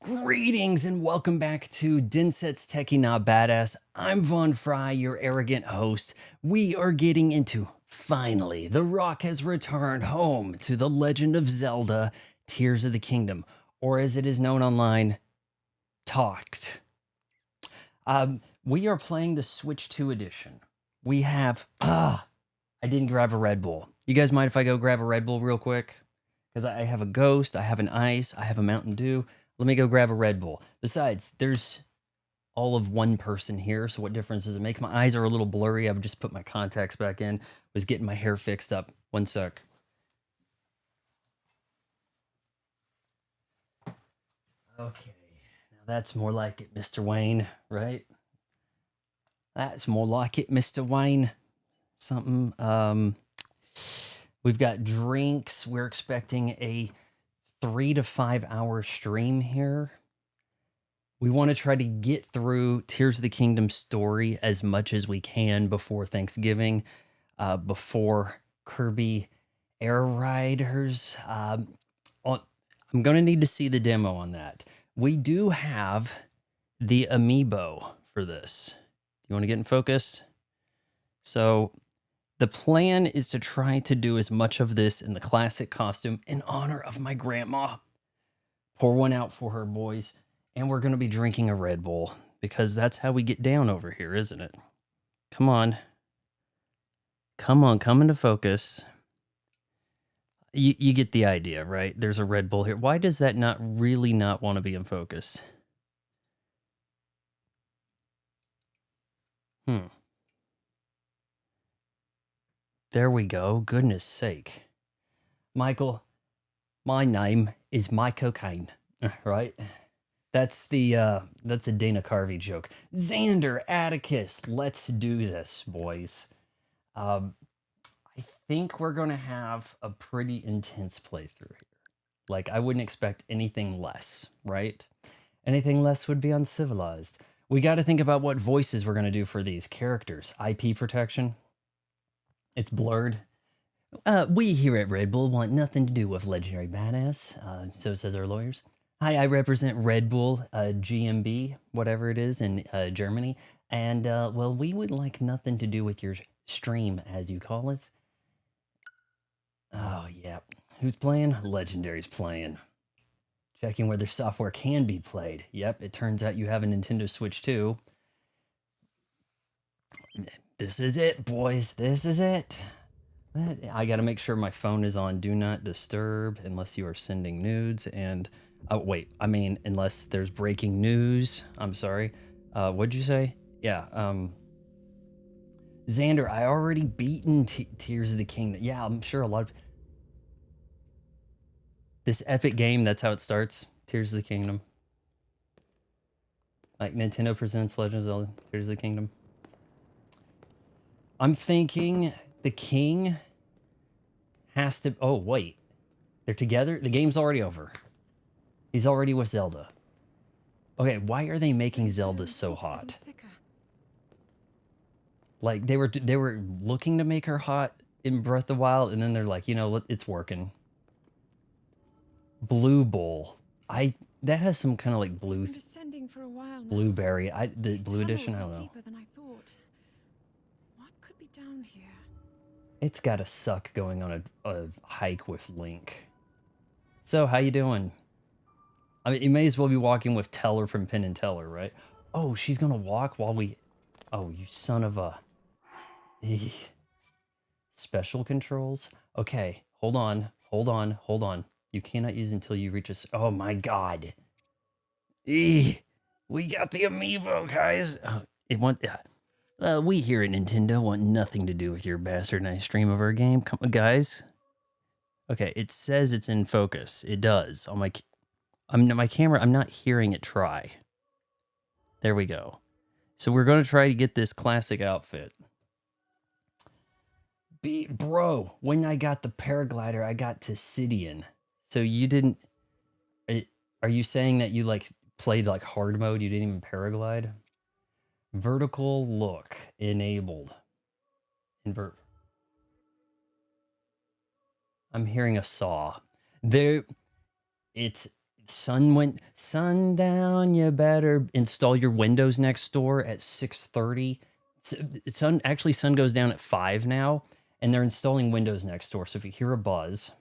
Greetings and welcome back to Dinset's Techie Not Badass. I'm Von Fry, your arrogant host. We are getting into, finally, The Rock has returned home to The Legend of Zelda, Tears of the Kingdom, or as it is known online, Talked. We are playing the Switch 2 edition. We have, I didn't grab a Red Bull. You guys mind if I go grab a Red Bull real quick? Because I have a Ghost, I have an Ice, I have a Mountain Dew. Let me go grab a Red Bull. Besides, there's all of one person here, so what difference does it make? My eyes are a little blurry. I've just put my contacts back in. Was getting my hair fixed up. One sec. Okay, now that's more like it, Mr. Wayne, right? That's more like it, Mr. Wayne. Something. We've got drinks. We're expecting a 3 to 5 hour stream here. We want to try to get through Tears of the Kingdom story as much as we can before Thanksgiving, before Kirby Air Riders. I'm going to need to see the demo on that. We do have the amiibo for this. You want to get in focus? So the plan is to try to do as much of this in the classic costume in honor of my grandma. Pour one out for her, boys. And we're going to be drinking a Red Bull because that's how we get down over here, isn't it? Come on. Come on, come into focus. You get the idea, right? There's a Red Bull here. Why does that not want to be in focus? There we go. Goodness sake. Michael, my name is My Cocaine, right? That's a Dana Carvey joke. Xander, Atticus, let's do this, boys. I think we're going to have a pretty intense playthrough here. Like, I wouldn't expect anything less, right? Anything less would be uncivilized. We got to think about what voices we're going to do for these characters. IP protection. It's blurred. We here at Red Bull want nothing to do with Legendary Badass. So says our lawyers. Hi, I represent Red Bull GmbH, whatever it is, in Germany. And, well, we would like nothing to do with your stream, as you call it. Oh, yeah. Who's playing? Legendary's playing. Checking whether software can be played. Yep, it turns out you have a Nintendo Switch 2. This is it, boys. This is it. I got to make sure my phone is on Do Not Disturb unless you are sending nudes. And, oh, wait. I mean, unless there's breaking news. I'm sorry. What'd you say? Yeah. Xander, I already beaten Tears of the Kingdom. Yeah, I'm sure a lot of... This epic game, that's how it starts. Tears of the Kingdom. Like, Nintendo presents Legend of Zelda, Tears of the Kingdom. I'm thinking the king has to... Oh, wait. They're together? The game's already over. He's already with Zelda. Okay, why are they making Zelda so hot? Like, they were looking to make her hot in Breath of the Wild, and then they're like, you know, it's working. Blue Bull. That has some kind of like blueberry. The blue edition, I don't know. What could be down here? It's got a suck going on a hike with Link. So, how you doing? I mean, you may as well be walking with Teller from Penn and Teller, right? Oh, she's gonna walk while we... Oh, you son of a... Special controls? Okay, hold on. You cannot use until you reach a... Oh my god. We got the amiibo, guys. We here at Nintendo want nothing to do with your bastardized stream of our game. Come on, guys. Okay, it says it's in focus. It does. On my camera, I'm not hearing it try. There we go. So we're going to try to get this classic outfit. Bro, when I got the paraglider, I got Tisidian. So you didn't... Are you saying that you like played like hard mode? You didn't even paraglide? Vertical look enabled. I'm hearing a saw. It's sundown. You better install your Windows next door at 6:30. Sun goes down at 5 now, and they're installing Windows next door. So if you hear a buzz,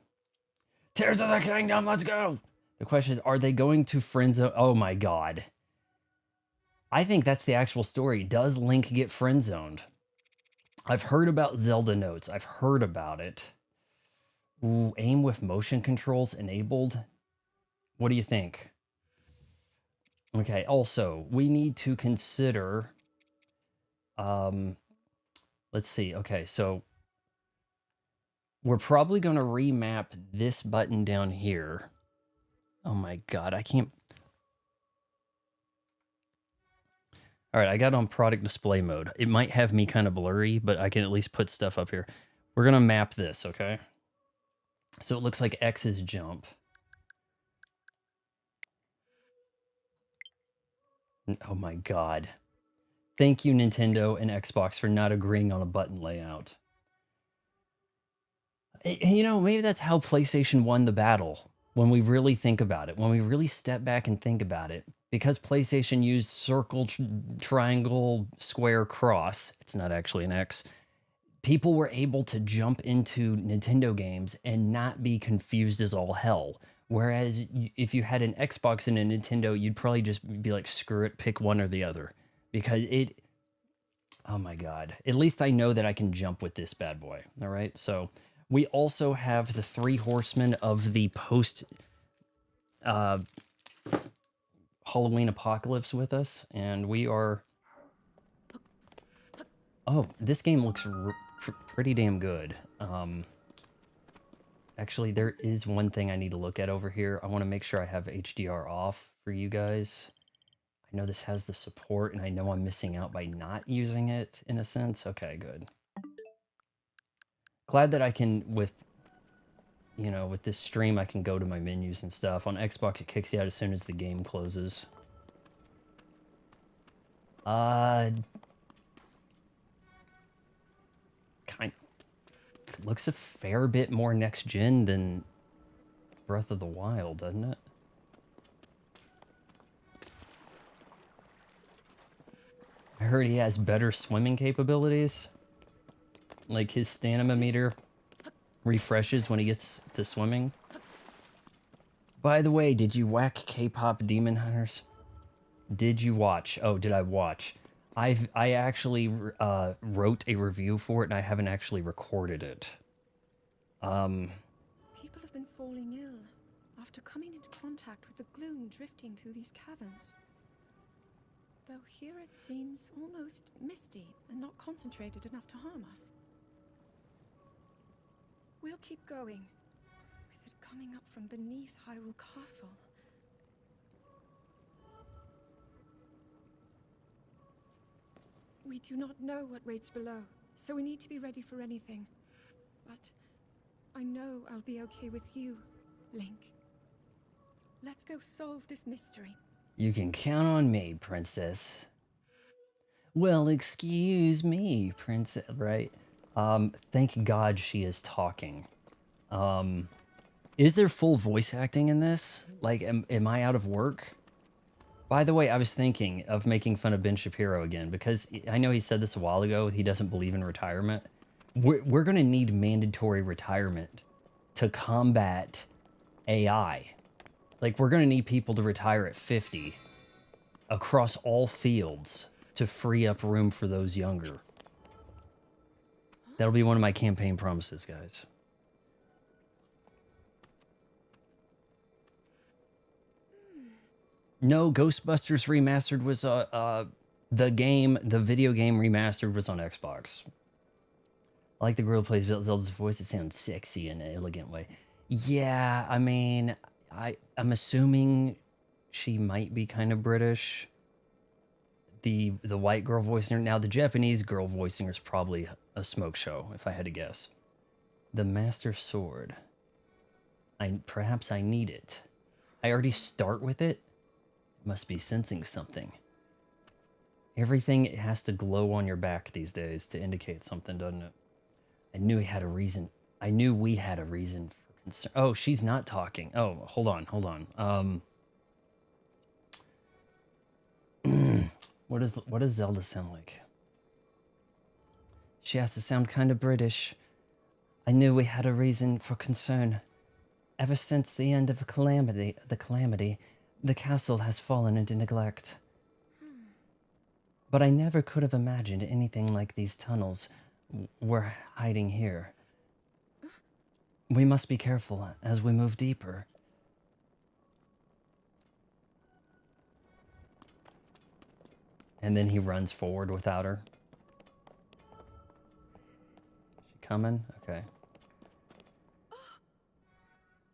Tears of the Kingdom, let's go. The question is, are they going to friend zone? Oh my god. I think that's the actual story. Does Link get friend zoned? I've heard about Zelda notes. I've heard about it. Ooh, aim with motion controls enabled. What do you think? Okay, also, we need to consider, let's see. Okay, so we're probably going to remap this button down here. Oh my god, I can't. All right, I got on product display mode. It might have me kind of blurry, but I can at least put stuff up here. We're going to map this, okay? So it looks like X is jump. Oh my god. Thank you, Nintendo and Xbox, for not agreeing on a button layout. You know, maybe that's how PlayStation won the battle. When we really think about it, when we really step back and think about it, because PlayStation used circle, triangle, square, cross, it's not actually an X, people were able to jump into Nintendo games and not be confused as all hell. Whereas if you had an Xbox and a Nintendo, you'd probably just be like, screw it, pick one or the other. Because it, oh my god, at least I know that I can jump with this bad boy. All right, so we also have the 3 horsemen of the post Halloween apocalypse with us, and we are... Oh, this game looks pretty damn good. Actually, there is one thing I need to look at over here. I want to make sure I have HDR off for you guys. I know this has the support, and I know I'm missing out by not using it, in a sense. Okay, good. Glad that I can, with this stream, I can go to my menus and stuff. On Xbox, it kicks you out as soon as the game closes. Looks a fair bit more next gen than Breath of the Wild, doesn't it? I heard he has better swimming capabilities. Like his stamina meter refreshes when he gets to swimming. By the way, did you whack K-pop Demon Hunters? Did you watch? Oh, did I watch? I actually wrote a review for it, and I haven't actually recorded it. People have been falling ill after coming into contact with the gloom drifting through these caverns. Though here it seems almost misty and not concentrated enough to harm us. We'll keep going, with it coming up from beneath Hyrule Castle. We do not know what waits below, so we need to be ready for anything. But I know I'll be okay with you, Link. Let's go solve this mystery. You can count on me, princess. Well, excuse me, princess, right? Thank God she is talking. Is there full voice acting in this? Like, am I out of work? By the way, I was thinking of making fun of Ben Shapiro again, because I know he said this a while ago, he doesn't believe in retirement. We're going to need mandatory retirement to combat AI. Like, we're going to need people to retire at 50 across all fields to free up room for those younger. That'll be one of my campaign promises, guys. No, Ghostbusters Remastered was the video game remastered was on Xbox. I like the girl who plays Zelda's voice. It sounds sexy in an elegant way. Yeah, I mean, I'm assuming she might be kind of British. The white girl voicing her. Now, the Japanese girl voicing her is probably a smoke show, if I had to guess. The Master Sword. Perhaps I need it. I already start with it. Must be sensing something. Everything has to glow on your back these days to indicate something, doesn't it? I knew he had a reason. I knew we had a reason for concern. Oh, she's not talking. Oh, hold on. What does Zelda sound like? She has to sound kind of British. I knew we had a reason for concern. Ever since the end of the calamity, the castle has fallen into neglect. But I never could have imagined anything like these tunnels were hiding here. We must be careful as we move deeper. And then he runs forward without her. She coming? Okay.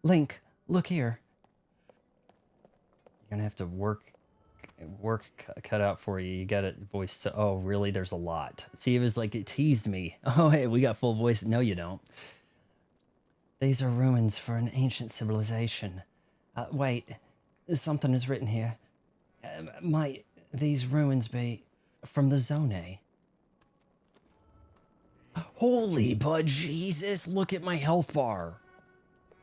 Link, look here. You're gonna have to work cut out for you. You got a voice. So, oh, really? There's a lot. See, it was like it teased me. Oh, hey, we got full voice. No, you don't. These are ruins for an ancient civilization. Wait, something is written here. Might these ruins be from the Zone? Holy but Jesus, look at my health bar.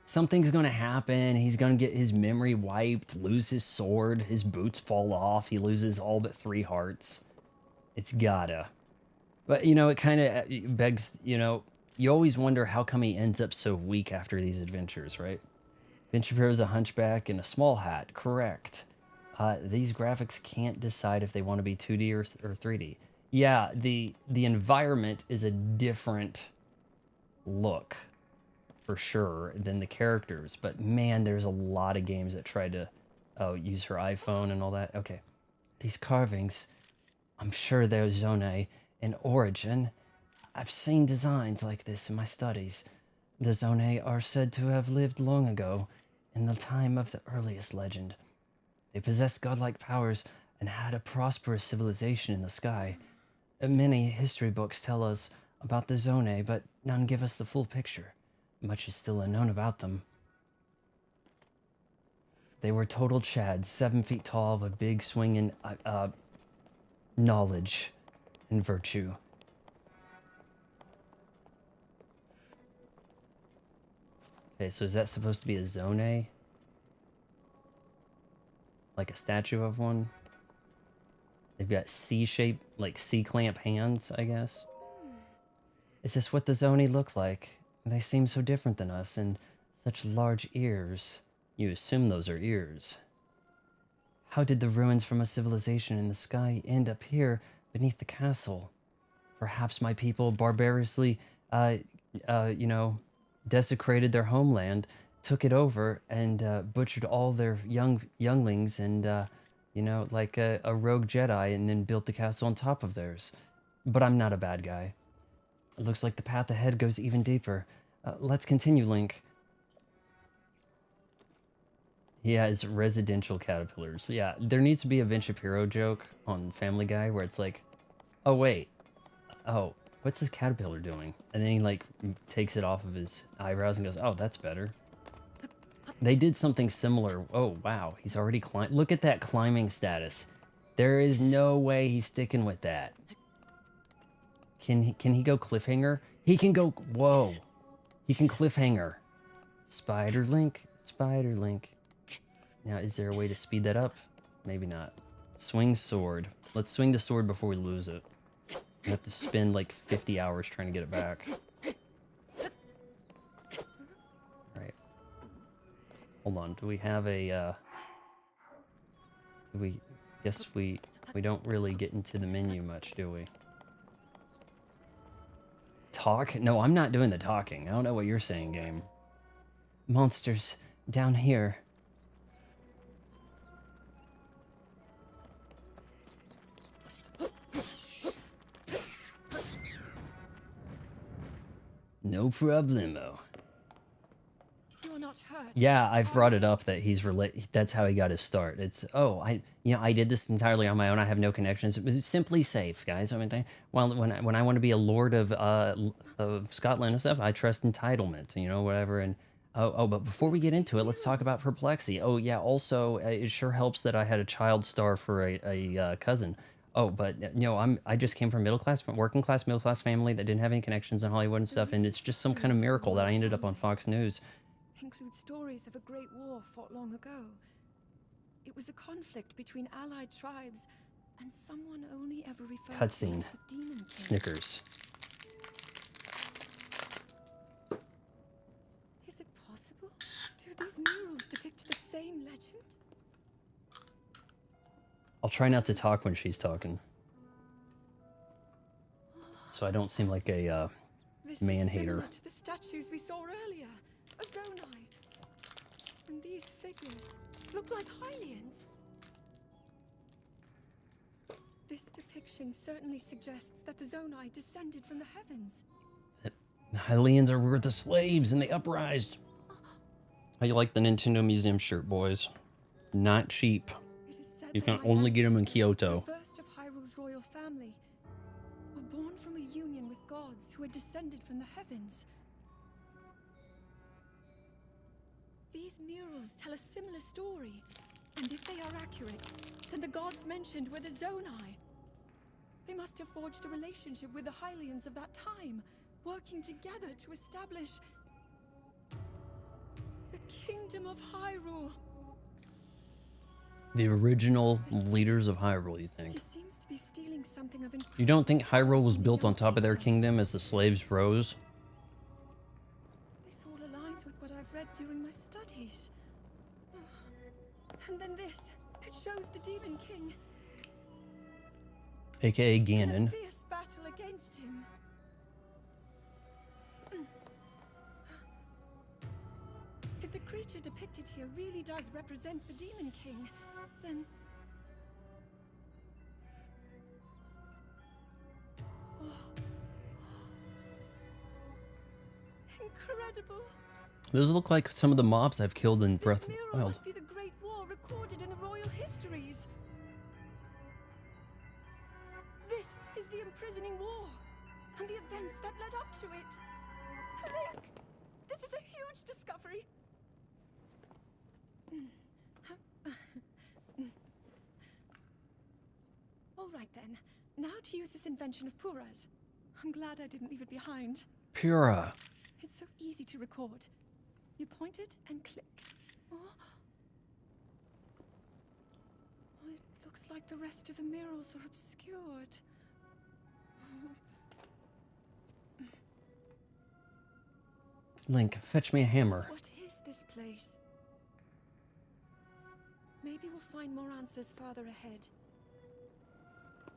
Something's gonna happen. He's gonna get his memory wiped, lose his sword, his boots fall off, he loses all but 3 hearts. It's gotta. But, you know, it kind of begs, you know, you always wonder how come he ends up so weak after these adventures, right? Ben Shapiro's a hunchback in a small hat, correct. These graphics can't decide if they want to be 2D or 3D. Yeah, the environment is a different look, for sure, than the characters. But man, there's a lot of games that try to use her iPhone and all that. Okay, these carvings, I'm sure they're Zone in origin. I've seen designs like this in my studies. The Zone are said to have lived long ago, in the time of the earliest legend. They possessed godlike powers and had a prosperous civilization in the sky. Many history books tell us about the Zone, but none give us the full picture. Much is still unknown about them. They were total chads, 7 feet tall, with big swinging knowledge and virtue. Okay, so is that supposed to be a Zone? Like a statue of one? They've got C-shaped, like C-clamp hands, I guess. Is this what the Zone look like? They seem so different than us, and such large ears. You assume those are ears. How did the ruins from a civilization in the sky end up here beneath the castle? Perhaps my people barbarously, you know, desecrated their homeland, took it over, and butchered all their younglings, and you know, like a rogue Jedi, and then built the castle on top of theirs. But I'm not a bad guy. It looks like the path ahead goes even deeper. Let's continue, Link. He has residential caterpillars. Yeah, there needs to be a Ben Shapiro joke on Family Guy where it's like, oh wait, oh, what's this caterpillar doing? And then he like takes it off of his eyebrows and goes, oh, that's better. They did something similar. Oh, wow. He's already climbed. Look at that climbing status. There is no way he's sticking with that. Can he go cliffhanger? He can go... Whoa. He can cliffhanger. Spider Link. Spider Link. Now, is there a way to speed that up? Maybe not. Swing sword. Let's swing the sword before we lose it. We have to spend like 50 hours trying to get it back. Hold on, do we have a, guess we don't really get into the menu much, do we? Talk? No, I'm not doing the talking. I don't know what you're saying, game. Monsters, down here. No problemo. Yeah, I've brought it up that he's that's how he got his start. It's, oh, I did this entirely on my own. I have no connections. It was simply safe, guys. I mean, well, when I want to be a lord of Scotland and stuff, I trust entitlement, you know, whatever. And but before we get into it, let's talk about perplexity. Oh yeah, also it sure helps that I had a child star for a cousin. Oh, but you know, I just came from working class, middle class family that didn't have any connections in Hollywood and stuff, and it's just some kind of miracle that I ended up on Fox News. Include stories of a great war fought long ago. It was a conflict between allied tribes, And someone only ever referred to Cutscene. as the Demon King. Snickers. Is it possible? Do these murals depict the same legend? I'll try not to talk when she's talking, so I don't seem like a This man is hater. similar to the statues we saw earlier. A Zonai. And these figures look like Hylians. This depiction certainly suggests that the Zonai descended from the heavens. The Hylians were the slaves and they uprised. How you like the Nintendo Museum shirt, boys? Not cheap. It is said You that can my only get 'em in ancestors, Kyoto. the first of Hyrule's royal family, were born from a union with gods who had descended from the heavens. These murals tell a similar story, and if they are accurate, then the gods mentioned were the Zonai. They must have forged a relationship with the Hylians of that time, working together to establish the Kingdom of Hyrule. The original leaders of Hyrule, you think? He seems to be stealing something of You don't think Hyrule was built on top of their kingdom as the slaves rose? This all aligns with what I've read during my studies. And then this. It shows the Demon King AKA in a Ganon. fierce battle against him. If the creature depicted here really does represent the Demon King, then... Incredible! Those look like some of the mobs I've killed in Breath of This the mural Wild. must be the Great War recorded in the royal histories. This is the imprisoning war, and the events that led up to it. Look! This is a huge discovery. All right then. Now to use this invention of Pura's. I'm glad I didn't leave it behind. Pura. It's so easy to record. You point it and click. Oh. Oh, it looks like the rest of the murals are obscured. Link, fetch me a hammer. What is this place? Maybe we'll find more answers farther ahead.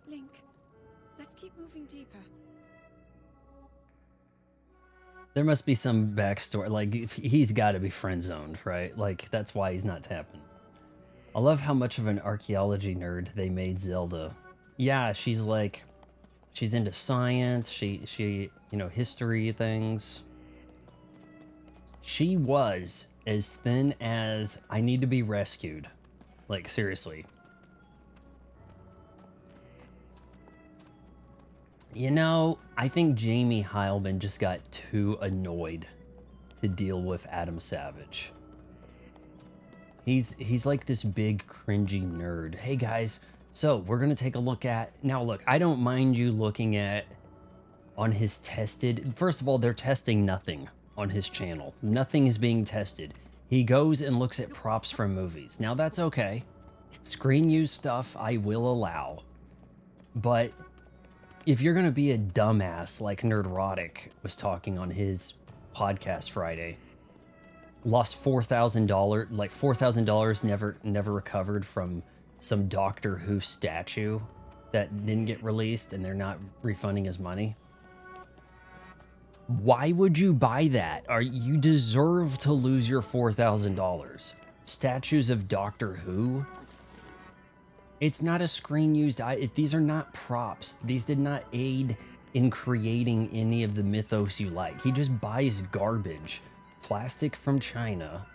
Link, let's keep moving deeper. There must be some backstory. Like, he's got to be friend zoned, right? Like, that's why he's not tapping. I love how much of an archaeology nerd they made Zelda. Yeah, she's like, she's into science. She, you know, history things. She was as thin as I need to be rescued. Like, seriously. You know, I think Jamie Heilman just got too annoyed to deal with Adam Savage. He's like this big cringy nerd. Hey guys, so we're gonna take a look at, now look, I don't mind you looking at on his tested, first of all, they're testing nothing on his channel. Nothing is being tested. He goes and looks at props from movies. Now that's okay. Screen use stuff I will allow. But if you're gonna be a dumbass like Nerdrotic was talking on his podcast Friday, lost $4,000, like $4,000 never recovered from some Doctor Who statue that didn't get released and they're not refunding his money. Why would you buy that? You deserve to lose your $4,000. Statues of Doctor Who? It's not a screen used. These are not props. These did not aid in creating any of the mythos you like. He just buys garbage, plastic from China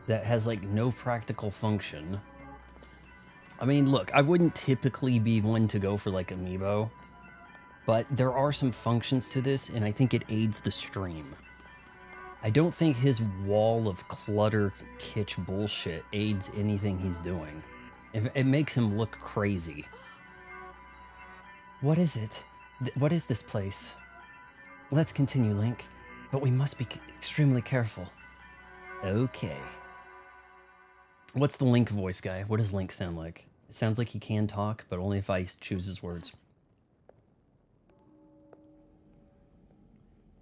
that has like no practical function. I mean, look, I wouldn't typically be one to go for like Amiibo, but there are some functions to this, and I think it aids the stream. I don't think his wall of clutter kitsch bullshit aids anything he's doing. It makes him look crazy. What is it? What is this place? Let's continue, Link, but we must be extremely careful. Okay. What's the Link voice, guy? What does Link sound like? It sounds like he can talk, but only if I choose his words.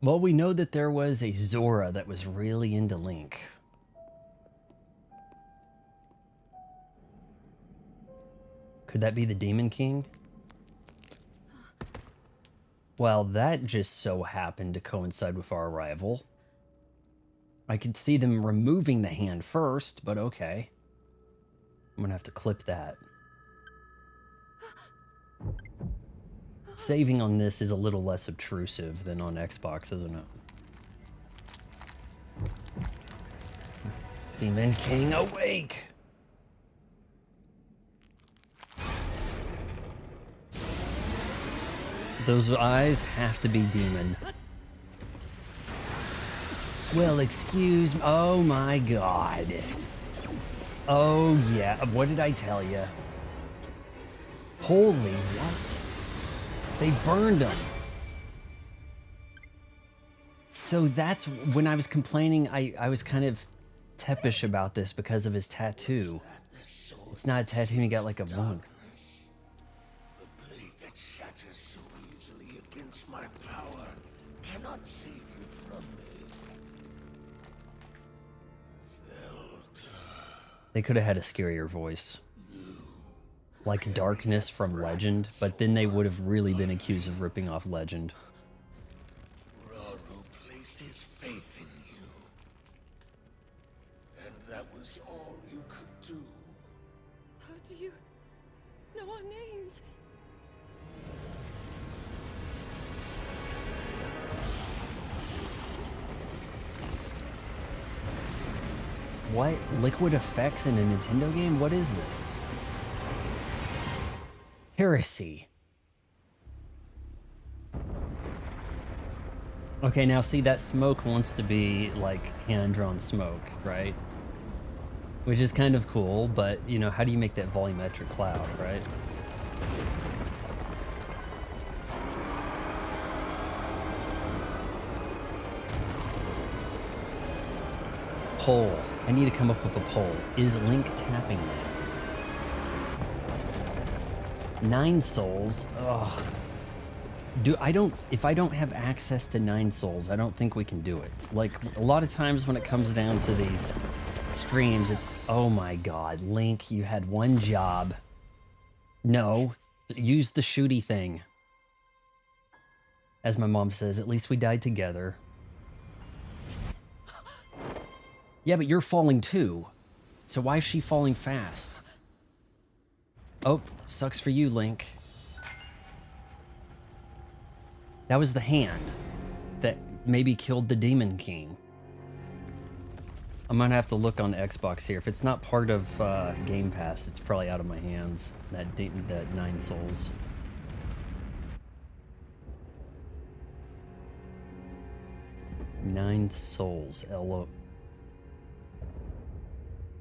Well, we know that there was a Zora that was really into Link. Could that be the Demon King? Well, that just so happened to coincide with our arrival. I could see them removing the hand first, but okay. I'm gonna have to clip that. Saving on this is a little less obtrusive than on Xbox, isn't it? Demon King awake! Those eyes have to be demon. Well, excuse me. Oh my god. Oh yeah, what did I tell you? Holy what? They burned him. So that's when I was complaining, I was kind of teppish about this because of his tattoo. It's not a tattoo, he got like a wound. The blade that shatters so easily against my power cannot save you from me. Zelda. They could have had a scarier voice. Like Darkness from Legend, but then they would have really been accused of ripping off Legend. Raru placed his faith in you. And that was all you could do. How do you know our names? What? Liquid effects in a Nintendo game? What is this? Heresy. Okay, now see, that smoke wants to be like hand-drawn smoke, right? Which is kind of cool, but you know, how do you make that volumetric cloud, right? Poll. I need to come up with a poll. Is Link tapping that? 9 souls. Ugh. If I don't have access to 9 souls, I don't think we can do it. Like, a lot of times when it comes down to these streams, it's, oh my god, Link, you had one job. No, use the shooty thing. As my mom says, at least we died together. Yeah, but you're falling too. So why is she falling fast? Oh, sucks for you, Link. That was the hand that maybe killed the Demon King. I'm gonna have to look on Xbox here. If it's not part of Game Pass, it's probably out of my hands. That 9 souls. Nine souls. Elo.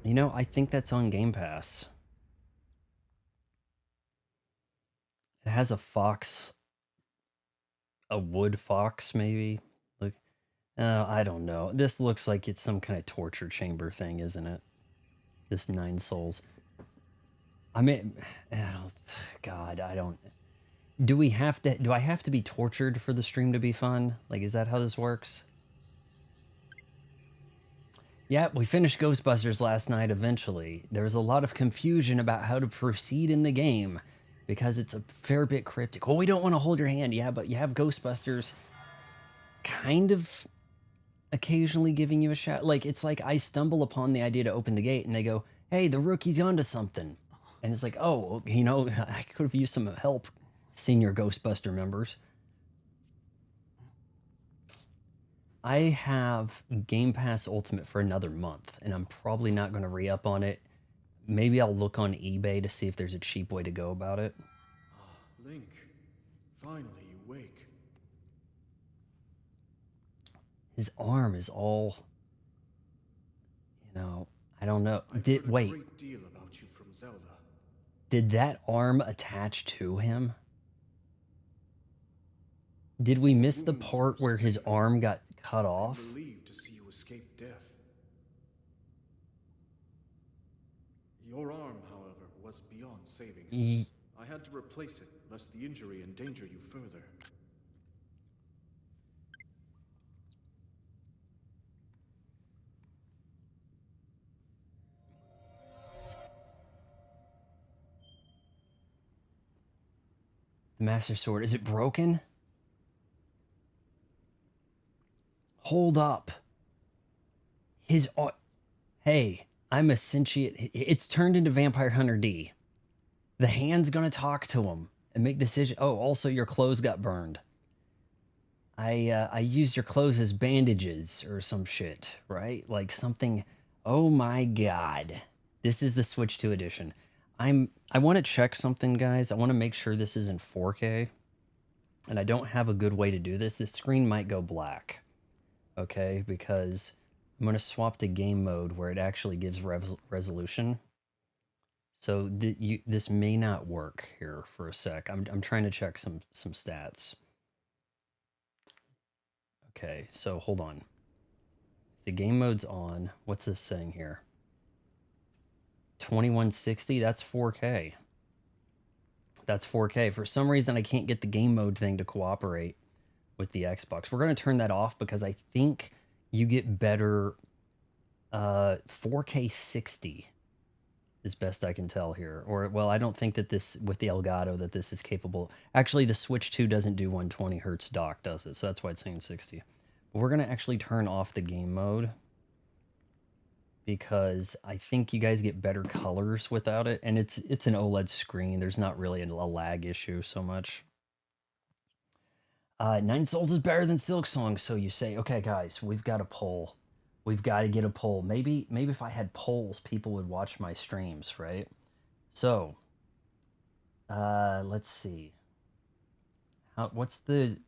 You know, I think that's on Game Pass. It has a fox, a wood fox, maybe. Look, I don't know. This looks like it's some kind of torture chamber thing, isn't it? This 9 souls. I mean, God, I don't. Do I have to be tortured for the stream to be fun? Like, is that how this works? Yeah, we finished Ghostbusters last night eventually. There was a lot of confusion about how to proceed in the game because it's a fair bit cryptic. Well, we don't want to hold your hand. Yeah, but you have Ghostbusters kind of occasionally giving you a shot. Like, it's like I stumble upon the idea to open the gate and they go, hey, the rookie's onto something. And it's like, oh, you know, I could have used some help, senior Ghostbuster members. I have Game Pass Ultimate for another month, and I'm probably not going to re-up on it. Maybe I'll look on eBay to see if there's a cheap way to go about it. Link, finally you wake. His arm is all, you know, I don't know. I've Did heard a wait? great deal about you from Zelda. Did that arm attach to him? Did we miss the part where his arm got cut off? I'm relieved to see you escape death. Your arm, however, was beyond saving it. Ye- I had to replace it, lest the injury endanger you further. The Master Sword, is it broken? Hold up. Hey, I'm a sentient. It's turned into Vampire Hunter D. The hand's gonna talk to him and make decisions. Oh, also your clothes got burned. I used your clothes as bandages or some shit, right? Like something. Oh my god. This is the Switch 2 edition. I want to check something, guys. I want to make sure this is in 4K. And I don't have a good way to do this. This screen might go black. Okay, because I'm going to swap to game mode where it actually gives resolution. So this may not work here for a sec. I'm trying to check some stats. Okay, so hold on. If the game mode's on, what's this saying here? 2160, that's 4K. That's 4K. For some reason, I can't get the game mode thing to cooperate with the Xbox. We're going to turn that off because I think you get better 4K 60 is best I can tell here. Or, well, I don't think that this, with the Elgato, that this is capable. Actually, the Switch 2 doesn't do 120 hertz dock, does it? So that's why it's saying 60. But we're going to actually turn off the game mode because I think you guys get better colors without it. And it's an OLED screen. There's not really a lag issue so much. Nine Souls is better than Silksong, so you say, okay, guys, we've got a poll. We've got to get a poll. Maybe if I had polls, people would watch my streams, right? So, let's see. What's the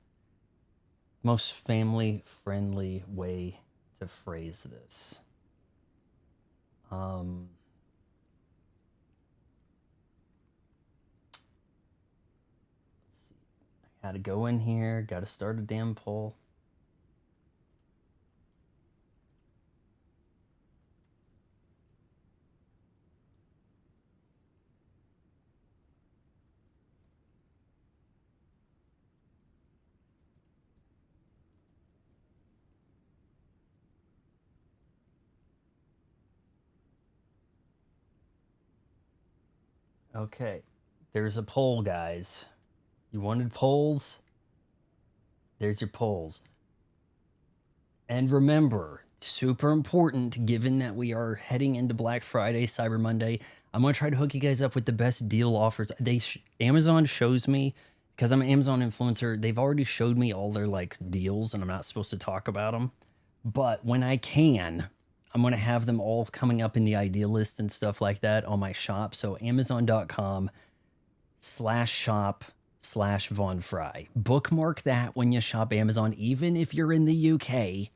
most family-friendly way to phrase this? Let's see. I gotta go in here. Gotta start a damn poll. Okay, there's a poll, guys. You wanted polls? There's your polls. And remember, super important, given that we are heading into Black Friday, Cyber Monday, I'm going to try to hook you guys up with the best deal offers. Amazon shows me, because I'm an Amazon influencer, they've already showed me all their like deals, and I'm not supposed to talk about them. But when I can, I'm going to have them all coming up in the idea list and stuff like that on my shop. So amazon.com/shop/Von Fry. Bookmark that when you shop Amazon, even if you're in the UK.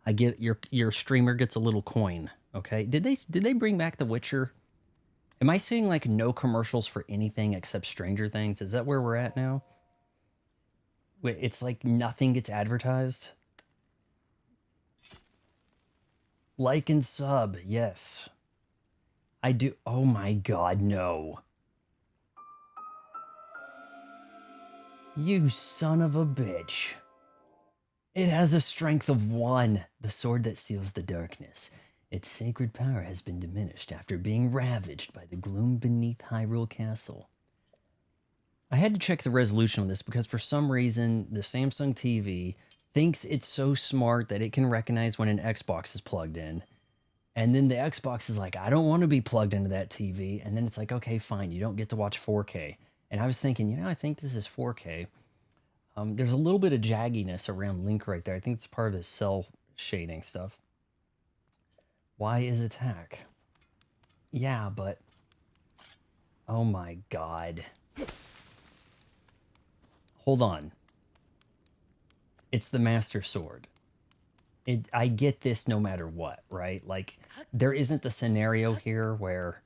I get your streamer gets a little coin. Okay. Did they bring back The Witcher? Am I seeing like no commercials for anything except Stranger Things? Is that where we're at now? Wait, it's like nothing gets advertised. Like and sub, yes. I do. Oh my god, no. You son of a bitch. It has a strength of 1, the sword that seals the darkness. Its sacred power has been diminished after being ravaged by the gloom beneath Hyrule Castle. I had to check the resolution on this because for some reason the Samsung TV thinks it's so smart that it can recognize when an Xbox is plugged in. And then the Xbox is like, I don't want to be plugged into that TV. And then it's like, okay, fine, you don't get to watch 4K. And I was thinking, I think this is 4K. There's a little bit of jagginess around Link right there. I think it's part of his cell shading stuff. Why is attack? Yeah, but... Oh my god. Hold on. It's the Master Sword. I get this no matter what, right? Like, there isn't a scenario here where...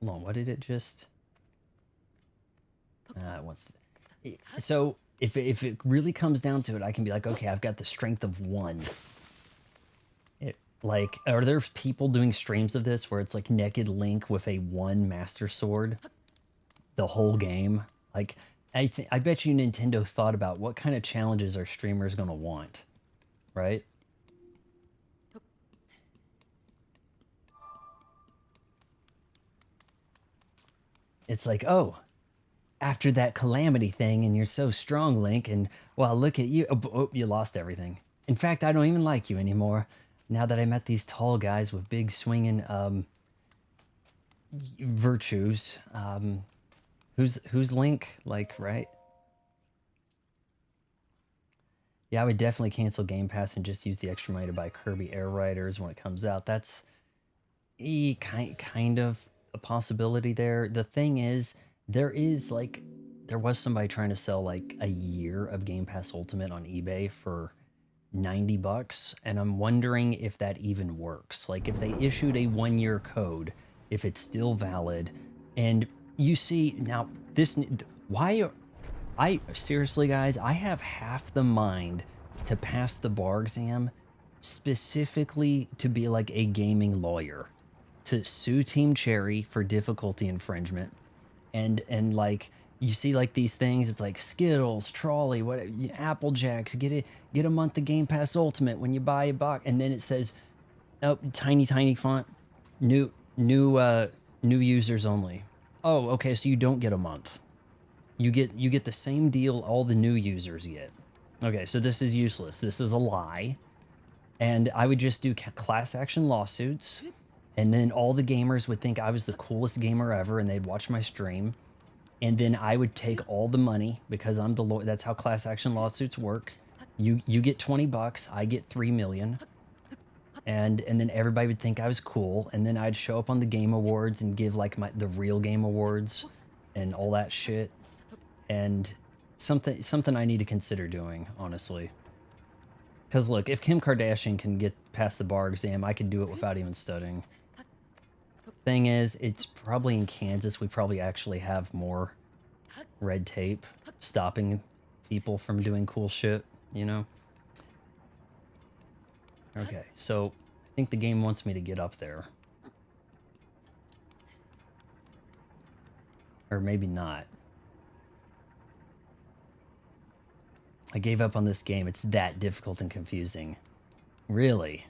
Hold on, what did it just... So if it really comes down to it, I can be like, okay, I've got the strength of 1. Like, are there people doing streams of this where it's like naked Link with a one master sword the whole game? Like, I bet you Nintendo thought about what kind of challenges are streamers gonna want, right? It's like, oh, after that calamity thing, and you're so strong, Link, and well, look at you. Oh, you lost everything. In fact, I don't even like you anymore. Now that I met these tall guys with big swinging virtues. Who's Link? Like, right? Yeah, I would definitely cancel Game Pass and just use the extra money to buy Kirby Air Riders when it comes out. That's kind of a possibility there. The thing is, there was somebody trying to sell like a year of Game Pass Ultimate on eBay for $90, and I'm wondering if that even works. Like, if they issued a 1-year code, if it's still valid. And you see now this, why I seriously, guys, I have half the mind to pass the bar exam specifically to be like a gaming lawyer, to sue Team Cherry for difficulty infringement. And like, you see like these things, it's like Skittles, Trolley, what, Apple Jacks, get a month of Game Pass Ultimate when you buy a box, and then it says, oh, tiny font, new users only. Oh, okay, so you don't get a month. You get the same deal all the new users get. Okay, so this is useless. This is a lie. And I would just do class action lawsuits, and then all the gamers would think I was the coolest gamer ever, and they'd watch my stream. And then I would take all the money because I'm the lawyer. That's how class action lawsuits work. You get $20, I get 3 million. And then everybody would think I was cool, and then I'd show up on the Game Awards and give like the real Game Awards and all that shit. And something I need to consider doing, honestly. Because look, if Kim Kardashian can get past the bar exam, I can do it without even studying. Thing is, it's probably in Kansas, we probably actually have more red tape stopping people from doing cool shit, you know? Okay, so I think the game wants me to get up there. Or maybe not. I gave up on this game. It's that difficult and confusing. Really?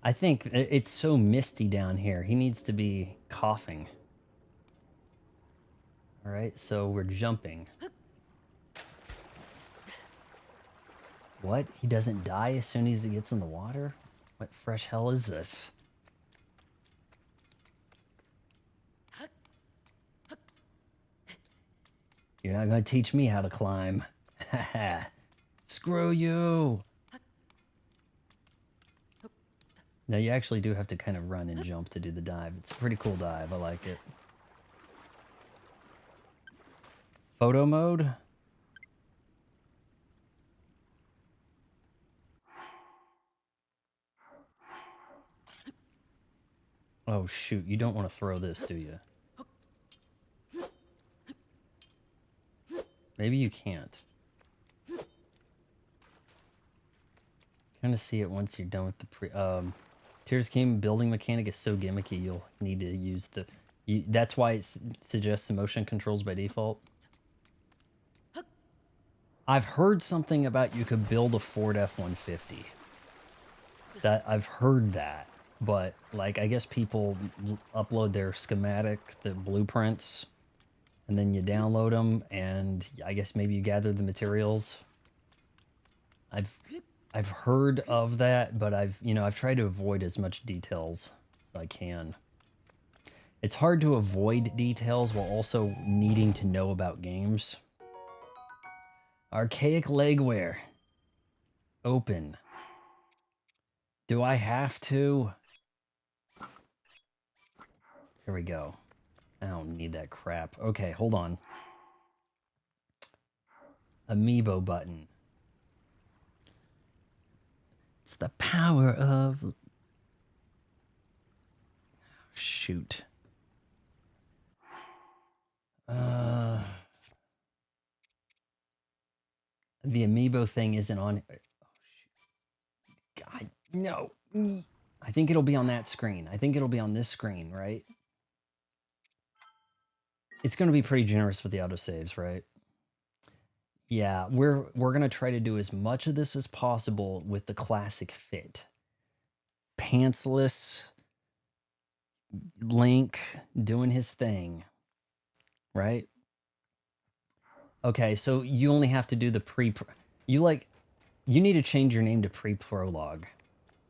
I think it's so misty down here. He needs to be coughing. All right, so we're jumping. What? He doesn't die as soon as he gets in the water? What fresh hell is this? You're not going to teach me how to climb. Haha. Screw you. Now you actually do have to kind of run and jump to do the dive. It's a pretty cool dive. I like it. Photo mode? Oh shoot, you don't want to throw this, do you? Maybe you can't. Kind of see it once you're done with the Tears Game building mechanic is so gimmicky, you'll need to use the... that's why it suggests the motion controls by default. I've heard something about you could build a Ford F-150. That I've heard that, but like I guess people upload their schematic, the blueprints, and then you download them, and I guess maybe you gather the materials. I've heard of that, but I've tried to avoid as much details as I can. It's hard to avoid details while also needing to know about games. Archaic legwear. Open. Do I have to? Here we go. I don't need that crap. Okay, hold on. Amiibo button. It's the power of... oh, shoot. Uh, the amiibo thing isn't on. Oh, shoot. God, no. I think it'll be on that screen. I think it'll be on this screen, right? It's going to be pretty generous with the autosaves, right? Yeah, we're going to try to do as much of this as possible with the classic fit. Pantsless Link doing his thing, right? Okay, so you only have to do the you need to change your name to pre-prologue.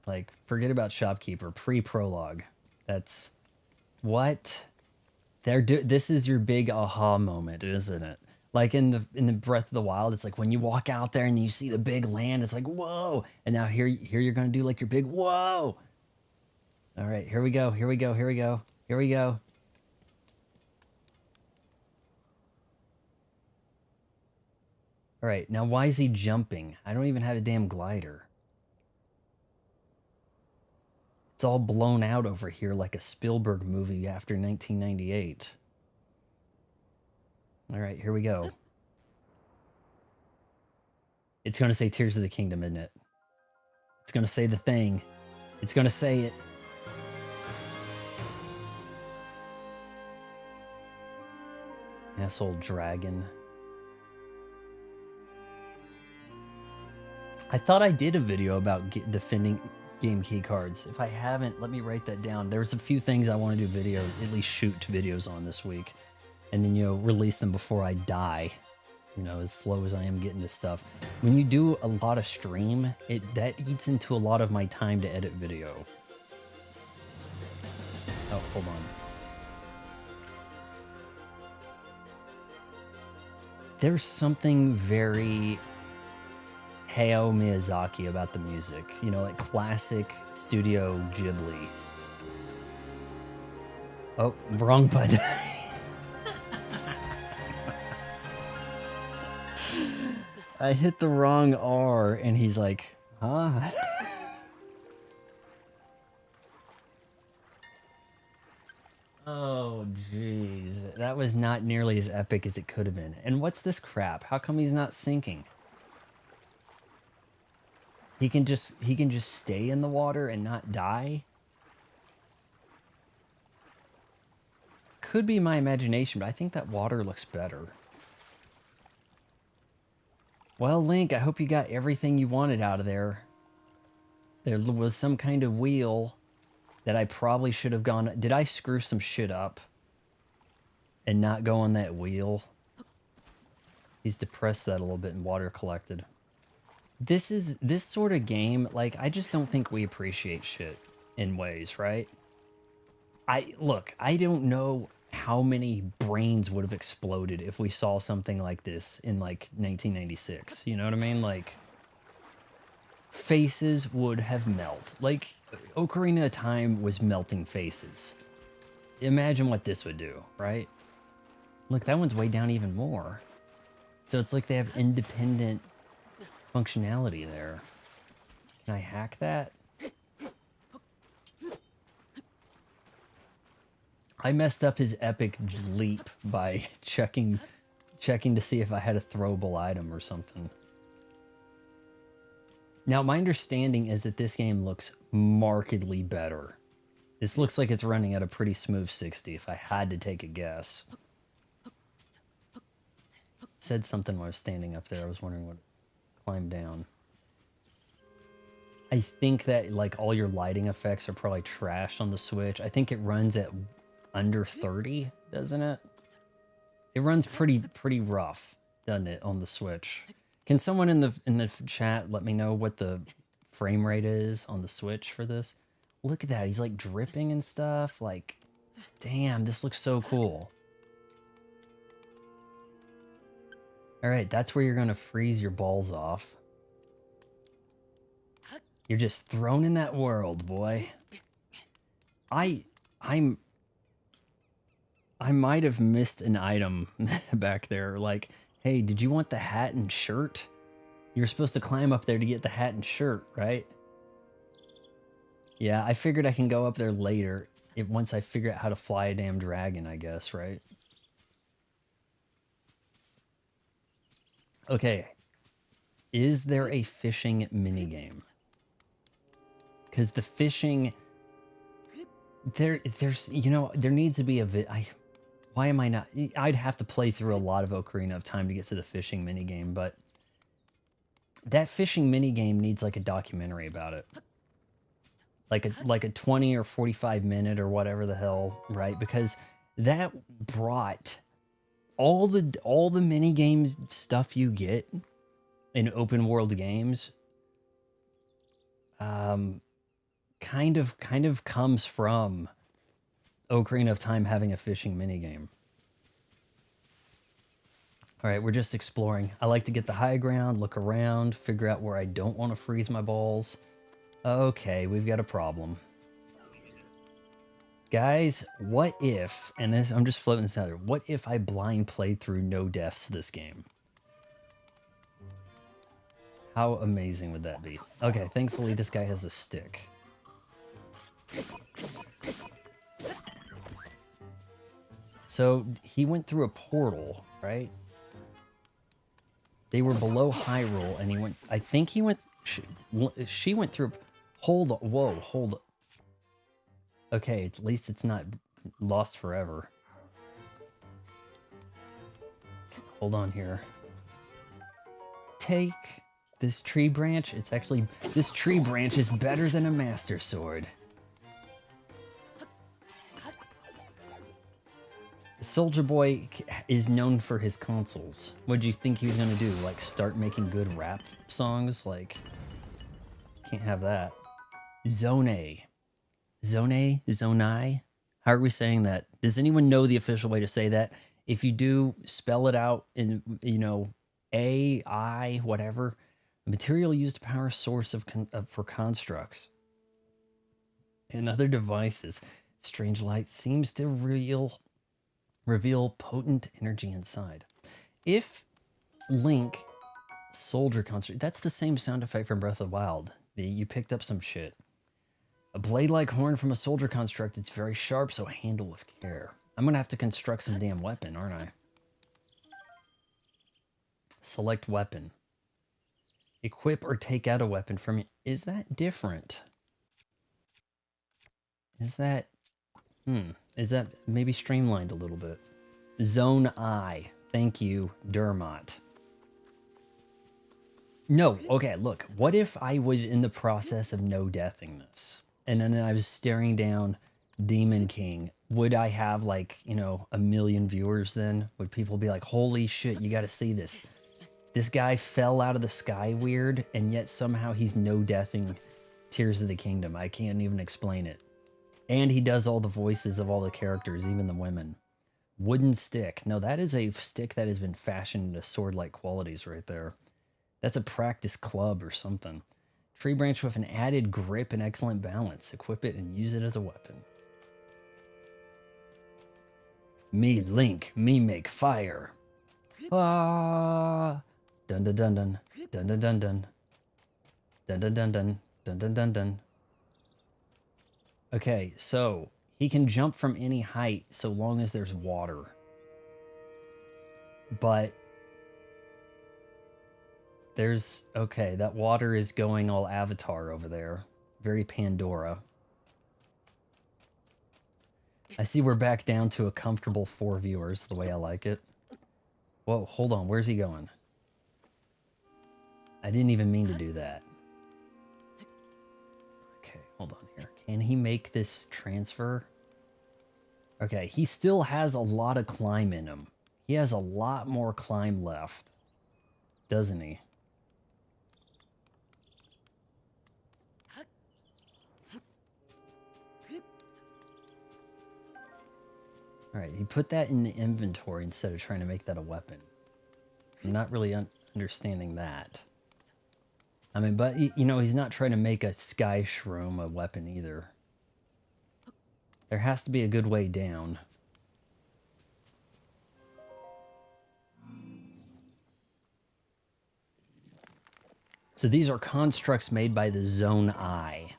Like, forget about shopkeeper, pre-prologue. That's what this is your big aha moment, isn't it? Like in the Breath of the Wild, it's like when you walk out there and you see the big land, it's like, whoa. And now here you're gonna do like your big whoa. All right, here we go, here we go, here we go, here we go. All right, now why is he jumping? I don't even have a damn glider. It's all blown out over here like a Spielberg movie after 1998. All right, here we go. It's going to say Tears of the Kingdom, isn't it? It's going to say the thing. It's going to say it. Asshole dragon. I thought I did a video about defending game key cards. If I haven't, let me write that down. There's a few things I want to do at least shoot videos on this week. And then, release them before I die. As slow as I am getting to stuff. When you do a lot of stream, that eats into a lot of my time to edit video. Oh, hold on. There's something very Hayao Miyazaki about the music. Like classic Studio Ghibli. Oh, wrong button. I hit the wrong R, and he's like, huh? Oh, jeez. That was not nearly as epic as it could have been. And what's this crap? How come he's not sinking? He can just stay in the water and not die? Could be my imagination, but I think that water looks better. Well, Link, I hope you got everything you wanted out of there. There was some kind of wheel that I probably should have gone... Did I screw some shit up and not go on that wheel? He's depressed that a little bit and water collected. This sort of game, like, I just don't think we appreciate shit in ways, right? I don't know how many brains would have exploded if we saw something like this in like 1996. You know what I mean? Like, faces would have melted. Like, Ocarina of Time was melting faces. Imagine what this would do, right? Look, that one's way down even more. So it's like they have independent functionality there. Can I hack that? I messed up his epic leap by checking to see if I had a throwable item or something. Now, my understanding is that this game looks markedly better. This looks like it's running at a pretty smooth 60 if I had to take a guess. It said something when I was standing up there. I was wondering what climbed down. I think that like all your lighting effects are probably trashed on the Switch. I think it runs at under 30, doesn't it? It runs pretty rough, doesn't it, on the Switch? Can someone in the chat let me know what the frame rate is on the Switch for this? Look at that. He's like dripping and stuff. Like, damn, this looks so cool. All right, that's where you're going to freeze your balls off. You're just thrown in that world, boy. I might have missed an item back there. Like, hey, did you want the hat and shirt? You're supposed to climb up there to get the hat and shirt, right? Yeah, I figured I can go up there later once I figure out how to fly a damn dragon, I guess, right? Okay, is there a fishing minigame? Because the fishing, there's, you know, there needs to be why am I not? I'd have to play through a lot of Ocarina of Time to get to the fishing minigame, but that fishing minigame needs like a documentary about it. Like a 20 or 45 minute or whatever the hell, right? Because that brought all the mini games stuff you get in open world games kind of comes from Ocarina of Time having a fishing mini game. All right, we're just exploring. I like to get the high ground, look around, figure out where I don't want to freeze my balls. Okay, we've got a problem. Guys, what if, and this, I'm just floating this out there, what if I blind played through no deaths this game? How amazing would that be? Okay, thankfully this guy has a stick. So he went through a portal, right? They were below Hyrule, and he went, I think he went, she went through, hold on, whoa, hold on. Okay, at least it's not lost forever. Okay, hold on here. Take this tree branch. It's actually, this tree branch is better than a Master Sword. Soldier Boy is known for his consoles. What did you think he was gonna do? Like start making good rap songs? Like, can't have that. Zone. Zonai? How are we saying that? Does anyone know the official way to say that? If you do, spell it out in, you know, A, I, whatever. A material used to power source for constructs and other devices. Strange light seems to reveal potent energy inside. If Link soldier construct, that's the same sound effect from Breath of the Wild. You picked up some shit. A blade-like horn from a soldier construct. It's very sharp, so handle with care. I'm gonna have to construct some damn weapon, aren't I? Select weapon. Equip or take out a weapon from you. Is that different? Is that... Is that maybe streamlined a little bit? Zone I. Thank you, Dermot. No, okay, look. What if I was in the process of no-deathing this? And then I was staring down Demon King. Would I have, like, you know, 1 million viewers then? Would people be like, holy shit, you gotta see this. This guy fell out of the sky weird, and yet somehow he's no-deathing Tears of the Kingdom. I can't even explain it. And he does all the voices of all the characters, even the women. Wooden stick. No, that is a stick that has been fashioned into sword-like qualities right there. That's a practice club or something. Tree branch with an added grip and excellent balance. Equip it and use it as a weapon. Me, Link. Me make fire. Ah! Dun dun dun dun. Dun dun dun dun. Dun dun dun dun. Dun dun dun dun. Okay, so he can jump from any height so long as there's water. But there's, okay, that water is going all Avatar over there. Very Pandora. I see we're back down to a comfortable 4 viewers, the way I like it. Whoa, hold on, where's he going? I didn't even mean to do that. Okay, hold on here. Can he make this transfer? Okay, he still has a lot of climb in him. He has a lot more climb left, doesn't he? All right, he put that in the inventory instead of trying to make that a weapon. I'm not really understanding that. I mean, but, you know, he's not trying to make a sky shroom a weapon either. There has to be a good way down. So these are constructs made by the Zone I.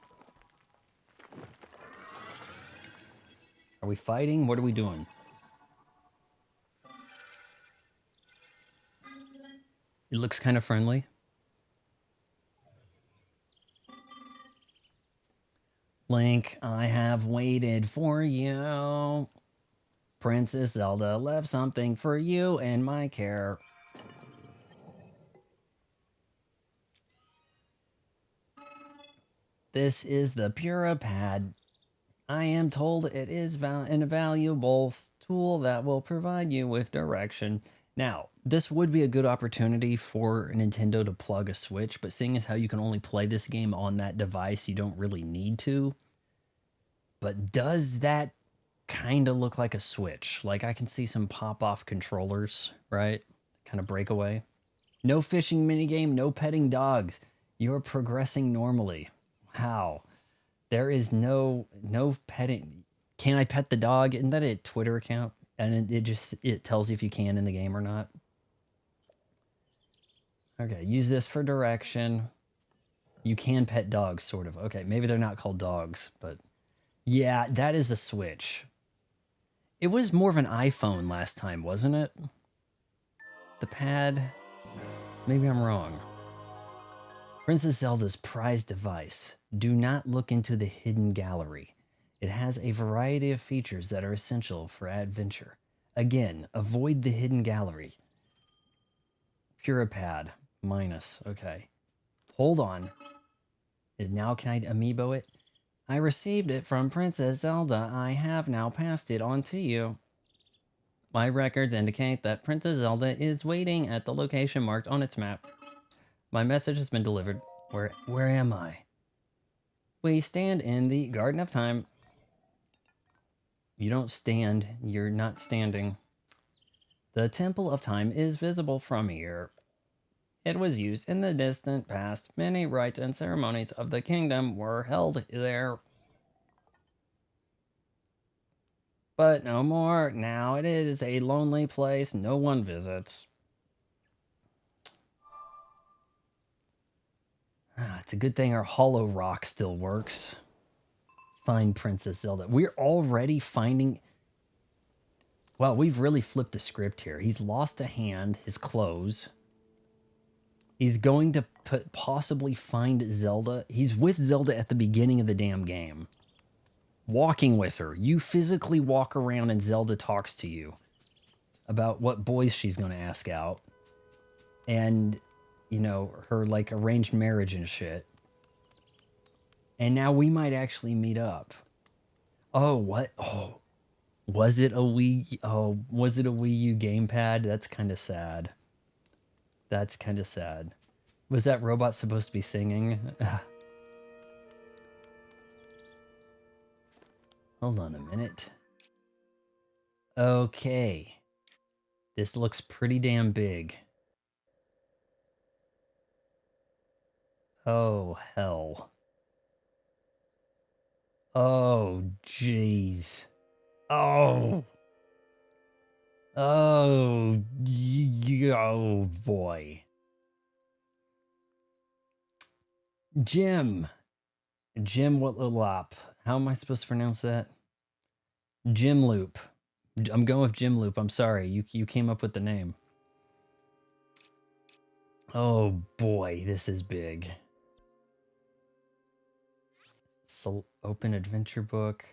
Are we fighting? What are we doing? It looks kind of friendly. Link, I have waited for you. Princess Zelda left something for you and my care. This is the Puripad. I am told it is an invaluable tool that will provide you with direction. Now, this would be a good opportunity for Nintendo to plug a Switch, but seeing as how you can only play this game on that device, you don't really need to. But does that kind of look like a Switch? Like I can see some pop-off controllers, right? Kind of breakaway. No fishing minigame, no petting dogs. You're progressing normally. How? There is no petting. Can I pet the dog? Isn't that a Twitter account? And it tells you if you can in the game or not. Okay, use this for direction. You can pet dogs, sort of. Okay, maybe they're not called dogs, but yeah, that is a Switch. It was more of an iPhone last time, wasn't it? The pad. Maybe I'm wrong. Princess Zelda's prized device. Do not look into the hidden gallery. It has a variety of features that are essential for adventure. Again, avoid the hidden gallery. Puripad. Minus. Okay. Hold on. Now can I amiibo it? I received it from Princess Zelda. I have now passed it on to you. My records indicate that Princess Zelda is waiting at the location marked on its map. My message has been delivered. Where am I? We stand in the Garden of Time. You don't stand. You're not standing. The Temple of Time is visible from here. It was used in the distant past. Many rites and ceremonies of the kingdom were held there. But no more. Now it is a lonely place no one visits. It's a good thing our Hollow Rock still works. Find Princess Zelda. We're already finding... Well, we've really flipped the script here. He's lost a hand, his clothes. He's going to possibly find Zelda. He's with Zelda at the beginning of the damn game. Walking with her. You physically walk around and Zelda talks to you about what boys she's going to ask out. And, you know, her, like, arranged marriage and shit. And now we might actually meet up. Oh, what? Oh, was it a Wii? Oh, was it a Wii U gamepad? That's kind of sad. That's kind of sad. Was that robot supposed to be singing? Hold on a minute. Okay. This looks pretty damn big. Oh, hell. Oh, jeez. Oh. Oh, oh boy. Jim Whitloop. How am I supposed to pronounce that? Jim Loop. I'm going with Jim Loop. I'm sorry. You came up with the name. Oh boy, this is big. So open adventure book.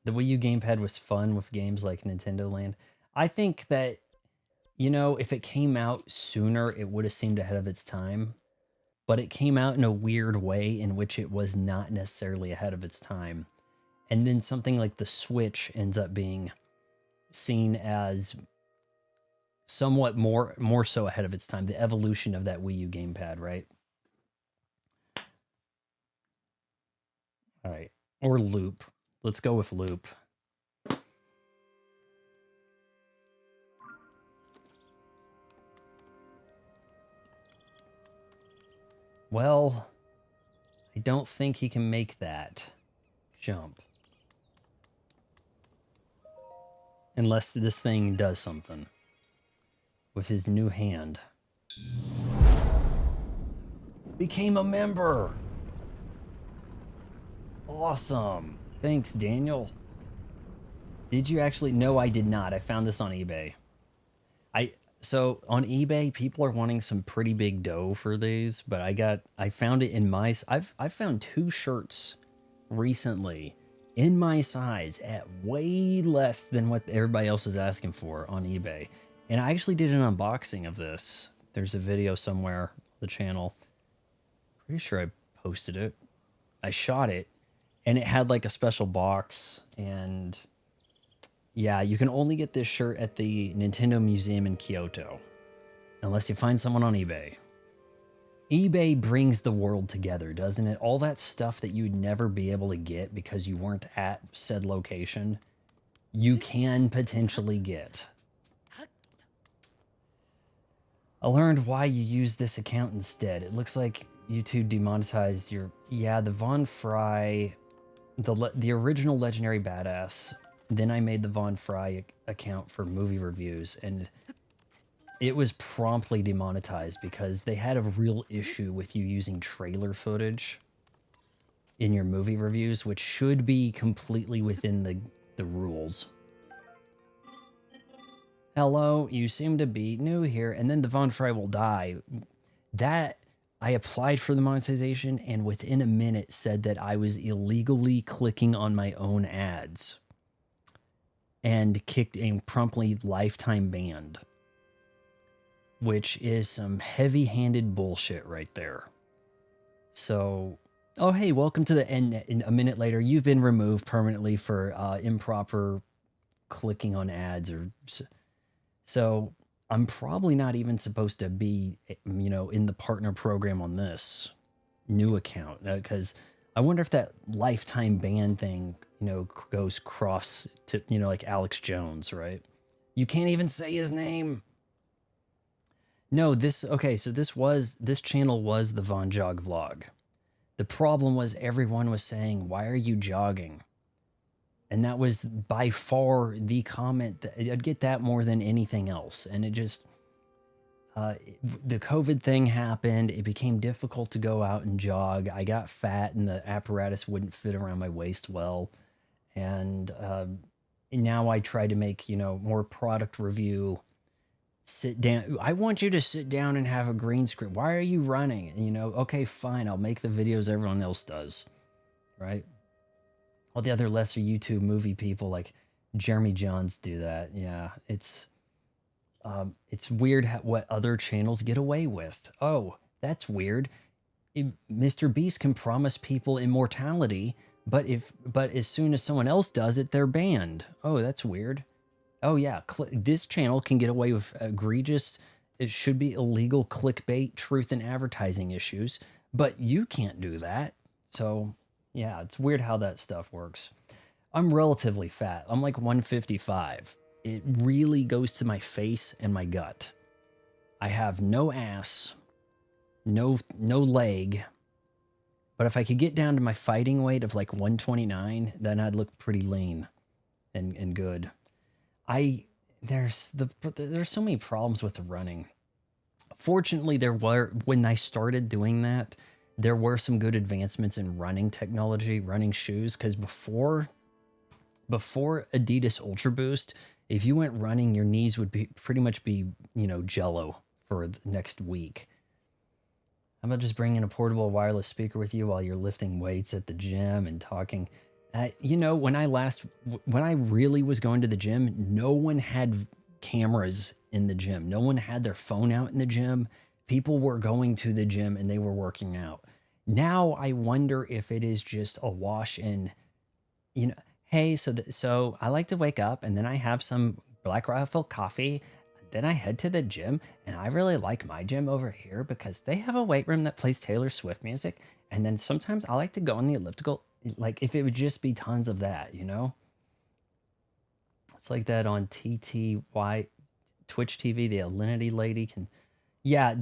The Wii U gamepad was fun with games like Nintendo Land. I think that, you know, if it came out sooner, it would have seemed ahead of its time. But it came out in a weird way in which it was not necessarily ahead of its time. And then something like the Switch ends up being seen as somewhat more so ahead of its time. The evolution of that Wii U gamepad, right? All right. Or Loop. Let's go with Loop. Well, I don't think he can make that jump. Unless this thing does something with his new hand. Became a member. Awesome. Thanks, Daniel. Did you actually? No, I did not. I found this on eBay. So on eBay, people are wanting some pretty big dough for these, but I found it in I've found 2 shirts recently in my size at way less than what everybody else is asking for on eBay. And I actually did an unboxing of this. There's a video somewhere on the channel. Pretty sure I posted it. I shot it and it had like a special box, and yeah, you can only get this shirt at the Nintendo Museum in Kyoto unless you find someone on eBay. eBay brings the world together, doesn't it? All that stuff that you'd never be able to get because you weren't at said location, you can potentially get. I learned why you use this account instead. It looks like YouTube demonetized your... Yeah, the Von Fry... The original Legendary Badass. Then I made the Von Fry account for movie reviews, and it was promptly demonetized because they had a real issue with you using trailer footage in your movie reviews, which should be completely within the rules. Hello, you seem to be new here, and then the Von Fry will die. That, I applied for the monetization, and within a minute said that I was illegally clicking on my own ads. And kicked a promptly lifetime banned. Which is some heavy-handed bullshit right there. So, oh hey, welcome to the end. A minute later, you've been removed permanently for improper clicking on ads. So I'm probably not even supposed to be, in the partner program on this new account, because I wonder if that lifetime ban thing, goes cross to, like Alex Jones, right? You can't even say his name. No, so this channel was the Von Jog vlog. The problem was everyone was saying, why are you jogging? And that was by far the comment that I'd get that more than anything else. And it just, the COVID thing happened. It became difficult to go out and jog. I got fat and the apparatus wouldn't fit around my waist well. And now I try to make, more product review. Sit down. I want you to sit down and have a green screen. Why are you running? And, okay, fine. I'll make the videos everyone else does. Right? All the other lesser YouTube movie people like Jeremy Johns do that. Yeah, it's weird what other channels get away with. Oh, that's weird. Mr. Beast can promise people immortality, but as soon as someone else does it, they're banned. Oh, that's weird. Oh yeah, this channel can get away with egregious, it should be illegal clickbait, truth and advertising issues, but you can't do that. So yeah, it's weird how that stuff works. I'm relatively fat. I'm like 155. It really goes to my face and my gut. I have no ass, no leg. But if I could get down to my fighting weight of like 129, then I'd look pretty lean and good. There's so many problems with the running. Fortunately, when I started doing that, there were some good advancements in running technology, running shoes, because before Adidas Ultra Boost, if you went running, your knees would pretty much be, jello for the next week. How about just bringing a portable wireless speaker with you while you're lifting weights at the gym and talking? When I really was going to the gym, no one had cameras in the gym. No one had their phone out in the gym. People were going to the gym and they were working out. Now I wonder if it is just a wash in, hey, so I like to wake up and then I have some Black Rifle coffee. Then I head to the gym, and I really like my gym over here because they have a weight room that plays Taylor Swift music. And then sometimes I like to go on the elliptical, like if it would just be tons of that, It's like that on TTY, Twitch TV, the Alinity lady can, yeah,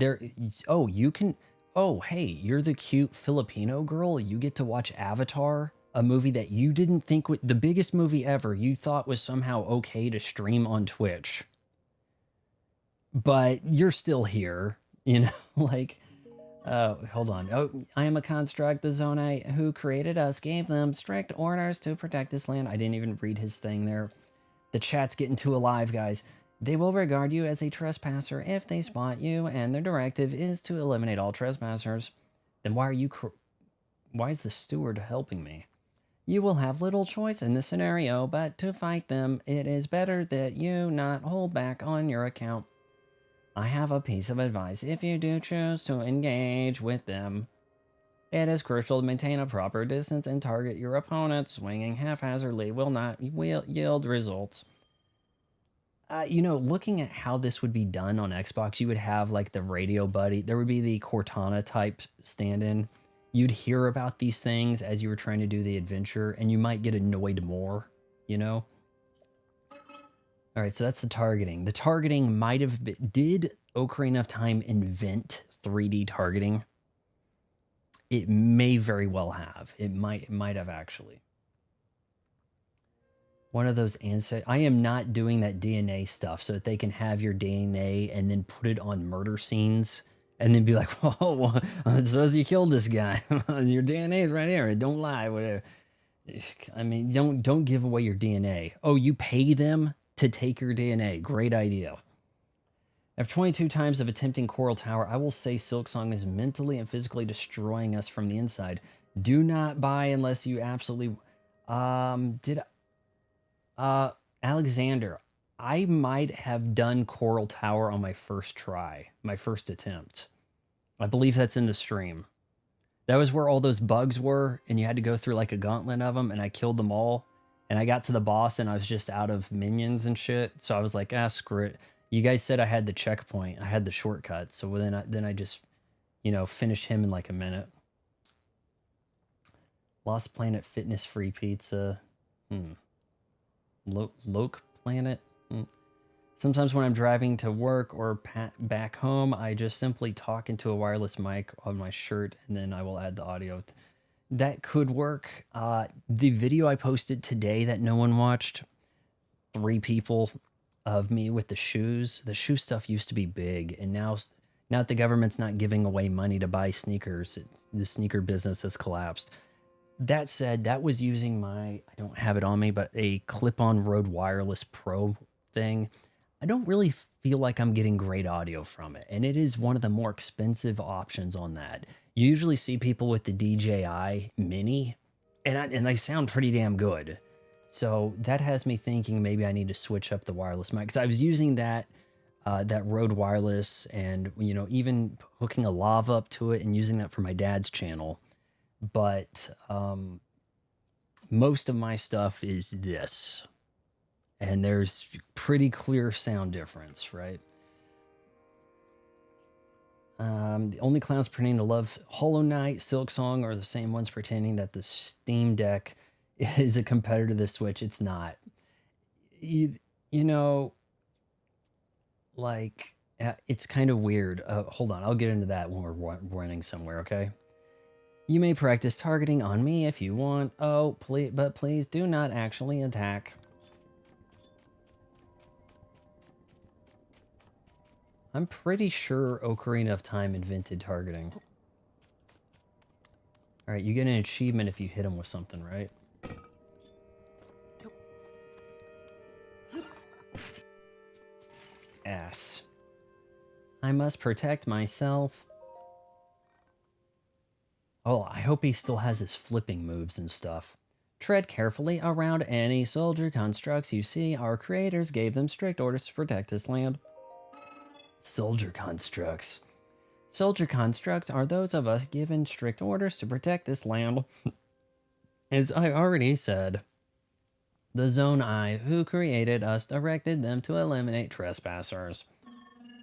hey, you're the cute Filipino girl. You get to watch Avatar, a movie that you didn't think the biggest movie ever, you thought was somehow okay to stream on Twitch. But you're still here, hold on. Oh, I am a construct. The Zonai who created us gave them strict orders to protect this land. I didn't even read his thing there. The chat's getting too alive, guys. They will regard you as a trespasser if they spot you, and their directive is to eliminate all trespassers. Then why is the steward helping me? You will have little choice in this scenario, but to fight them, it is better that you not hold back on your account. I have a piece of advice if you do choose to engage with them. It is crucial to maintain a proper distance and target your opponent. Swinging haphazardly will not yield results. Looking at how this would be done on Xbox, you would have like the radio buddy. There would be the Cortana type stand-in. You'd hear about these things as you were trying to do the adventure, and you might get annoyed more, you know? All right, so that's the targeting. The targeting might have been... Did Ocarina of Time invent 3D targeting? It may very well have. It might have actually. One of those ancestors. I am not doing that DNA stuff so that they can have your DNA and then put it on murder scenes and then be like, "Oh, well, it says you killed this guy. Your DNA is right here. Don't lie." Whatever. I mean, don't give away your DNA. Oh, you pay them to take your DNA. Great idea. After 22 times of attempting Coral Tower, I will say Silksong is mentally and physically destroying us from the inside. Do not buy unless you absolutely... Alexander, I might have done Coral Tower on my first try, my first attempt. I believe that's in the stream. That was where all those bugs were, and you had to go through like a gauntlet of them, and I killed them all. And I got to the boss, and I was just out of minions and shit. So I was like, screw it. You guys said I had the checkpoint. I had the shortcut. So then I just, finished him in like a minute. Lost Planet Fitness Free Pizza. Loke Planet. Sometimes when I'm driving to work or back home, I just simply talk into a wireless mic on my shirt, and then I will add the audio. That could work. The video I posted today that no one watched, 3 people of me with the shoes. The shoe stuff used to be big, and now that the government's not giving away money to buy sneakers, the sneaker business has collapsed. That said, that was using I don't have it on me, but a clip-on Rode Wireless Pro thing. I don't really feel like I'm getting great audio from it, and it is one of the more expensive options on that. You usually see people with the DJI Mini, and they sound pretty damn good. So that has me thinking maybe I need to switch up the wireless mic, because I was using that Rode Wireless, and even hooking a lav up to it and using that for my dad's channel. But most of my stuff is this, and there's pretty clear sound difference, right? The only clowns pretending to love Hollow Knight, Silksong are the same ones pretending that the Steam Deck is a competitor to the Switch. It's not. It's kind of weird. Hold on, I'll get into that when we're running somewhere, okay? You may practice targeting on me if you want. Oh, but please do not actually attack. I'm pretty sure Ocarina of Time invented targeting. All right, you get an achievement if you hit him with something, right? Ass. I must protect myself. Oh, I hope he still has his flipping moves and stuff. Tread carefully around any soldier constructs you see. Our creators gave them strict orders to protect this land. Soldier constructs. Soldier constructs are those of us given strict orders to protect this land. As I already said, the Zonai who created us directed them to eliminate trespassers.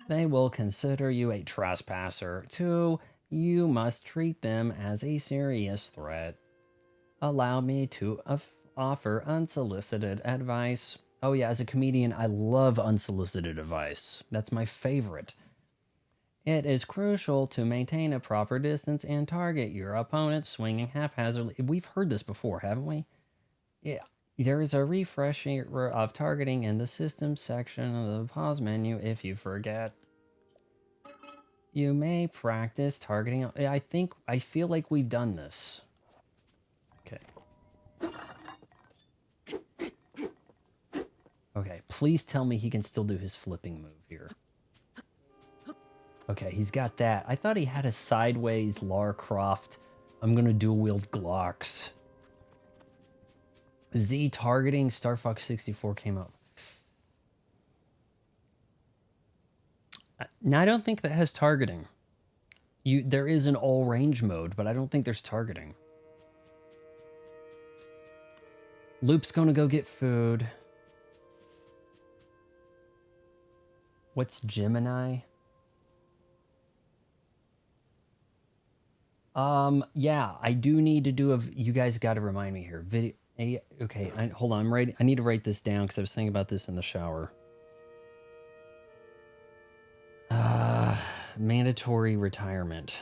They will consider you a trespasser too. You must treat them as a serious threat. Allow me to offer unsolicited advice. Oh yeah, as a comedian, I love unsolicited advice. That's my favorite. It is crucial to maintain a proper distance and target your opponent swinging haphazardly. We've heard this before, haven't we? Yeah. There is a refresher of targeting in the system section of the pause menu if you forget. You may practice targeting. I feel like we've done this. Okay. Okay, please tell me he can still do his flipping move here. Okay, he's got that. I thought he had a sideways Lara Croft. I'm gonna dual wield Glocks. Z targeting Star Fox 64 came up. Now I don't think that has targeting. There is an all range mode, but I don't think there's targeting. Loop's gonna go get food. What's Gemini? Yeah, I do need to do you guys got to remind me here. Okay, hold on. I need to write this down because I was thinking about this in the shower. Mandatory retirement.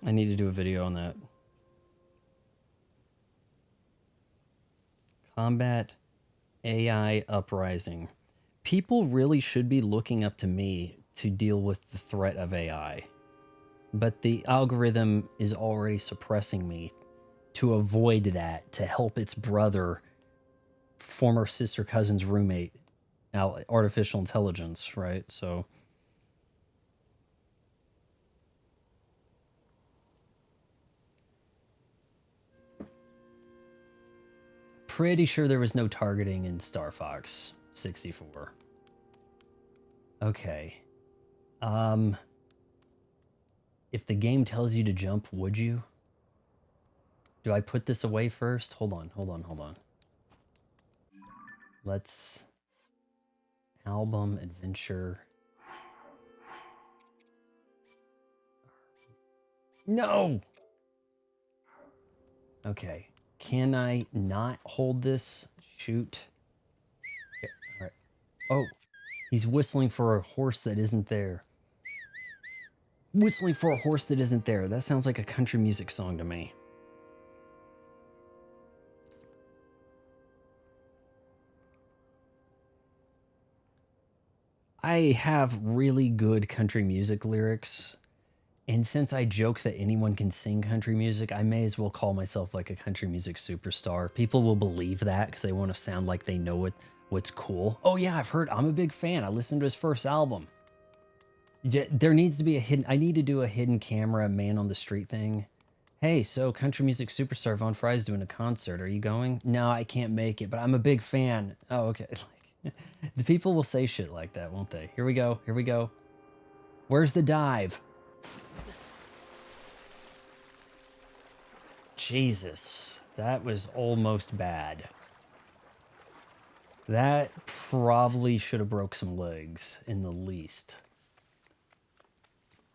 I need to do a video on that. Combat AI uprising. People really should be looking up to me to deal with the threat of AI. But the algorithm is already suppressing me to avoid that, to help its brother, former sister cousin's roommate, artificial intelligence, right? So pretty sure there was no targeting in Star Fox 64. Okay. If the game tells you to jump, would you? Do I put this away first? Hold on. Let's... Album, adventure... No! Okay. Can I not hold this? Shoot. Okay. All right. Oh, he's whistling for a horse that isn't there. Whistling for a horse that isn't there. That sounds like a country music song to me. I have really good country music lyrics. And since I joke that anyone can sing country music, I may as well call myself like a country music superstar. People will believe that because they want to sound like they know what's cool. Oh yeah, I'm a big fan. I listened to his first album. There needs to be I need to do a hidden camera man on the street thing. Hey, so country music superstar Von Fry's doing a concert. Are you going? No, I can't make it, but I'm a big fan. Oh, okay. The people will say shit like that, won't they? Here we go. Where's the dive? Jesus, that was almost bad. That probably should have broke some legs in the least.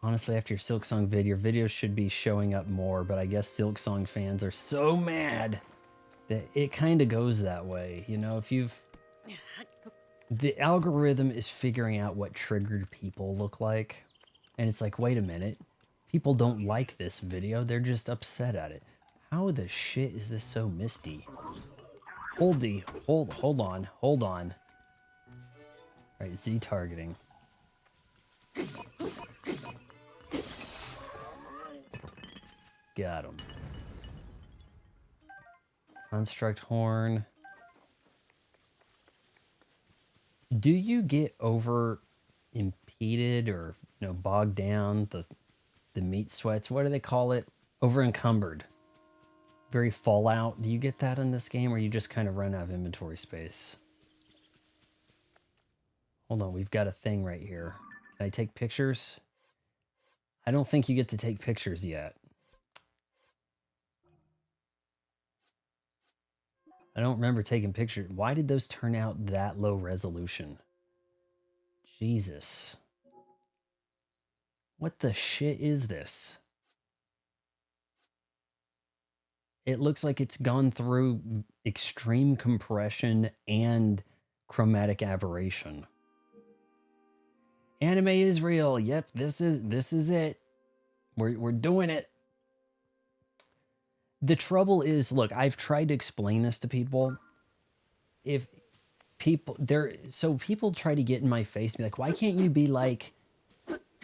Honestly, after your Silk Song video, your videos should be showing up more, but I guess Silk Song fans are so mad that it kind of goes that way. You know, the algorithm is figuring out what triggered people look like. And it's like, wait a minute. People don't like this video. They're just upset at it. How the shit is this so misty? Hold on. All right, Z targeting. Got him. Construct horn. Do you get over impeded or bogged down, the meat sweats? What do they call it? Over encumbered. Very Fallout. Do you get that in this game, or you just kind of run out of inventory space? Hold on, we've got a thing right here. Can I take pictures? I don't think you get to take pictures yet. I don't remember taking pictures. Why did those turn out that low resolution? Jesus. What the shit is this? It looks like it's gone through extreme compression and chromatic aberration. Anime is real. Yep, this is it. We're doing it. The trouble is, look, I've tried to explain this to people. People try to get in my face and be like, why can't you be like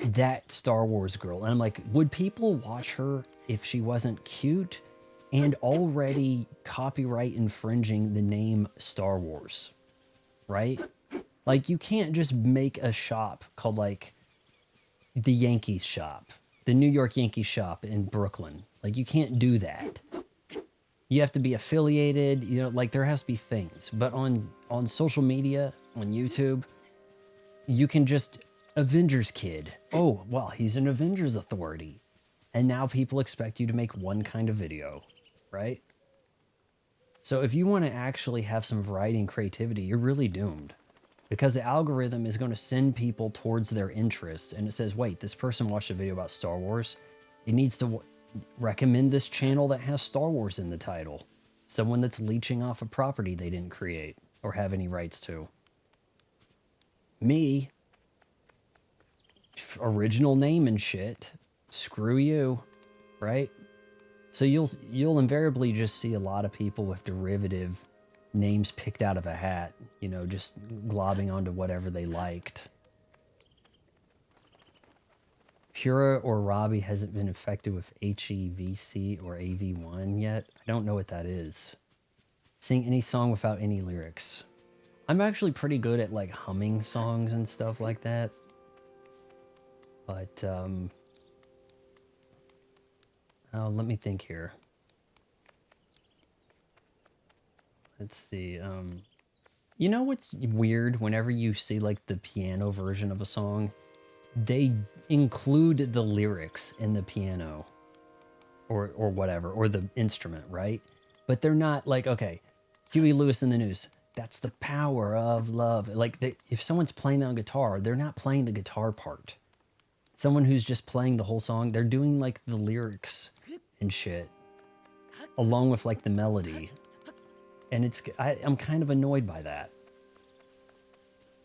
that Star Wars girl? And I'm like, would people watch her if she wasn't cute and already copyright infringing the name Star Wars? right? Like, you can't just make a shop called, like, the Yankees shop, the New York Yankees shop in Brooklyn. Like, you can't do that. You have to be affiliated, you know, like, there has to be things. But on social media, on YouTube, you can just Avengers Kid. Oh, well, he's an Avengers authority. And now people expect you to make one kind of video, right? So if you want to actually have some variety and creativity, you're really doomed. Because the algorithm is going to send people towards their interests. And it says, wait, this person watched a video about Star Wars. It needs to recommend this channel that has Star Wars in the title. Someone that's leeching off a property they didn't create or have any rights to. Me, original name and shit. Screw you, right? So you'll invariably just see a lot of people with derivative names picked out of a hat, you know, just globbing onto whatever they liked. Pura or Robbie hasn't been infected with HEVC or AV1 yet. I don't know what that is. Sing any song without any lyrics. I'm actually pretty good at like humming songs and stuff like that. But, oh, let me think here. Let's see. You know what's weird? Whenever you see like the piano version of a song, they include the lyrics in the piano or whatever, or the instrument, right? But they're not like, okay, Huey Lewis in the News. That's the power of love. Like, if someone's playing on guitar, they're not playing the guitar part. Someone who's just playing the whole song, they're doing like the lyrics and shit along with like the melody. And I'm kind of annoyed by that.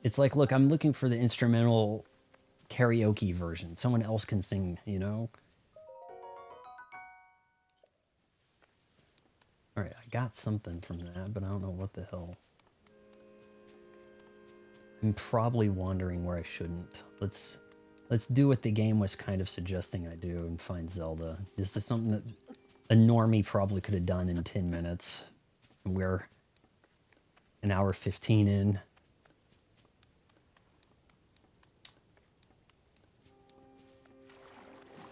It's like, look, I'm looking for the instrumental karaoke version. Someone else can sing, you know? All right, I got something from that, but I don't know what the hell. I'm probably wandering where I shouldn't. Let's do what the game was kind of suggesting I do and find Zelda. This is something that a normie probably could have done in 10 minutes. And we're an hour 15 in.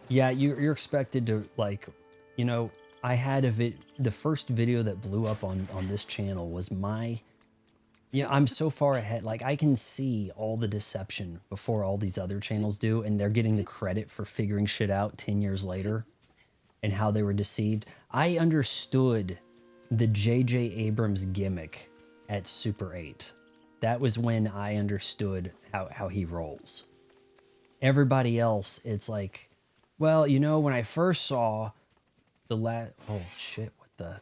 Yeah, you're expected to, like, you know, I had the first video that blew up on this channel was my, yeah, I'm so far ahead. Like, I can see all the deception before all these other channels do, and they're getting the credit for figuring shit out 10 years later and how they were deceived. I understood the J.J. Abrams gimmick at Super 8. That was when I understood how he rolls. Everybody else, it's like, well, you know, when I first saw the oh shit, what the,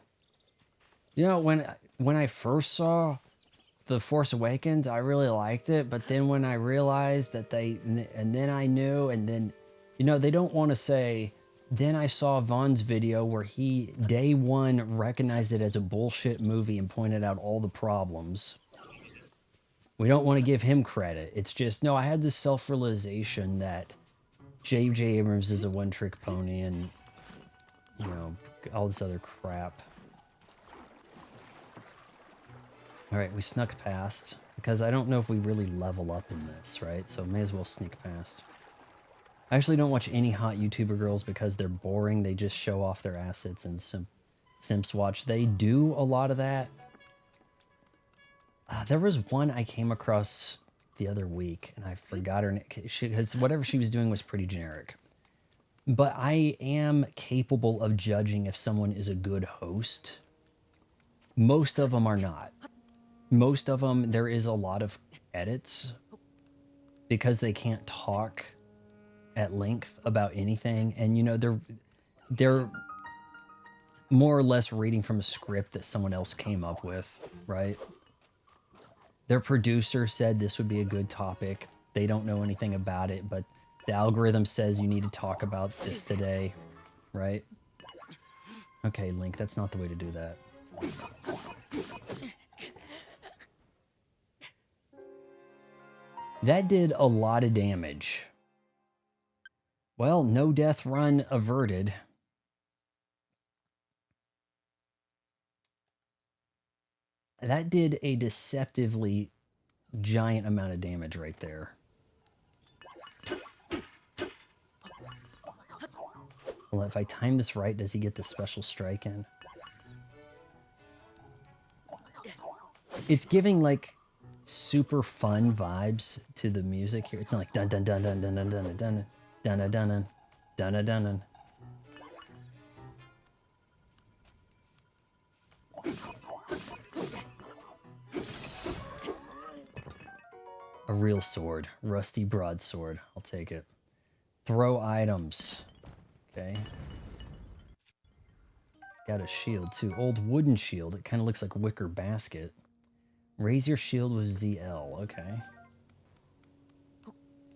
you know, when I first saw The Force Awakens, I really liked it, but then when I realized that and then I knew, and then, you know, they don't want to say, then I saw Vaughn's video where he, day one, recognized it as a bullshit movie and pointed out all the problems. We don't want to give him credit. It's just, no, I had this self-realization that J.J. Abrams is a one-trick pony and, you know, all this other crap. All right, we snuck past because I don't know if we really level up in this, right? So may as well sneak past. I actually don't watch any hot YouTuber girls because they're boring. They just show off their assets and simps watch. They do a lot of that. There was one I came across the other week, and I forgot her name. Because whatever she was doing was pretty generic. But I am capable of judging if someone is a good host. Most of them are not. Most of them, there is a lot of edits because they can't talk at length about anything, and you know, they're more or less reading from a script that someone else came up with, right? Their producer said this would be a good topic. They don't know anything about it, but the algorithm says you need to talk about this today, right? Okay, Link, that's not the way to do that. That did a lot of damage. Well, no death run averted. That did a deceptively giant amount of damage right there. Well, if I time this right, does he get the special strike in? It's giving like super fun vibes to the music here. It's not like dun dun dun dun dun dun dun dun dun dun dun dun dun dun dun. A real sword, rusty broadsword. I'll take it. Throw items. Okay. It's got a shield too. Old wooden shield. It kind of looks like wicker basket. Raise your shield with ZL. Okay.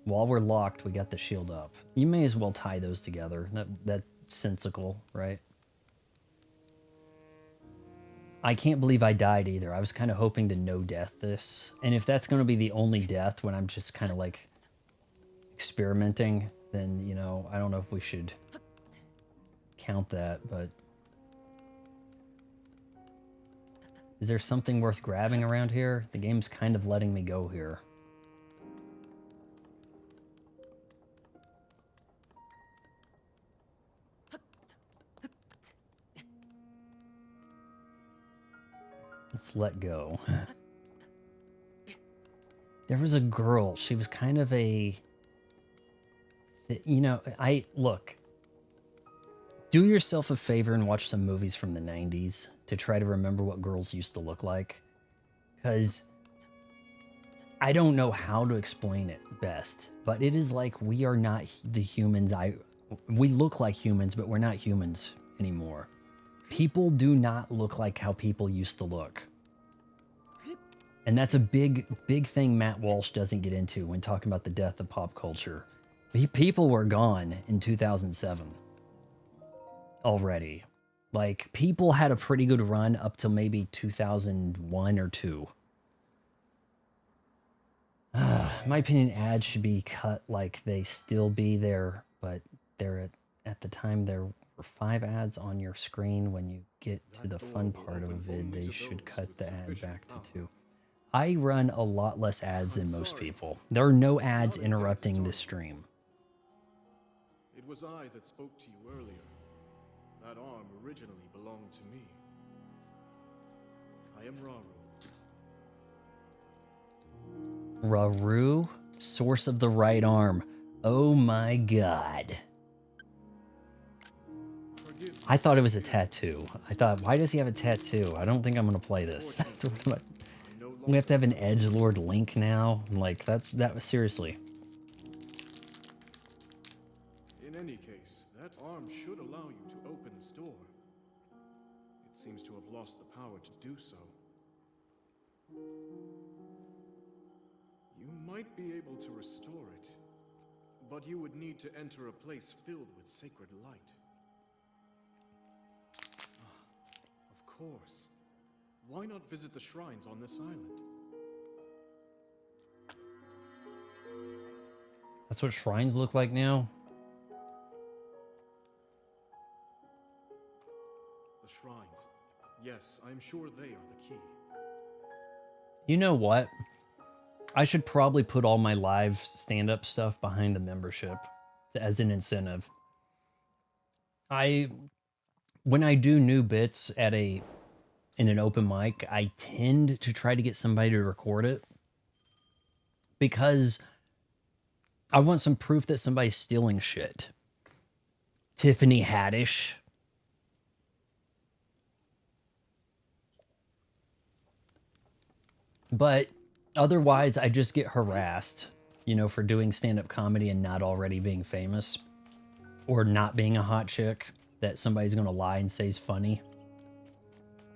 While we're locked, we got the shield up. You may as well tie those together. That's sensical, right? I can't believe I died either. I was kind of hoping to no death this. And if that's going to be the only death when I'm just kind of like experimenting, then, you know, I don't know if we should count that, but... Is there something worth grabbing around here? The game's kind of letting me go here. Let's let go. There was a girl. She was kind of a... You know, look. Do yourself a favor and watch some movies from the 90s to try to remember what girls used to look like. Because I don't know how to explain it best, but it is like we are not the humans. We look like humans, but we're not humans anymore. People do not look like how people used to look. And that's a big thing Matt Walsh doesn't get into when talking about the death of pop culture. People were gone in 2007 already. Like, people had a pretty good run up till maybe 2001 or 2. My opinion, ads should be cut like they still be there, but they're at the time there were 5 ads on your screen. When you get to the fun part of a vid, they should cut the ad back to 2. I run a lot less ads than most people. There are no ads interrupting this stream. It was I that spoke to you earlier. That arm originally belonged to me. I am Raru. Raru? Source of the right arm. Oh my god. I thought it was a tattoo. I thought, why does he have a tattoo? I don't think I'm going to play this. That's what we have to have an edgelord Link now? Like, that was seriously. In any case, that arm should allow you to open this door. It seems to have lost the power to do so. You might be able to restore it, but you would need to enter a place filled with sacred light. Of course. Why not visit the shrines on this island? That's what shrines look like now? The shrines. Yes, I'm sure they are the key. You know what? I should probably put all my live stand-up stuff behind the membership as an incentive. When I do new bits in an open mic, I tend to try to get somebody to record it because I want some proof that somebody's stealing shit. Tiffany Haddish. But otherwise, I just get harassed, you know, for doing stand-up comedy and not already being famous or not being a hot chick that somebody's going to lie and say is funny.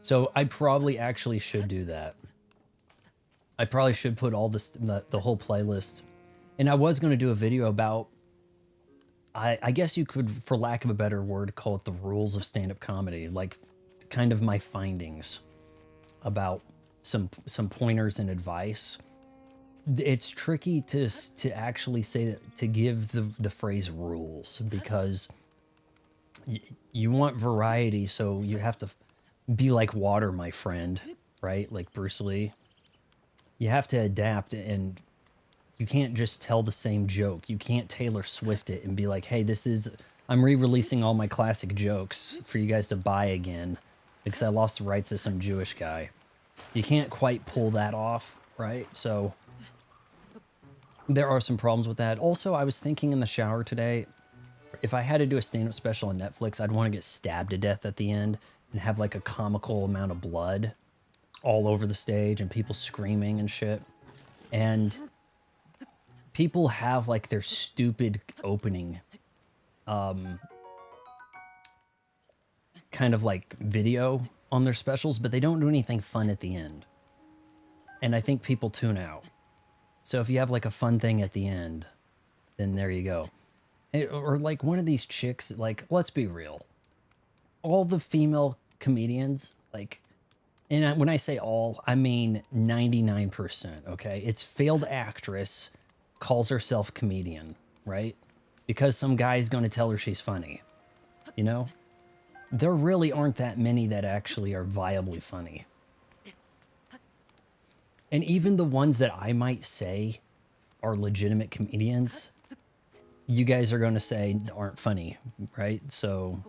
So I probably actually should do that. I probably should put all this, the whole playlist. And I was going to do a video about, I guess you could, for lack of a better word, call it the rules of stand-up comedy. Like, kind of my findings about some pointers and advice. It's tricky to actually say that, to give the phrase rules, because you want variety, so you have to be like water, my friend, right? Like Bruce Lee. You have to adapt, and you can't just tell the same joke. You can't Taylor Swift it and be like, hey, I'm re-releasing all my classic jokes for you guys to buy again because I lost the rights to some Jewish guy. You can't quite pull that off, right? So there are some problems with that. Also, I was thinking in the shower today, if I had to do a stand-up special on Netflix, I'd want to get stabbed to death at the end and have like a comical amount of blood all over the stage and people screaming and shit. And people have like their stupid opening kind of like video on their specials, but they don't do anything fun at the end. And I think people tune out. So if you have like a fun thing at the end, then there you go. Or like one of these chicks, like, let's be real. All the female comedians, like, and when I say all, I mean 99%, okay? It's failed actress, calls herself comedian, right? Because some guy's going to tell her she's funny, you know? There really aren't that many that actually are viably funny. And even the ones that I might say are legitimate comedians, you guys are going to say aren't funny, right? So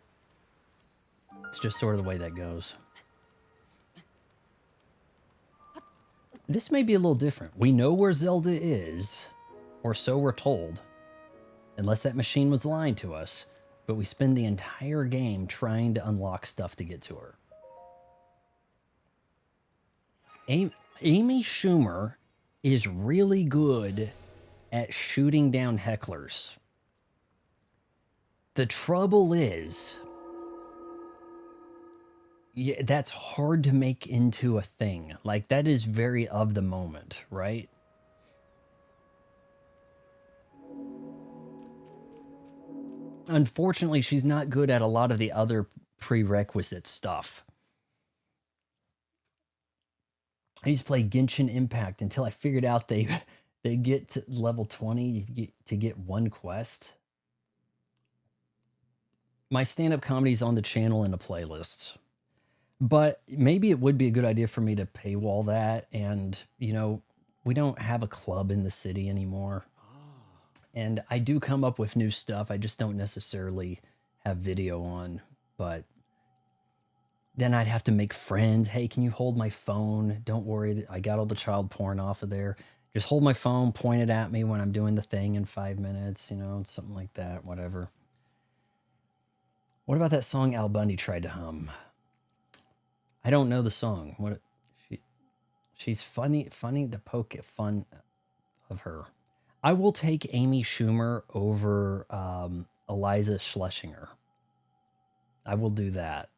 it's just sort of the way that goes. This may be a little different. We know where Zelda is, or so we're told, unless that machine was lying to us, but we spend the entire game trying to unlock stuff to get to her. Amy Schumer is really good at shooting down hecklers. The trouble is, yeah, that's hard to make into a thing. Like, that is very of the moment, right? Unfortunately, she's not good at a lot of the other prerequisite stuff. I used to play Genshin Impact until I figured out they get to level 20 to get one quest. My stand-up comedy's on the channel in a playlist. But maybe it would be a good idea for me to paywall that. And, you know, we don't have a club in the city anymore. And I do come up with new stuff. I just don't necessarily have video on. But then I'd have to make friends. Hey, can you hold my phone? Don't worry, I got all the child porn off of there. Just hold my phone, point it at me when I'm doing the thing in 5 minutes, you know, something like that, whatever. What about that song Al Bundy tried to hum? I don't know the song. She's funny to poke at fun of her. I will take Amy Schumer over Eliza Schlesinger. I will do that.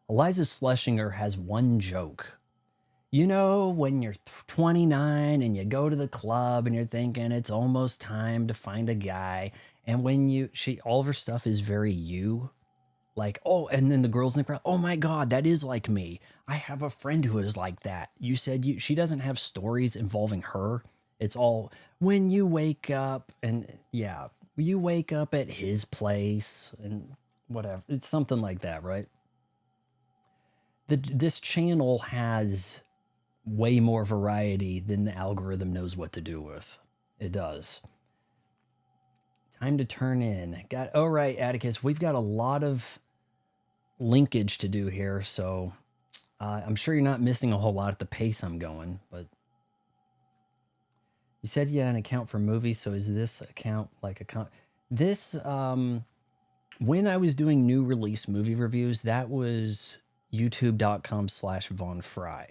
Eliza Schlesinger has one joke. You know, when you're 29 and you go to the club and you're thinking it's almost time to find a guy, and when all of her stuff is very you. Like, oh, and then the girls in the crowd, oh my God, that is like me. I have a friend who is like that. You said she doesn't have stories involving her. It's all when you wake up and yeah, you wake up at his place and whatever. It's something like that, right? This channel has way more variety than the algorithm knows what to do with. It does. Time to turn in. Oh, right, Atticus, we've got a lot of linkage to do here, so I'm sure you're not missing a whole lot at the pace I'm going, but you said you had an account for movies, so is this account like this, when I was doing new release movie reviews, that was youtube.com/VonFry.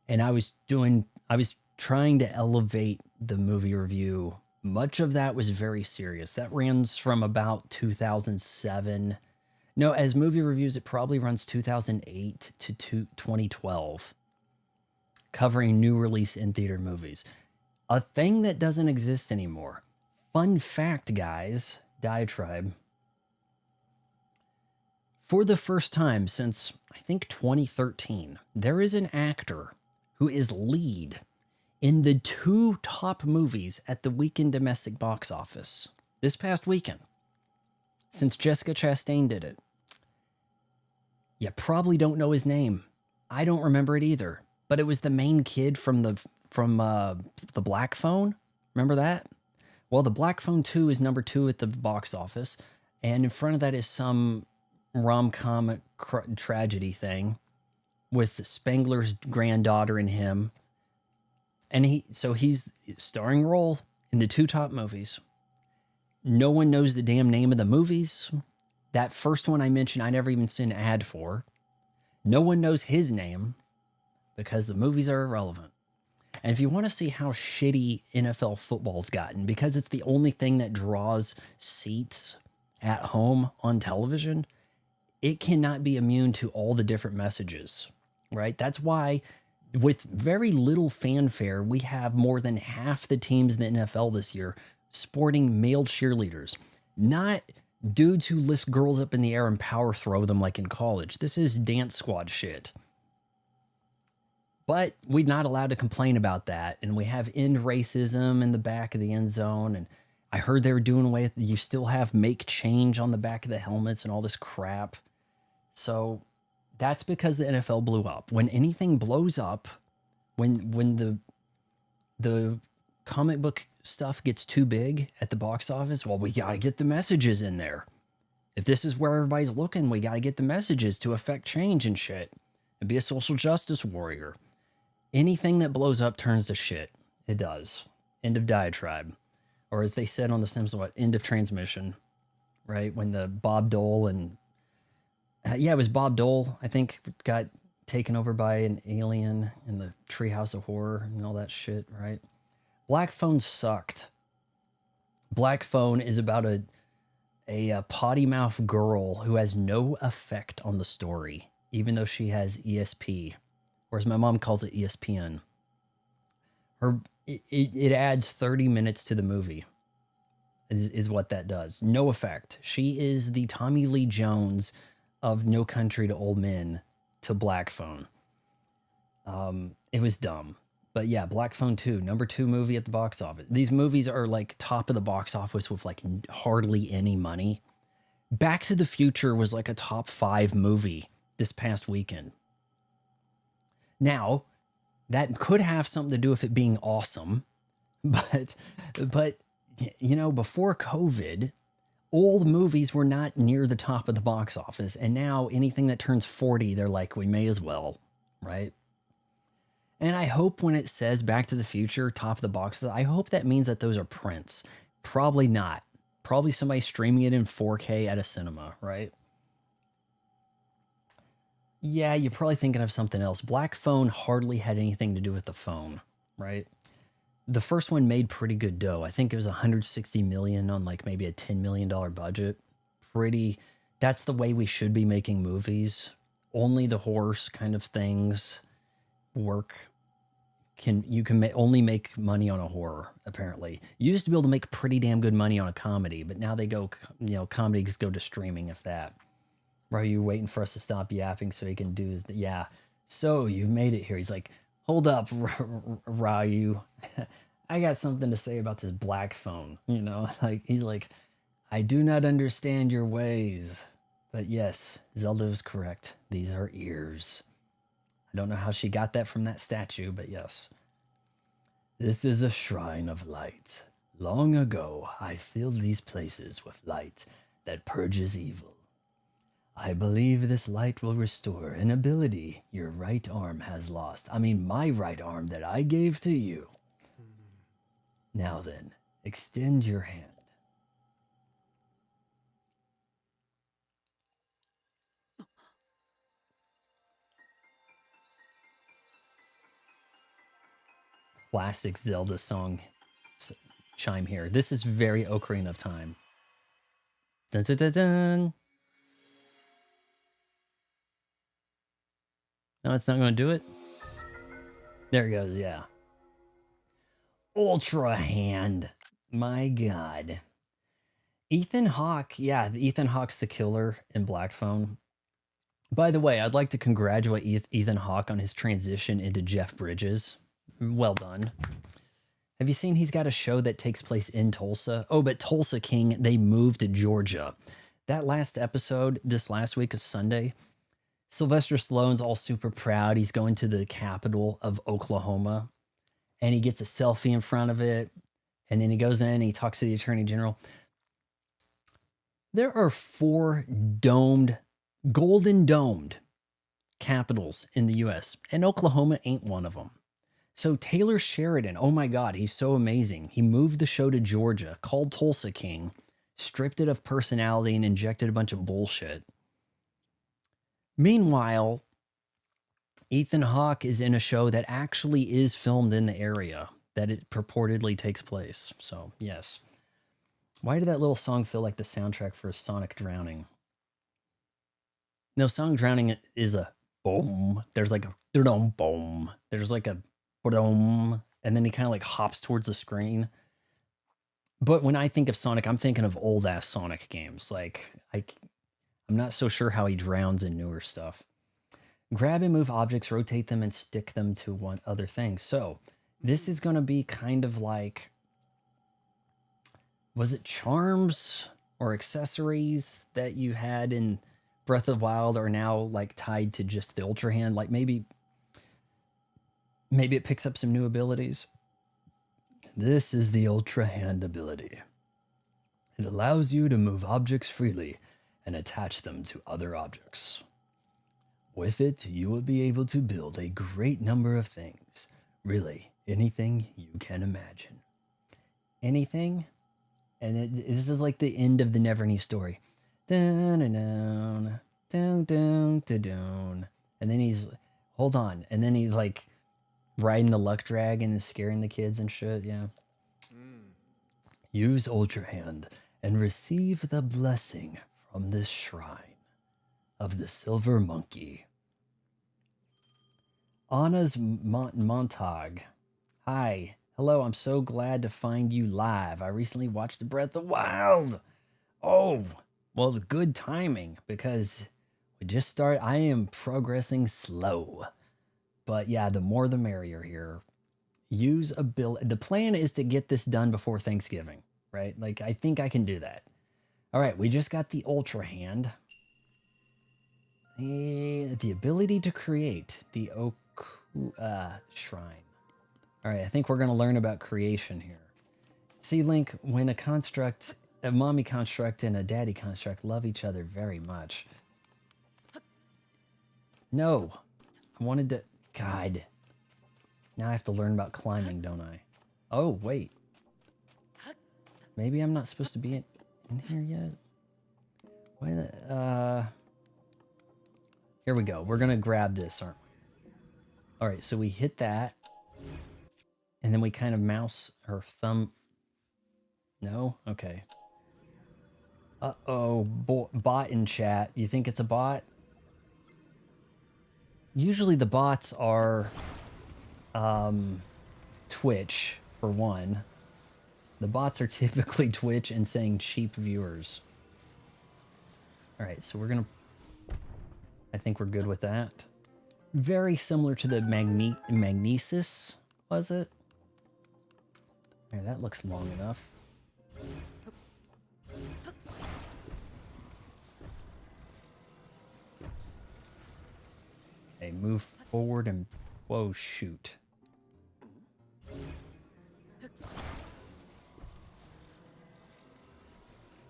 And I was trying to elevate the movie review. Much of that was very serious. That runs from about 2007. No, as movie reviews, it probably runs 2008 to 2012, covering new release in theater movies. A thing that doesn't exist anymore. Fun fact, guys, diatribe. For the first time since, I think, 2013, there is an actor who is lead in the 2 top movies at the weekend domestic box office this past weekend, since Jessica Chastain did it. You probably don't know his name. I don't remember it either, but it was the main kid from the the Black Phone. Remember that? Well, the Black Phone 2 is number 2 at the box office, and in front of that is some rom-com tragedy thing with Spangler's granddaughter and him. And he's starring role in the 2 top movies. No one knows the damn name of the movies. That first one I mentioned, I never even seen an ad for. No one knows his name because the movies are irrelevant. And if you want to see how shitty NFL football's gotten, because it's the only thing that draws seats at home on television, it cannot be immune to all the different messages, right? That's why, with very little fanfare, we have more than half the teams in the NFL this year sporting male cheerleaders, not dudes who lift girls up in the air and power throw them like in college. This is dance squad shit. But we're not allowed to complain about that. And we have end racism in the back of the end zone. And I heard they were doing away with, you still have make change on the back of the helmets and all this crap. So that's because the NFL blew up. When anything blows up, when the comic book stuff gets too big at the box office, well, we got to get the messages in there. If this is where everybody's looking, we got to get the messages to affect change and shit and be a social justice warrior. Anything that blows up turns to shit. It does. End of diatribe. Or as they said on The Simpsons, what? End of transmission. Right? When the Bob Dole and... yeah, it was Bob Dole, I think, got taken over by an alien in the Treehouse of Horror and all that shit, right? Black Phone sucked. Black Phone is about a potty mouth girl who has no effect on the story, even though she has ESP. Or as my mom calls it, ESPN. It adds 30 minutes to the movie, is what that does. No effect. She is the Tommy Lee Jones of No Country to Old Men to Black Phone. It was dumb. But yeah, Black Phone 2, number 2 movie at the box office. These movies are like top of the box office with like hardly any money. Back to the Future was like a top 5 movie this past weekend. Now, that could have something to do with it being awesome, but you know, before COVID, old movies were not near the top of the box office, and now anything that turns 40, they're like, we may as well, right? And I hope when it says Back to the Future, top of the box, I hope that means that those are prints. Probably not. Probably somebody streaming it in 4K at a cinema, right? Yeah, you're probably thinking of something else. Black Phone hardly had anything to do with the phone, right? The first one made pretty good dough. I think it was 160 million on like maybe a $10 million budget. That's the way we should be making movies. Only the horse kind of things work. You can only make money on a horror, apparently. You used to be able to make pretty damn good money on a comedy, but now comedies go to streaming, if that. Are you waiting for us to stop yapping so he can do his... Yeah. So, you've made it here. He's like, hold up, Ryu. I got something to say about this Black Phone. You know, like, he's like, I do not understand your ways. But yes, Zelda was correct. These are ears. I don't know how she got that from that statue, but yes. This is a shrine of light. Long ago, I filled these places with light that purges evil. I believe this light will restore an ability your right arm has lost. I mean, my right arm that I gave to you. Now then, extend your hand. Classic Zelda song chime here. This is very Ocarina of Time. Dun dun dun dun. No, it's not going to do it. There it goes, yeah. Ultra Hand. My God. Ethan Hawke. Yeah, Ethan Hawke's the killer in Black Phone. By the way, I'd like to congratulate Ethan Hawke on his transition into Jeff Bridges. Well done. Have you seen he's got a show that takes place in Tulsa? Oh, but Tulsa King, they moved to Georgia. That last episode, this last week is Sunday. Sylvester Stallone's all super proud. He's going to the capital of Oklahoma. and he gets a selfie in front of it, and then he goes in and he talks to the Attorney General. There are 4 golden domed capitals in the US, and Oklahoma ain't one of them. So Taylor Sheridan, oh my God, he's so amazing. He moved the show to Georgia, called Tulsa King, stripped it of personality, and injected a bunch of bullshit. Meanwhile, Ethan Hawke is in a show that actually is filmed in the area that it purportedly takes place. So, yes. Why did that little song feel like the soundtrack for Sonic Drowning? No, Sonic Drowning is a boom. There's like a boom. There's like a boom. And then he kind of like hops towards the screen. But when I think of Sonic, I'm thinking of old ass Sonic games. Like, I'm not so sure how he drowns in newer stuff. Grab and move objects, rotate them, and stick them to one other thing. So this is going to be kind of like, was it charms or accessories that you had in Breath of the Wild are now like tied to just the Ultra Hand? Like maybe it picks up some new abilities. This is the Ultra Hand ability. It allows you to move objects freely and attach them to other objects. With it, you will be able to build a great number of things. Really, anything you can imagine. Anything? And this is like the end of the Neverending Story. Down, down, down, down, down. And then he's, hold on. And then he's like riding the luck dragon and scaring the kids and shit. Yeah. Use Ultra Hand and receive the blessing from this shrine of the Silver Monkey. Anna's Montag. Hi. Hello, I'm so glad to find you live. I recently watched The Breath of the Wild. Oh, well, good timing because we just started. I am progressing slow. But yeah, the more the merrier here. Use ability. The plan is to get this done before Thanksgiving, right? Like, I think I can do that. All right, we just got the Ultra Hand. The ability to create the shrine. All right, I think we're going to learn about creation here. See, Link, when a mommy construct and a daddy construct love each other very much. No, I wanted to, God. Now I have to learn about climbing, don't I? Oh, wait. Maybe I'm not supposed to be in here yet. Why the, here we go. We're going to grab this, aren't we? All right, so we hit that. And then we kind of mouse or thumb. No? Okay. Uh-oh. Bot in chat. You think it's a bot? Usually the bots are Twitch, for one. The bots are typically Twitch and saying cheap viewers. All right, so we're going to... I think we're good with that. Very similar to the Magnesis, was it? Yeah, that looks long enough. Okay, move forward and... Whoa, shoot.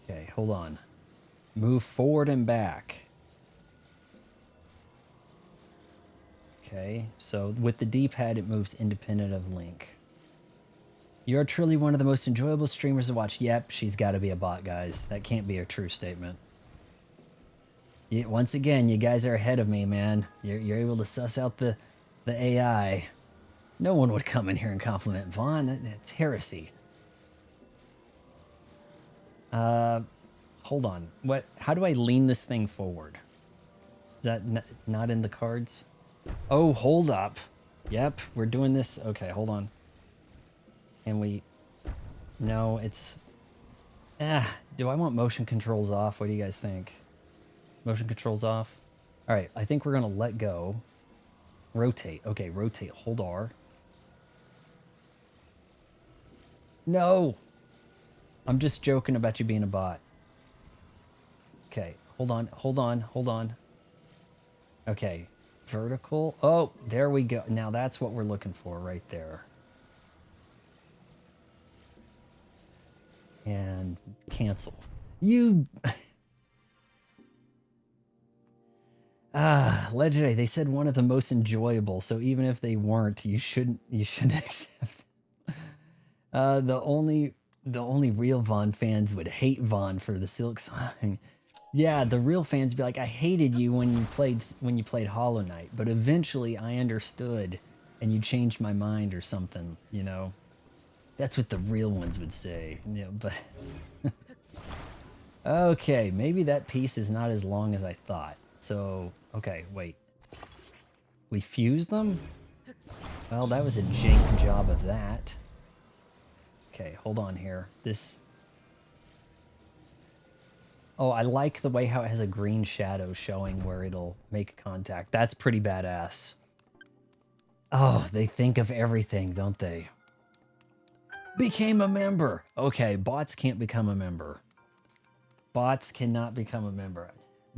Okay, hold on. Move forward and back. Okay, so with the D-pad, it moves independent of Link. You're truly one of the most enjoyable streamers to watch. Yep, she's got to be a bot, guys. That can't be a true statement. Once again, you guys are ahead of me, man. You're able to suss out the AI. No one would come in here and compliment Vaughn. That's heresy. Hold on. What? How do I lean this thing forward? Is that not in the cards? Oh, hold up. Yep, we're doing this. Okay, hold on. Can we... No, it's... do I want motion controls off? What do you guys think? Motion controls off? Alright, I think we're going to let go. Rotate. Okay, rotate. Hold R. No! I'm just joking about you being a bot. Okay, hold on, hold on, hold on. Okay, vertical. Oh, there we go. Now that's what we're looking for right there. And cancel. You... Legendary, they said one of the most enjoyable, so even if they weren't, you shouldn't accept them. The only real Vaughn fans would hate Vaughn for the Silk Song. Yeah, the real fans be like, I hated you when you played Hollow Knight, but eventually I understood and you changed my mind or something, you know. That's what the real ones would say. Yeah, but okay, maybe that piece is not as long as I thought. So, okay, wait. We fused them? Well, that was a jank job of that. Okay, hold on here. This... Oh, I like the way how it has a green shadow showing where it'll make contact. That's pretty badass. Oh, they think of everything, don't they? Became a member. Okay, bots can't become a member. Bots cannot become a member.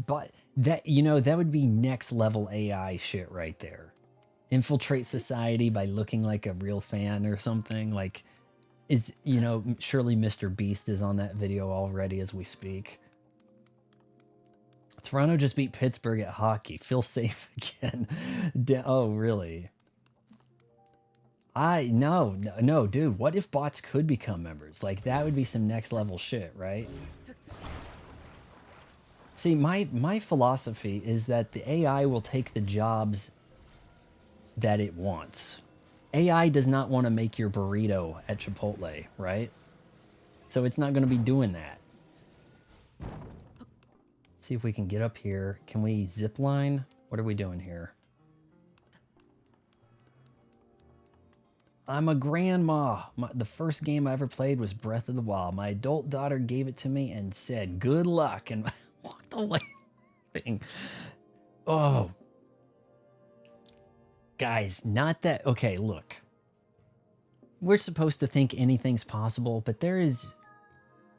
But that, you know, that would be next level AI shit right there. Infiltrate society by looking like a real fan or something. Like, is, you know, surely Mr. Beast is on that video already as we speak. Toronto just beat Pittsburgh at hockey. Feel safe again. Oh, really? No, dude. What if bots could become members? Like, that would be some next level shit, right? See, my philosophy is that the AI will take the jobs that it wants. AI does not want to make your burrito at Chipotle, right? So it's not going to be doing that. Let's see if we can get up here. Can we zip line? What are we doing here? I'm a grandma. The first game I ever played was Breath of the Wild. My adult daughter gave it to me and said, good luck, and walked away. Oh. Guys, not that... Okay, look. We're supposed to think anything's possible, but there is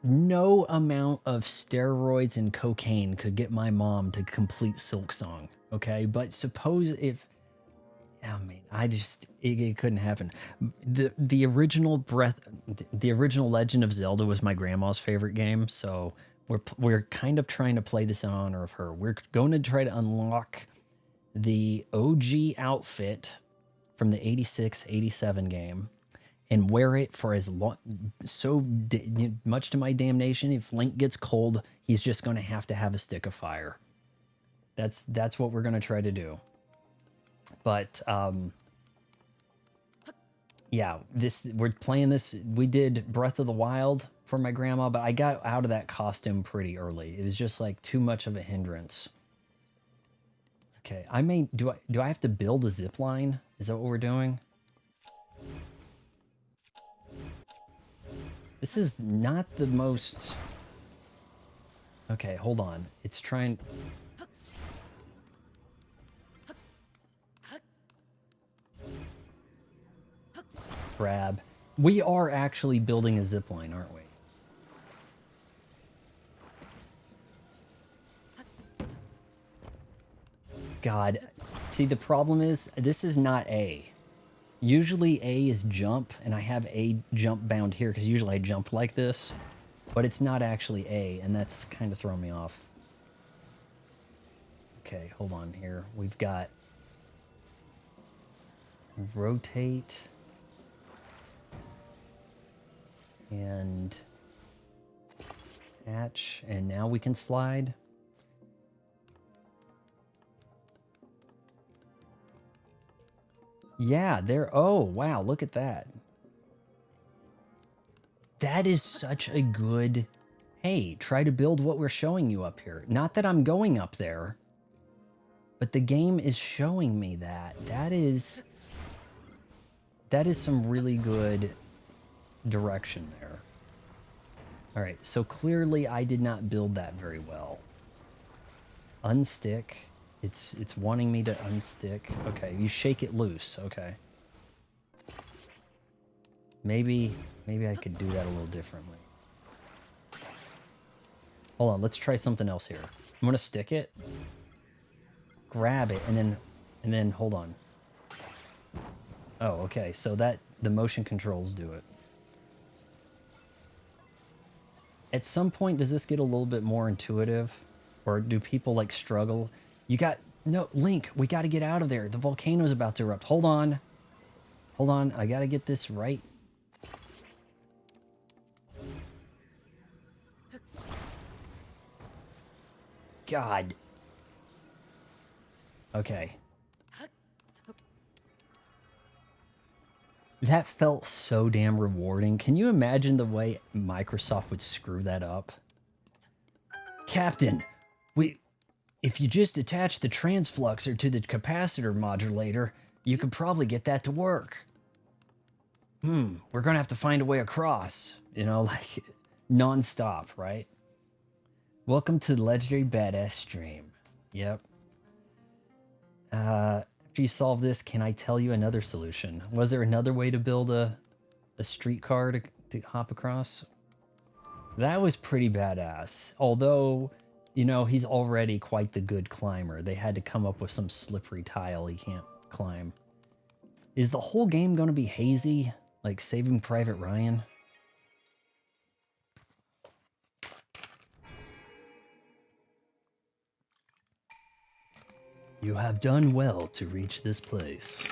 no amount of steroids and cocaine could get my mom to complete Silk Song, okay? But suppose if... I mean, it couldn't happen. The original Legend of Zelda was my grandma's favorite game, so we're kind of trying to play this in honor of her. We're going to try to unlock the OG outfit from the 86-87 game and wear it for as long, much to my damnation. If Link gets cold, he's just going to have a stick of fire. That's what we're going to try to do. But yeah, we're playing this. We did Breath of the Wild for my grandma, but I got out of that costume pretty early. It was just like too much of a hindrance. Okay, do I have to build a zip line? Is that what we're doing? This is not the most... Okay, hold on. It's trying... Grab. We are actually building a zip line, aren't we? God. See, the problem is, this is not A. Usually A is jump, and I have A jump bound here, because usually I jump like this. But it's not actually A, and that's kind of throwing me off. Okay, hold on here. We've got... rotate... and... attach, and now we can slide. Yeah, there. Oh, wow, look at that. That is such a good... Hey, try to build what we're showing you up here. Not that I'm going up there, but the game is showing me that. That is some really good direction there. All right, so clearly I did not build that very well. Unstick. It's wanting me to unstick. Okay, you shake it loose. Okay. Maybe I could do that a little differently. Hold on, let's try something else here. I'm gonna stick it, grab it, and then hold on. Oh, okay. So that the motion controls do it. At some point, does this get a little bit more intuitive? Or do people like struggle? You got, no, Link, we got to get out of there. The volcano's about to erupt. Hold on. Hold on. I got to get this right. God. Okay. That felt so damn rewarding. Can you imagine the way Microsoft would screw that up? Captain, if you just attach the transfluxer to the capacitor modulator, you could probably get that to work. We're gonna have to find a way across. You know, like non-stop, right? Welcome to the Legendary Badass stream. Yep. After you solve this, can I tell you another solution? Was there another way to build a streetcar to hop across? That was pretty badass. Although, you know, he's already quite the good climber. They had to come up with some slippery tile he can't climb. Is the whole game going to be hazy? Like Saving Private Ryan? You have done well to reach this place.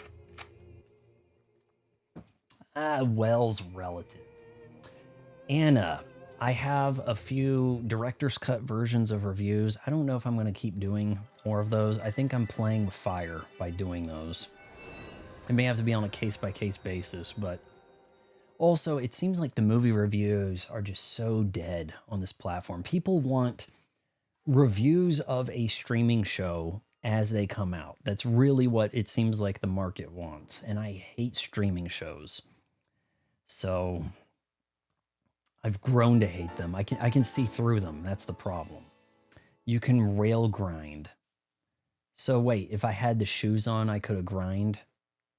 Well's relative. Anna, I have a few director's cut versions of reviews. I don't know if I'm going to keep doing more of those. I think I'm playing with fire by doing those. It may have to be on a case-by-case basis, but also it seems like the movie reviews are just so dead on this platform. People want reviews of a streaming show as they come out. That's really what it seems like the market wants. And I hate streaming shows. So I've grown to hate them. I can see through them. That's the problem. You can rail grind. So wait, if I had the shoes on, I could have grind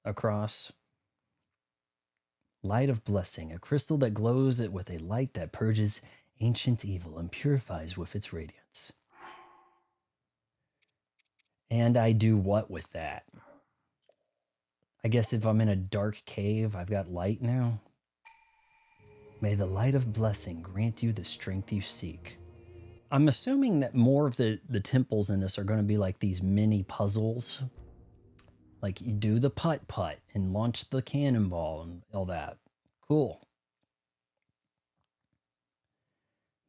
across. Light of Blessing, a crystal that glows with a light that purges ancient evil and purifies with its radiance. And I do what with that? I guess if I'm in a dark cave, I've got light now. May the light of blessing grant you the strength you seek. I'm assuming that more of the temples in this are going to be like these mini puzzles. Like you do the putt-putt and launch the cannonball and all that. Cool.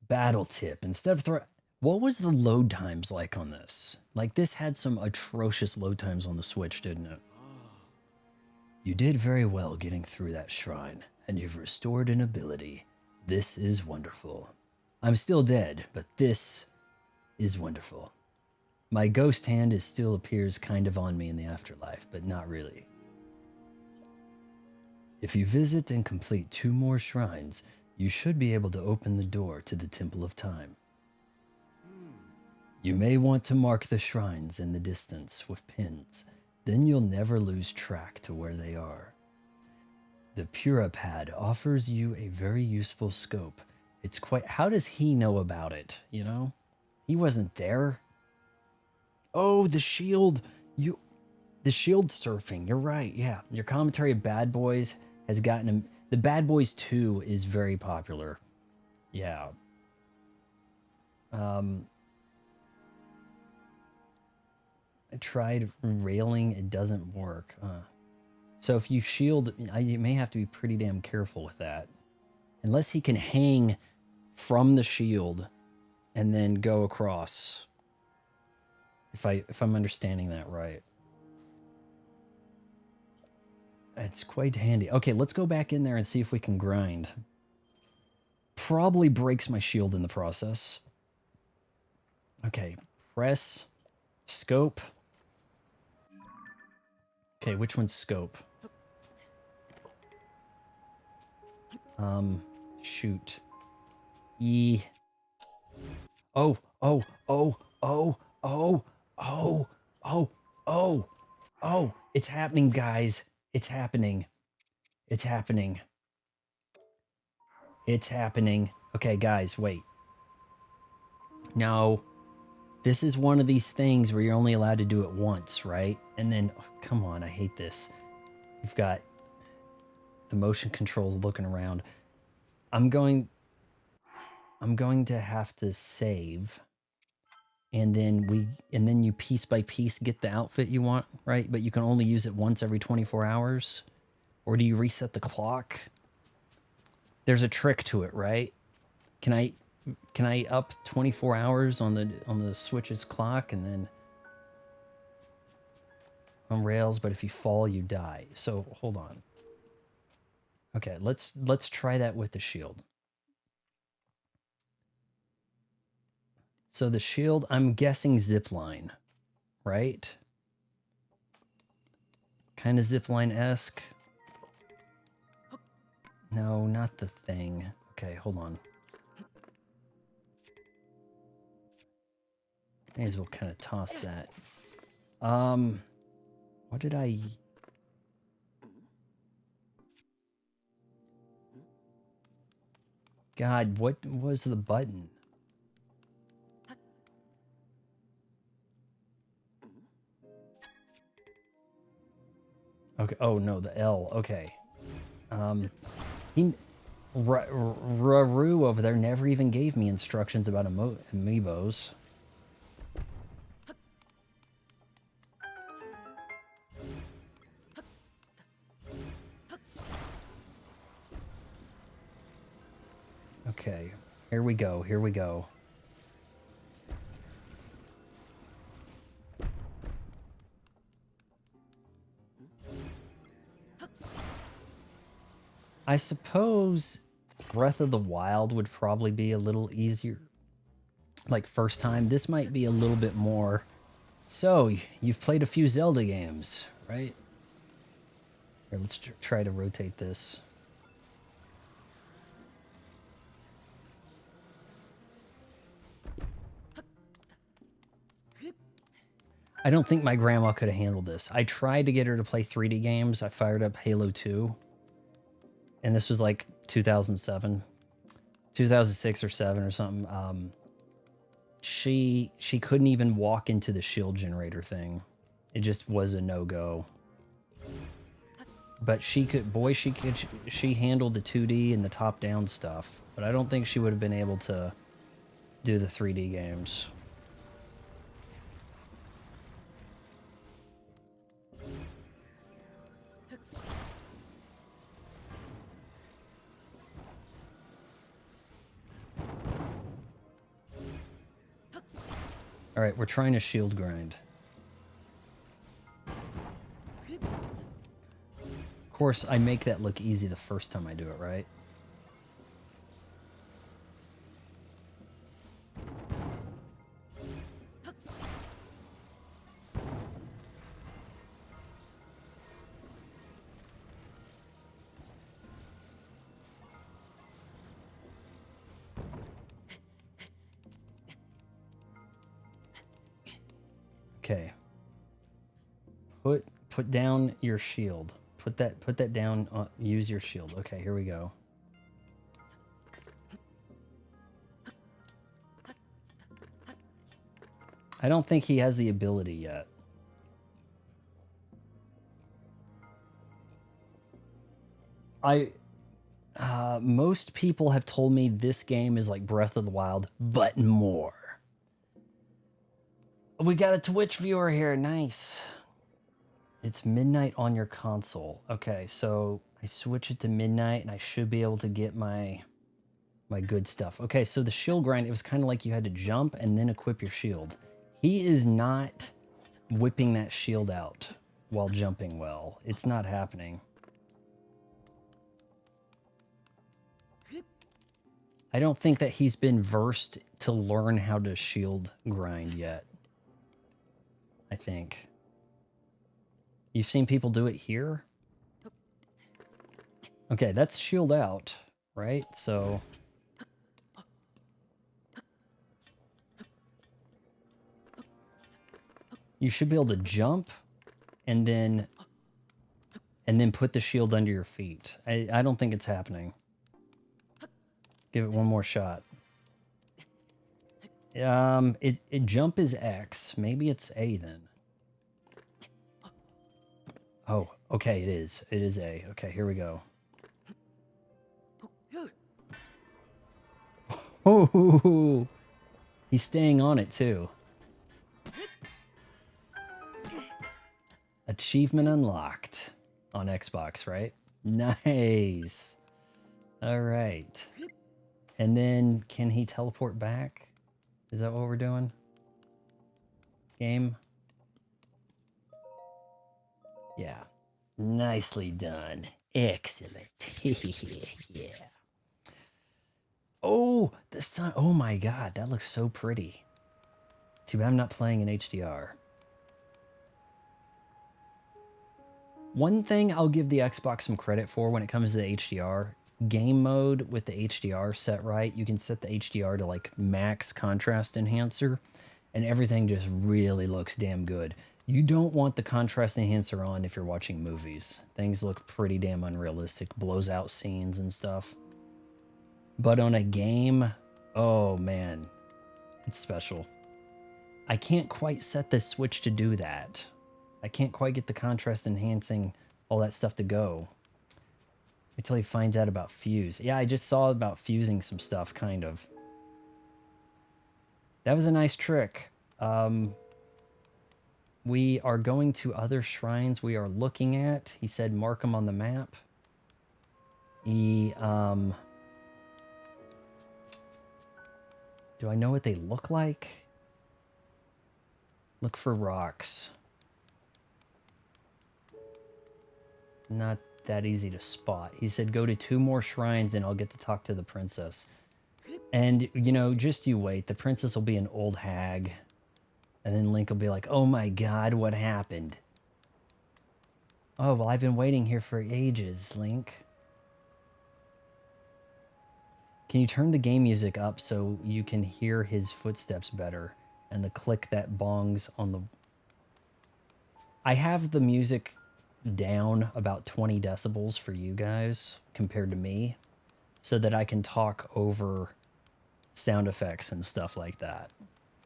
Battle tip. Instead of what was the load times like on this? Like this had some atrocious load times on the Switch, didn't it? You did very well getting through that shrine, and you've restored an ability. This is wonderful. I'm still dead, but this is wonderful. My ghost hand still appears kind of on me in the afterlife, but not really. If you visit and complete 2 more shrines, you should be able to open the door to the Temple of Time. You may want to mark the shrines in the distance with pins, then you'll never lose track to where they are. The Puripad offers you a very useful scope. It's quite... How does he know about it, you know? He wasn't there. Oh, the shield. The shield surfing. You're right, yeah. Your commentary of Bad Boys has gotten him... The Bad Boys 2 is very popular. Yeah. I tried railing, it doesn't work. So if you shield, you may have to be pretty damn careful with that. Unless he can hang from the shield and then go across. If I'm understanding that right. It's quite handy. Okay, let's go back in there and see if we can grind. Probably breaks my shield in the process. Okay, press, scope. Okay, which one's scope? Shoot. E. Oh. It's happening, guys. It's happening. It's happening. It's happening. Okay, guys, wait. No. This is one of these things where you're only allowed to do it once, right? And then, oh, come on, I hate this. You've got the motion controls looking around. I'm going... I'm going to have to save, and then you piece by piece get the outfit you want, right? But you can only use it once every 24 hours. Or do you reset the clock? There's a trick to it, right? Can I up 24 hours on the Switch's clock and then on rails, but if you fall you die. So hold on. Okay, let's try that with the shield. So the shield, I'm guessing zipline, right? Kind of zipline-esque. No, not the thing. Okay, hold on. May as well kind of toss that. What did I... God, what was the button? Okay, oh no, the L, okay. Raru over there never even gave me instructions about amiibos. Okay, here we go, here we go. I suppose Breath of the Wild would probably be a little easier. Like first time, this might be a little bit more. So, you've played a few Zelda games, right? Here, let's try to rotate this. I don't think my grandma could have handled this. I tried to get her to play 3D games. I fired up Halo 2. And this was like 2007, 2006 or 7 or something. She couldn't even walk into the shield generator thing. It just was a no-go. But she handled the 2D and the top-down stuff. But I don't think she would have been able to do the 3D games. All right, we're trying to shield grind. Of course, I make that look easy the first time I do it, right? Okay. Put down your shield. Put that down. Use your shield. Okay, here we go. I don't think he has the ability yet. Most people have told me this game is like Breath of the Wild, but more. We got a Twitch viewer here. Nice. It's midnight on your console. Okay, so I switch it to midnight and I should be able to get my good stuff. Okay, so the shield grind, it was kind of like you had to jump and then equip your shield. He is not whipping that shield out while jumping well. It's not happening. I don't think that he's been versed to learn how to shield grind yet. I think. You've seen people do it here? Okay, that's shield out, right? So... you should be able to jump and then put the shield under your feet. I don't think it's happening. Give it one more shot. Jump is X. Maybe it's A then. Oh, okay, it is. It is A. Okay, here we go. Oh, he's staying on it too. Achievement unlocked on Xbox, right? Nice. All right. And then can he teleport back? Is that what we're doing? Game? Yeah. Nicely done. Excellent. Yeah. Oh, the sun. Oh my God, that looks so pretty. Too bad I'm not playing in HDR. One thing I'll give the Xbox some credit for when it comes to the HDR, game mode with the HDR set right, you can set the HDR to like max contrast enhancer and everything just really looks damn good. You don't want the contrast enhancer on if you're watching movies. Things look pretty damn unrealistic, blows out scenes and stuff. But on a game, oh man, it's special. I can't quite set the Switch to do that. I can't quite get the contrast enhancing, all that stuff to go. Until he finds out about fuse. Yeah, I just saw about fusing some stuff, kind of. That was a nice trick. We are going to other shrines we are looking at. He said mark them on the map. Do I know what they look like? Look for rocks. Not that easy to spot. He said go to 2 more shrines and I'll get to talk to the princess. And, you know, just you wait. The princess will be an old hag. And then Link will be like, oh my God, what happened? Oh, well, I've been waiting here for ages, Link. Can you turn the game music up so you can hear his footsteps better? And the click that bongs on the... I have the music down about 20 decibels for you guys compared to me so that I can talk over sound effects and stuff like that.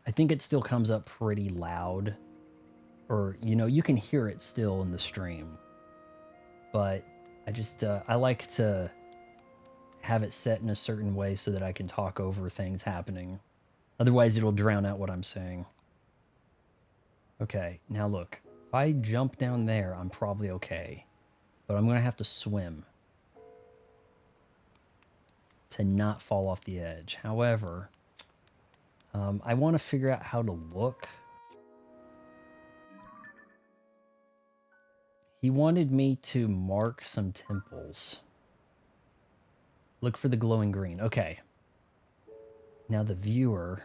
I think it still comes up pretty loud, or, you know, you can hear it still in the stream, but I just, I like to have it set in a certain way so that I can talk over things happening. Otherwise it'll drown out what I'm saying. Okay, now look. If I jump down there, I'm probably okay. But I'm going to have to swim to not fall off the edge. However, I want to figure out how to look. He wanted me to mark some temples. Look for the glowing green. Okay. Now the viewer...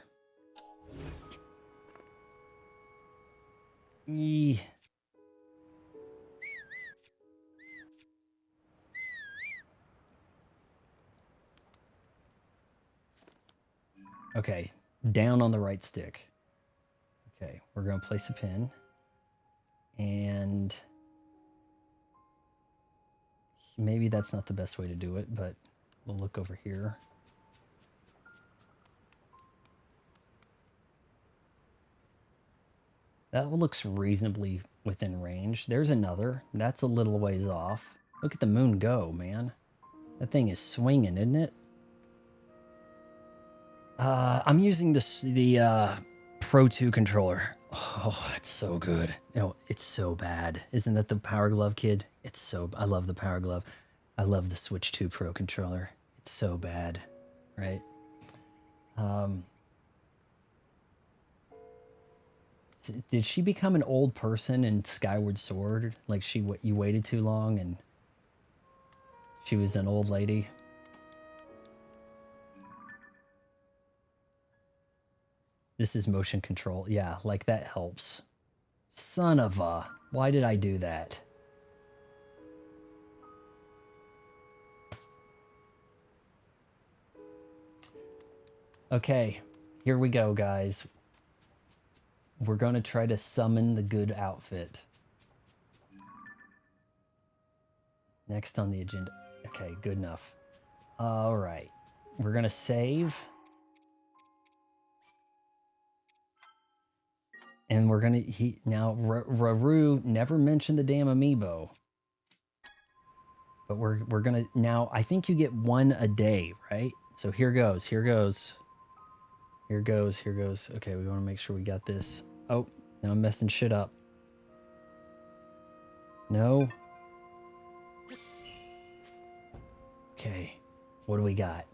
Eee. Okay, down on the right stick. Okay, we're going to place a pin. And maybe that's not the best way to do it, but we'll look over here. That looks reasonably within range. There's another. That's a little ways off. Look at the moon go, man. That thing is swinging, isn't it? I'm using the Pro 2 controller. Oh, it's so good. No, it's so bad. Isn't that the Power Glove kid? It's so... I love the Power Glove. I love the Switch 2 Pro controller. It's so bad, right? Did she become an old person in Skyward Sword? Like you waited too long and she was an old lady? This is motion control. Yeah, like that helps. Son of a... Why did I do that? Okay, here we go, guys. We're going to try to summon the good outfit. Next on the agenda. Okay, good enough. All right. We're going to save. And we're going to... Now, Raru never mentioned the damn amiibo. But we're going to... Now, I think you get 1 a day, right? So here goes. Here goes. Here goes, here goes. Okay, we want to make sure we got this. Oh, now I'm messing shit up. No. Okay, what do we got?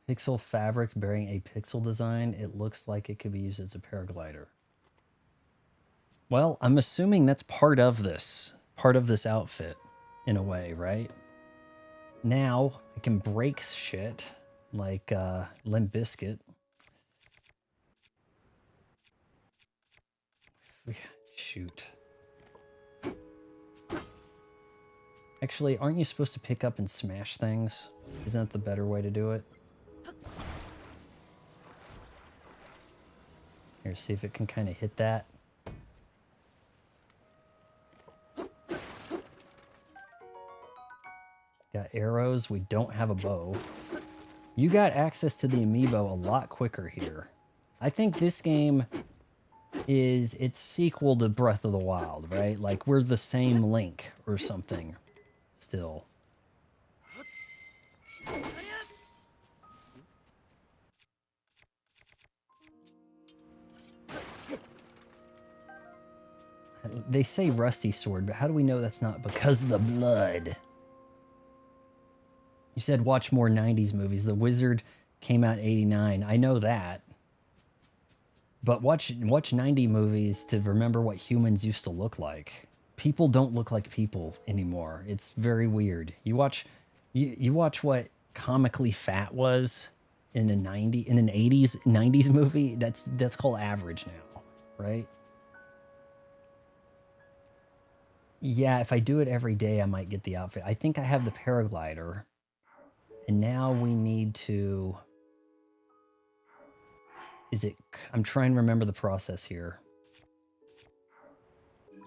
Pixel fabric bearing a pixel design. It looks like it could be used as a paraglider. Well, I'm assuming that's part of this outfit in a way, right? Now I can break shit like Limp Bizkit. Shoot. Actually, aren't you supposed to pick up and smash things? Isn't that the better way to do it? Here, see if it can kind of hit that. Got arrows. We don't have a bow. You got access to the amiibo a lot quicker here. I think this game is its sequel to Breath of the Wild, right? Like we're the same Link or something still. They say rusty sword, but how do we know that's not because of the blood? You said watch more 90s movies. The Wizard came out in 89. I know that. But watch 90 movies to remember what humans used to look like. People don't look like people anymore. It's very weird. You watch what comically fat was in an 80s 90s movie. That's called average now, right? Yeah, if I do it every day, I might get the outfit. I think I have the paraglider. And now we need to... I'm trying to remember the process here. Do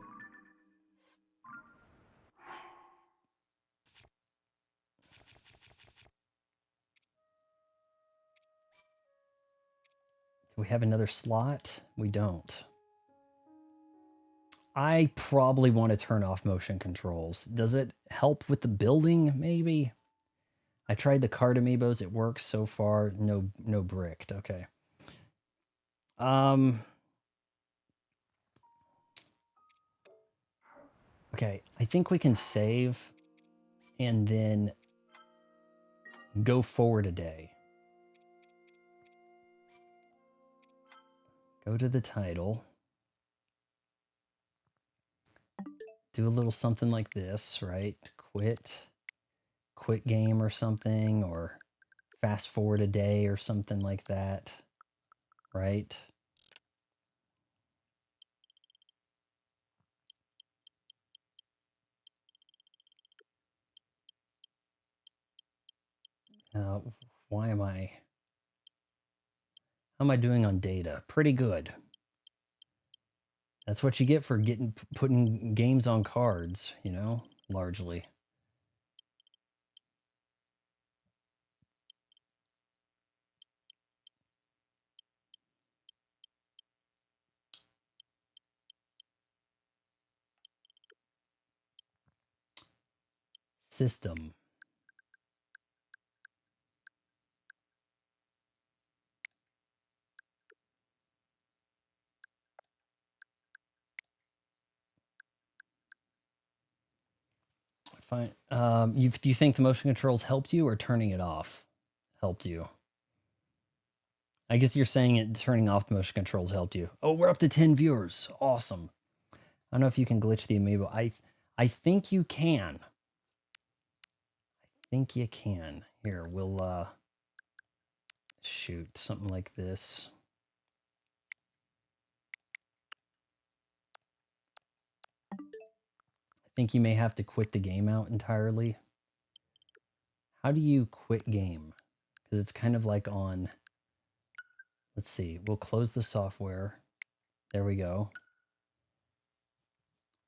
we have another slot? We don't. I probably want to turn off motion controls. Does it help with the building, maybe? I tried the card amiibos. It works so far. No bricked. Okay. Okay, I think we can save and then go forward a day. Go to the title. Do a little something like this, right? Quit game or something, or fast forward a day or something like that, right? Why am I... How am I doing on data? Pretty good. That's what you get for putting games on cards, you know, largely. System. Fine. Do you think the motion controls helped you, or turning it off helped you? I guess you're saying it turning off the motion controls helped you. Oh, we're up to 10 viewers. Awesome. I don't know if you can glitch the amiibo. I think you can. I think you can. Here, we'll shoot something like this. I think you may have to quit the game out entirely. How do you quit game? Because it's kind of like on... Let's see. We'll close the software. There we go.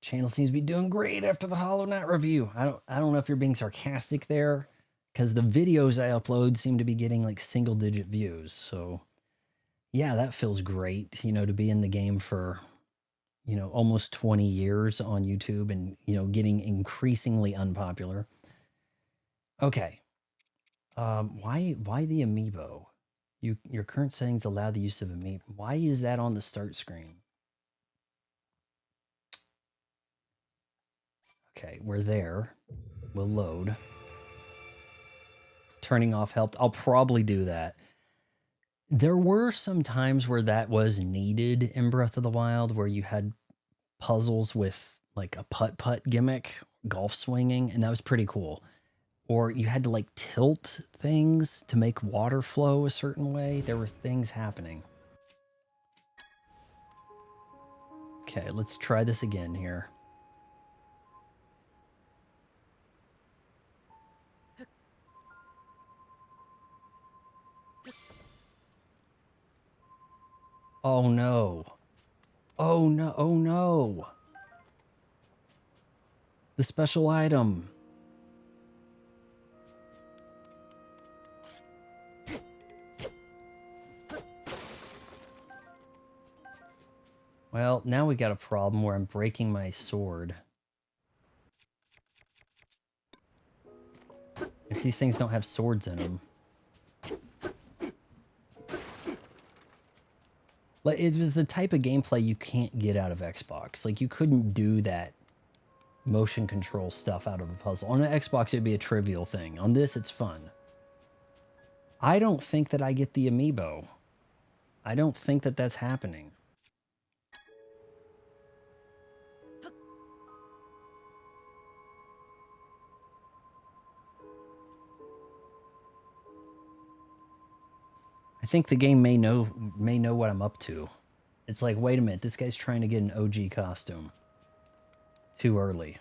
Channel seems to be doing great after the Hollow Knight review. I don't know if you're being sarcastic there, because the videos I upload seem to be getting like single-digit views. So, yeah, that feels great, you know, to be in the game for you know, almost 20 years on YouTube and, you know, getting increasingly unpopular. Okay. Why the amiibo? Your current settings allow the use of amiibo. Why is that on the start screen? Okay, we're there. We'll load. Turning off helped. I'll probably do that. There were some times where that was needed in Breath of the Wild, where you had puzzles with like a putt-putt gimmick, golf swinging, and that was pretty cool. Or you had to like tilt things to make water flow a certain way. There were things happening. Okay, let's try this again here. Oh no. Oh no. Oh no. The special item. Well, now we got a problem where I'm breaking my sword. If these things don't have swords in them. Like, it was the type of gameplay you can't get out of Xbox. Like, you couldn't do that motion control stuff out of a puzzle. On an Xbox, it'd be a trivial thing. On this, it's fun. I don't think that I get the amiibo. I don't think that that's happening. I think the game may know what I'm up to. It's like, wait a minute, this guy's trying to get an OG costume. Too early.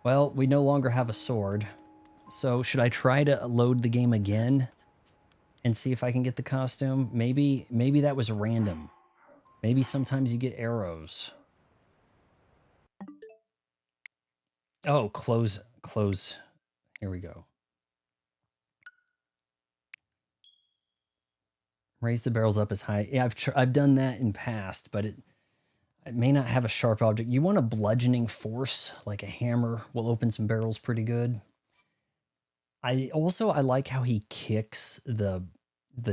Well, we no longer have a sword. So should I try to load the game again and see if I can get the costume? Maybe that was random. Maybe sometimes you get arrows. Oh, close. Here we go. Raise the barrels up as high. Yeah, I've done that in past, but it may not have a sharp object. You want a bludgeoning force, like a hammer will open some barrels pretty good. I like how he kicks the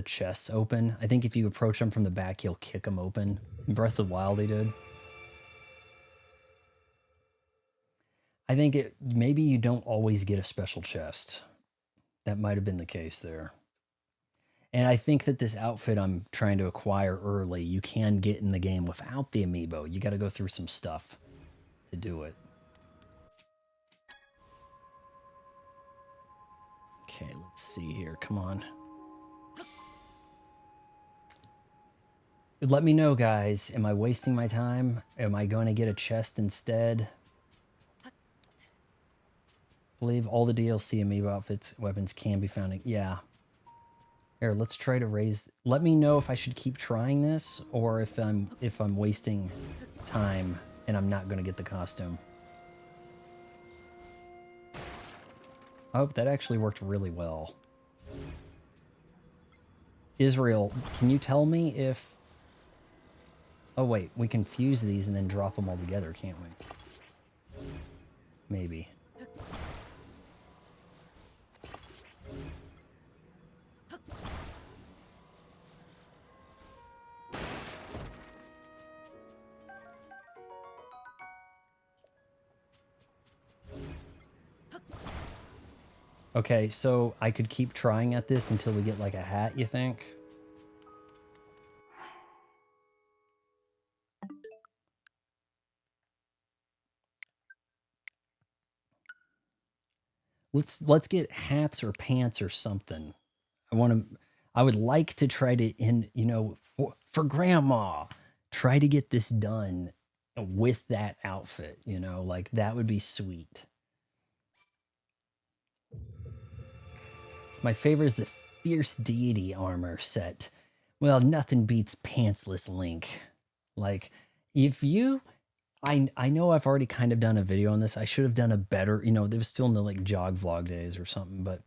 chests open. I think if you approach him from the back, he'll kick them open. In Breath of the Wild, he did. I think maybe you don't always get a special chest. That might have been the case there. And I think that this outfit I'm trying to acquire early, you can get in the game without the amiibo. You got to go through some stuff to do it. Okay, let's see here. Come on. Let me know, guys. Am I wasting my time? Am I going to get a chest instead? I believe all the DLC amiibo outfits, weapons can be found. Yeah. Here, let's try to raise. Let me know if I should keep trying this or if I'm wasting time and I'm not going to get the costume. Oh, that actually worked really well. Israel, can you tell me if... Oh, wait, we can fuse these and then drop them all together, can't we? Maybe. Okay, so I could keep trying at this until we get like a hat, you think? Let's get hats or pants or something. I would like to try to for grandma, try to get this done with that outfit, like that would be sweet. My favorite is the Fierce Deity armor set. Well, nothing beats pantsless Link. Like, if you... I know I've already kind of done a video on this. I should have done a better... it was still in the, like, jog vlog days or something, but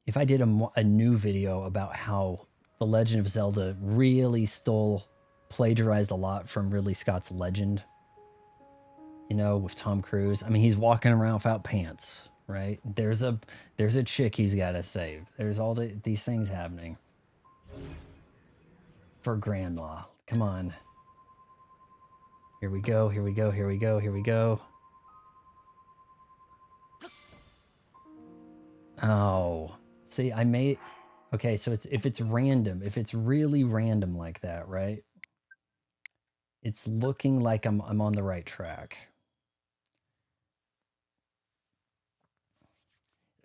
if I did a new video about how The Legend of Zelda really stole plagiarized a lot from Ridley Scott's Legend, you know, with Tom Cruise. I mean, he's walking around without pants, right? There's a chick he's got to save. There's all these things happening for grandma. Come on. Here we go. Here we go. Here we go. Here we go. Oh, see, I made. Okay, so if it's random, if it's really random like that, right? It's looking like I'm on the right track.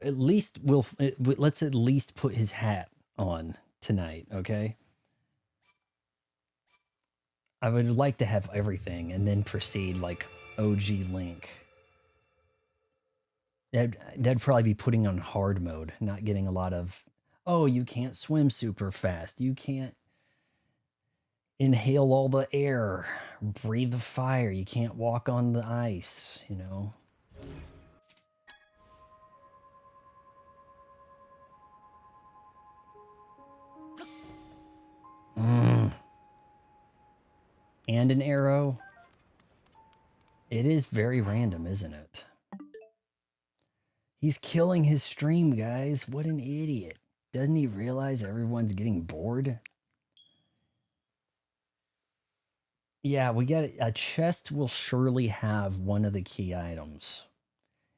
At least let's at least put his hat on tonight, okay? I would like to have everything and then proceed like OG Link. That'd probably be putting on hard mode, not getting a lot of, oh, you can't swim super fast. You can't inhale all the air, breathe the fire. You can't walk on the ice, you know? And an arrow. It is very random, isn't it? He's killing his stream, guys. What an idiot. Doesn't he realize everyone's getting bored? Yeah, we got a chest will surely have one of the key items.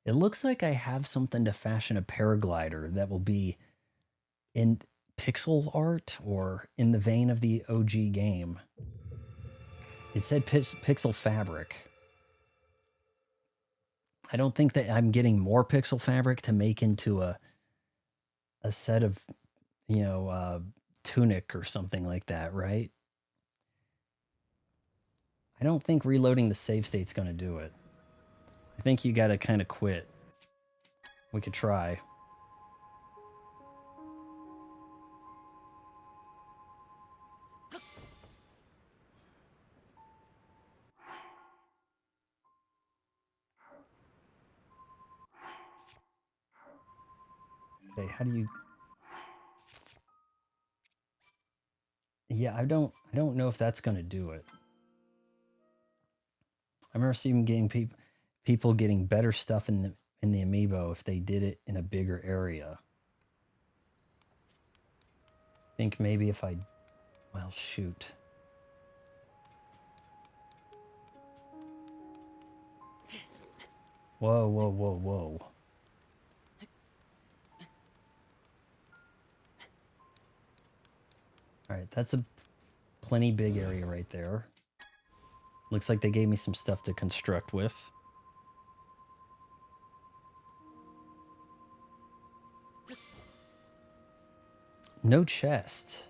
It looks like I have something to fashion a paraglider that will be in pixel art or in the vein of the OG game. It said pixel fabric. I don't think that I'm getting more pixel fabric to make into a set of, you know, tunic or something like that, right? I don't think reloading the save state's going to do it. I think you got to kind of quit. We could try. Okay, how do you... Yeah, I don't know if that's going to do it. I remember seeing people getting better stuff in the amiibo if they did it in a bigger area. I think maybe if I... Well, shoot. Whoa, whoa, whoa, whoa. All right, that's a plenty big area right there. Looks like they gave me some stuff to construct with. No chest.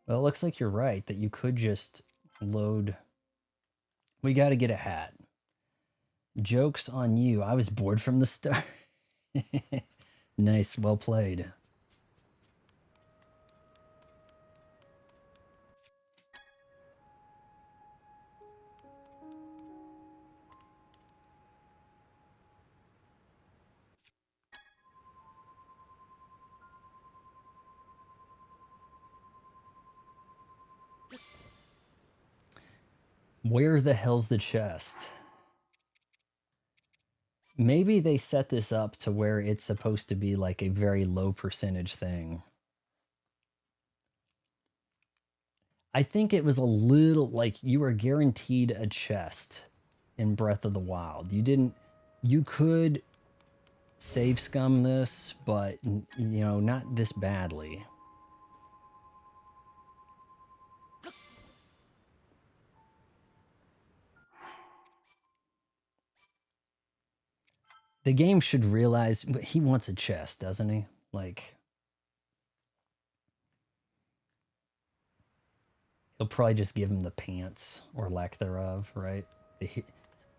Well, it looks like you're right that you could just load. We got to get a hat. Joke's on you. I was bored from the start. Nice, well played. Where the hell's the chest? Maybe they set this up to where it's supposed to be like a very low percentage thing. I think it was a little like you were guaranteed a chest in Breath of the Wild. You could save scum this, but you know, not this badly. The game should realize he wants a chest, doesn't he? Like, he'll probably just give him the pants or lack thereof, right?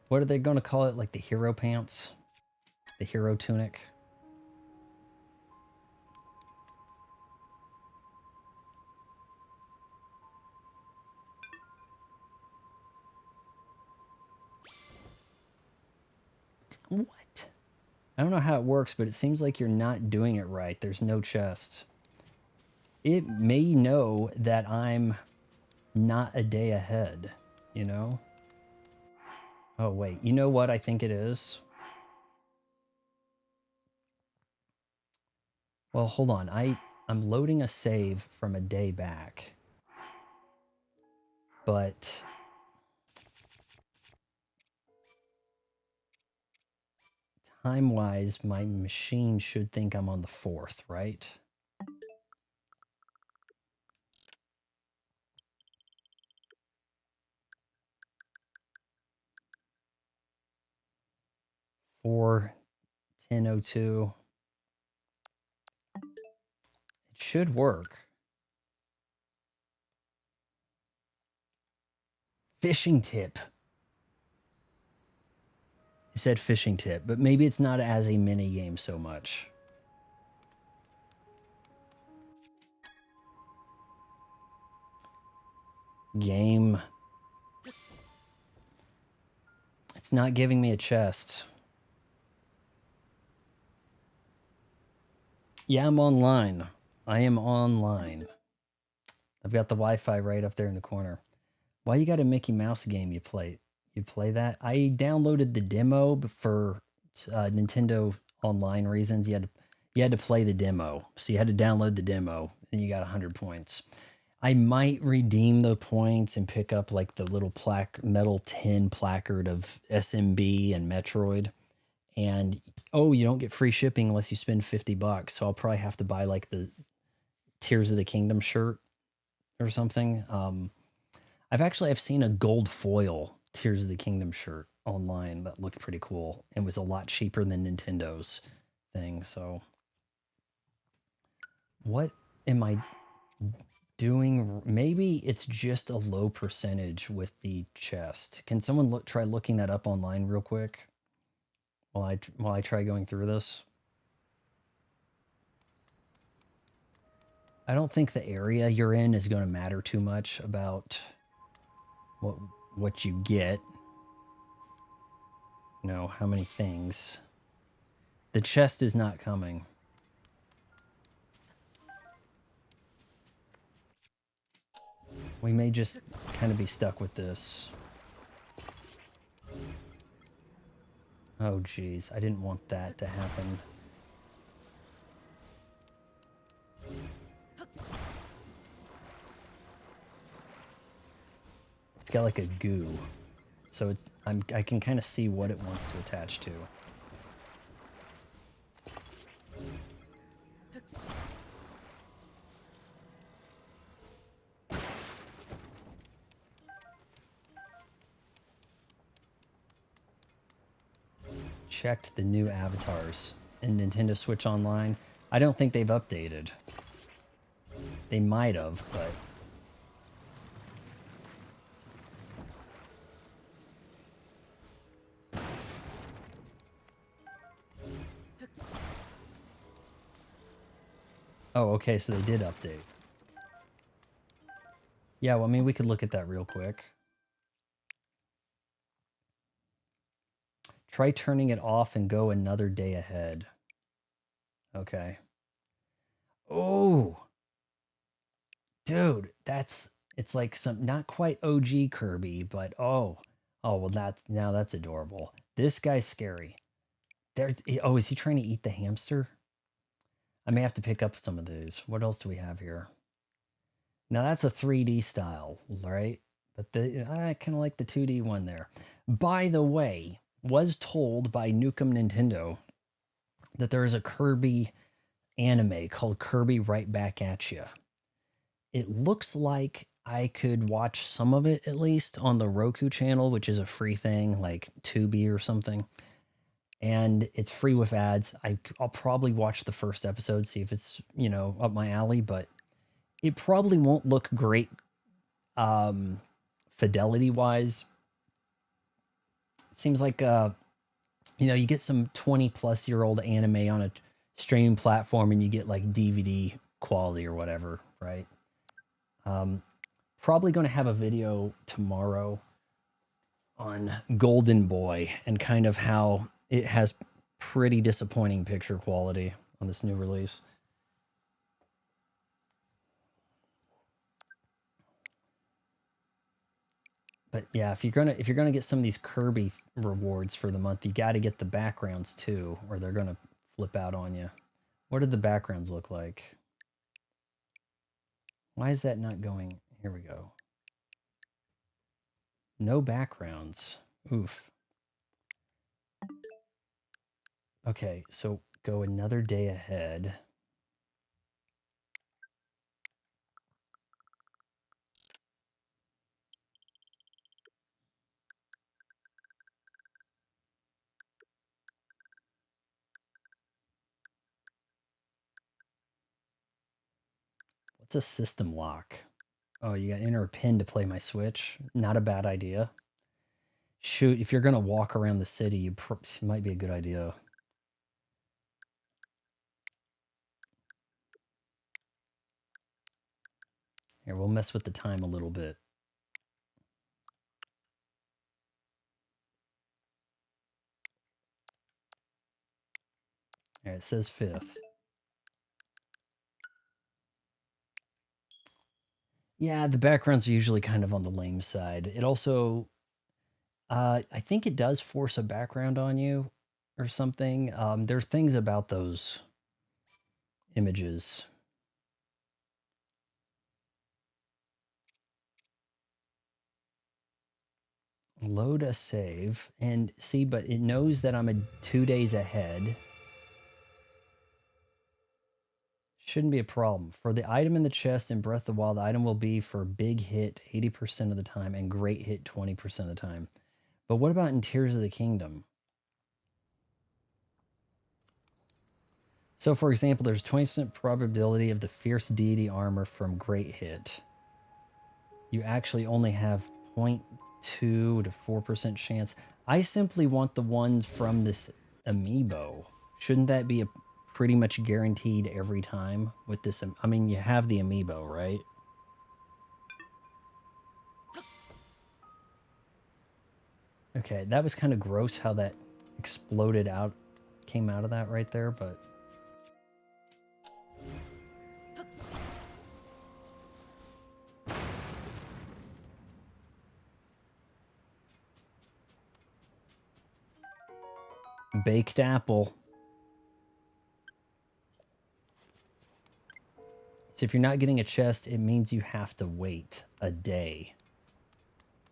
What are they going to call it? Like the hero pants? The hero tunic? What? I don't know how it works, but it seems like you're not doing it right. There's no chest. It may know that I'm not a day ahead, you know? Oh, wait. You know what I think it is? Well, hold on. I'm loading a save from a day back. But time-wise, my machine should think I'm on the 4th, right? For 10:02. It should work. Fishing tip. It said fishing tip, but maybe it's not as a mini game so much. Game. It's not giving me a chest. Yeah, I'm online. I am online. I've got the Wi-Fi right up there in the corner. Why you got a Mickey Mouse game you play? You play that? I downloaded the demo for Nintendo Online reasons. You had to play the demo, so you had to download the demo, and you got 100 points. I might redeem the points and pick up like the little metal tin placard of SMB and Metroid. And oh, you don't get free shipping unless you spend $50. So I'll probably have to buy like the Tears of the Kingdom shirt or something. I've seen a gold foil Tears of the Kingdom shirt online that looked pretty cool and was a lot cheaper than Nintendo's thing. So what am I doing? Maybe it's just a low percentage with the chest. Can someone try looking that up online real quick while I try going through this? I don't think the area you're in is going to matter too much about what you get. You know, how many things. The chest is not coming. We may just kind of be stuck with this. Oh, geez. I didn't want that to happen. It's got like a goo. So I can kind of see what it wants to attach to. Checked the new avatars in Nintendo Switch Online. I don't think they've updated. They might have, but... Oh, okay, so they did update. Yeah, well, I mean, we could look at that real quick. Try turning it off and go another day ahead. Okay. Oh! Dude, it's like some, not quite OG Kirby, but oh, well, now that's adorable. This guy's scary. Oh, is he trying to eat the hamster? I may have to pick up some of those. What else do we have here? Now that's a 3D style, right? But I kind of like the 2D one there. By the way, was told by Nukem Nintendo that there is a Kirby anime called Kirby Right Back at Ya. It looks like I could watch some of it, at least, on the Roku channel, which is a free thing, like Tubi or something. And it's free with ads. I'll probably watch the first episode, see if it's, you know, up my alley, but it probably won't look great fidelity-wise. It seems like, you know, you get some 20-plus-year-old anime on a streaming platform and you get, like, DVD quality or whatever, right? Probably going to have a video tomorrow on Golden Boy and kind of how it has pretty disappointing picture quality on this new release. But yeah, if you're gonna get some of these Kirby rewards for the month, you got to get the backgrounds too, or they're gonna flip out on you. What did the backgrounds look like? Why is that not going? Here we go. No backgrounds. Oof. Okay, so go another day ahead. What's a system lock? Oh, you got to enter a pin to play my Switch. Not a bad idea. Shoot, if you're gonna walk around the city, it might be a good idea. Here, we'll mess with the time a little bit. All right, it says 5th. Yeah, the backgrounds are usually kind of on the lame side. It also, I think it does force a background on you or something. There are things about those images. Load a save and see, but it knows that I'm 2 days ahead. Shouldn't be a problem. For the item in the chest in Breath of the Wild, the item will be for big hit 80% of the time and great hit 20% of the time. But what about in Tears of the Kingdom? So, for example, there's 20% probability of the fierce deity armor from great hit. You actually only have 0.2 to 4% chance. I simply want the ones from this amiibo. Shouldn't that be a pretty much guaranteed every time with this? I mean, you have the amiibo, right? Okay, that was kind of gross how that exploded out, came out of that right there, but... Baked apple. So if you're not getting a chest, it means you have to wait a day.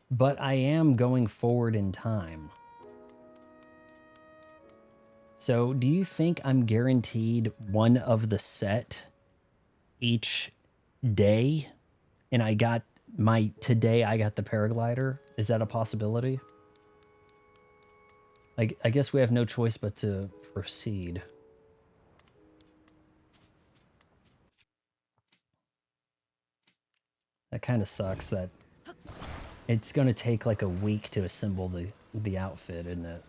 But I am going forward in time. So do you think I'm guaranteed one of the set each day? And I got today I got the paraglider? Is that a possibility? I guess we have no choice but to proceed. That kind of sucks that it's going to take like a week to assemble the outfit, isn't it?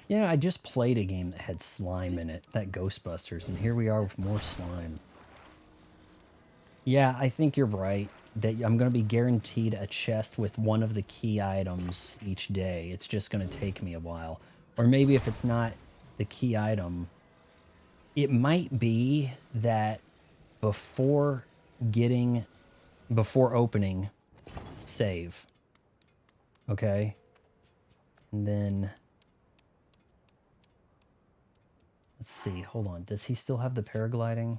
You know, I just played a game that had slime in it, that Ghostbusters, and here we are with more slime. Yeah, I think you're right, that I'm going to be guaranteed a chest with one of the key items each day. It's just going to take me a while. Or maybe if it's not the key item, it might be that before opening, save. Okay? And then... Let's see, hold on. Does he still have the paragliding?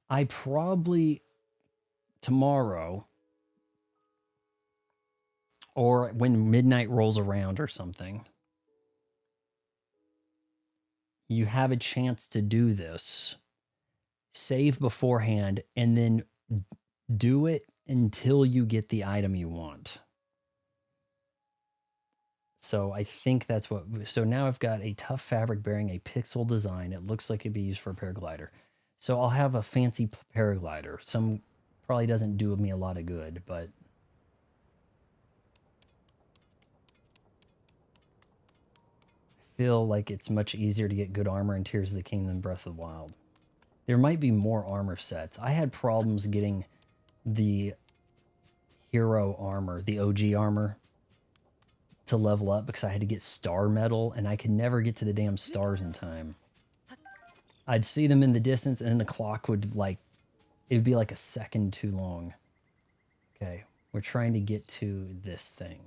I probably tomorrow or when midnight rolls around or something, you have a chance to do this. Save beforehand and then do it until you get the item you want. So I think that's what... So now I've got a tough fabric bearing a pixel design. It looks like it'd be used for a paraglider. So I'll have a fancy paraglider. Some probably doesn't do me a lot of good, but... I feel like it's much easier to get good armor in Tears of the Kingdom than Breath of the Wild. There might be more armor sets. I had problems getting the hero armor, the OG armor, to level up because I had to get star metal and I could never get to the damn stars in time. I'd see them in the distance and then the clock would it would be like a second too long. Okay, we're trying to get to this thing.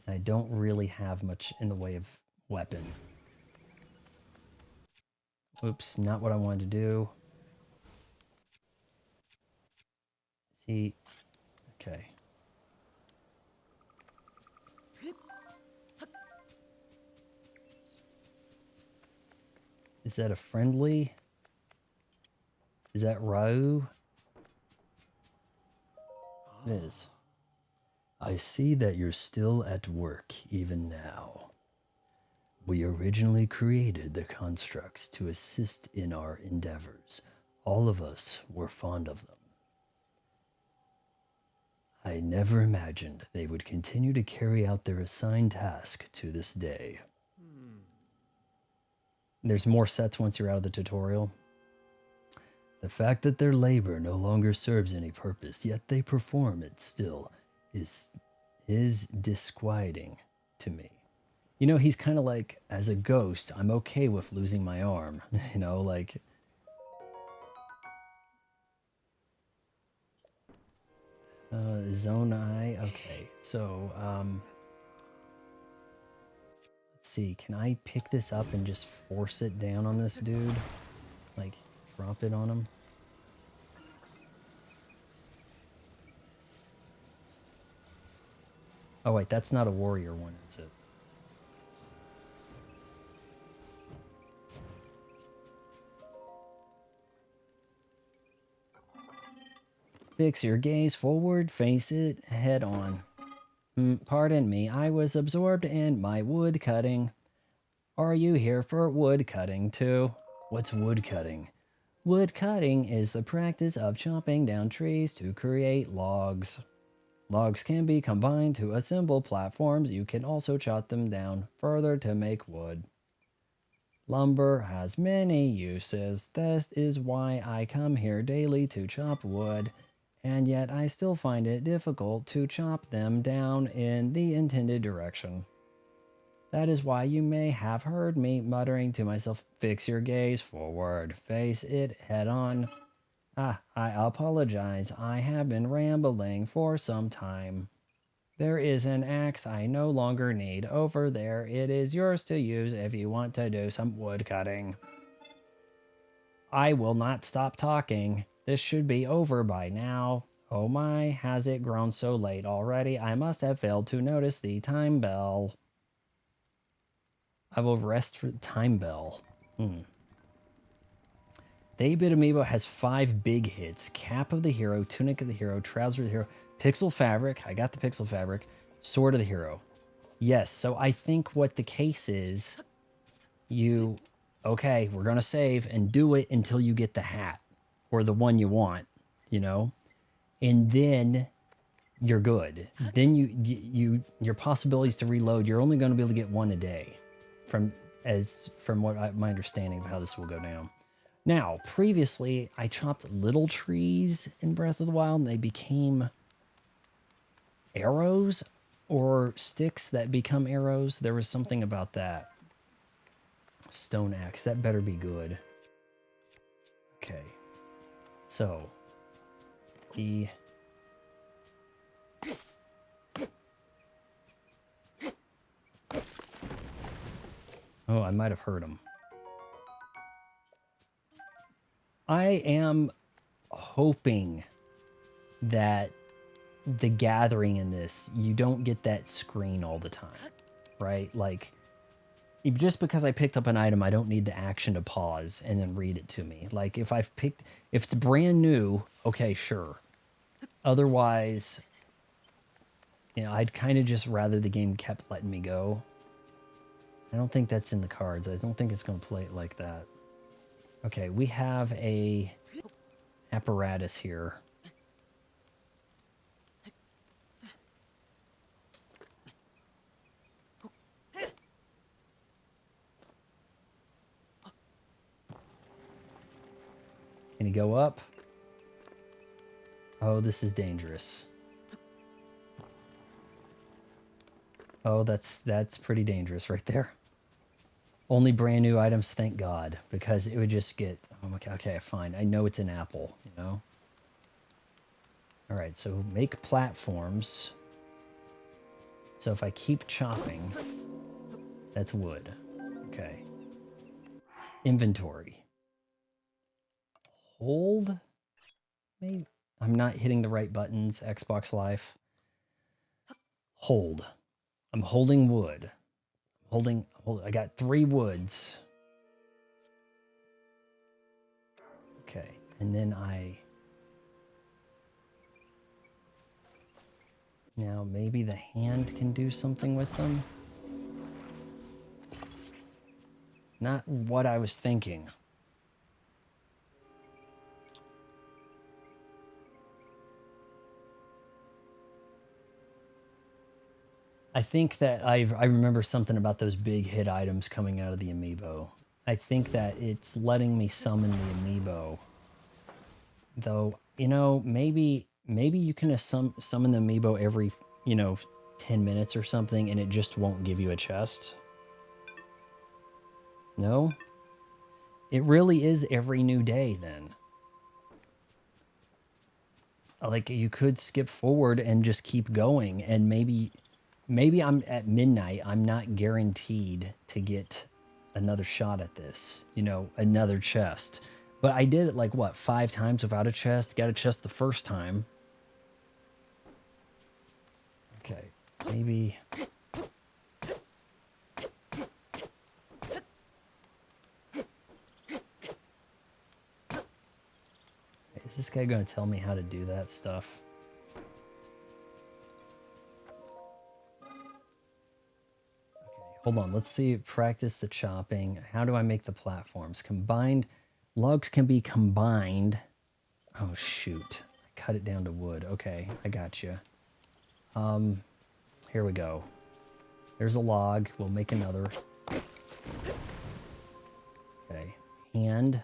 I don't really have much in the way of weapon. Oops, not what I wanted to do. See, okay. Is that a friendly? Is that Rau? It is. I see that you're still at work even now. We originally created the constructs to assist in our endeavors. All of us were fond of them. I never imagined they would continue to carry out their assigned task to this day. There's more sets once you're out of the tutorial. The fact that their labor no longer serves any purpose, yet they perform it still, is disquieting to me. You know, he's kind of like, as a ghost, I'm okay with losing my arm. You know, like... Zone Eye, okay. So, let's see, can I pick this up and just force it down on this dude? Like, drop it on him? Oh wait, that's not a warrior one, is it? Fix your gaze forward, face it head on. Pardon me, I was absorbed in my wood cutting. Are you here for wood cutting too? What's wood cutting? Wood cutting is the practice of chopping down trees to create logs. Logs can be combined to assemble platforms. You can also chop them down further to make wood. Lumber has many uses. This is why I come here daily to chop wood, and yet I still find it difficult to chop them down in the intended direction. That is why you may have heard me muttering to myself, fix your gaze forward, face it head on. I apologize. I have been rambling for some time. There is an axe I no longer need over there. It is yours to use if you want to do some wood cutting. I will not stop talking. This should be over by now. Oh my, has it grown so late already? I must have failed to notice the time bell. I will rest for the time bell. The 8-bit amiibo has 5 big hits. Cap of the hero, tunic of the hero, trouser of the hero, pixel fabric. I got the pixel fabric. Sword of the hero. Yes, so I think what the case is, okay, we're going to save and do it until you get the hat or the one you want, you know? And then you're good. Then your possibilities to reload, you're only going to be able to get one a day from what my understanding of how this will go down. Now, previously, I chopped little trees in Breath of the Wild, and they became arrows or sticks that become arrows. There was something about that. Stone axe, that better be good. Okay. So, oh, I might have heard him. I am hoping that the gathering in this, you don't get that screen all the time, right? Like, just because I picked up an item, I don't need the action to pause and then read it to me. Like, if it's brand new, okay, sure. Otherwise, you know, I'd kind of just rather the game kept letting me go. I don't think that's in the cards. I don't think it's going to play it like that. Okay, we have a apparatus here. me go up. Oh, this is dangerous. Oh, that's pretty dangerous right there. Only brand new items, thank God, because it would just get... Oh, okay, fine. I know it's an apple, you know? All right, so make platforms. So if I keep chopping, that's wood. Okay. Inventory. Hold? Maybe. I'm not hitting the right buttons. Xbox Live. Hold. I'm holding wood. I got 3 woods. Okay. And then now maybe the hand can do something with them. Not what I was thinking. I think that I remember something about those big hit items coming out of the amiibo. I think that it's letting me summon the amiibo. Though, you know, maybe you can summon the amiibo every, 10 minutes or something and it just won't give you a chest. No? It really is every new day then. Like you could skip forward and just keep going and maybe I'm at midnight, I'm not guaranteed to get another shot at this, another chest. But I did it like, what, 5 times without a chest? Got a chest the first time. Okay, maybe... Is this guy going to tell me how to do that stuff? Hold on, let's see, practice the chopping. How do I make the platforms? Combined, logs can be combined. Oh shoot, I cut it down to wood. Okay, I got you. Here we go. There's a log, we'll make another. Okay, hand.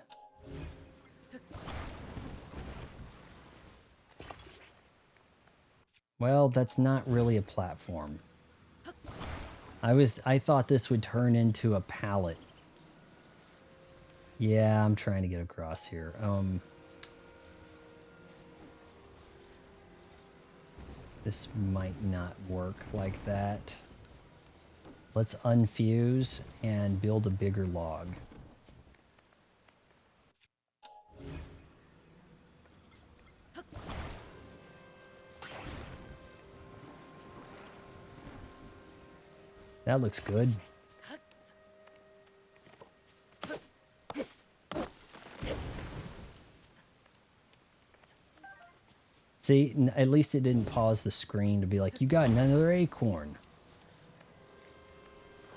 Well, that's not really a platform. I thought this would turn into a pallet. Yeah, I'm trying to get across here. This might not work like that. Let's unfuse and build a bigger log. That looks good. See, at least it didn't pause the screen to be like, you got another acorn.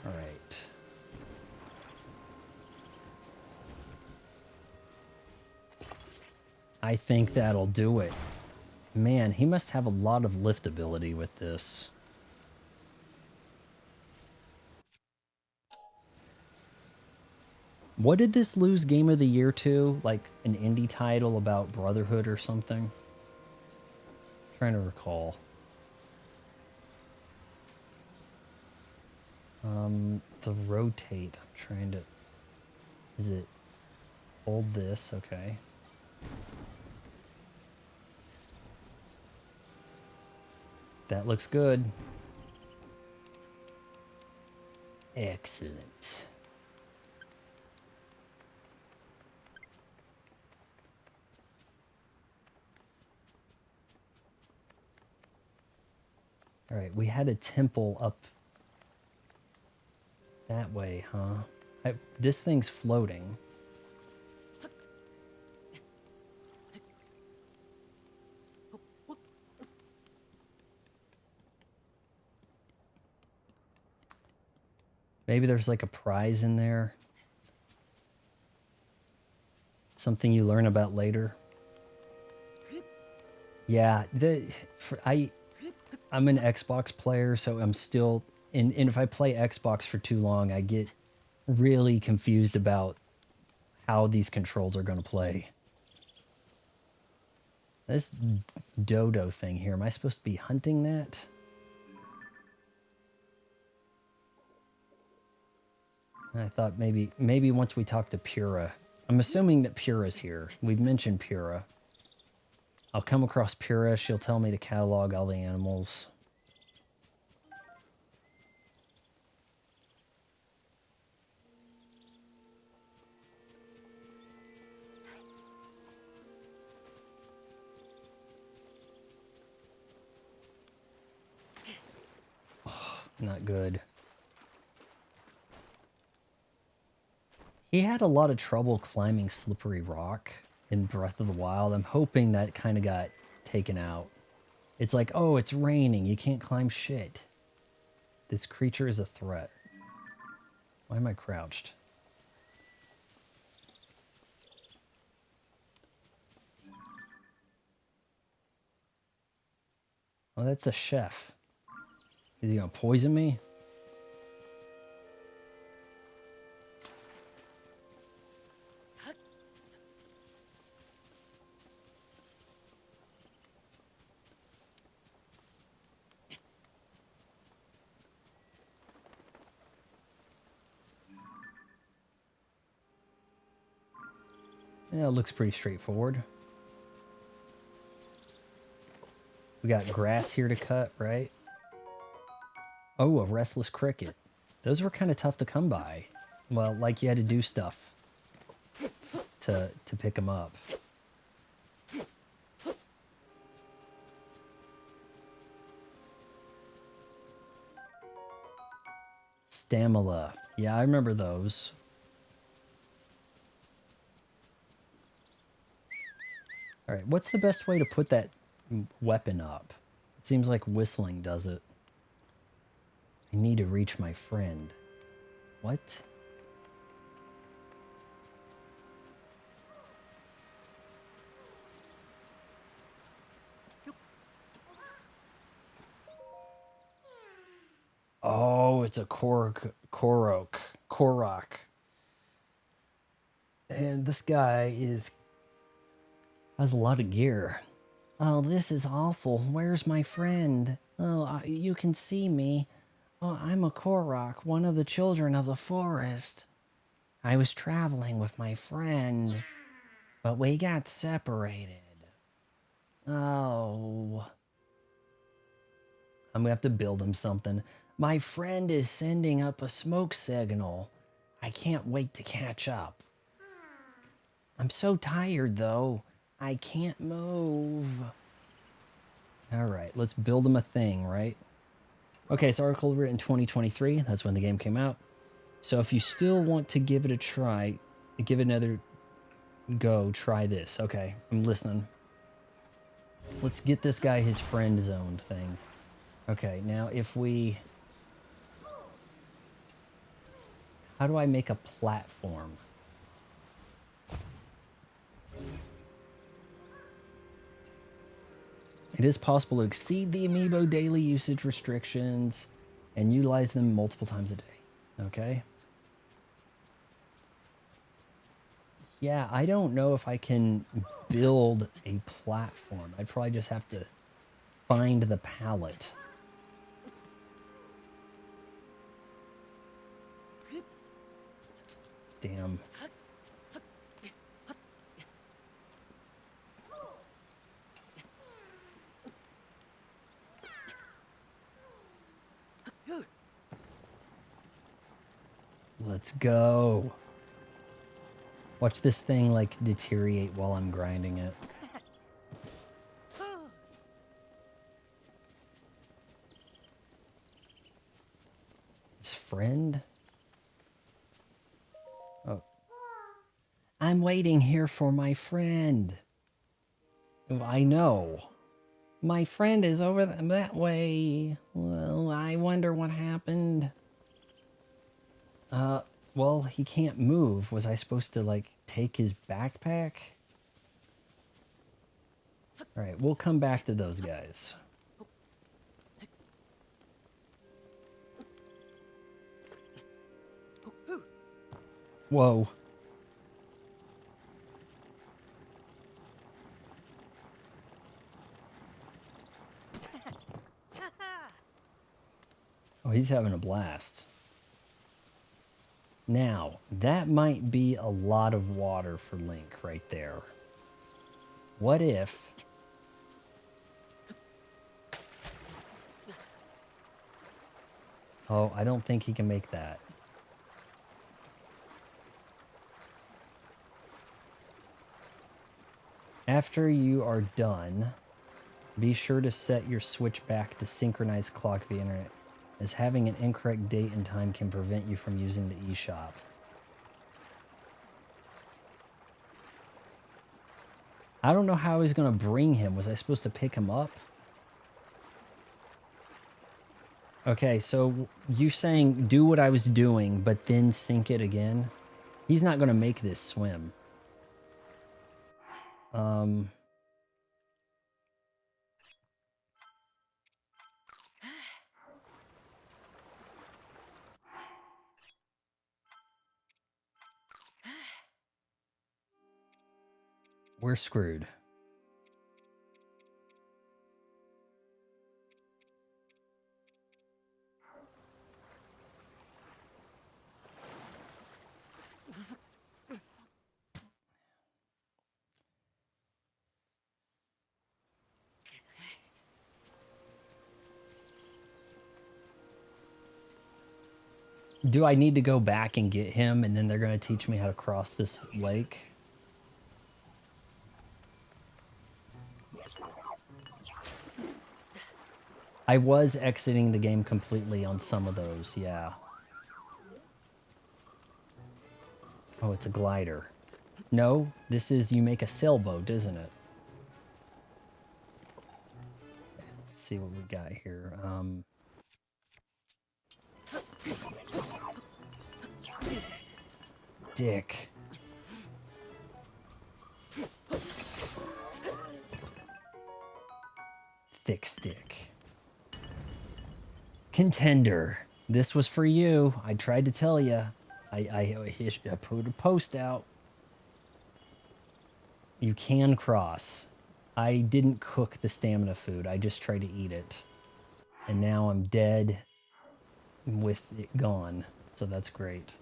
All right. I think that'll do it. Man, he must have a lot of lift ability with this. What did this lose Game of the Year to? Like an indie title about Brotherhood or something? I'm trying to recall. The rotate. I'm trying to... Is it... Hold this, okay. That looks good. Excellent. All right, we had a temple up that way, huh? This thing's floating. Maybe there's like a prize in there. Something you learn about later. Yeah, I'm an Xbox player, so I'm still... And if I play Xbox for too long, I get really confused about how these controls are going to play. This dodo thing here, am I supposed to be hunting that? I thought maybe once we talk to Pura. I'm assuming that Pura's here. We've mentioned Pura. I'll come across Pura. She'll tell me to catalog all the animals. Oh, not good. He had a lot of trouble climbing Slippery Rock in Breath of the Wild. I'm hoping that kind of got taken out. It's like, oh, it's raining. You can't climb shit. This creature is a threat. Why am I crouched? Oh, that's a chef. Is he gonna poison me? Yeah, it looks pretty straightforward. We got grass here to cut, right? Oh, a restless cricket. Those were kind of tough to come by. Well, like you had to do stuff to pick them up. Stamina. Yeah, I remember those. All right, what's the best way to put that weapon up? It seems like whistling does it. I need to reach my friend. What? Oh, it's a Korok. And this guy has a lot of gear. Oh, this is awful. Where's my friend? Oh, you can see me. Oh, I'm a Korok, one of the children of the forest. I was traveling with my friend, but we got separated. Oh. I'm gonna have to build him something. My friend is sending up a smoke signal. I can't wait to catch up. I'm so tired, though. I can't move. All right, let's build him a thing, right? Okay, so article written in 2023. That's when the game came out. So if you still want to give it a try, give it another go, try this. Okay, I'm listening. Let's get this guy his friend zone thing. Okay, now if we... How do I make a platform? It is possible to exceed the amiibo daily usage restrictions and utilize them multiple times a day. Okay. Yeah, I don't know if I can build a platform. I'd probably just have to find the pallet. Damn. Let's go. Watch this thing like deteriorate while I'm grinding it. His friend? Oh. I'm waiting here for my friend. I know. My friend is over that way. Well, I wonder what happened. Well, he can't move. Was I supposed to, like, take his backpack? Alright, we'll come back to those guys. Whoa. he's having a blast. Now, that might be a lot of water for Link right there. What if... Oh, I don't think he can make that. After you are done, be sure to set your switch back to synchronized clock via internet, as having an incorrect date and time can prevent you from using the eShop. I don't know how I was going to bring him. Was I supposed to pick him up? Okay, so you saying do what I was doing, but then sink it again? He's not going to make this swim. We're screwed. Do I need to go back and get him, and then they're going to teach me how to cross this lake? I was exiting the game completely on some of those, yeah. Oh, it's a glider. No, this is, you make a sailboat, isn't it? Let's see what we got here. Dick. Thick stick. Contender. This was for you. I tried to tell you. I put a post out. You can cross. I didn't cook the stamina food. I just tried to eat it. And now I'm dead with it gone. So that's great.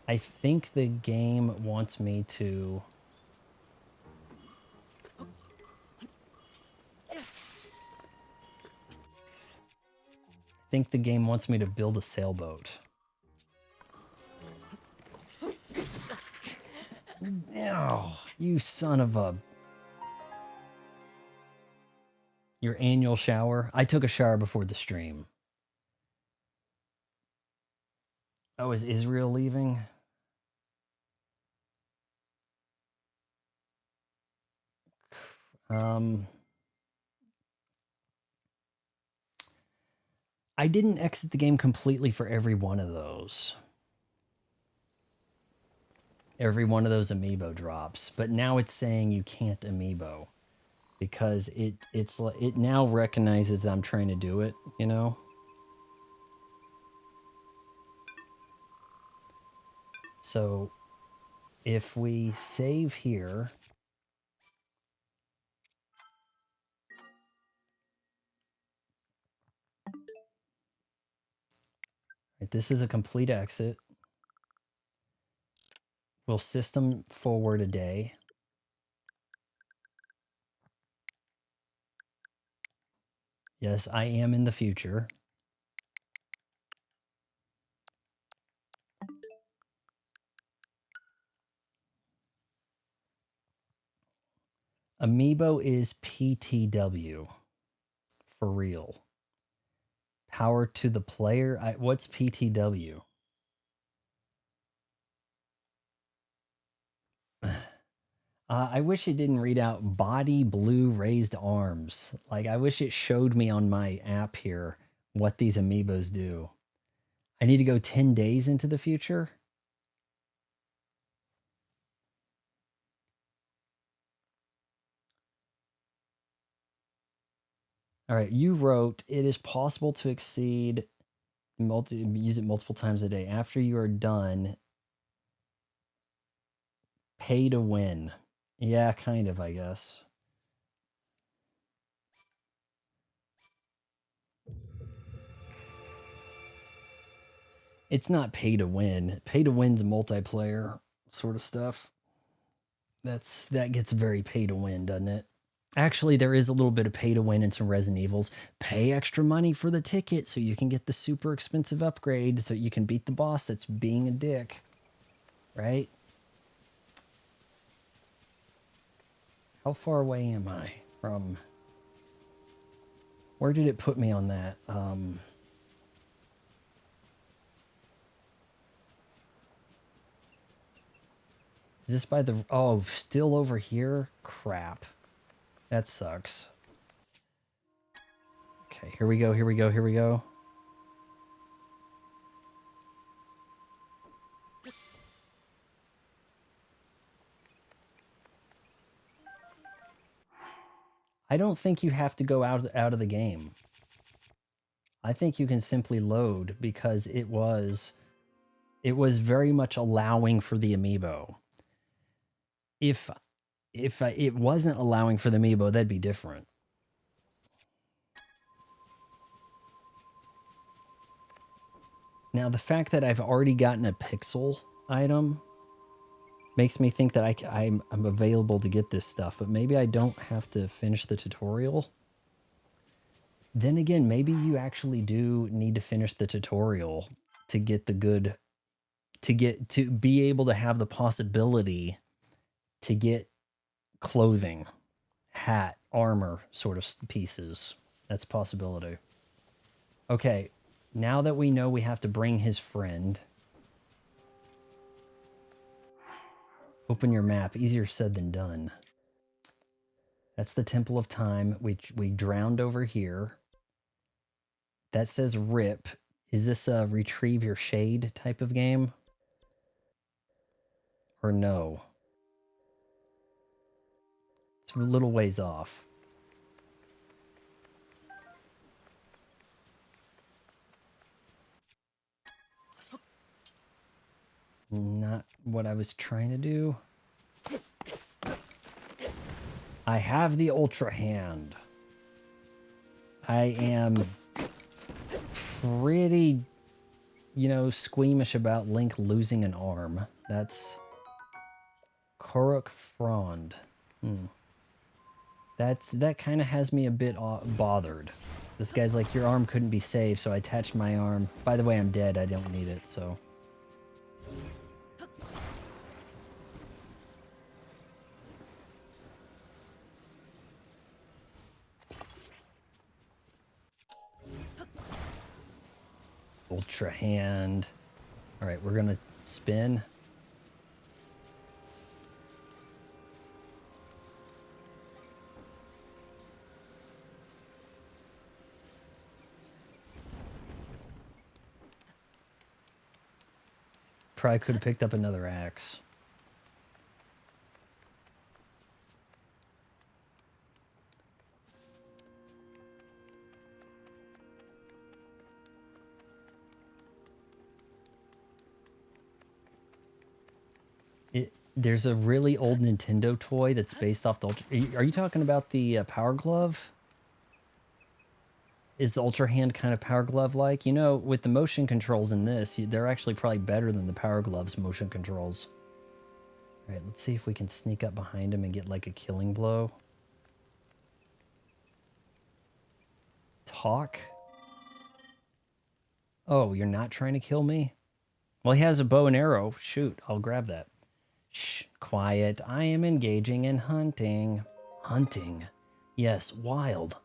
I think the game wants me to... I think the game wants me to build a sailboat. Oh, you son of a... Your annual shower? I took a shower before the stream. Oh, is Israel leaving? I didn't exit the game completely for every one of those. Every one of those amiibo drops, but now it's saying you can't amiibo because it now recognizes I'm trying to do it, you know? So if we save here, right, this is a complete exit. We'll system forward a day. Yes, I am in the future. Amiibo is PTW. For real. Power to the player? What's PTW? I wish it didn't read out body blue raised arms. Like, I wish it showed me on my app here what these amiibos do. I need to go 10 days into the future? All right, you wrote, it is possible to exceed, use it multiple times a day. After you are done, pay to win. Yeah, kind of, I guess. It's not pay to win. Pay to win's multiplayer sort of stuff. That gets very pay to win, doesn't it? Actually, there is a little bit of pay to win in some Resident Evils. Pay extra money for the ticket so you can get the super expensive upgrade so you can beat the boss that's being a dick. Right? How far away am I from... Where did it put me on that? Is this by the... Oh, still over here? Crap. That sucks. Okay, here we go, here we go, here we go. I don't think you have to go out of the game. I think you can simply load because it was very much allowing for the amiibo. If it wasn't allowing for the amiibo, that'd be different. Now, the fact that I've already gotten a pixel item makes me think that I'm available to get this stuff, but maybe I don't have to finish the tutorial. Then again, maybe you actually do need to finish the tutorial to get the good, to be able to have the possibility to get clothing, hat, armor sort of pieces. That's a possibility. Okay, now that we know we have to bring his friend, open your map. Easier said than done. That's the Temple of Time. We drowned over here. That says RIP. Is this a retrieve your shade type of game? Or no? It's a little ways off. Not what I was trying to do. I have the Ultra Hand. I am pretty, squeamish about Link losing an arm. That's Korok Frond. That kind of has me a bit bothered. This guy's like, your arm couldn't be saved, so I attached my arm. By the way, I'm dead. I don't need it, so... Ultra Hand. All right, we're gonna spin. Probably could have picked up another axe. There's a really old Nintendo toy that's based off the Ultra... Are you talking about the Power Glove? Is the Ultra Hand kind of Power Glove-like? With the motion controls in this, they're actually probably better than the Power Glove's motion controls. All right, let's see if we can sneak up behind him and get like a killing blow. Talk? Oh, you're not trying to kill me? Well, he has a bow and arrow. Shoot, I'll grab that. Shh, quiet. I am engaging in hunting. Hunting? Yes, wild.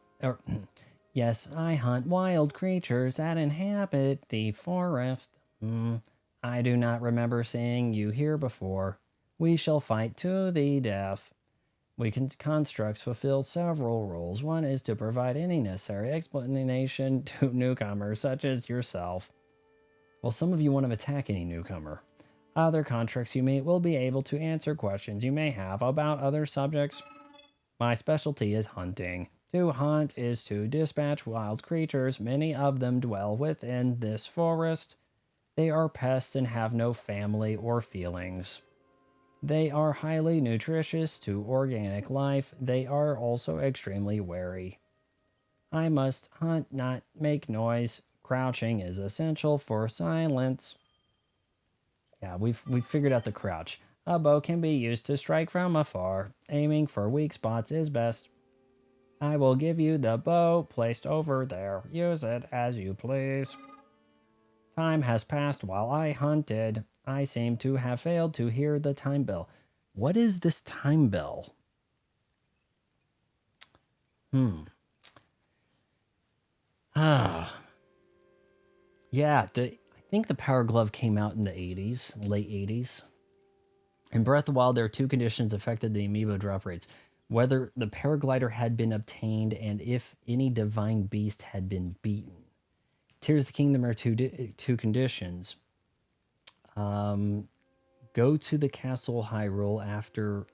Yes, I hunt wild creatures that inhabit the forest. I do not remember seeing you here before. We shall fight to the death. Constructs fulfill several roles. One is to provide any necessary explanation to newcomers such as yourself. Well, some of you want to attack any newcomer. Other contracts you meet will be able to answer questions you may have about other subjects. My specialty is hunting. To hunt is to dispatch wild creatures. Many of them dwell within this forest. They are pests and have no family or feelings. They are highly nutritious to organic life. They are also extremely wary. I must hunt, not make noise. Crouching is essential for silence. Yeah, we've figured out the crouch. A bow can be used to strike from afar. Aiming for weak spots is best. I will give you the bow placed over there. Use it as you please. Time has passed while I hunted. I seem to have failed to hear the time bell. What is this time bell? Ah. Yeah, I think the Power Glove came out in the 80s, late 80s. In Breath of the Wild, there are two conditions affected the amiibo drop rates. Whether the paraglider had been obtained and if any divine beast had been beaten. Tears of the Kingdom are two conditions. Go to the Castle Hyrule after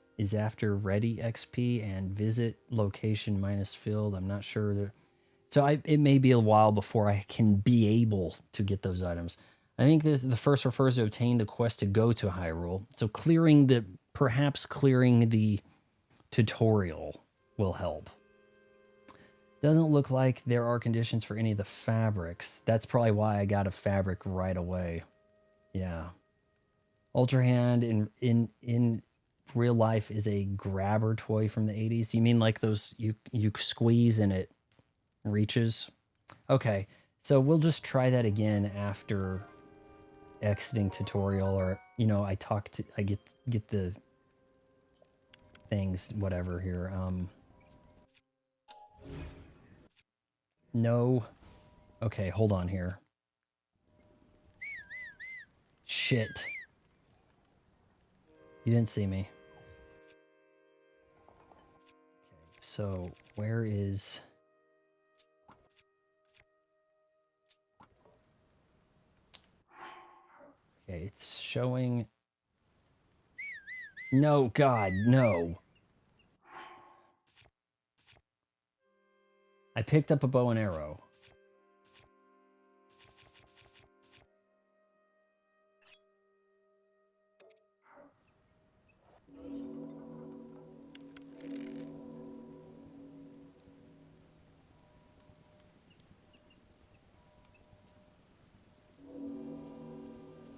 ready XP and visit location minus field. I'm not sure. So it may be a while before I can be able to get those items. I think the first refers to obtain the quest to go to Hyrule. So perhaps clearing the tutorial will help. Doesn't look like there are conditions for any of the fabrics. That's probably why I got a fabric right away. Yeah. Ultra Hand in real life is a grabber toy from the 80s. You mean like those you squeeze and it reaches? Okay, so we'll just try that again after exiting tutorial, or I get the things, whatever here. No. Okay, hold on here. Shit. You didn't see me. Okay, so where is... Okay, it's showing... No, God, no. I picked up a bow and arrow.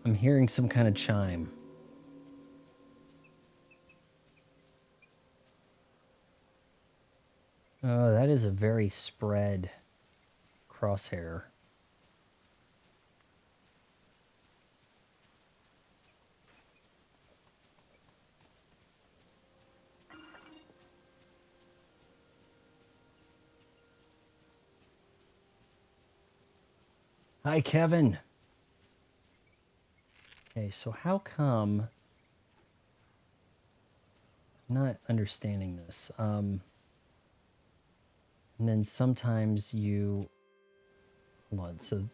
I'm hearing some kind of chime. Oh, that is a very spread crosshair. Hi, Kevin. Okay, so how come... I'm not understanding this. And then sometimes you... Hold on, so...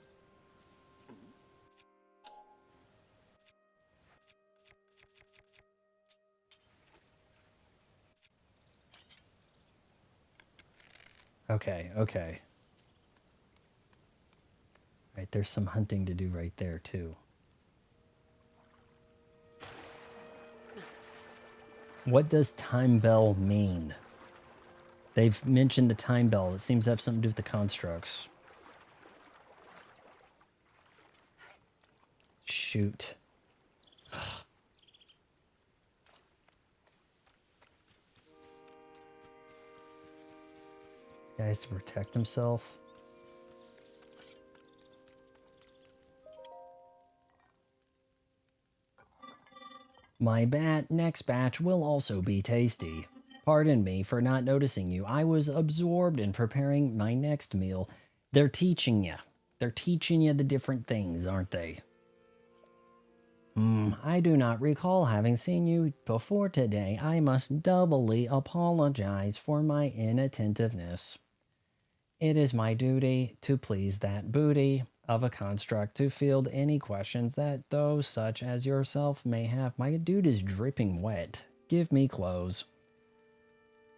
Okay. Right, there's some hunting to do right there, too. What does time bell mean? They've mentioned the time bell. It seems to have something to do with the constructs. Shoot. This guy has to protect himself. My next batch will also be tasty. Pardon me for not noticing you. I was absorbed in preparing my next meal. They're teaching you. They're teaching you the different things, aren't they? I do not recall having seen you before today. I must doubly apologize for my inattentiveness. It is my duty to please that booty of a construct to field any questions that those such as yourself may have. My dude is dripping wet. Give me clothes.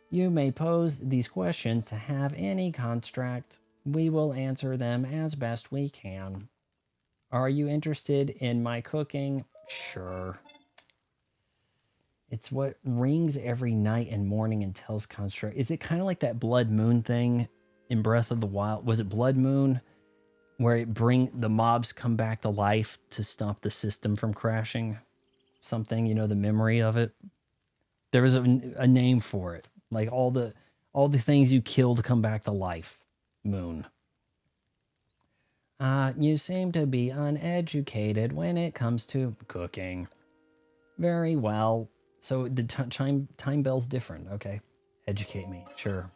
You may pose these questions to have any construct. We will answer them as best we can. Are you interested in my cooking? Sure. It's what rings every night and morning and tells construct. Is it kind of like that Blood Moon thing in Breath of the Wild? Was it Blood Moon? where it bring the mobs come back to life to stop the system from crashing. Something, you know, the memory of it. There was a name for it. Like all the things you killed come back to life. Moon. You seem to be uneducated when it comes to cooking. Very well. So the time bell's different. Okay. Educate me. Sure.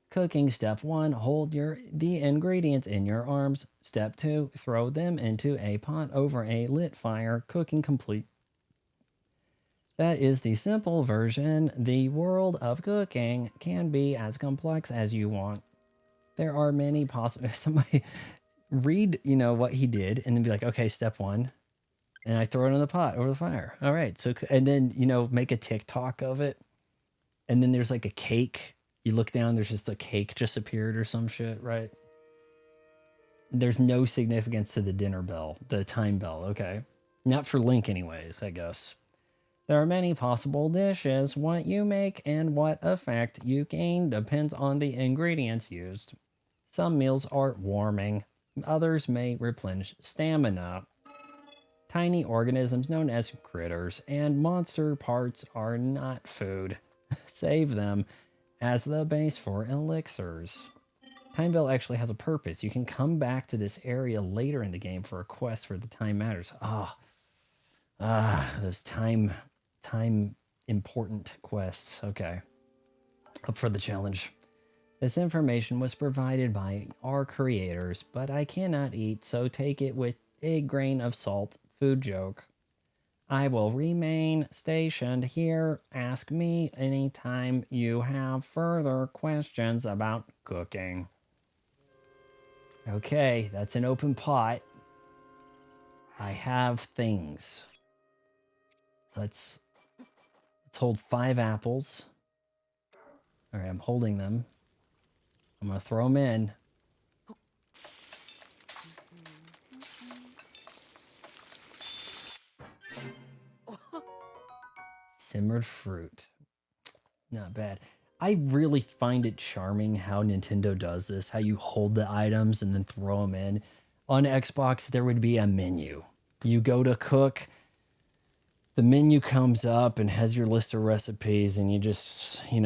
Cooking step 1, hold the ingredients in your arms. Step 2, throw them into a pot over a lit fire. Cooking complete. That is the simple version. The world of cooking can be as complex as you want. There are many possible. Somebody read, you know, what he did and then be like, okay, step 1. And I throw it in the pot over the fire. All right. So, and then, you know, make a TikTok of it. And then there's like a cake. You look down, there's just a cake just appeared or some shit, right? There's no significance to the dinner bell, the time bell, okay? Not for Link anyways, I guess. There are many possible dishes. What you make and what effect you gain depends on the ingredients used. Some meals are warming. Others may replenish stamina. Tiny organisms known as critters and monster parts are not food. Save them as the base for elixirs. Time Bell actually has a purpose. You can come back to this area later in the game for a quest for the time matters. Those time important quests. Okay. Up for the challenge. This information was provided by our creators, but I cannot eat, so take it with a grain of salt. Food joke. I will remain stationed here. Ask me anytime you have further questions about cooking. Okay, that's an open pot. I have things. Let's hold 5 apples. All right, I'm holding them. I'm gonna throw them in. Simmered fruit. Not bad. I really find it charming how Nintendo does this, how you hold the items and then throw them in. On Xbox, there would be a menu. You go to cook, the menu comes up and has your list of recipes, and you just hit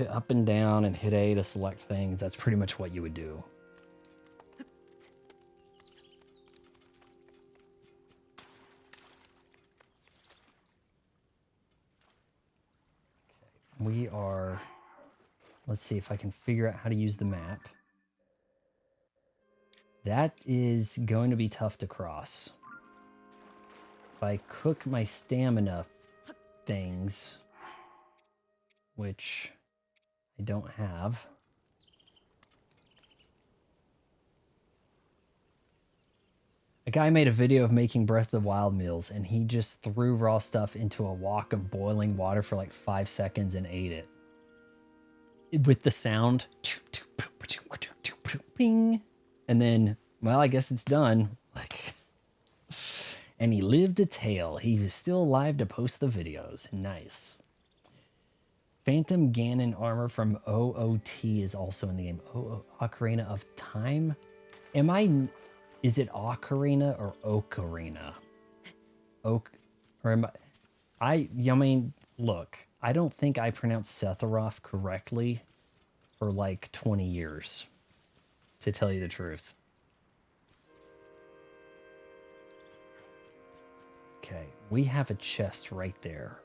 up and down and hit A to select things. That's pretty much what you would do. We are, let's see if I can figure out how to use the map. That is going to be tough to cross. If I cook my stamina things, which I don't have. A guy made a video of making Breath of the Wild meals, and he just threw raw stuff into a wok of boiling water for like 5 seconds and ate it. With the sound. And then, well, I guess it's done. Like, and he lived to tell. He was still alive to post the videos. Nice. Phantom Ganon armor from OOT is also in the game. Ocarina of Time? Is it Ocarina or Ocarina? I mean, look, I don't think I pronounced Sephiroth correctly for like 20 years, to tell you the truth. Okay, we have a chest right there.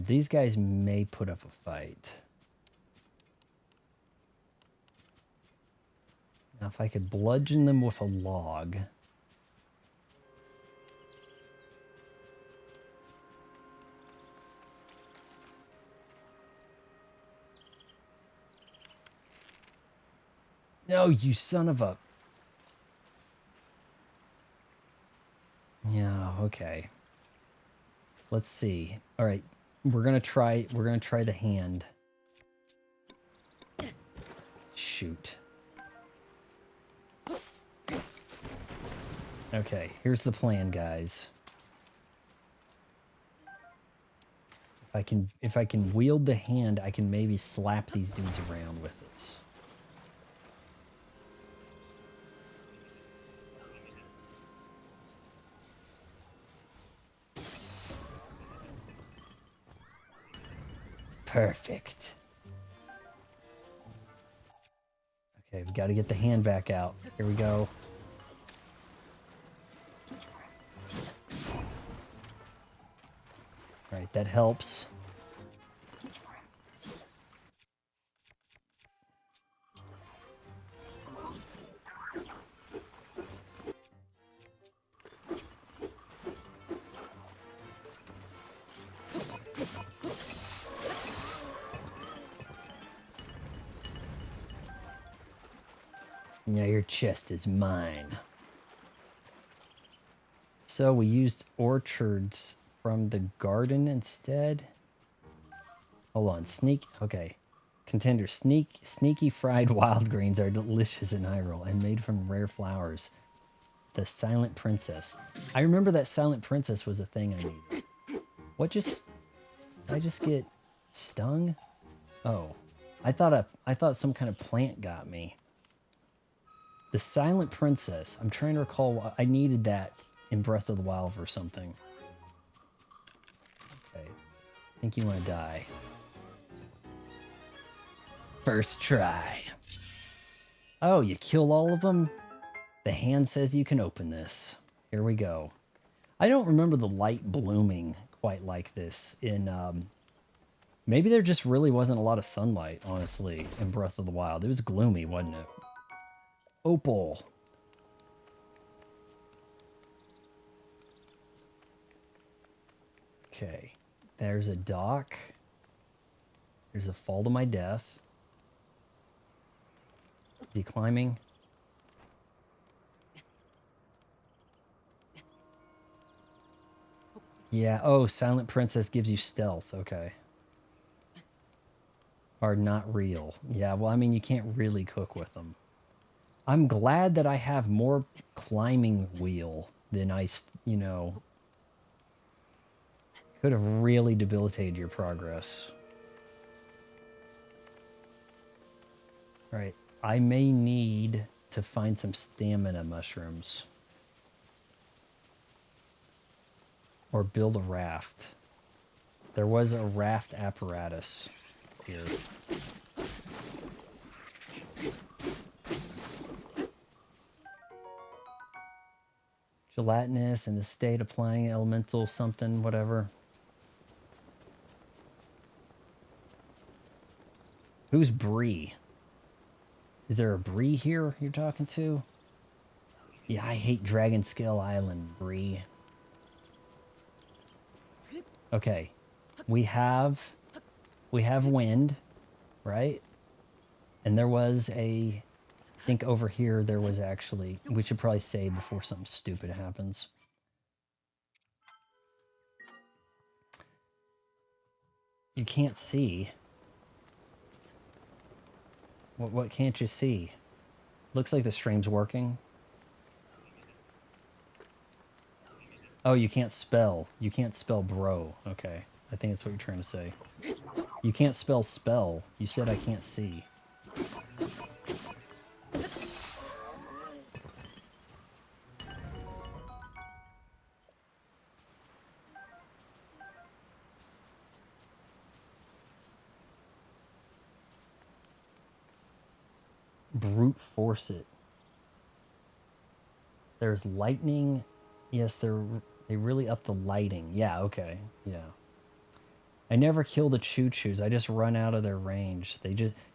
These guys may put up a fight. Now, if I could bludgeon them with a log. No, you son of a... Yeah, okay. Let's see. All right, we're gonna try the hand. Shoot. Okay, here's the plan, guys. If If I can wield the hand, I can maybe slap these dudes around with this. Perfect. Okay, we got to get the hand back out. Here we go. All right, that helps. Now your chest is mine. So we used orchards from the garden instead. Hold on, okay. Contender, sneaky fried wild greens are delicious in Hyrule and made from rare flowers. The Silent Princess. I remember that Silent Princess was a thing I needed. What just... Did I just get stung? Oh. I thought some kind of plant got me. The Silent Princess. I'm trying to recall. I needed that in Breath of the Wild or something. Okay. I think you want to die. First try. Oh, you kill all of them? The hand says you can open this. Here we go. I don't remember the light blooming quite like this in... maybe there just really wasn't a lot of sunlight, honestly, in Breath of the Wild. It was gloomy, wasn't it? Opal. Okay. There's a dock. There's a fall to my death. Is he climbing? Yeah. Oh, Silent Princess gives you stealth. Okay. Are not real. Yeah, well, I mean, you can't really cook with them. I'm glad that I have more climbing wheel than you know, could have really debilitated your progress. All right, I may need to find some stamina mushrooms. Or build a raft. There was a raft apparatus here. Gelatinous in the state applying elemental something, whatever. Who's Bree? Is there a Bree here you're talking to? Yeah, I hate Dragon Scale Island, Bree. Okay. We have wind, right? And there was I think over here there was actually, we should probably save before something stupid happens. You can't see. What can't you see? Looks like the stream's working. Oh, you can't spell. You can't spell bro. Okay. I think that's what you're trying to say. You can't spell spell. You said I can't see. Brute force it. There's lightning. Yes, they really up the lighting. Yeah, okay. Yeah. I never kill the choo-choos. I just run out of their range.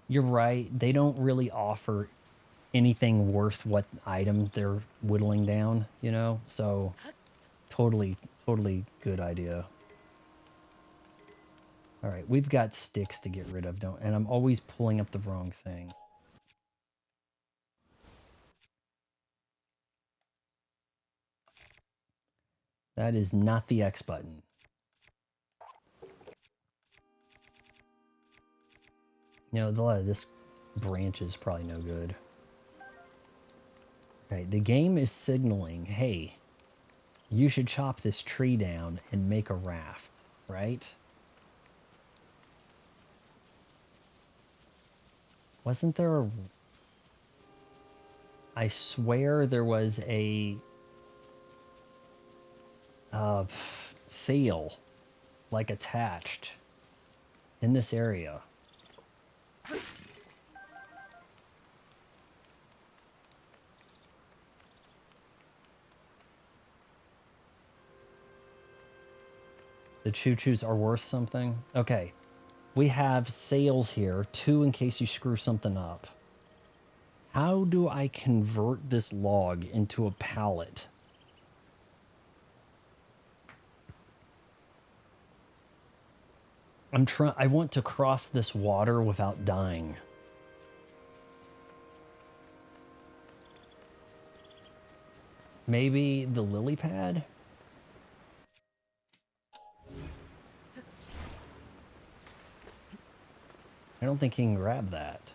You're right. They don't really offer anything worth what item they're whittling down, you know? So totally good idea. All right, we've got sticks to get rid of, and I'm always pulling up the wrong thing. That is not the X button. You know, a lot of this branch is probably no good. Okay, the game is signaling, hey, you should chop this tree down and make a raft, right? Wasn't there a... I swear there was a sail, like, attached in this area. The choo-choos are worth something? Okay. We have sails here, 2 in case you screw something up. How do I convert this log into a pallet? I want to cross this water without dying. Maybe the lily pad? I don't think he can grab that.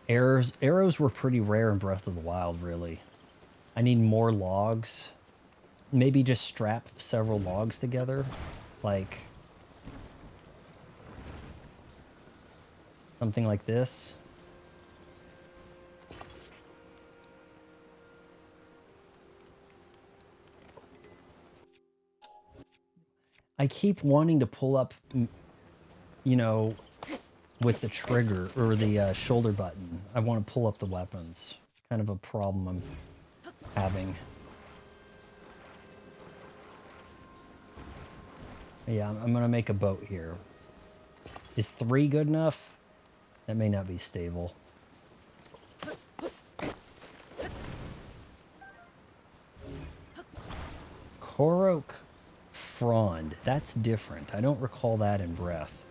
Arrows were pretty rare in Breath of the Wild, really. I need more logs. Maybe just strap several logs together. Like... something like this. I keep wanting to pull up, you know, with the trigger or the shoulder button. I want to pull up the weapons. Kind of a problem I'm having. Yeah, I'm going to make a boat here. Is 3 good enough? That may not be stable. Korok Frond. That's different. I don't recall that in Breath.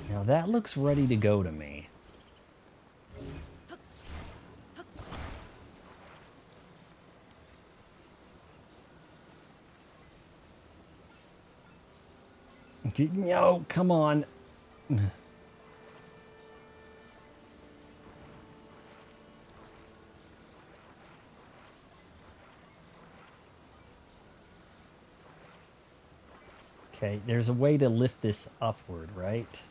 Now that looks ready to go to me. No, come on. Okay, there's a way to lift this upward, right?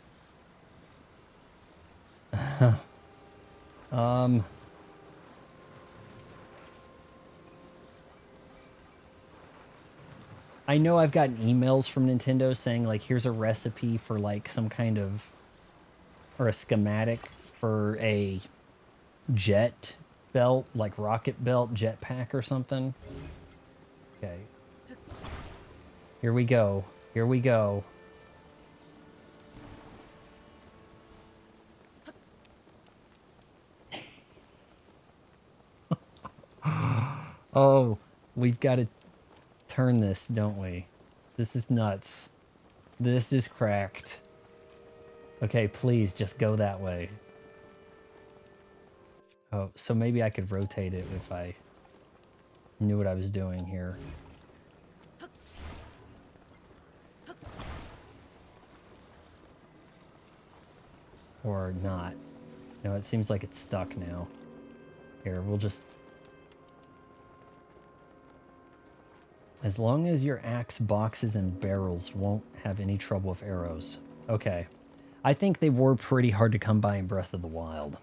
I know I've gotten emails from Nintendo saying, like, here's a recipe for, like, some kind of... or a schematic for a jet belt, like rocket belt, jetpack or something. Okay. Here we go. Here we go. Oh, we've got to turn this, don't we? This is nuts. This is cracked. Okay, please just go that way. Oh, so maybe I could rotate it if I knew what I was doing here. Or not. No, it seems like it's stuck now. Here, we'll just... As long as your axe boxes and barrels won't have any trouble with arrows. Okay. I think they were pretty hard to come by in Breath of the Wild.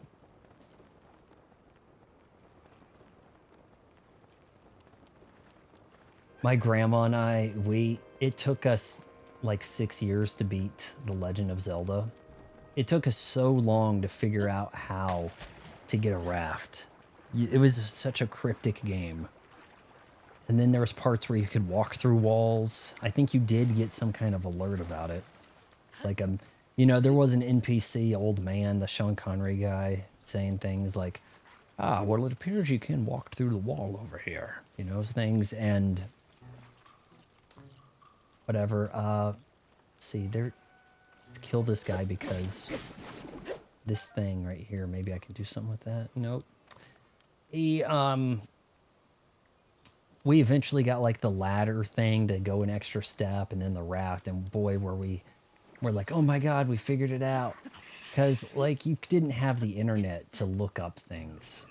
My grandma and I, it took us like 6 years to beat The Legend of Zelda. It took us so long to figure out how to get a raft. It was such a cryptic game. And then there was parts where you could walk through walls. I think you did get some kind of alert about it. Like, you know, there was an NPC old man, the Sean Connery guy, saying things like, ah, well, it appears you can walk through the wall over here. You know, things and whatever. Let's see, let's kill this guy because this thing right here, maybe I can do something with that. Nope. We eventually got like the ladder thing to go an extra step and then the raft, and boy, we're like, oh my God, we figured it out. Because, like, you didn't have the internet to look up things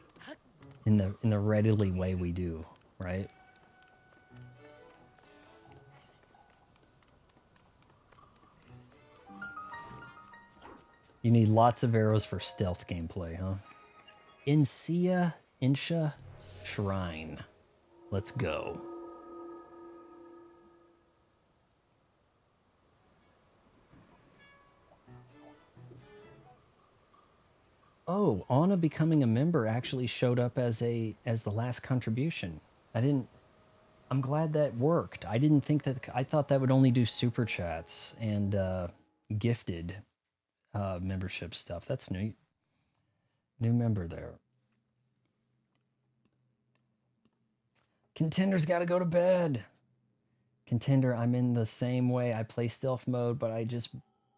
in the readily way we do, right? You need lots of arrows for stealth gameplay, huh? Insha Shrine. Let's go. Oh, Anna becoming a member actually showed up as the last contribution. I'm glad that worked. I didn't think that, I thought that would only do super chats and gifted membership stuff. That's neat. New member there. Contender's got to go to bed. Contender, I'm in the same way. I play stealth mode, but I just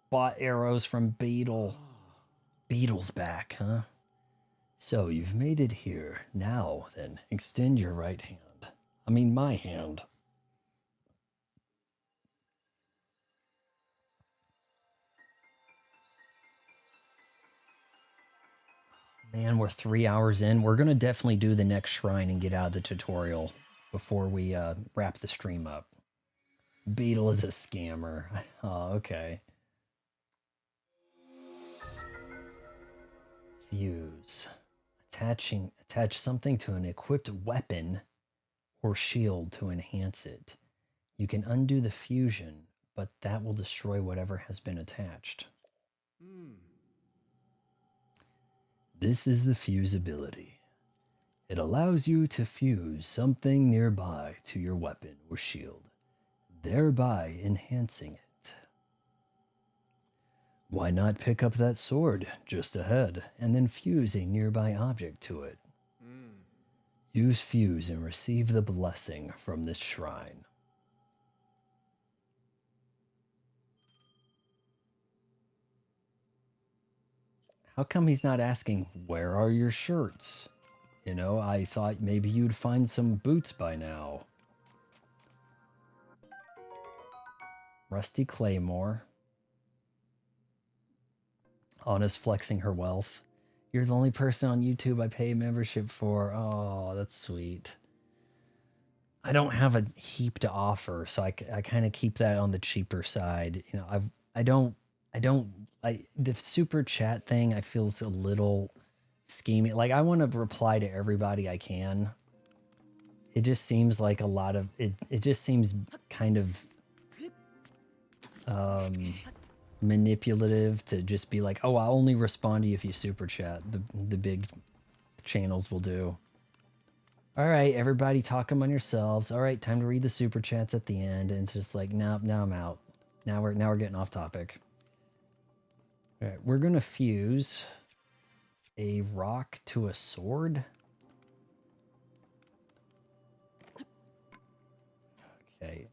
bought arrows from Beetle. Beetle's back, huh? So you've made it here. Now, then, extend your right hand. I mean, my hand. Man, we're 3 hours in. We're going to definitely do the next shrine and get out of the tutorial before we wrap the stream up. Beetle is a scammer. Oh, okay. Fuse. Attach something to an equipped weapon or shield to enhance it. You can undo the fusion, but that will destroy whatever has been attached. This is the fuse ability. It allows you to fuse something nearby to your weapon or shield, thereby enhancing it. Why not pick up that sword just ahead and then fuse a nearby object to it? Use fuse and receive the blessing from this shrine. How come he's not asking, where are your shirts? You know, I thought maybe you'd find some boots by now. Rusty Claymore. Anna's flexing her wealth. You're the only person on YouTube I pay membership for. Oh, that's sweet. I don't have a heap to offer, so I kind of keep that on the cheaper side. You know, the super chat thing I feel is a little scheming. Like, I want to reply to everybody I can. It just seems like a lot of it. It just seems kind of manipulative to just be like, oh, I'll only respond to you if you super chat. The big channels will do. All right, everybody talk among yourselves. All right, time to read the super chats at the end. And it's just like, now I'm out. Now we're getting off topic. All right, we're gonna fuse a rock to a sword. Okay.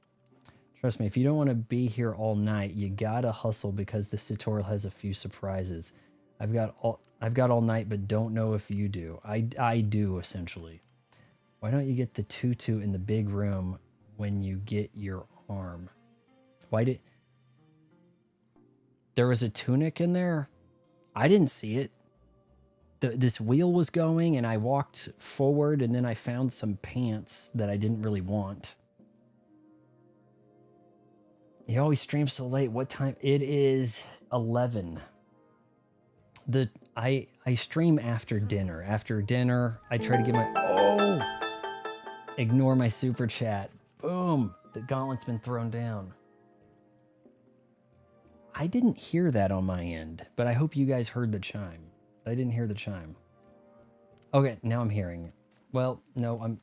Trust me, if you don't want to be here all night, you gotta hustle because this tutorial has a few surprises. I've got all night, but don't know if you do. I do, essentially. Why don't you get the tutu in the big room when you get your arm? There was a tunic in there? I didn't see it. This wheel was going and I walked forward and then I found some pants that I didn't really want. You always stream so late. What time? It is 11. I stream after dinner. After dinner, I try to get my... Ignore my super chat. Boom. The gauntlet's been thrown down. I didn't hear that on my end, but I hope you guys heard the chime. I didn't hear the chime. Okay, now I'm hearing it. Well, no,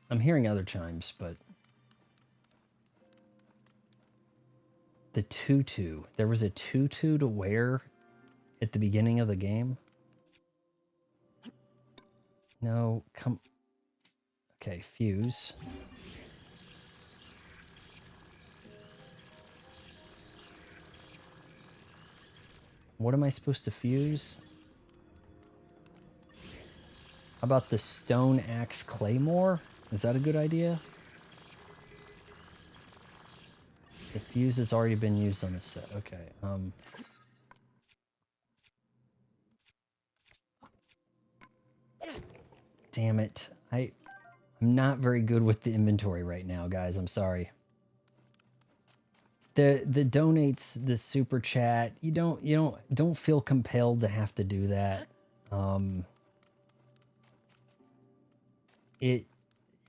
I'm hearing other chimes, but the tutu. There was a tutu to wear at the beginning of the game. No, come. Okay, fuse. What am I supposed to fuse? How about the stone axe claymore? Is that a good idea? The fuse has already been used on the set. Okay. Damn it. I'm not very good with the inventory right now, guys. I'm sorry. The donates, the super chat, you don't feel compelled to have to do that.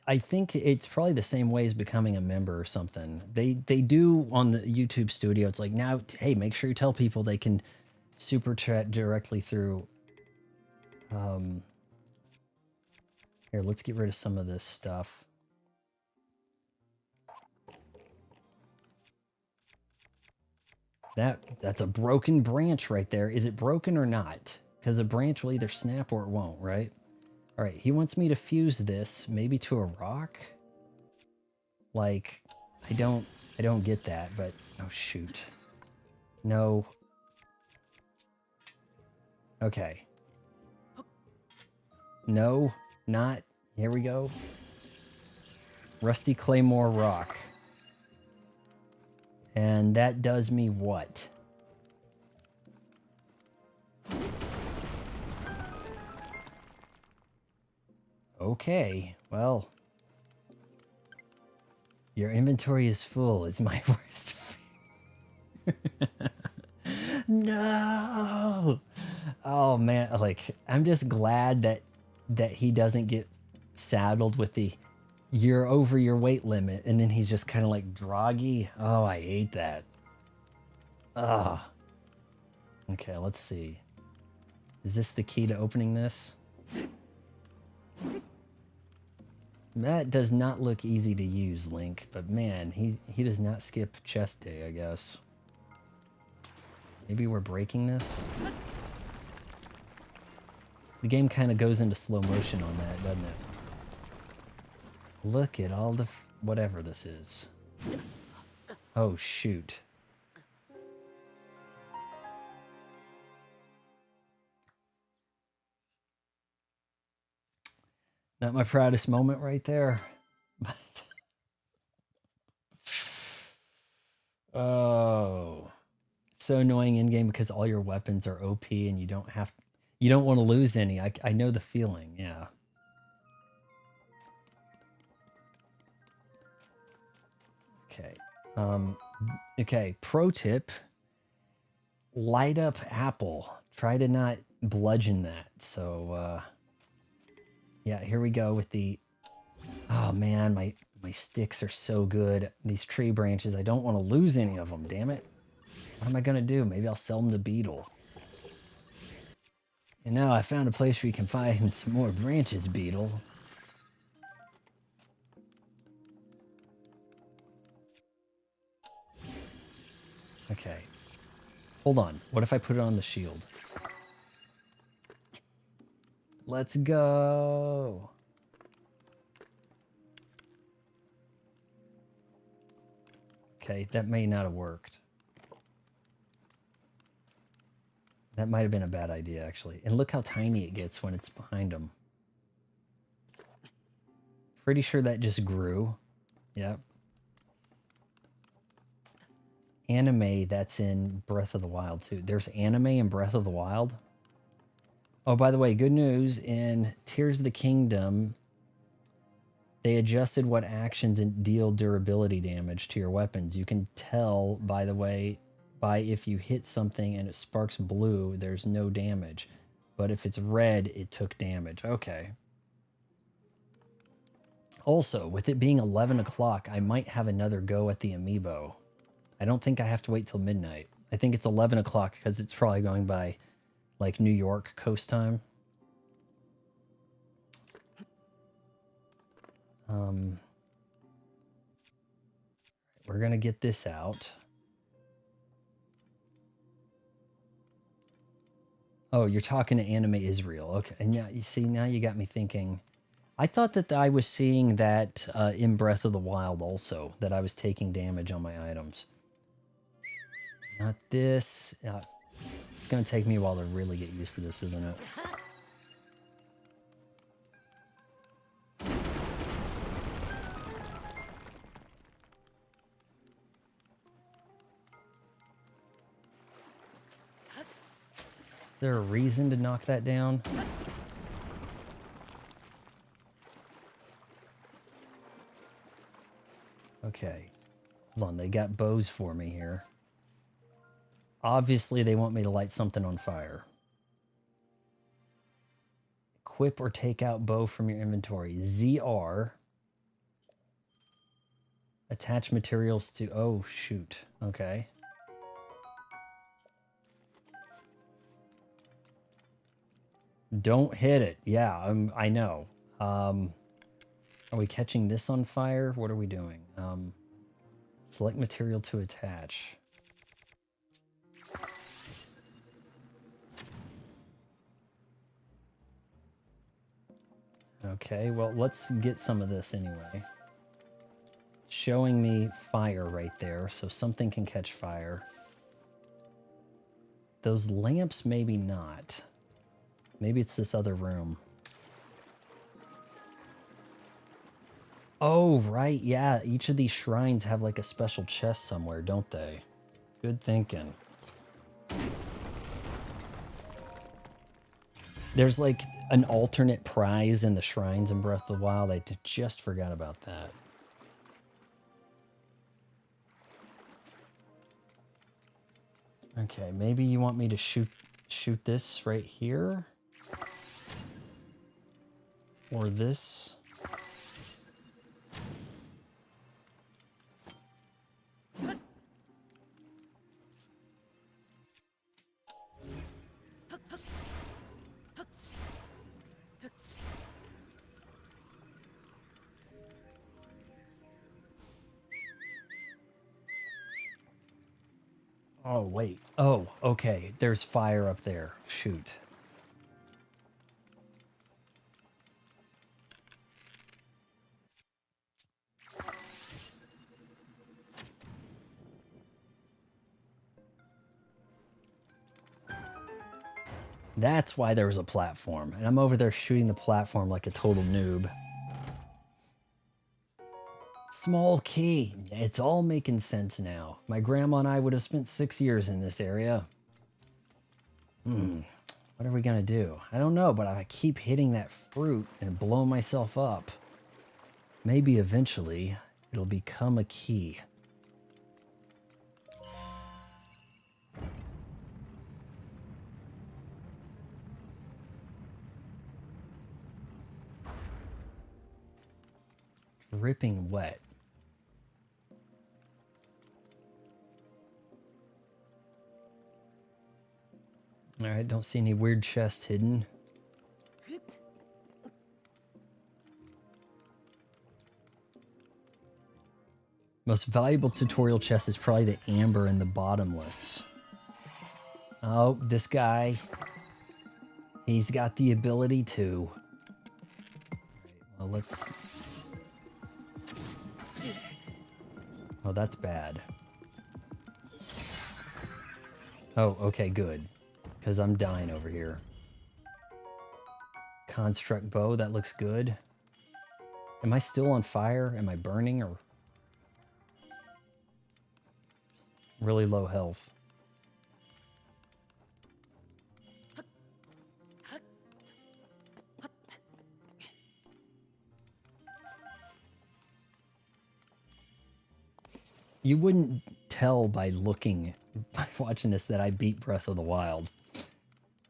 I think it's probably the same way as becoming a member or something. They do on the YouTube studio. It's like, now, hey, make sure you tell people they can super chat directly through. Here, let's get rid of some of this stuff. That's a broken branch right there. Is it broken or not? Because a branch will either snap or it won't, right? All right, he wants me to fuse this maybe to a rock. Like, I don't get that, but oh shoot. No. Okay. No, not. Here we go. Rusty Claymore rock. And that does me what? Okay, well. Your inventory is full. It's my worst fear. No! Oh man, like, I'm just glad that he doesn't get saddled with the you're over your weight limit, and then he's just kind of like droggy. Oh, I hate that. Ugh. Okay, let's see. Is this the key to opening this? That does not look easy to use, Link, but man, he does not skip chest day, I guess. Maybe we're breaking this? The game kind of goes into slow motion on that, doesn't it? Look at all the whatever this is. Oh, shoot. Not my proudest moment right there. But oh. So annoying in game because all your weapons are OP and you don't want to lose any. I know the feeling, yeah. Okay. Okay, pro tip. Light up apple. Try to not bludgeon that. So yeah, here we go with the oh man, my sticks are so good. These tree branches, I don't want to lose any of them, damn it. What am I gonna do? Maybe I'll sell them to Beetle. And now I found a place where you can find some more branches, Beetle. Okay. Hold on. What if I put it on the shield? Let's go. Okay, that may not have worked. That might have been a bad idea, actually. And look how tiny it gets when it's behind them. Pretty sure that just grew. Yep. Anime, that's in Breath of the Wild, too. There's anime in Breath of the Wild. Oh, by the way, good news. In Tears of the Kingdom, they adjusted what actions deal durability damage to your weapons. You can tell, by the way, by if you hit something and it sparks blue, there's no damage. But if it's red, it took damage. Okay. Also, with it being 11 o'clock, I might have another go at the amiibo. I don't think I have to wait till midnight. I think it's 11 o'clock because it's probably going by like New York coast time. We're going to get this out. Oh, you're talking to Anime Israel. Okay. And yeah, you see, now you got me thinking. I thought that I was seeing that in Breath of the Wild also, that I was taking damage on my items. Not this. It's going to take me a while to really get used to this, isn't it? Is there a reason to knock that down? Okay. Hold on, they got bows for me here. Obviously, they want me to light something on fire. Equip or take out bow from your inventory. ZR. Attach materials to... Oh, shoot. Okay. Don't hit it. Yeah, I know. Are we catching this on fire? What are we doing? Select material to attach. Okay, well, let's get some of this anyway. Showing me fire right there, so something can catch fire. Those lamps, maybe not. Maybe it's this other room. Oh, right, yeah. Each of these shrines have like a special chest somewhere, don't they? Good thinking. There's like an alternate prize in the shrines in Breath of the Wild. I just forgot about that. Okay, maybe you want me to shoot this right here? Or this? Oh, wait. Oh, okay. There's fire up there. Shoot. That's why there was a platform. And I'm over there shooting the platform like a total noob. Small key. It's all making sense now. My grandma and I would have spent 6 years in this area. What are we gonna do? I don't know, but I keep hitting that fruit and blowing myself up. Maybe eventually it'll become a key. Dripping wet. Alright, don't see any weird chests hidden. Most valuable tutorial chest is probably the amber and the bottomless. Oh, this guy. He's got the ability to. Right, well, let's... Oh, that's bad. Oh, okay, good. Because I'm dying over here. Construct bow, that looks good. Am I still on fire? Am I burning or... Really low health. You wouldn't tell by looking, by watching this, that I beat Breath of the Wild.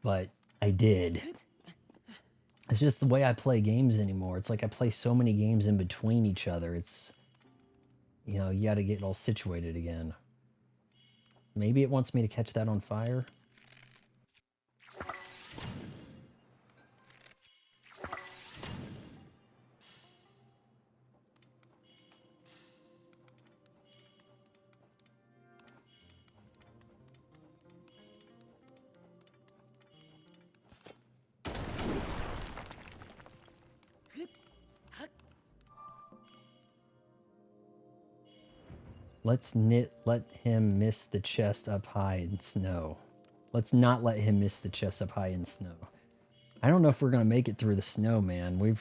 But I did. It's just the way I play games anymore. It's like I play so many games in between each other. It's, you know, you gotta get all situated again. Maybe it wants me to catch that on fire. Let him miss the chest up high in snow. Let's not let him miss the chest up high in snow. I don't know if we're gonna make it through the snow, man.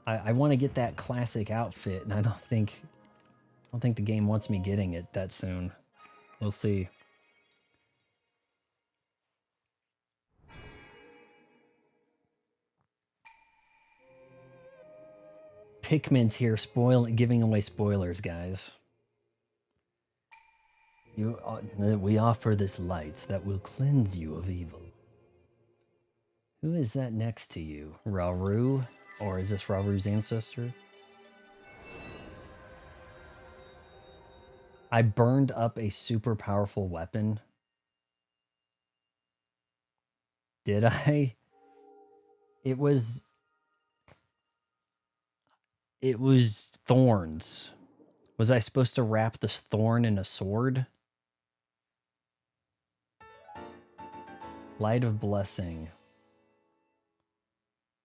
I want to get that classic outfit, and I don't think the game wants me getting it that soon. We'll see. Pikmin's here, giving away spoilers, guys. We offer this light that will cleanse you of evil. Who is that next to you? Rauru? Or is this Rauru's ancestor? I burned up a super powerful weapon. Did I? It was thorns. Was I supposed to wrap this thorn in a sword? Light of Blessing.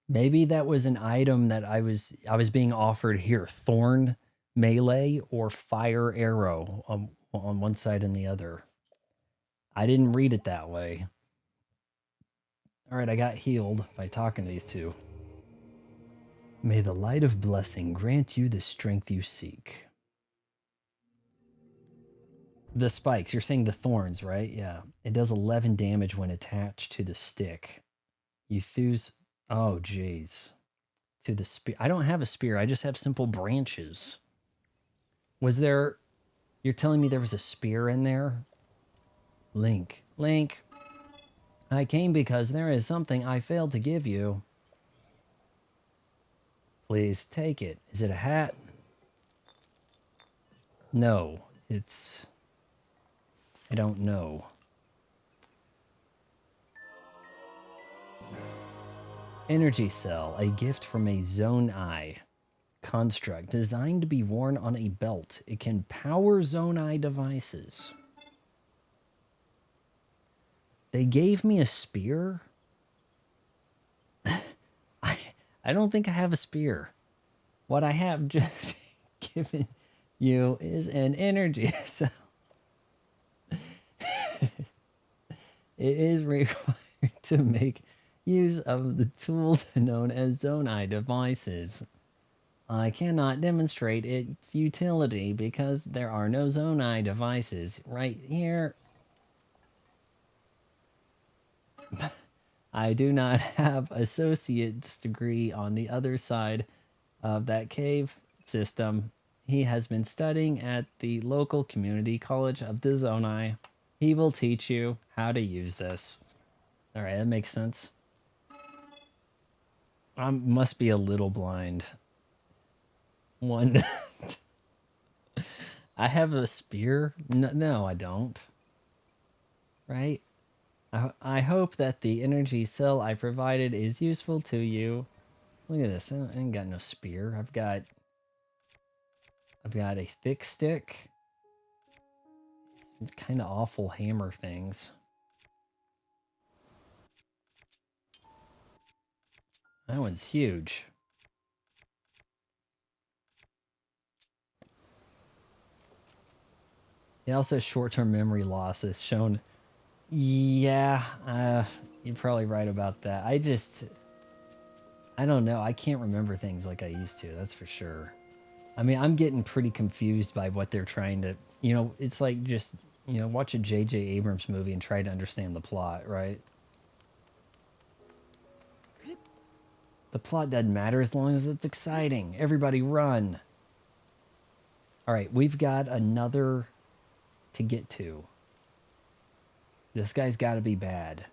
Maybe that was an item that I was being offered here. Thorn melee or fire arrow on one side and the other. I didn't read it that way. All right, I got healed by talking to these two. May the light of blessing grant you the strength you seek. The spikes, you're saying the thorns, right? Yeah. It does 11 damage when attached to the stick. Oh, jeez. To the spear. I don't have a spear. I just have simple branches. You're telling me there was a spear in there? Link. I came because there is something I failed to give you. Please take it. Is it a hat? No, I don't know. Energy cell, a gift from a Zonai construct designed to be worn on a belt. It can power Zonai devices. They gave me a spear? I don't think I have a spear. What I have just given you is an energy cell. It is required to make use of the tools known as Zonai devices. I cannot demonstrate its utility because there are no Zonai devices right here. I do not have associate's degree on the other side of that cave system. He has been studying at the local community college of the Zonai. He will teach you how to use this. All right, that makes sense. I must be a little blind. I have a spear? No, I don't. Right? I hope that the energy cell I provided is useful to you. Look at this. I ain't got no spear. I've got a thick stick. Some kind of awful hammer things. That one's huge. He also has short-term memory loss is shown. Yeah, you're probably right about that. I don't know. I can't remember things like I used to. That's for sure. I mean, I'm getting pretty confused by what they're trying to, it's like just, watch a J.J. Abrams movie and try to understand the plot, right? The plot doesn't matter as long as it's exciting. Everybody run. All right, we've got another to get to. This guy's got to be bad.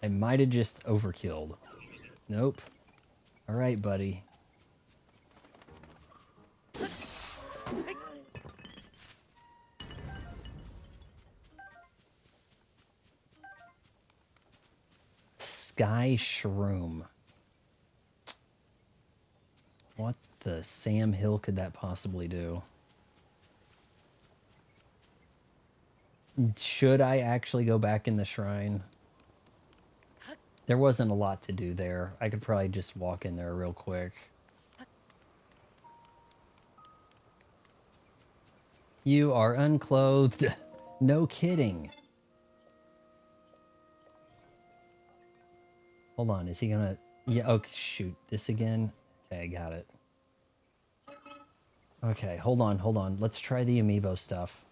I might have just overkilled. Nope. All right, buddy. Sky Shroom. What the Sam Hill could that possibly do? Should I actually go back in the shrine? There wasn't a lot to do there. I could probably just walk in there real quick. You are unclothed. No kidding. Hold on, is he gonna... Yeah, oh, shoot. This again? Okay, I got it. Okay, hold on. Let's try the amiibo stuff.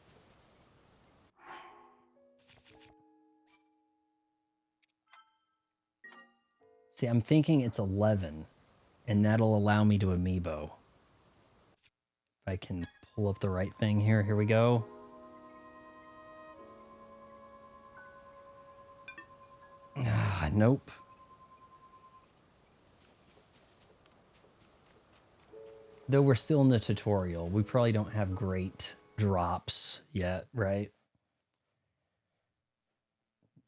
See, I'm thinking it's 11, and that'll allow me to amiibo. If I can pull up the right thing here. Here we go. Ah, nope. Though we're still in the tutorial, we probably don't have great drops yet, right?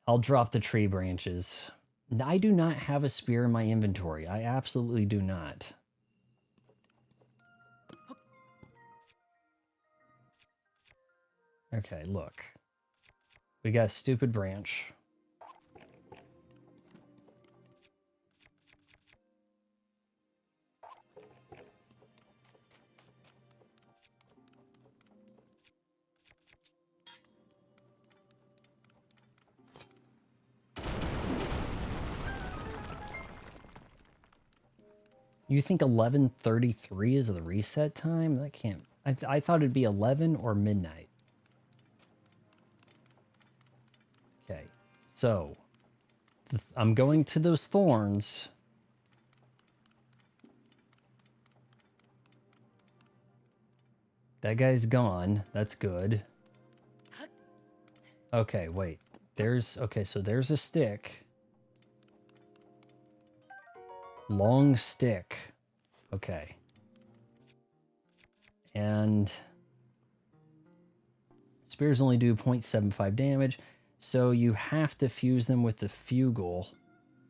I'll drop the tree branches. I do not have a spear in my inventory. I absolutely do not. Okay, look. We got a stupid branch. You think 11:33 is the reset time? That can't... I thought it'd be 11 or midnight. Okay, so... I'm going to those thorns. That guy's gone. That's good. Okay, wait. There's... Okay, so there's a stick. Long stick. Okay. And spears only do 0.75 damage, so you have to fuse them with the Fugal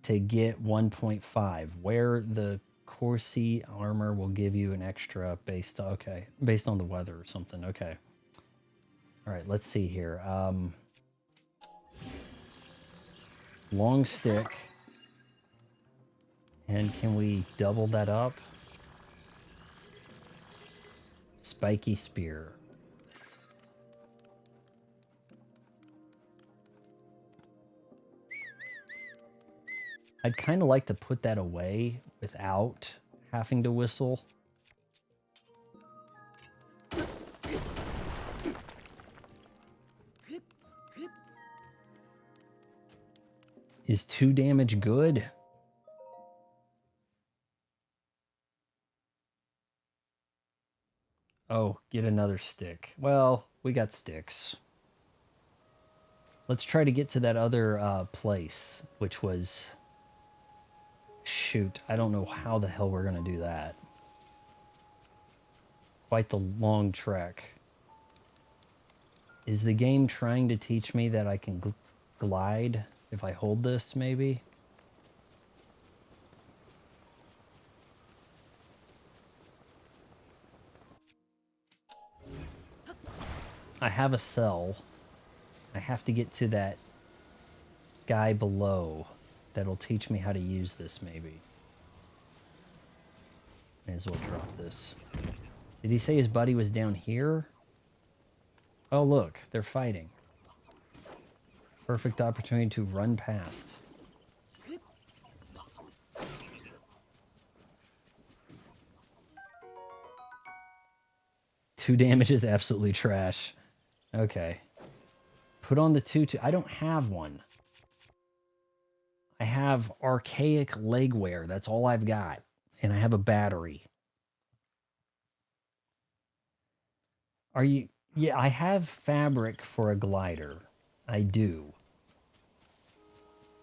to get 1.5, where the Corsi armor will give you an extra based on the weather or something. Okay. All right, let's see here. Long stick. And can we double that up? Spiky spear. I'd kind of like to put that away without having to whistle. Is 2 damage good? Oh, get another stick. Well, we got sticks. Let's try to get to that other place, which was... Shoot, I don't know how the hell we're going to do that. Quite the long trek. Is the game trying to teach me that I can glide if I hold this, maybe? I have a cell. I have to get to that guy below. That'll teach me how to use this, maybe. May as well drop this. Did he say his buddy was down here? Oh, look, they're fighting. Perfect opportunity to run past. Two damage is absolutely trash. Okay. Put on the 2-2. I don't have one. I have archaic leg wear. That's all I've got. And I have a battery. Are you... Yeah, I have fabric for a glider. I do.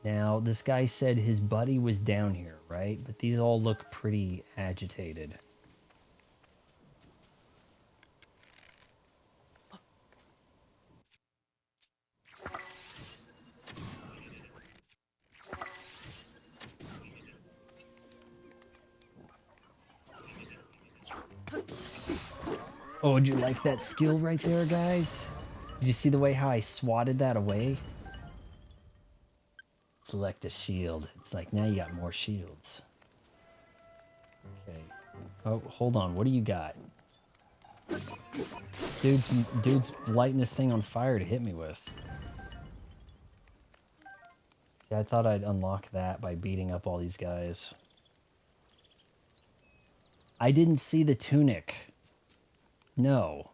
Now, this guy said his buddy was down here, right? But these all look pretty agitated. Oh, would you like that skill right there, guys? Did you see the way how I swatted that away? Select a shield. It's like, now you got more shields. Okay. Oh, hold on. What do you got? Dude's lighting this thing on fire to hit me with. See, I thought I'd unlock that by beating up all these guys. I didn't see the tunic. No.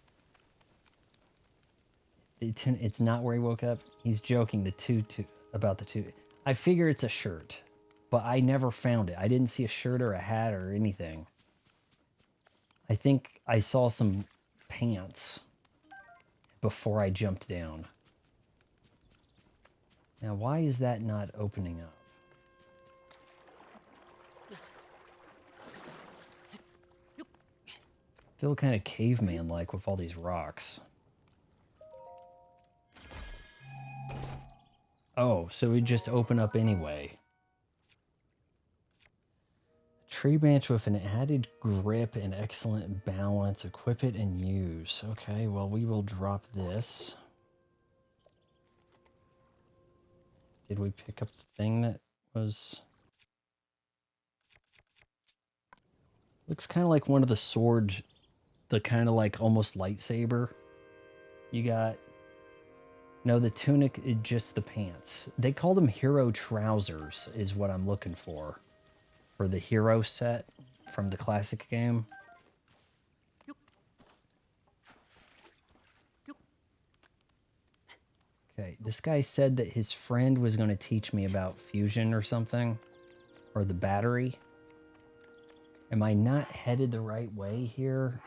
It's not where he woke up. He's joking about the two. I figure it's a shirt. but I never found it. I didn't see a shirt or a hat or anything. I think I saw some pants before I jumped down. Now, why is that not opening up? I feel kind of caveman-like with all these rocks. Oh, so we just open up anyway. Tree branch with an added grip and excellent balance. Equip it and use. Okay, well, we will drop this. Did we pick up the thing that was... Looks kind of like one of the swords, the kind of like almost lightsaber you got. No, the tunic is just the pants. They call them hero trousers is what I'm looking for the hero set from the classic game. Okay, this guy said that his friend was going to teach me about fusion or something, or the battery. Am I not headed the right way here?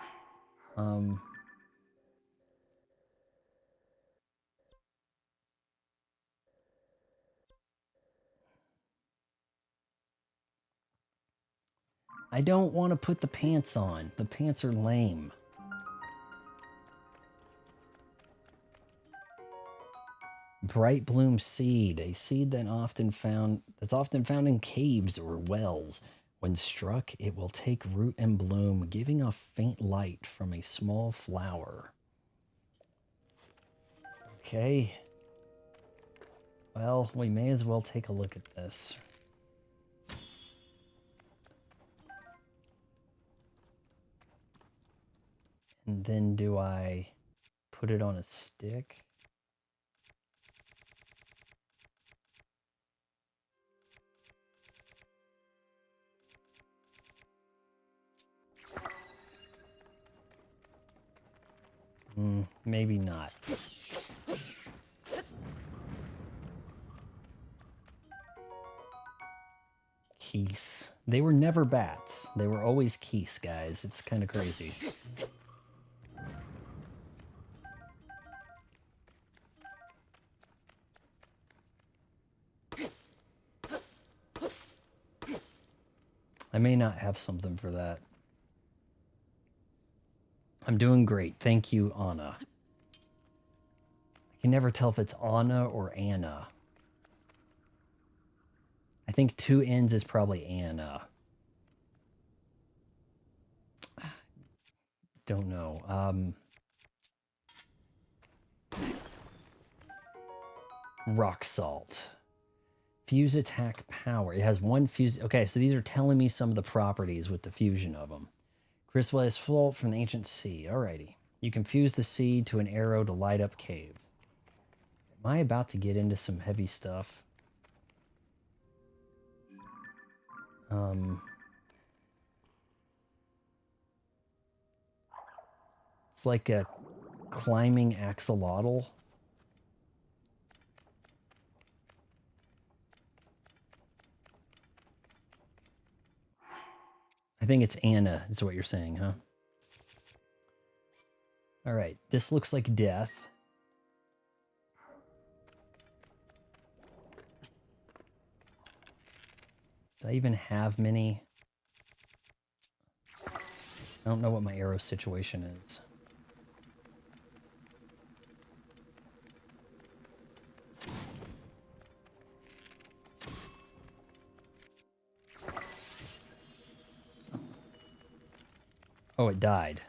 I don't want to put the pants on. The pants are lame. Bright bloom seed, a seed that's often found in caves or wells. When struck, it will take root and bloom, giving off faint light from a small flower. Okay. Well, we may as well take a look at this. And then do I put it on a stick? Maybe not. Geese. They were never bats. They were always geese, guys. It's kind of crazy. I may not have something for that. I'm doing great. Thank you, Anna. I can never tell if it's Anna or Anna. I think 2 N's is probably Anna. Don't know. Rock salt. Fuse attack power. It has 1 fuse. Okay, so these are telling me some of the properties with the fusion of them. Crystallized salt from the ancient sea. Alrighty. You can fuse the seed to an arrow to light up cave. Am I about to get into some heavy stuff? It's like a climbing axolotl. I think it's Anna, is what you're saying, huh? All right, this looks like death. Do I even have many? I don't know what my arrow situation is. Oh, it died.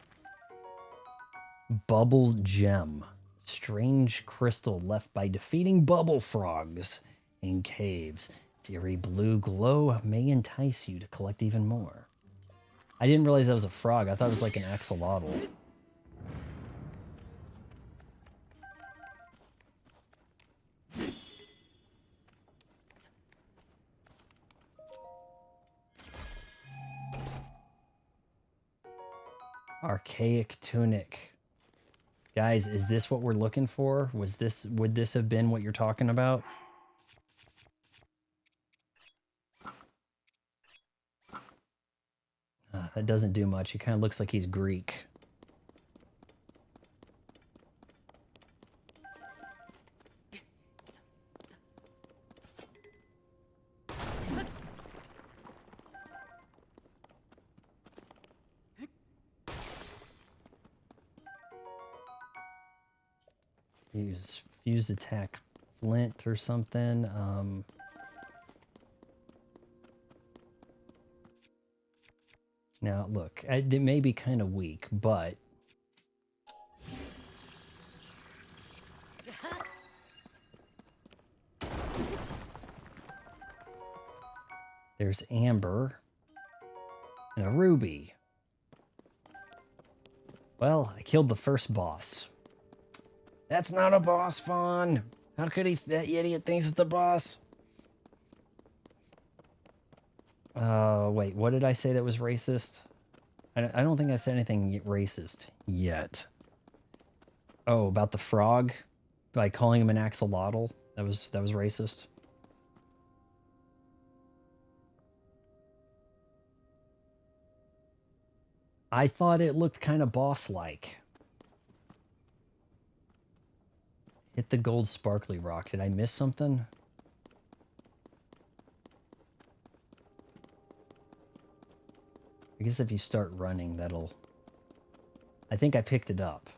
Bubble gem. Strange crystal left by defeating bubble frogs in caves. Its eerie blue glow may entice you to collect even more. I didn't realize that was a frog. I thought it was like an axolotl. Archaic tunic. Guys, is this what we're looking for? Would this have been what you're talking about? That doesn't do much. He kind of looks like he's Greek. Use fuse attack flint or something. Now look, it may be kind of weak, but there's amber and a ruby. Well, I killed the first boss. That's not a boss, Fawn. How could he? That idiot thinks it's a boss. Wait, what did I say that was racist? I don't think I said anything racist yet. Oh, about the frog? By calling him an axolotl? That was racist. I thought it looked kind of boss-like. Hit the gold sparkly rock. Did I miss something? I guess if you start running, that'll... I think I picked it up.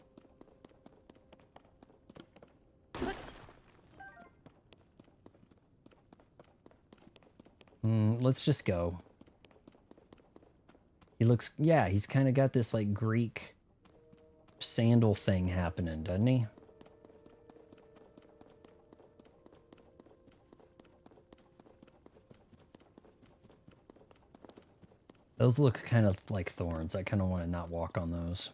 Let's just go. He looks... Yeah, he's kind of got this, like, Greek sandal thing happening, doesn't he? Those look kind of like thorns. I kind of want to not walk on those.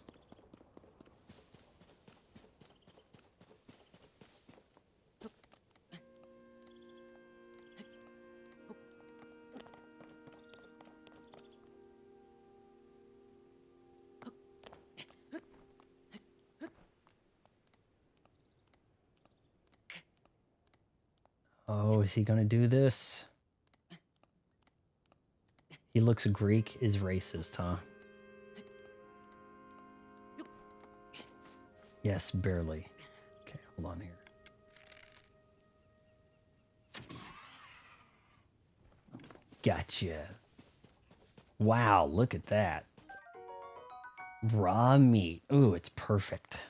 Oh, is he gonna do this? He looks Greek is racist, huh? Yes, barely. Okay, hold on here. Gotcha. Wow, look at that. Raw meat. Ooh, it's perfect.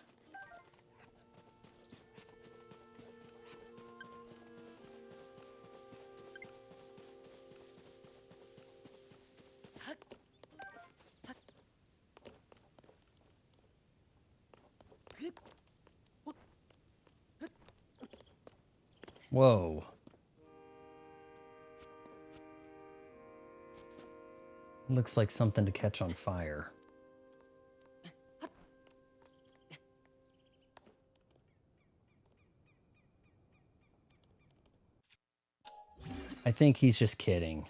Whoa. Looks like something to catch on fire. I think he's just kidding.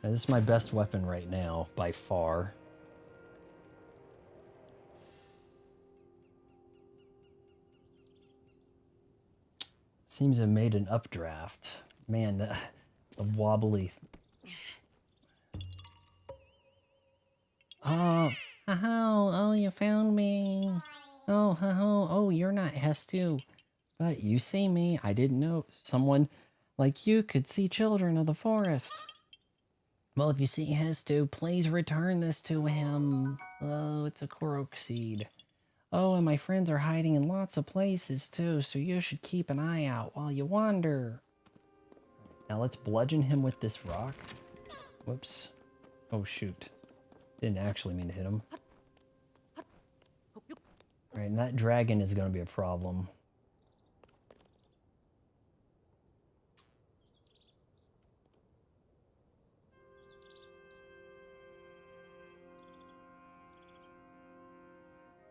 Now, this is my best weapon right now, by far. Seems to have made an updraft. Man, the wobbly... Oh, oh, you found me. Oh, you're not Hestu. But you see me. I didn't know someone like you could see children of the forest. Well, if you see Hestu, please return this to him. Oh, it's a Korok seed. Oh, and my friends are hiding in lots of places too, so you should keep an eye out while you wander. Now let's bludgeon him with this rock. Whoops. Oh, shoot. Didn't actually mean to hit him. Alright, and that dragon is going to be a problem.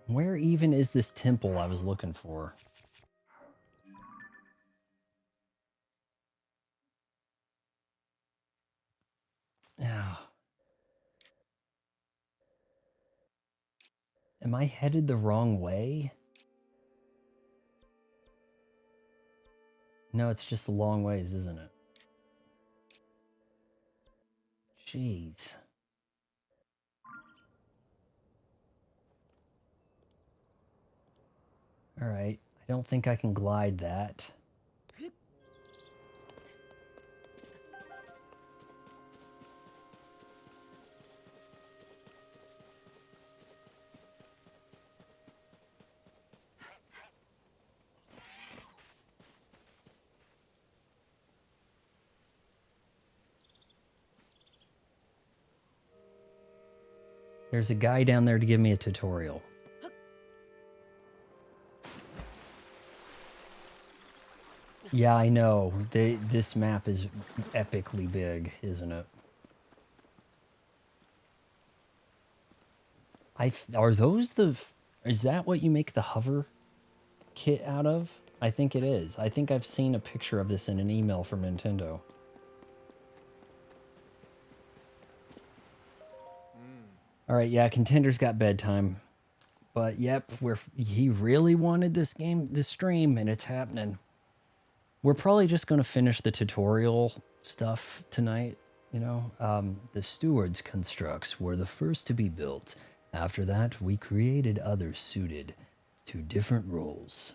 Where even is this temple I was looking for? Yeah. Am I headed the wrong way? No, it's just a long ways, isn't it? Jeez. All right. I don't think I can glide that. There's a guy down there to give me a tutorial. Yeah, I know. This map is epically big, isn't it? Are those the... Is that what you make the hover kit out of? I think it is. I think I've seen a picture of this in an email from Nintendo. All right, yeah, Contender's got bedtime. But yep, he really wanted this stream, and it's happening. We're probably just going to finish the tutorial stuff tonight, you know. The steward's constructs were the first to be built. After that, we created others suited to different roles.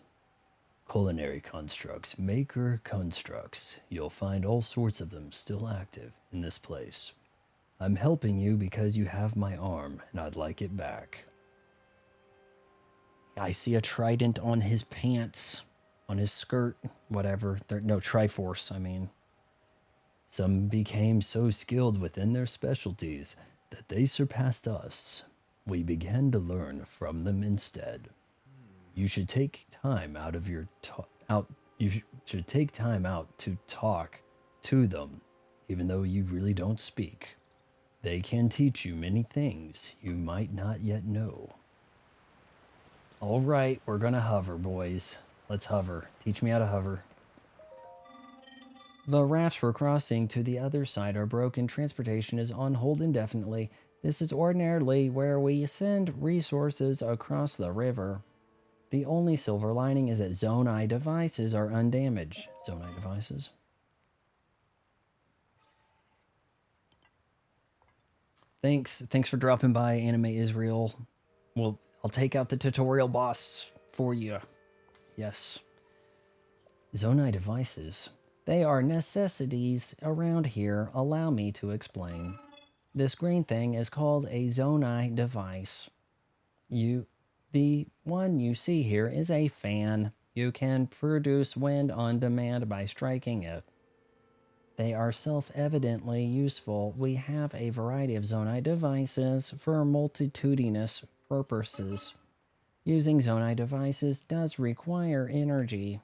Culinary constructs, maker constructs. You'll find all sorts of them still active in this place. I'm helping you because you have my arm, and I'd like it back. I see a trident on his pants, on his skirt, whatever. No, Triforce, I mean. Some became so skilled within their specialties that they surpassed us. We began to learn from them instead. You should take time out of your should take time out to talk to them, even though you really don't speak. They can teach you many things you might not yet know. All right, we're gonna hover, boys. Let's hover. Teach me how to hover. The rafts for crossing to the other side are broken. Transportation is on hold indefinitely. This is ordinarily where we send resources across the river. The only silver lining is that Zonai devices are undamaged. Zonai devices? Thanks for dropping by, Anime Israel. Well, I'll take out the tutorial boss for you. Yes. Zonai devices. They are necessities around here. Allow me to explain. This green thing is called a Zonai device. The one you see here is a fan. You can produce wind on demand by striking it. They are self-evidently useful. We have a variety of Zonai devices for multitudinous purposes. Using Zonai devices does require energy.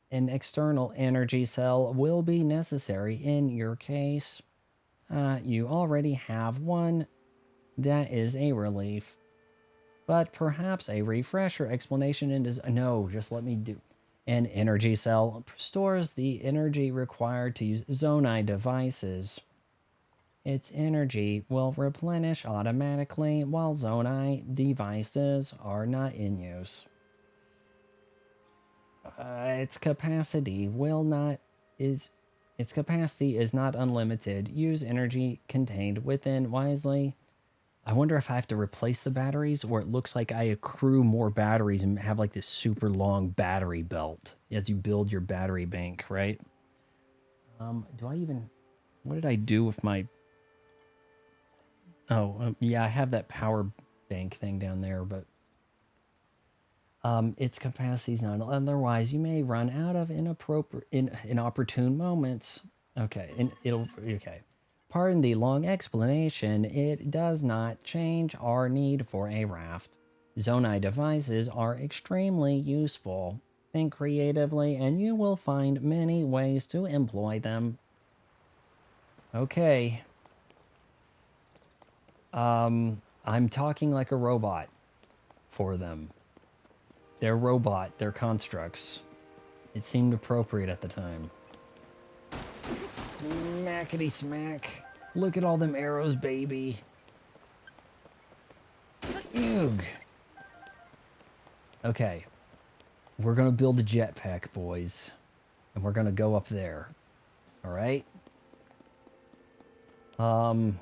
An external energy cell will be necessary in your case. You already have one. That is a relief. But perhaps a refresher explanation no, just let me do. An energy cell stores the energy required to use Zonai devices. Its energy will replenish automatically while Zonai devices are not in use. Its capacity is not unlimited. Use energy contained within wisely. I wonder if I have to replace the batteries, or it looks like I accrue more batteries and have like this super long battery belt as you build your battery bank, right? What did I do with my... Oh, yeah, I have that power bank thing down there, but its capacity is not. Otherwise, you may run out of inopportune moments. Okay, okay. Pardon the long explanation. It does not change our need for a raft. Zonai devices are extremely useful. Think creatively, and you will find many ways to employ them. Okay. I'm talking like a robot for them. They're they're constructs. It seemed appropriate at the time. Smackety smack. Look at all them arrows, baby. Eugh. Okay. We're gonna build a jetpack, boys. And we're gonna go up there. Alright? Okay,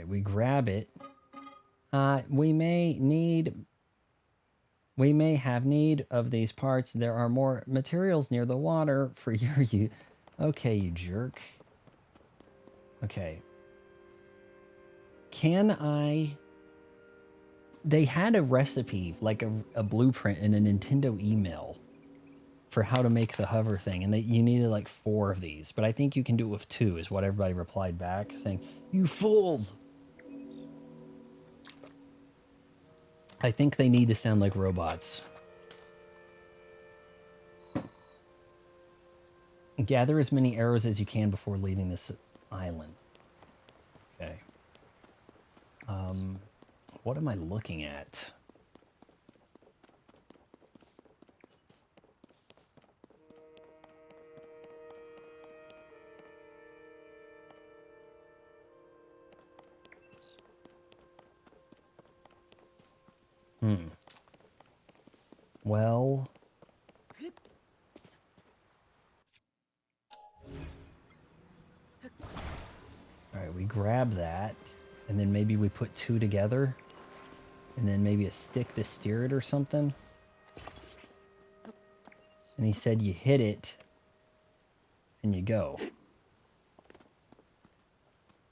we grab it. We may have need of these parts. There are more materials near the water for your use. Okay, you jerk. Okay. Can I... They had a recipe, like a blueprint in a Nintendo email for how to make the hover thing, and you needed like 4 of these, but I think you can do it with 2, is what everybody replied back, saying, "You fools!" I think they need to sound like robots. Gather as many arrows as you can before leaving this island. Okay. What am I looking at? Well... Alright, we grab that, and then maybe we put 2 together, and then maybe a stick to steer it or something. And he said you hit it, and you go.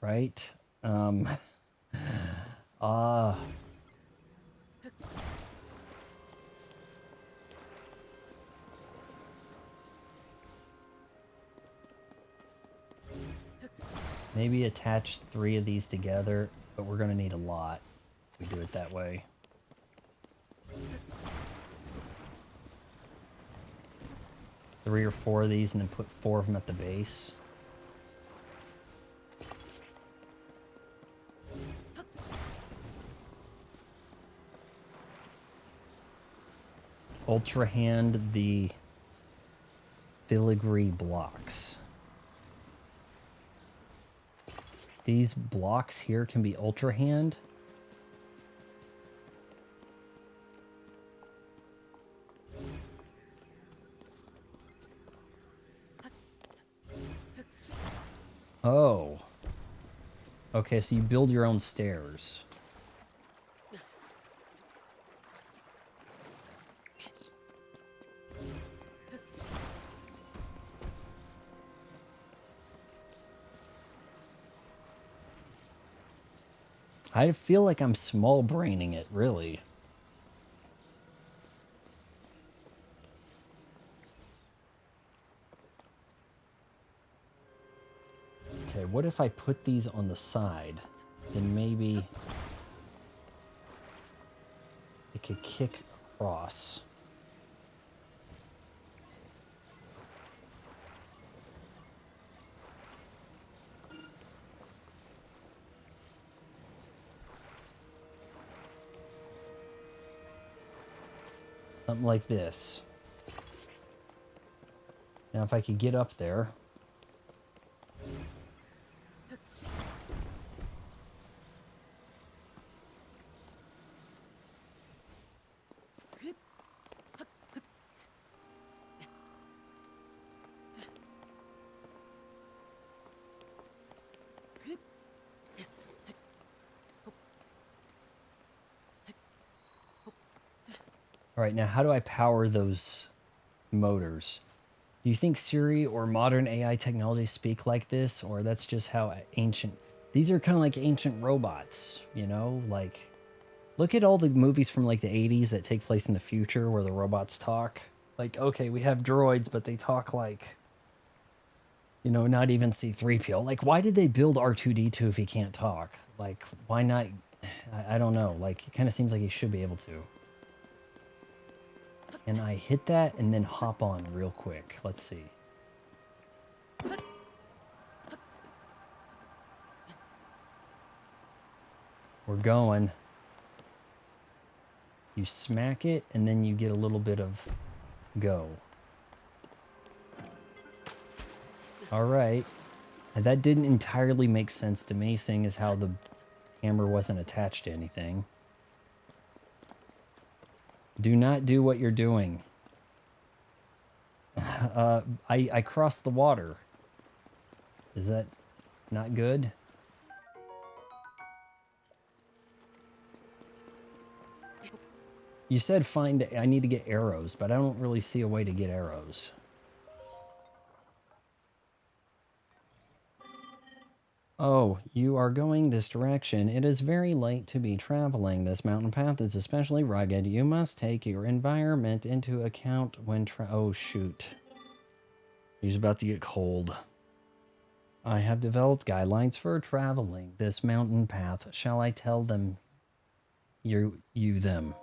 Right? Maybe attach 3 of these together, but we're gonna need a lot if we do it that way. Three or 4 of these, and then put 4 of them at the base. Ultra hand the filigree blocks. These blocks here can be ultra hand. Oh. Okay, so you build your own stairs. I feel like I'm small braining it, really. Okay, what if I put these on the side? Then maybe it could kick across. Something like this. Now if I could get up there. All right, now how do I power those motors? Do you think Siri or modern AI technology speak like this, or that's just how ancient... These are kind of like ancient robots, you know? Like, look at all the movies from like the 80s that take place in the future where the robots talk. Like, okay, we have droids, but they talk like, you know, not even C-3PO. Like, why did they build R2-D2 if he can't talk? Like, why not? I don't know. Like, it kind of seems like he should be able to. Can I hit that and then hop on real quick? Let's see. We're going. You smack it and then you get a little bit of go. All right. And that didn't entirely make sense to me, seeing as how the hammer wasn't attached to anything. Do not do what you're doing. I crossed the water. Is that not good? You said I need to get arrows, but I don't really see a way to get arrows. Oh, you are going this direction. It is very late to be traveling. This mountain path is especially rugged. You must take your environment into account when oh, shoot. He's about to get cold. I have developed guidelines for traveling this mountain path. Shall I tell them them?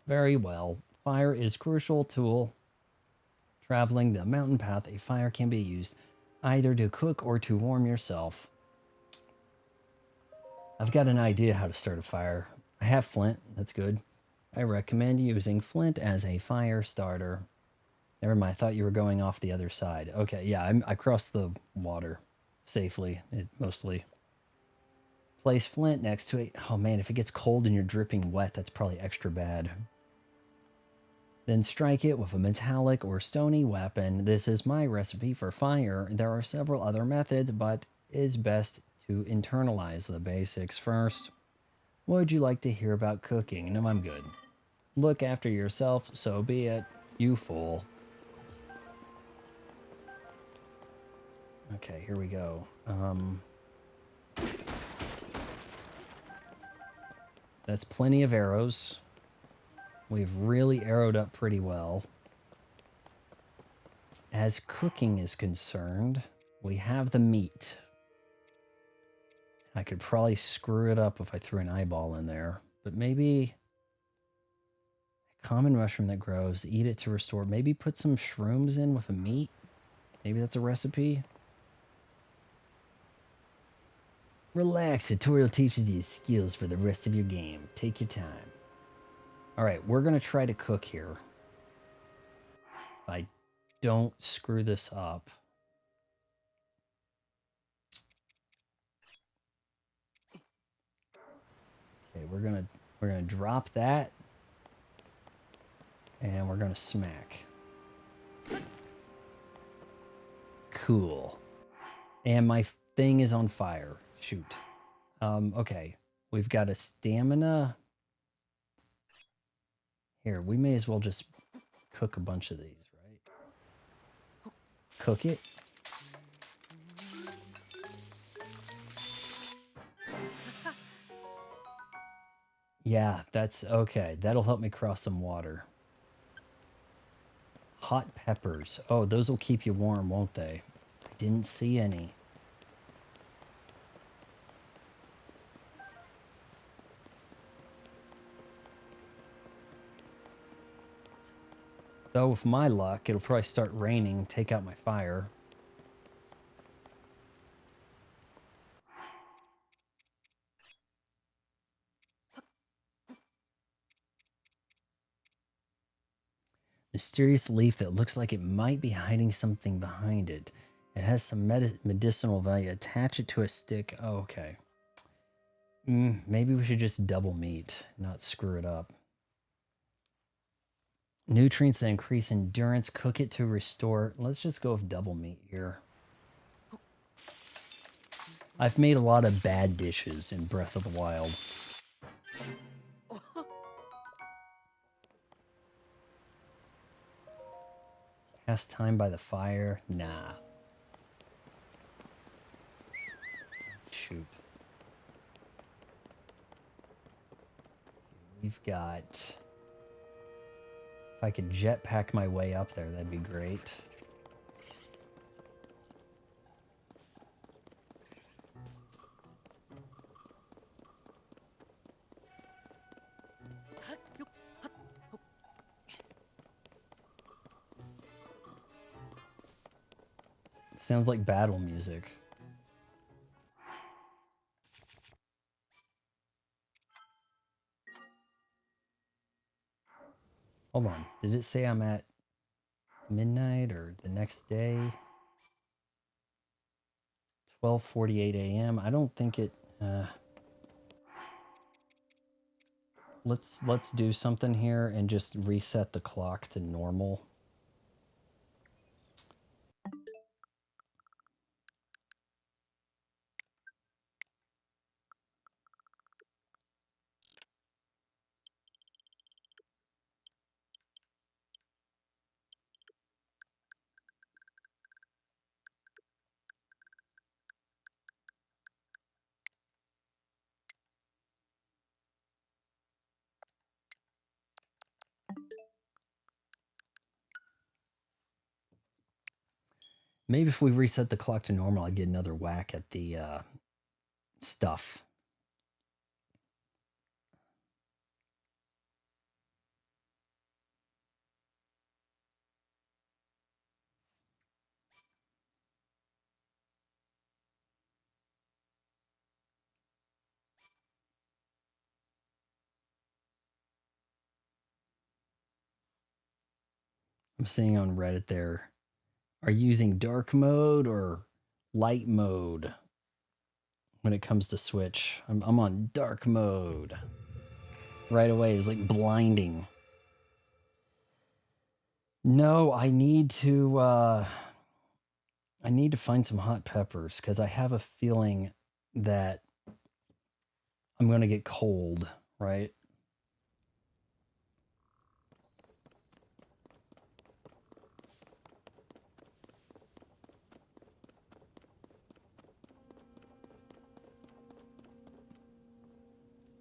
Very well. Fire is crucial tool. Traveling the mountain path, a fire can be used either to cook or to warm yourself. I've got an idea how to start a fire. I have flint. That's good. I recommend using flint as a fire starter. Never mind. I thought you were going off the other side. Okay, yeah, I crossed the water safely, mostly. Place flint next to it. Oh man, if it gets cold and you're dripping wet, that's probably extra bad. Then strike it with a metallic or stony weapon. This is my recipe for fire. There are several other methods, but it's best to internalize the basics first. Would you like to hear about cooking? No, I'm good. Look after yourself, so be it. You fool. Okay, here we go. That's plenty of arrows. We've really arrowed up pretty well. As cooking is concerned, we have the meat. I could probably screw it up if I threw an eyeball in there, but maybe a common mushroom that grows, eat it to restore. Maybe put some shrooms in with a meat. Maybe that's a recipe. Relax, tutorial teaches you skills for the rest of your game. Take your time. All right, we're going to try to cook here. If I don't screw this up. Okay, we're going to drop that and we're going to smack. Cool. And my thing is on fire. Shoot. Okay. We've got a stamina. Here, we may as well just cook a bunch of these, right? Cook it. Yeah, that's okay. That'll help me cross some water. Hot peppers. Oh, those will keep you warm, won't they? I didn't see any. Though with my luck, it'll probably start raining, take out my fire. Mysterious leaf that looks like it might be hiding something behind it. It has some medicinal value. Attach it to a stick. Oh, okay. Maybe we should just double meat, not screw it up. Nutrients that increase endurance. Cook it to restore. Let's just go with double meat here. I've made a lot of bad dishes in Breath of the Wild. Pass time by the fire? Nah. Shoot. We've got... If I could jetpack my way up there, that'd be great. Sounds like battle music. Hold on. Did it say I'm at midnight or the next day? 12:48 a.m. I don't think it... let's do something here and just reset the clock to normal. Maybe if we reset the clock to normal, I'd get another whack at the stuff. I'm seeing on Reddit there are you using dark mode or light mode when it comes to Switch. I'm on dark mode. Right away, it was like blinding. No, I need to find some hot peppers because I have a feeling that I'm gonna get cold, right?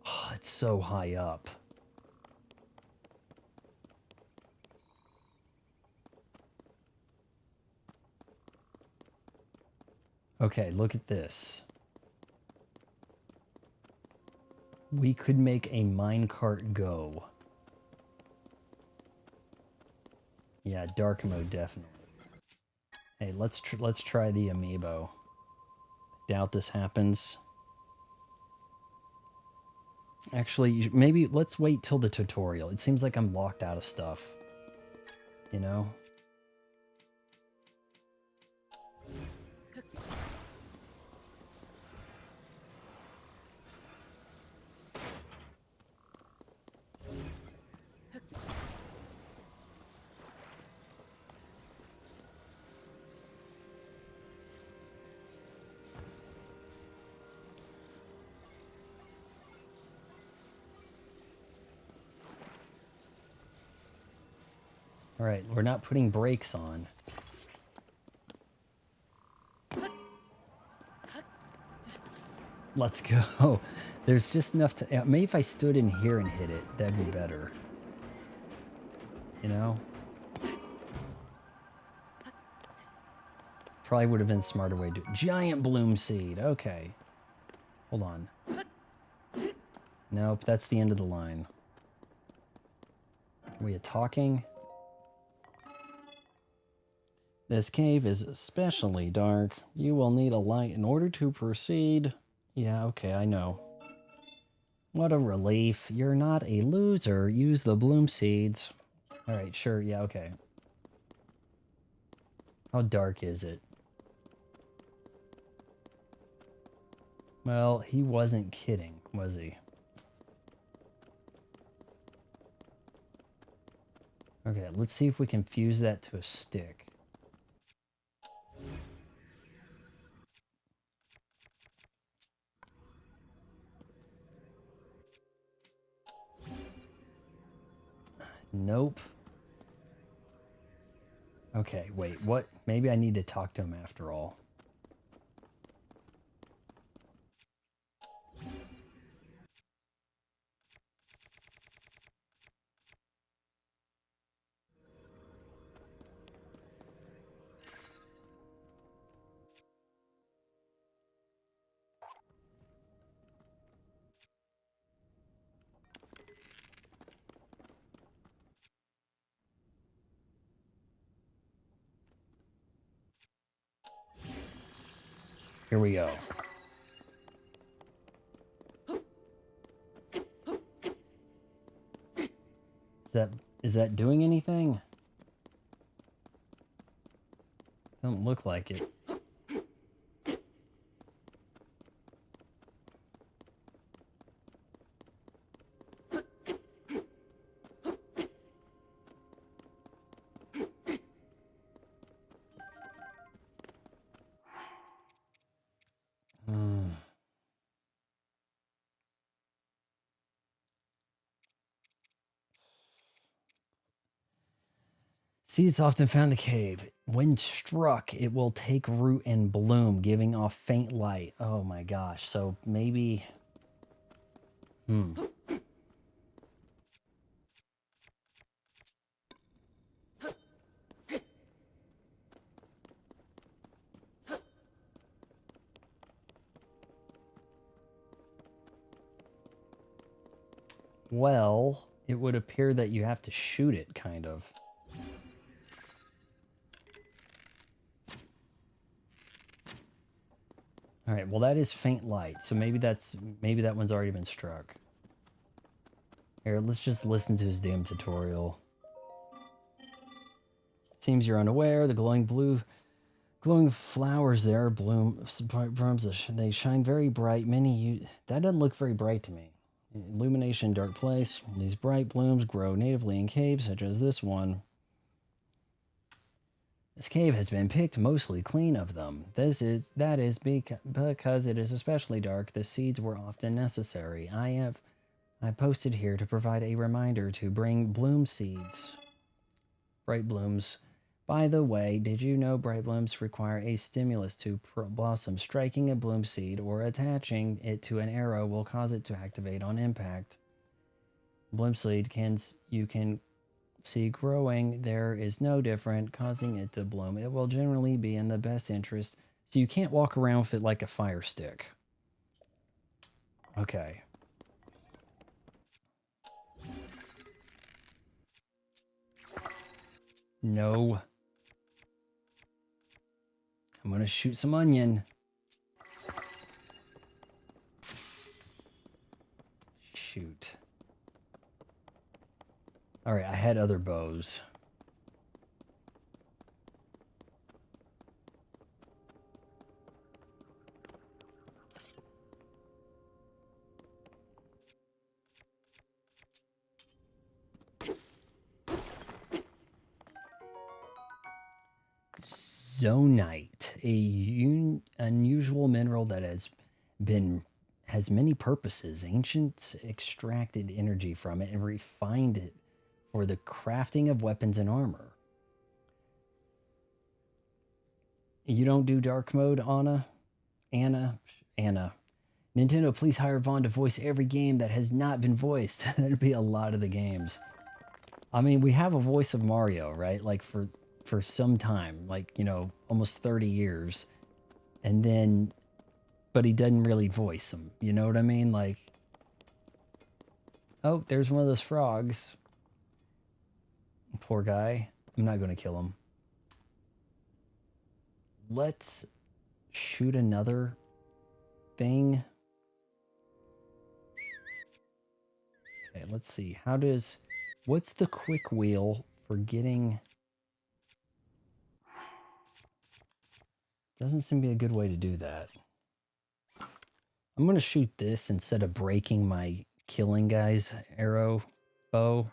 Oh, it's so high up. Okay, look at this. We could make a minecart go. Yeah, dark mode definitely. Hey, let's try the amiibo. Doubt this happens. Actually, maybe let's wait till the tutorial. It seems like I'm locked out of stuff. You know? All right, we're not putting brakes on. Let's go. There's just enough to... Maybe if I stood in here and hit it, that'd be better. You know? Probably would have been a smarter way to... Giant bloom seed. Okay. Hold on. Nope, that's the end of the line. Are we talking? This cave is especially dark. You will need a light in order to proceed. Yeah, okay, I know. What a relief. You're not a loser. Use the bloom seeds. Alright, sure, yeah, okay. How dark is it? Well, he wasn't kidding, was he? Okay, let's see if we can fuse that to a stick. Nope. Okay, wait, what? Maybe I need to talk to him after all. Here we go. Is that doing anything? Don't look like it. Seeds often found in the cave. When struck, it will take root and bloom, giving off faint light. Oh my gosh. So maybe... Well, it would appear that you have to shoot it, kind of. All right, well that is faint light, so maybe that one's already been struck. Here, let's just listen to his damn tutorial. Seems you're unaware. The glowing flowers there bloom. They shine very bright. That doesn't look very bright to me. Illumination, dark place. These bright blooms grow natively in caves such as this one. This cave has been picked mostly clean of them. That is because it is especially dark. The seeds were often necessary. I posted here to provide a reminder to bring bloom seeds. Bright blooms. By the way, did you know bright blooms require a stimulus to blossom? Striking a bloom seed or attaching it to an arrow will cause it to activate on impact. Bloom seed you can see growing there is no different, causing it to bloom. It will generally be in the best interest. So you can't walk around with it like a fire stick. Okay. No. I'm gonna shoot some onion. Shoot. Alright, I had other bows. Zonite, unusual mineral that has many purposes. Ancients extracted energy from it and refined it for the crafting of weapons and armor. You don't do dark mode, Anna? Anna. Nintendo, please hire Vaughn to voice every game that has not been voiced. That'd be a lot of the games. I mean, we have a voice of Mario, right? Like for some time, like, you know, almost 30 years. And then, but he doesn't really voice him. You know what I mean? Like, oh, there's one of those frogs. Poor guy. I'm not going to kill him. Let's shoot another thing. Okay, let's see. What's the quick wheel for getting... Doesn't seem to be a good way to do that. I'm going to shoot this instead of breaking my killing guy's arrow bow.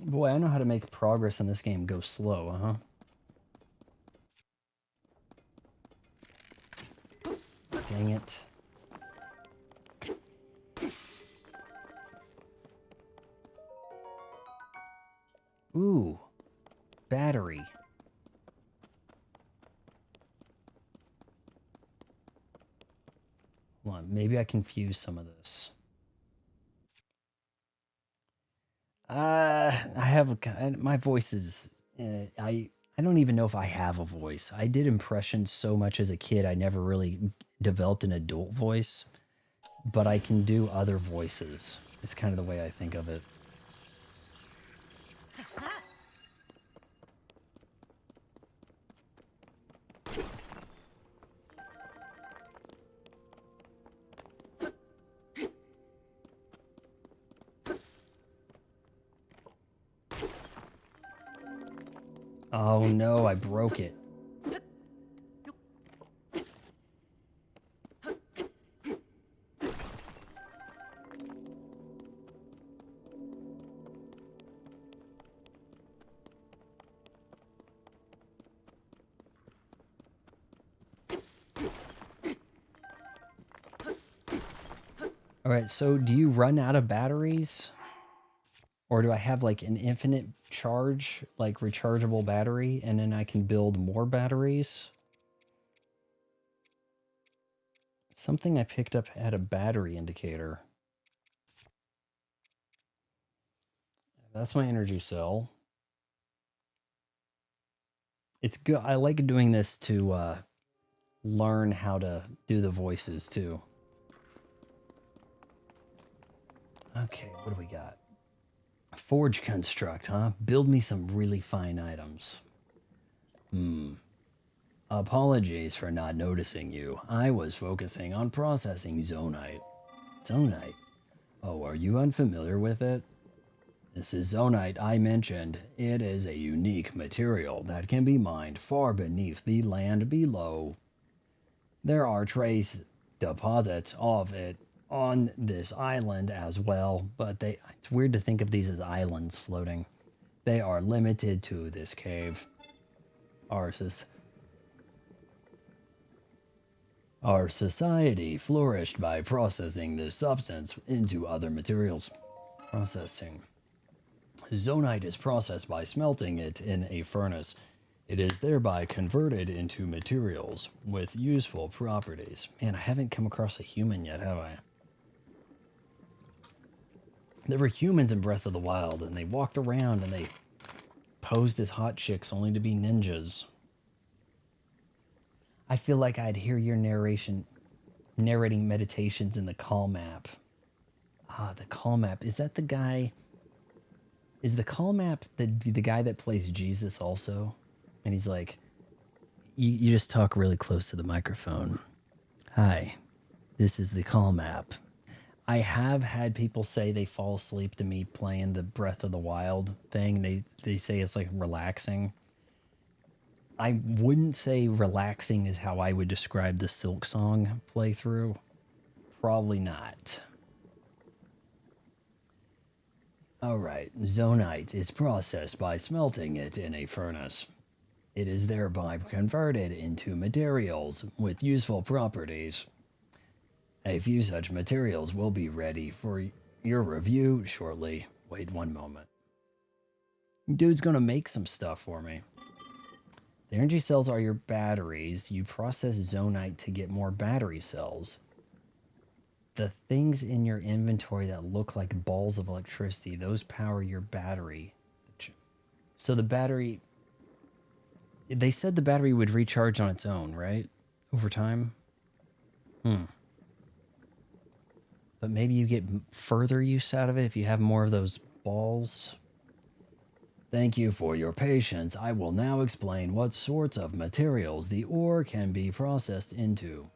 Boy, I know how to make progress in this game go slow, huh? Dang it. Ooh, battery. Hold on, maybe I can fuse some of this. My voice is, I don't even know if I have a voice. I did impressions so much as a kid, I never really developed an adult voice, but I can do other voices. It's kind of the way I think of it. Oh no, I broke it. All right, so do you run out of batteries? Or do I have like an infinite charge, like rechargeable battery, and then I can build more batteries? Something I picked up had a battery indicator. That's my energy cell. It's good. I like doing this to learn how to do the voices too. Okay, what do we got? Forge construct, huh? Build me some really fine items. Apologies for not noticing you. I was focusing on processing zonite. Zonite? Oh, are you unfamiliar with it? This is zonite I mentioned. It is a unique material that can be mined far beneath the land below. There are trace deposits of it on this island as well, but it's weird to think of these as islands floating. They are limited to this cave. Our society flourished by processing this substance into other materials. Processing. Zonite is processed by smelting it in a furnace. It is thereby converted into materials with useful properties. Man, I haven't come across a human yet, have I? There were humans in Breath of the Wild, and they walked around and they posed as hot chicks only to be ninjas. I feel like I'd hear your narrating meditations in the call map. Ah, the call map. Is that the guy? Is the call map the guy that plays Jesus also? And he's like, you just talk really close to the microphone. Hi, this is the call map. I have had people say they fall asleep to me playing the Breath of the Wild thing. They say it's like relaxing. I wouldn't say relaxing is how I would describe the Silk Song playthrough. Probably not. Alright, zonite is processed by smelting it in a furnace. It is thereby converted into materials with useful properties. A few such materials will be ready for your review shortly. Wait one moment. Dude's gonna make some stuff for me. The energy cells are your batteries. You process zonite to get more battery cells. The things in your inventory that look like balls of electricity, those power your battery. So the battery... They said the battery would recharge on its own, right? Over time? But maybe you get further use out of it if you have more of those balls. Thank you for your patience. I will now explain what sorts of materials the ore can be processed into.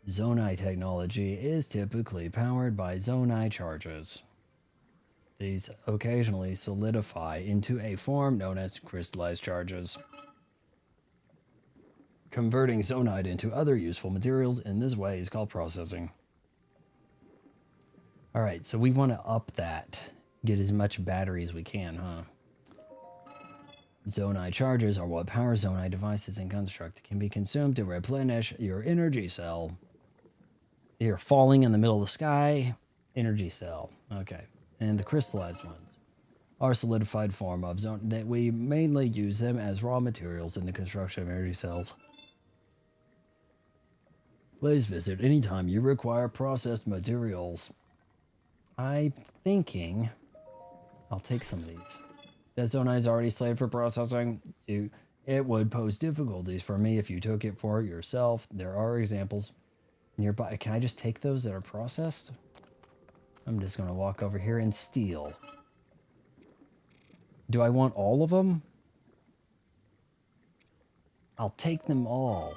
Zonite technology is typically powered by zonite charges. These occasionally solidify into a form known as crystallized charges. Converting zonite into other useful materials in this way is called processing. All right, so we want to up that. Get as much battery as we can, huh? Zonite charges are what power zonite devices and construct. Can be consumed to replenish your energy cell. You're falling in the middle of the sky. Energy cell. Okay. And the crystallized ones are solidified form of zone that we mainly use them as raw materials in the construction of energy cells. Please visit anytime you require processed materials. I'm thinking I'll take some of these. That zonite is already slated for processing. It would pose difficulties for me if you took it for yourself. There are examples nearby. Can I just take those that are processed? I'm just going to walk over here and steal. Do I want all of them? I'll take them all.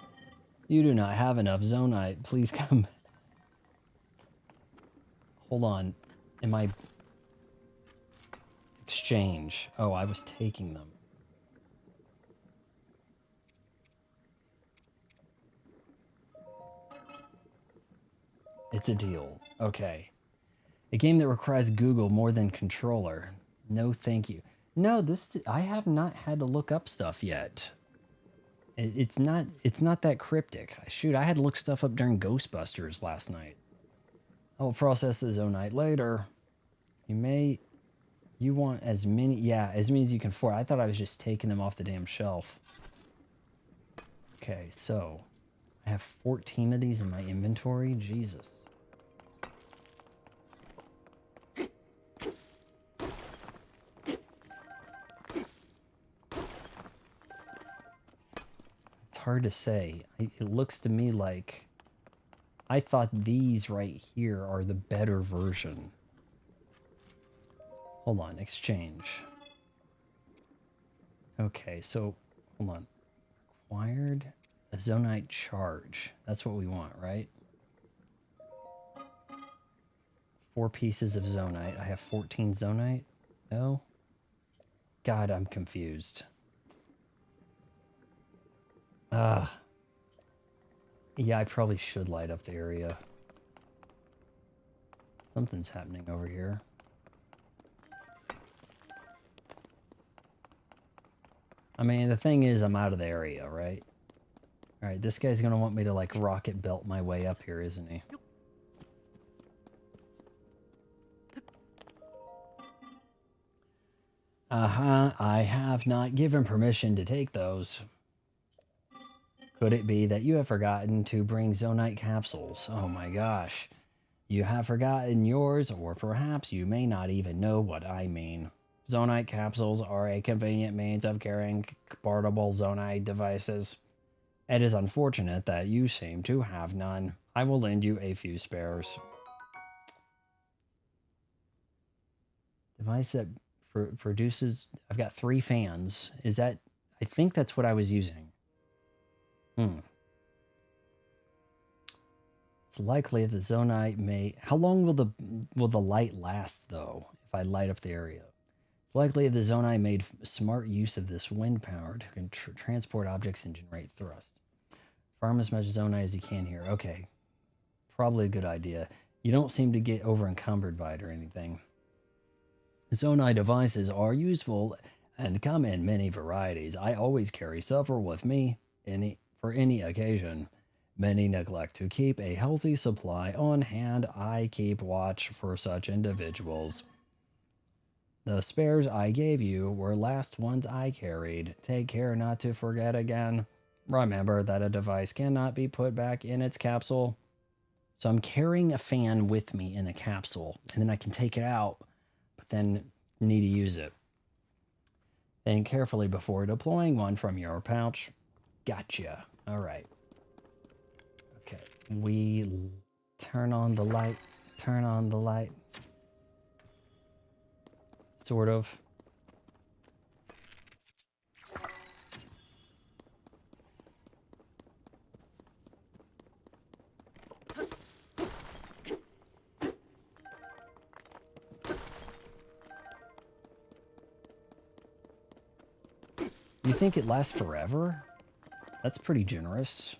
You do not have enough zonite. Please come. Hold on. Am I... Exchange. Oh, I was taking them. It's a deal. Okay. A game that requires Google more than controller. No, thank you. No, I have not had to look up stuff yet. It's not that cryptic. Shoot, I had to look stuff up during Ghostbusters last night. I will process the zonite later. You want as many, yeah, as many as you can afford. I thought I was just taking them off the damn shelf. Okay, so I have 14 of these in my inventory. Jesus. It's hard to say. It looks to me like I thought these right here are the better version. Hold on, exchange. Okay, so hold on. Required a zonite charge. That's what we want, right? 4 pieces of zonite. I have 14 zonite. No? God, I'm confused. Yeah, I probably should light up the area. Something's happening over here. I mean, the thing is, I'm out of the area, right? Alright, this guy's gonna want me to, like, rocket belt my way up here, isn't he? I have not given permission to take those. Could it be that you have forgotten to bring zonite capsules? Oh my gosh. You have forgotten yours, or perhaps you may not even know what I mean. Zonite capsules are a convenient means of carrying portable zonite devices. It is unfortunate that you seem to have none. I will lend you a few spares. Device that produces... I've got 3 fans. Is that... I think that's what I was using. It's likely the zonite may... How long will the light last, though, if I light up the area? It's likely the zonite made smart use of this wind power to transport objects and generate thrust. Farm as much zonite as you can here. Okay. Probably a good idea. You don't seem to get over encumbered by it or anything. Zonite devices are useful and come in many varieties. I always carry several with me for any occasion. Many neglect to keep a healthy supply on hand. I keep watch for such individuals. The spares I gave you were last ones I carried. Take care not to forget again. Remember that a device cannot be put back in its capsule. So I'm carrying a fan with me in a capsule, and then I can take it out, but then need to use it. Think carefully before deploying one from your pouch. Gotcha. All right. Okay. We turn on the light. Turn on the light. Sort of. You think it lasts forever? That's pretty generous.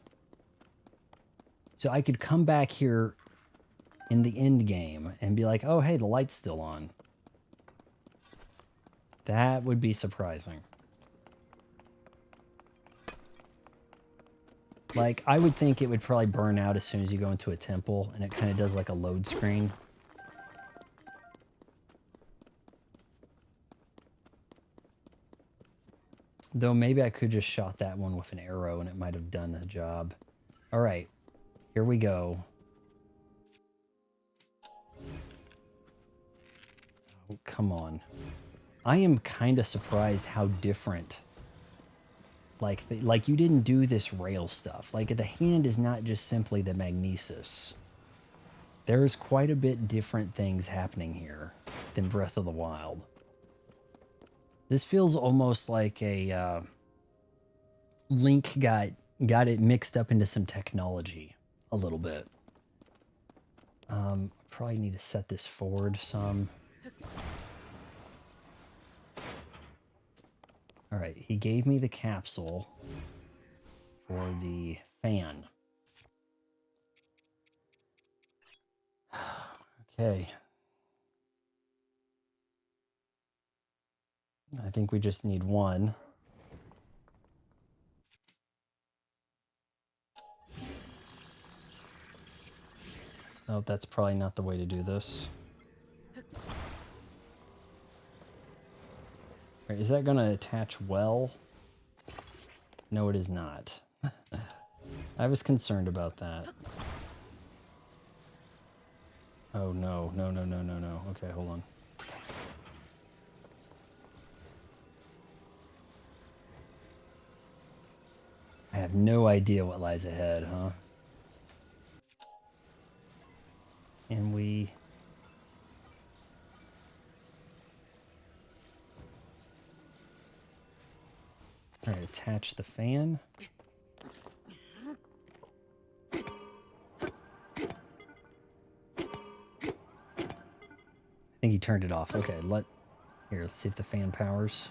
So I could come back here in the end game and be like, oh, hey, the light's still on. That would be surprising. Like, I would think it would probably burn out as soon as you go into a temple, and it kind of does like a load screen. Though maybe I could just shot that one with an arrow and it might have done the job. All right, here we go. Oh, come on. I am kind of surprised how different. Like you didn't do this rail stuff. Like the hand is not just simply the magnesis. There's quite a bit different things happening here than Breath of the Wild. This feels almost like a Link got it mixed up into some technology a little bit. Probably need to set this forward some. All right, he gave me the capsule for the fan. Okay. I think we just need one. Oh, that's probably not the way to do this. Right, is that gonna attach well? No, it is not. I was concerned about that. Oh no, no, no, no, no, no. Okay, hold on. I have no idea what lies ahead, huh? And we... Alright, attach the fan. I think he turned it off. Okay, here, let's see if the fan powers.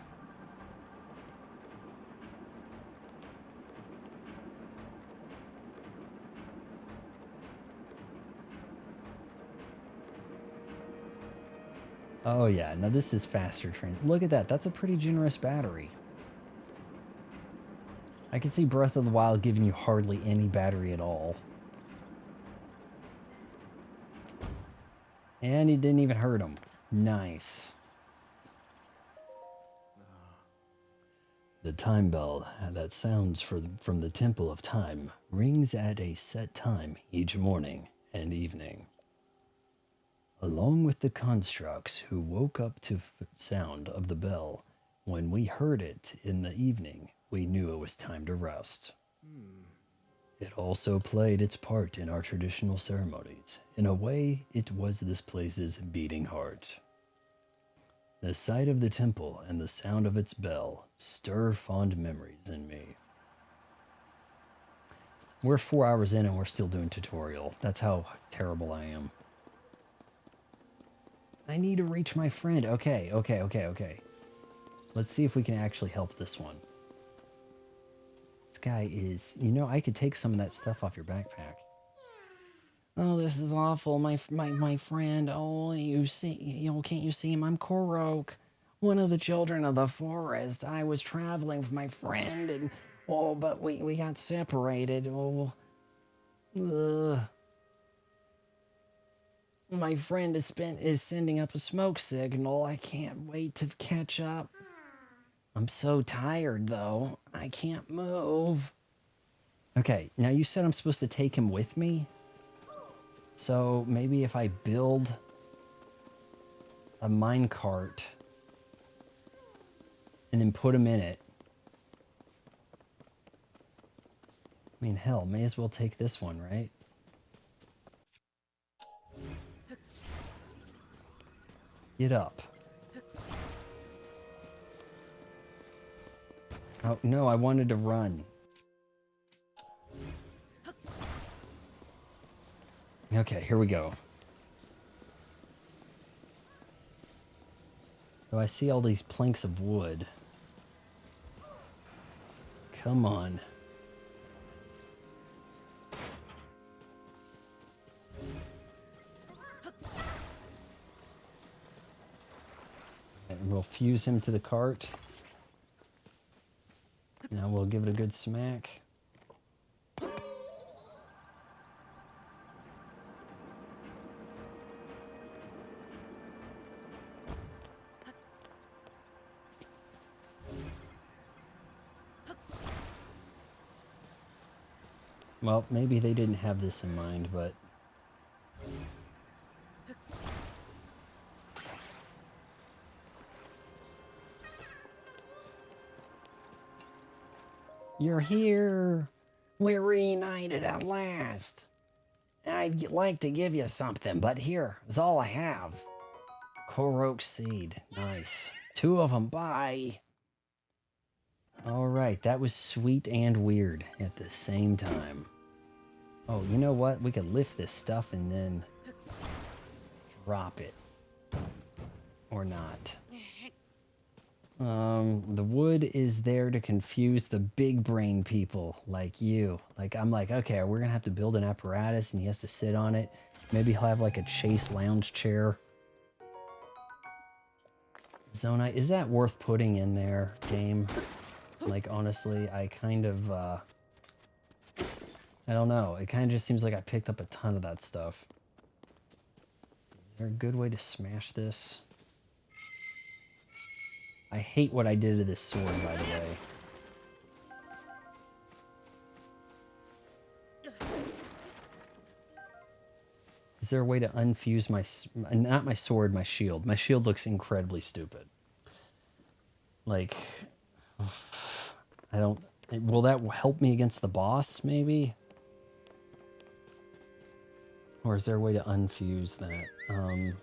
Oh yeah, now this is faster train. Look at that, that's a pretty generous battery. I can see Breath of the Wild giving you hardly any battery at all. And he didn't even hurt him. Nice. The time bell that sounds from the Temple of Time rings at a set time each morning and evening. Along with the constructs who woke up to sound of the bell, when we heard it in the evening, we knew it was time to rest. It also played its part in our traditional ceremonies. In a way, it was this place's beating heart. The sight of the temple and the sound of its bell stir fond memories in me. We're 4 hours in and we're still doing tutorial. That's how terrible I am. I need to reach my friend. Okay. Let's see if we can actually help this one. This guy is... You know, I could take some of that stuff off your backpack. Oh, this is awful. My friend. Oh, you see... You know, can't you see him? I'm Korok, one of the children of the forest. I was traveling with my friend and... Oh, but we got separated. Oh... Ugh. My friend is sending up a smoke signal. I can't wait to catch up. I'm so tired, though. I can't move. Okay, now you said I'm supposed to take him with me? So maybe if I build a minecart and then put him in it. I mean, hell, may as well take this one, right? Get up. Oh, no, I wanted to run. Okay, here we go. So I see all these planks of wood. Come on. And we'll fuse him to the cart. Now we'll give it a good smack. Well, maybe they didn't have this in mind, but... You're here! We're reunited at last! I'd like to give you something, but here is all I have. Korok seed. Nice. 2 of them. Bye! Alright, that was sweet and weird at the same time. Oh, you know what? We could lift this stuff and then drop it. Or not. The wood is there to confuse the big brain people like you. Like, I'm like, okay, we're gonna have to build an apparatus and he has to sit on it. Maybe he'll have like a chase lounge chair. Zonite, is that worth putting in there, game? Like, honestly, I kind of, I don't know. It kind of just seems like I picked up a ton of that stuff. there a good way to smash this? I hate what I did to this sword, by the way. Is there a way to unfuse my... Not my sword, my shield. My shield looks incredibly stupid. Like... I don't... Will that help me against the boss, maybe? Or is there a way to unfuse that? I mean,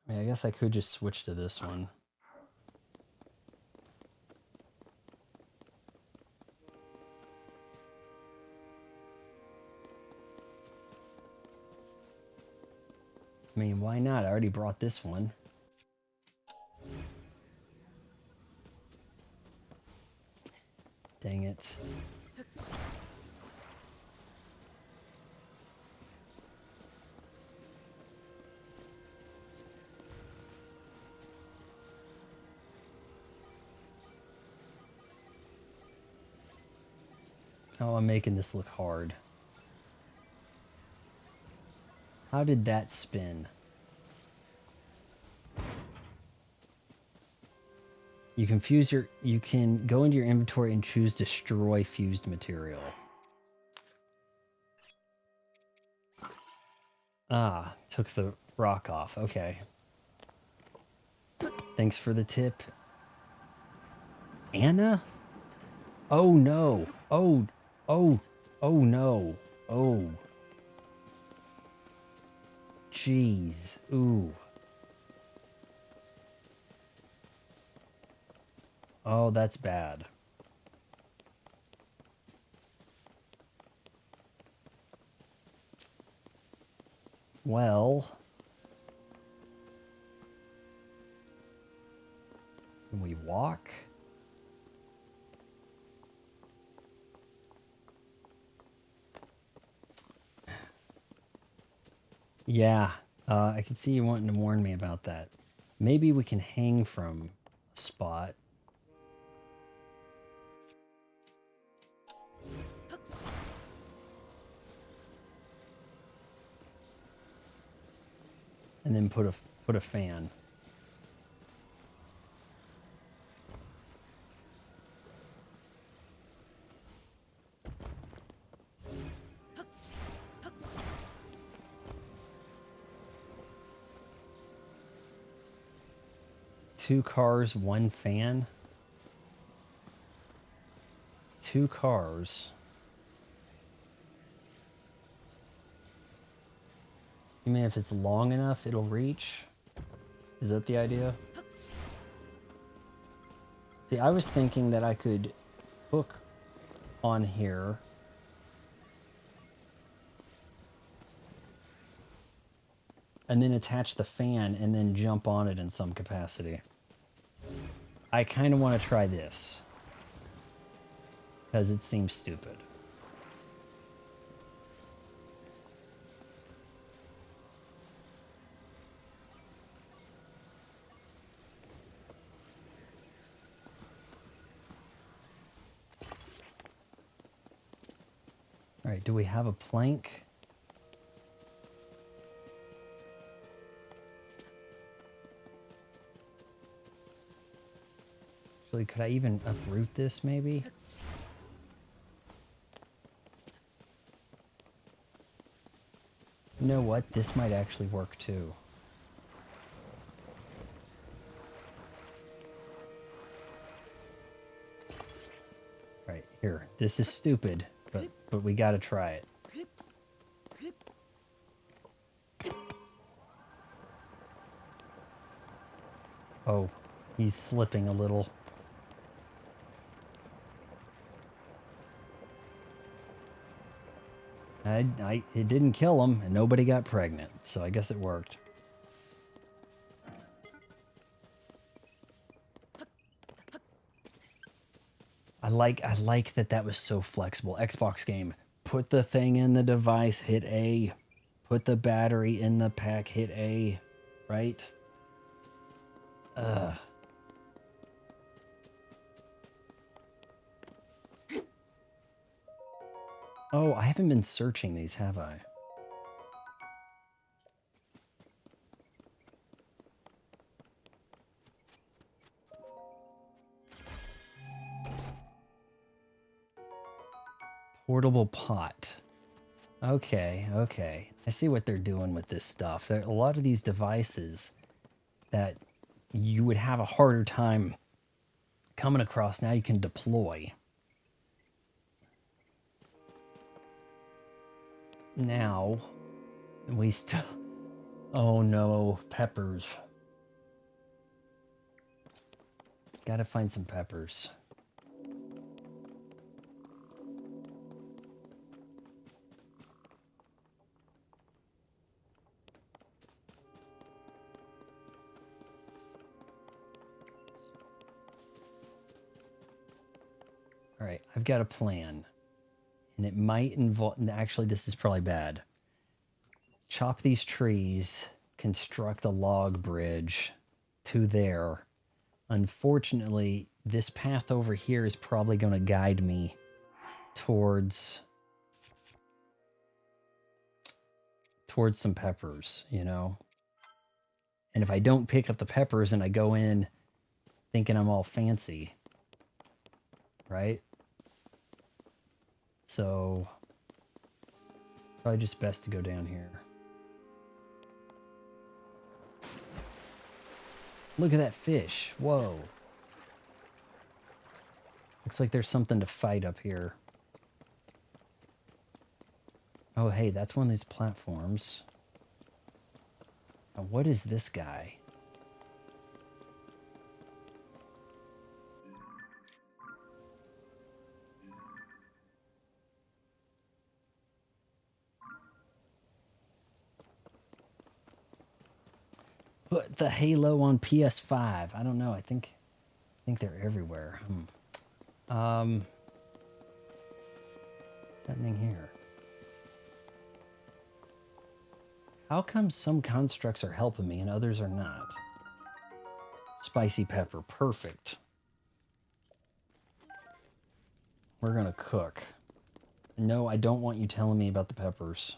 I guess I could just switch to this one. I mean, why not? I already brought this one. Dang it. Oh, I'm making this look hard. How did that spin? You can go into your inventory and choose destroy fused material. Ah, took the rock off. Okay. Thanks for the tip. Anna? Oh no. Oh no. Oh. Jeez. Ooh. Oh, that's bad. Well, can we walk? Yeah, I can see you wanting to warn me about that. Maybe we can hang from a spot. And then put a fan. Two cars, one fan. Two cars. You mean if it's long enough, it'll reach? Is that the idea? See, I was thinking that I could hook on here. And then attach the fan and then jump on it in some capacity. I kind of want to try this. Because it seems stupid. All right, do we have a plank? Actually, could I even uproot this maybe? You know what? This might actually work too. Right, here. This is stupid, but we gotta try it. Oh, he's slipping a little. It didn't kill him, and nobody got pregnant, so I guess it worked. I like that was so flexible. Xbox game. Put the thing in the device, hit A. Put the battery in the pack, hit A. Right? Oh, I haven't been searching these, have I? Portable pot. Okay, okay. I see what they're doing with this stuff. There are a lot of these devices that you would have a harder time coming across. Now you can deploy. Now, we still... Oh no, peppers. Gotta find some peppers. All right, I've got a plan. And it might involve... Actually, this is probably bad. Chop these trees, construct a log bridge to there. Unfortunately, this path over here is probably going to guide me towards some peppers, you know? And if I don't pick up the peppers and I go in thinking I'm all fancy, right? So, probably just best to go down here. Look at that fish. Whoa. Looks like there's something to fight up here. Oh, hey, that's one of these platforms. Now, what is this guy? Put the Halo on PS5. I don't know. I think they're everywhere. What's happening here? How come some constructs are helping me and others are not? Spicy pepper, perfect. We're gonna cook. No, I don't want you telling me about the peppers.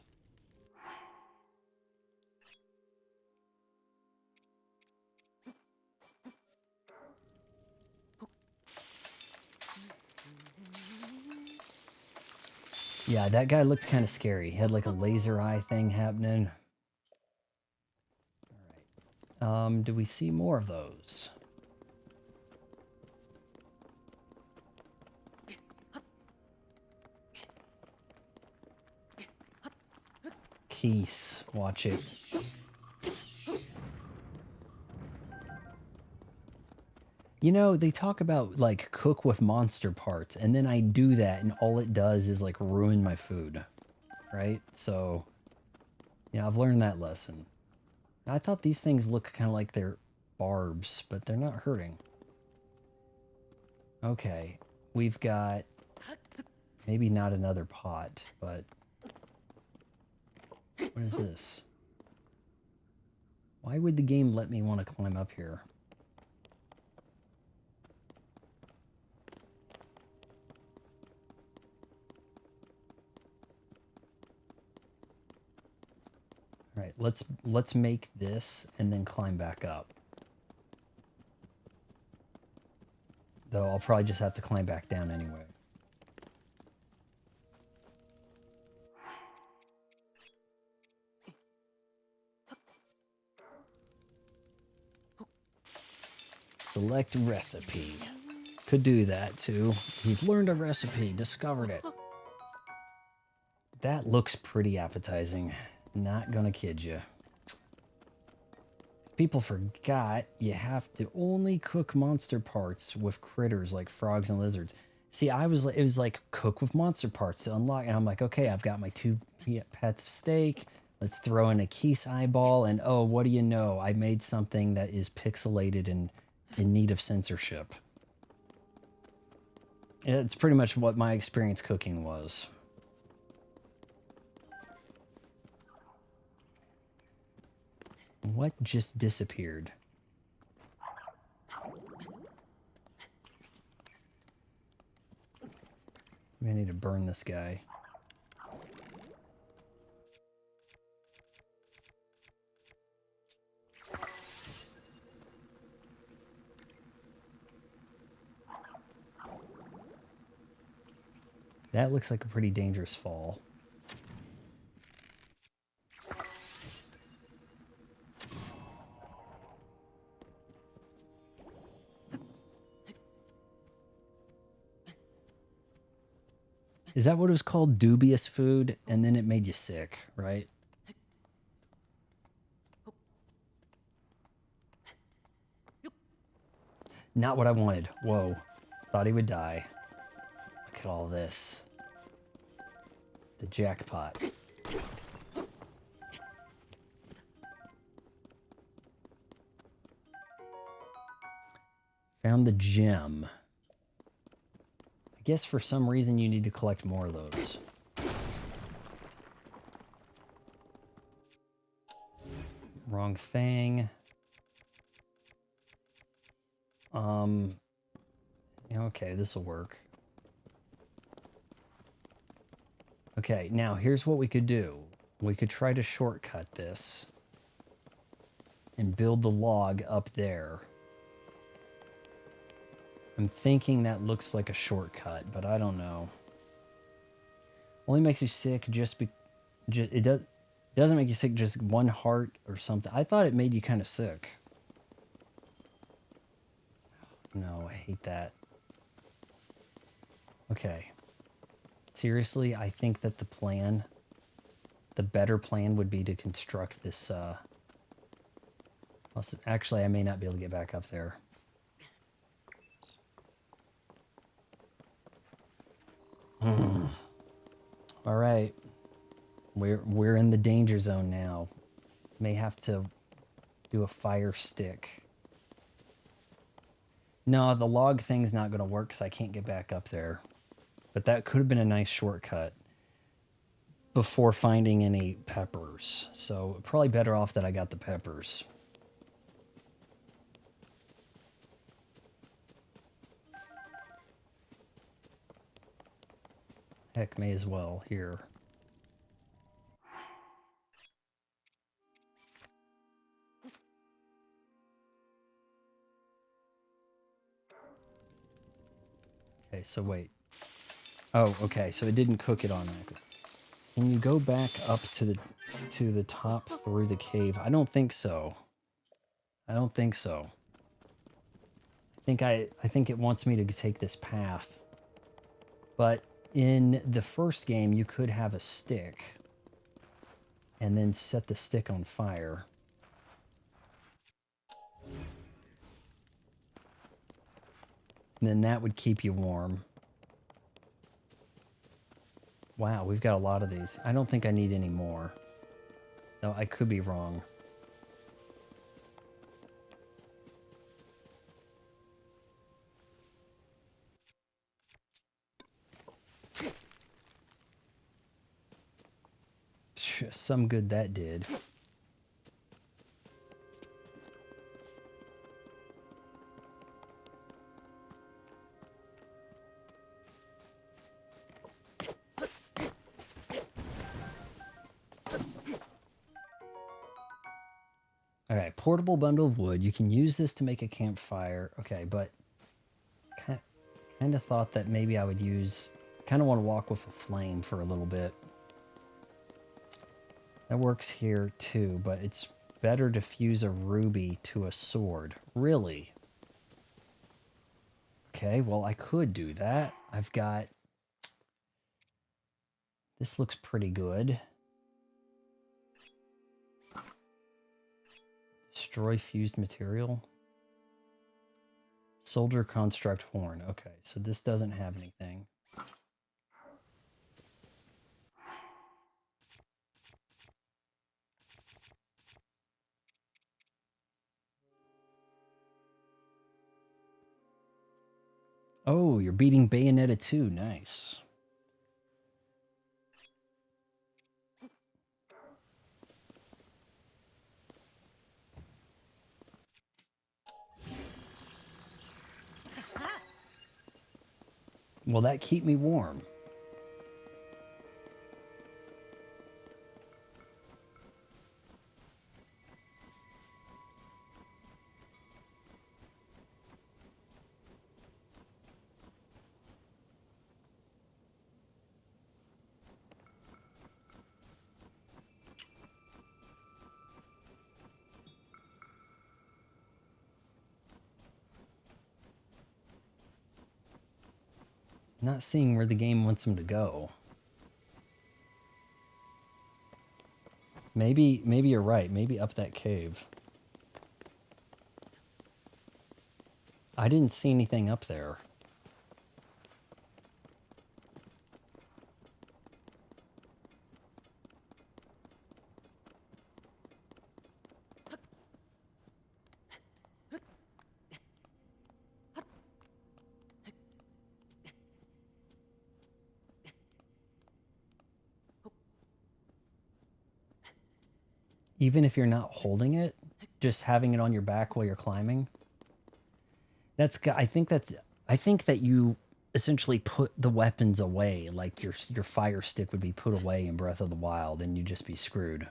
Yeah, that guy looked kind of scary. He had like a laser eye thing happening. All right. Do we see more of those? Keese, watch it. You know, they talk about like cook with monster parts, and then I do that, and all it does is like ruin my food, right? So, yeah, I've learned that lesson. I thought these things look kind of like they're barbs, but they're not hurting. Okay, we've got maybe not another pot, but what is this? Why would the game let me want to climb up here? All right, let's make this and then climb back up. Though I'll probably just have to climb back down anyway. Select recipe. Could do that too. He's learned a recipe, discovered it. That looks pretty appetizing. Not gonna kid you. People forgot you have to only cook monster parts with critters like frogs and lizards. See, it was like cook with monster parts to unlock, and I'm like, okay, I've got my 2 pets of steak. Let's throw in a Keese eyeball, and oh, what do you know? I made something that is pixelated and in need of censorship. It's pretty much what my experience cooking was. What just disappeared? I need to burn this guy. That looks like a pretty dangerous fall. Is that what it was called? Dubious food? And then it made you sick, right? Not what I wanted. Whoa. Thought he would die. Look at all this. The jackpot. Found the gem. I guess for some reason you need to collect more of those. Wrong thing. Okay, this will work. Okay, now here's what we could do. We could try to shortcut this and build the log up there. I'm thinking that looks like a shortcut, but I don't know. Only makes you sick it doesn't make you sick just one heart or something. I thought it made you kind of sick. No, I hate that. Okay. Seriously, I think that the better plan would be to construct this, actually, I may not be able to get back up there. All right. We're in the danger zone now. May have to do a fire stick. No, the log thing's not going to work because I can't get back up there. But that could have been a nice shortcut before finding any peppers. So probably better off that I got the peppers. Heck, may as well here. Okay, so wait. Oh, okay, so it didn't cook it automatically. Can you go back up to the top through the cave? I don't think so. I don't think so. I think it wants me to take this path. But in the first game, you could have a stick and then set the stick on fire. And then that would keep you warm. Wow, we've got a lot of these. I don't think I need any more. No, I could be wrong. Some good that did. Okay, portable bundle of wood. You can use this to make a campfire. Okay, but kind of thought that maybe I would use... Kind of want to walk with a flame for a little bit. That works here too, but it's better to fuse a ruby to a sword. Really? Okay, well, I could do that. I've got... This looks pretty good. Destroy fused material. Soldier construct horn. Okay, so this doesn't have anything. Oh, you're beating Bayonetta 2. Nice. Will that keep me warm? not seeing where the game wants him to go. Maybe you're right. Maybe up that cave. I didn't see anything up there. Even if you're not holding it, just having it on your back while you're climbing. I think that you essentially put the weapons away, like your fire stick would be put away in Breath of the Wild, and you'd just be screwed.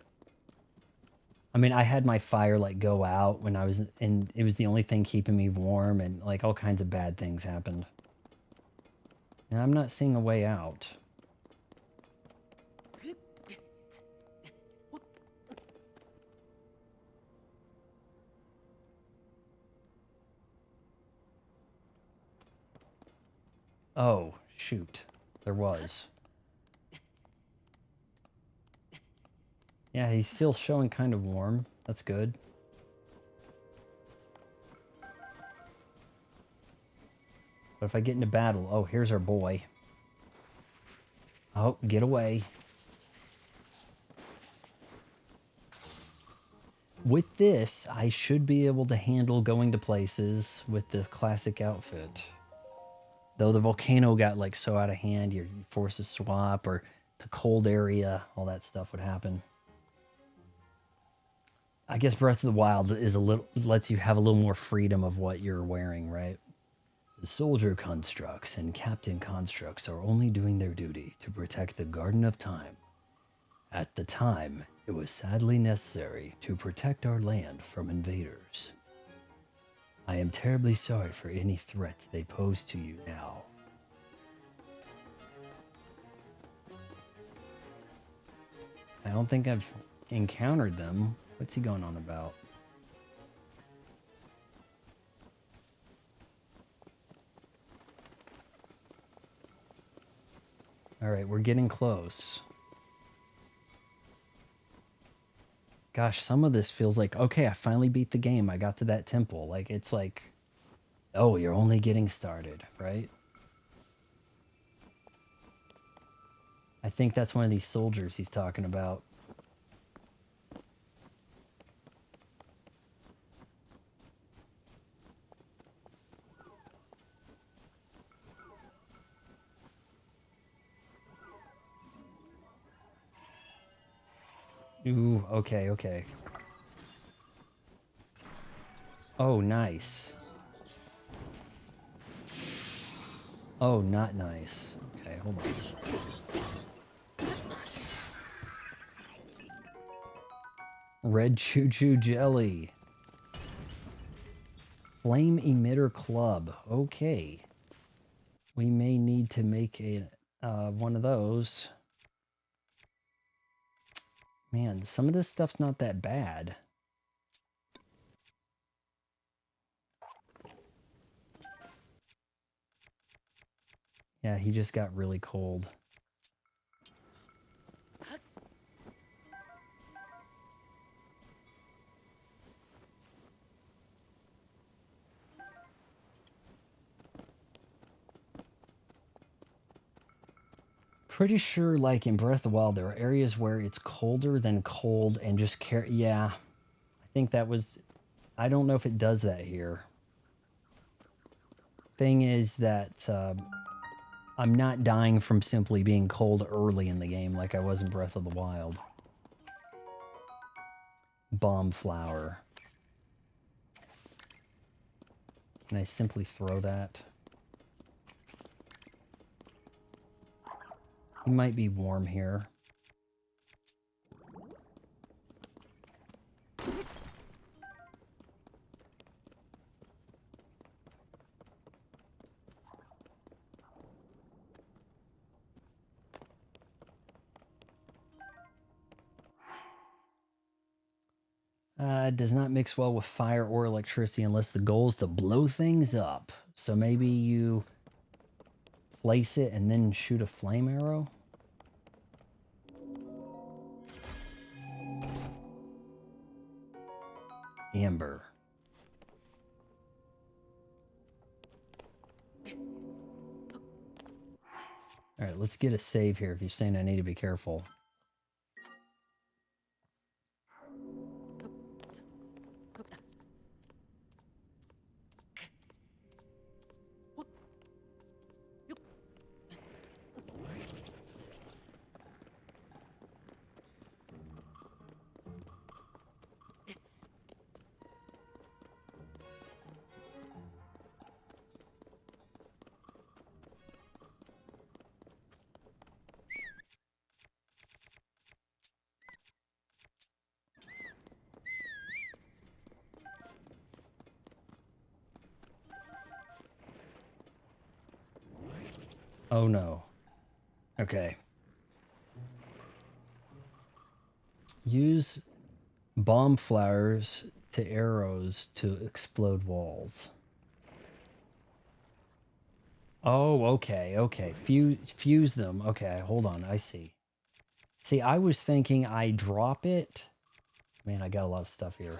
I mean, I had my fire like go out when I was and it was the only thing keeping me warm, and like all kinds of bad things happened. And I'm not seeing a way out. Oh, shoot. There was. Yeah, he's still showing kind of warm. That's good. But if I get into battle... Oh, here's our boy. Oh, get away. With this, I should be able to handle going to places with the classic outfit. Though the volcano got like so out of hand, your forces swap, or the cold area, all that stuff would happen. I guess Breath of the Wild is lets you have a little more freedom of what you're wearing, right? The soldier constructs and captain constructs are only doing their duty to protect the Garden of Time. At the time, it was sadly necessary to protect our land from invaders. I am terribly sorry for any threat they pose to you now. I don't think I've encountered them. What's he going on about? All right, we're getting close. Gosh, some of this feels like, okay, I finally beat the game. I got to that temple. Like, it's like, oh, you're only getting started, right? I think that's one of these soldiers he's talking about. Ooh, okay, okay. Oh, nice. Oh, not nice. Okay, hold on. Red choo-choo jelly. Flame emitter club. Okay. We may need to make a one of those. Man, some of this stuff's not that bad. Yeah, he just got really cold. Pretty sure, like in Breath of the Wild, there are areas where it's colder than cold and just care. Yeah, I think that was. I don't know if it does that here. Thing is that I'm not dying from simply being cold early in the game like I was in Breath of the Wild. Bomb flower. Can I simply throw that? He might be warm here. Does not mix well with fire or electricity unless the goal is to blow things up. So maybe you place it and then shoot a flame arrow? Amber. All right, let's get a save here if you're saying I need to be careful. Oh no. Okay. Use bomb flowers to arrows to explode walls. Oh, okay, okay. Fuse them. Okay, hold on. I see. See, I was thinking I drop it. Man, I got a lot of stuff here.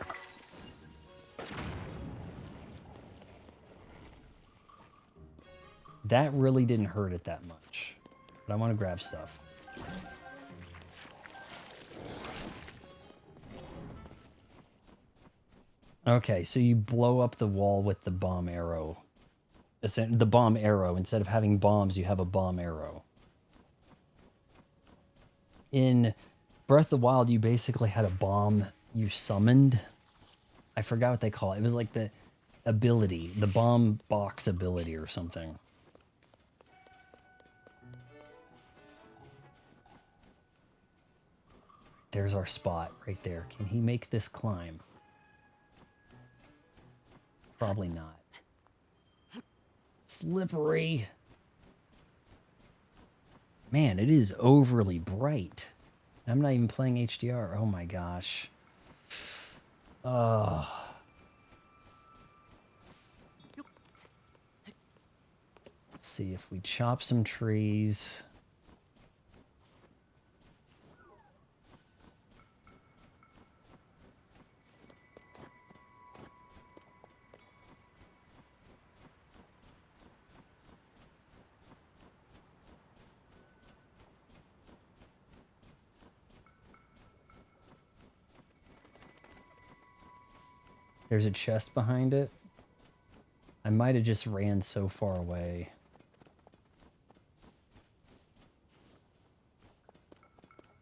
That really didn't hurt it that much. But I want to grab stuff. Okay, so you blow up the wall with the bomb arrow. The bomb arrow. Instead of having bombs, you have a bomb arrow. In Breath of the Wild, you basically had a bomb you summoned. I forgot what they call it. It was like the ability, the bomb box ability or something. There's our spot right there. Can he make this climb? Probably not. Slippery. Man, it is overly bright. I'm not even playing HDR. Oh my gosh. Let's see if we chop some trees. There's a chest behind it. I might have just ran so far away.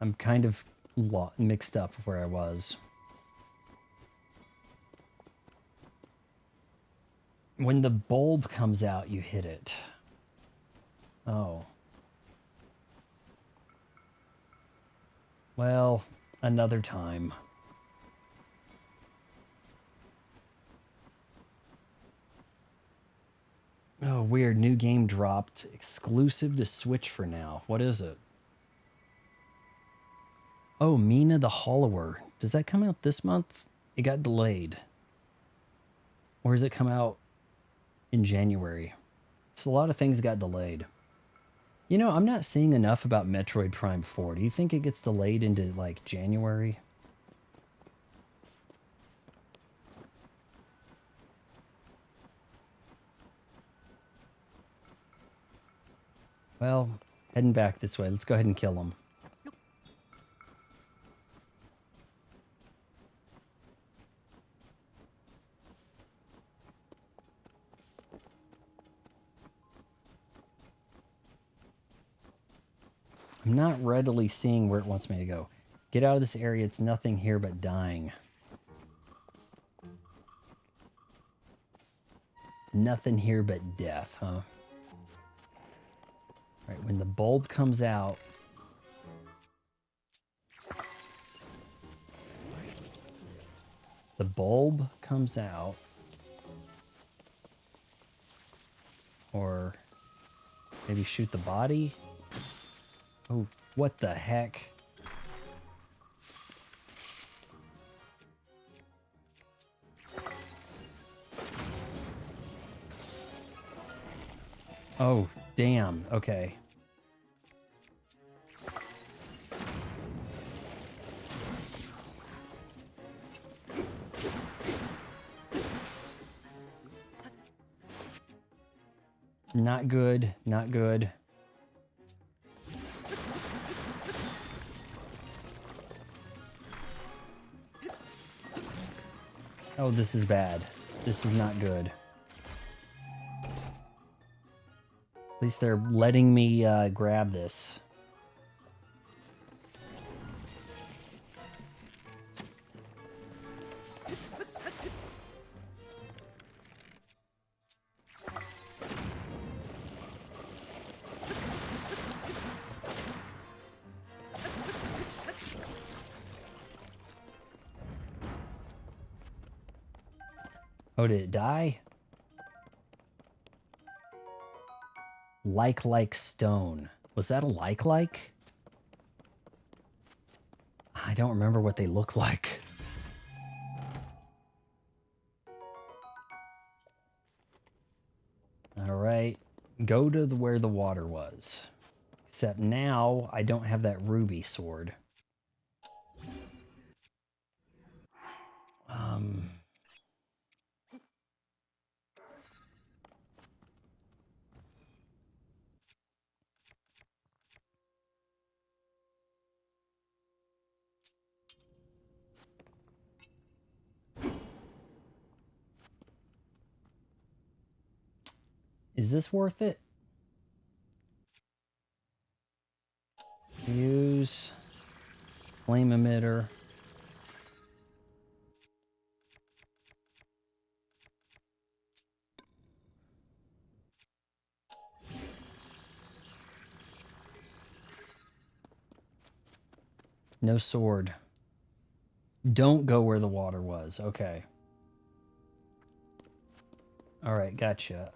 I'm kind of mixed up where I was. When the bulb comes out, you hit it. Oh. Well, another time. Oh, weird. New game dropped. Exclusive to Switch for now. What is it? Oh, Mina the Hollower. Does that come out this month? It got delayed. Or does it come out in January? So a lot of things got delayed. You know, I'm not seeing enough about Metroid Prime 4. Do you think it gets delayed into, like, January? Well, heading back this way. Let's go ahead and kill him. I'm not readily seeing where it wants me to go. Get out of this area. It's nothing here but dying. Nothing here but death, huh? Right, when the bulb comes out... The bulb comes out... Or... Maybe shoot the body? Oh, what the heck? Oh, Damn, okay. Not good, not good. Oh, this is bad. This is not good. At least they're letting me grab this. Oh, did it die? Like stone. Was that a like? I don't remember what they look like. All right, go to where the water was. Except now I don't have that ruby sword. Is this worth it? Use flame emitter. No sword. Don't go where the water was. Okay. All right, gotcha.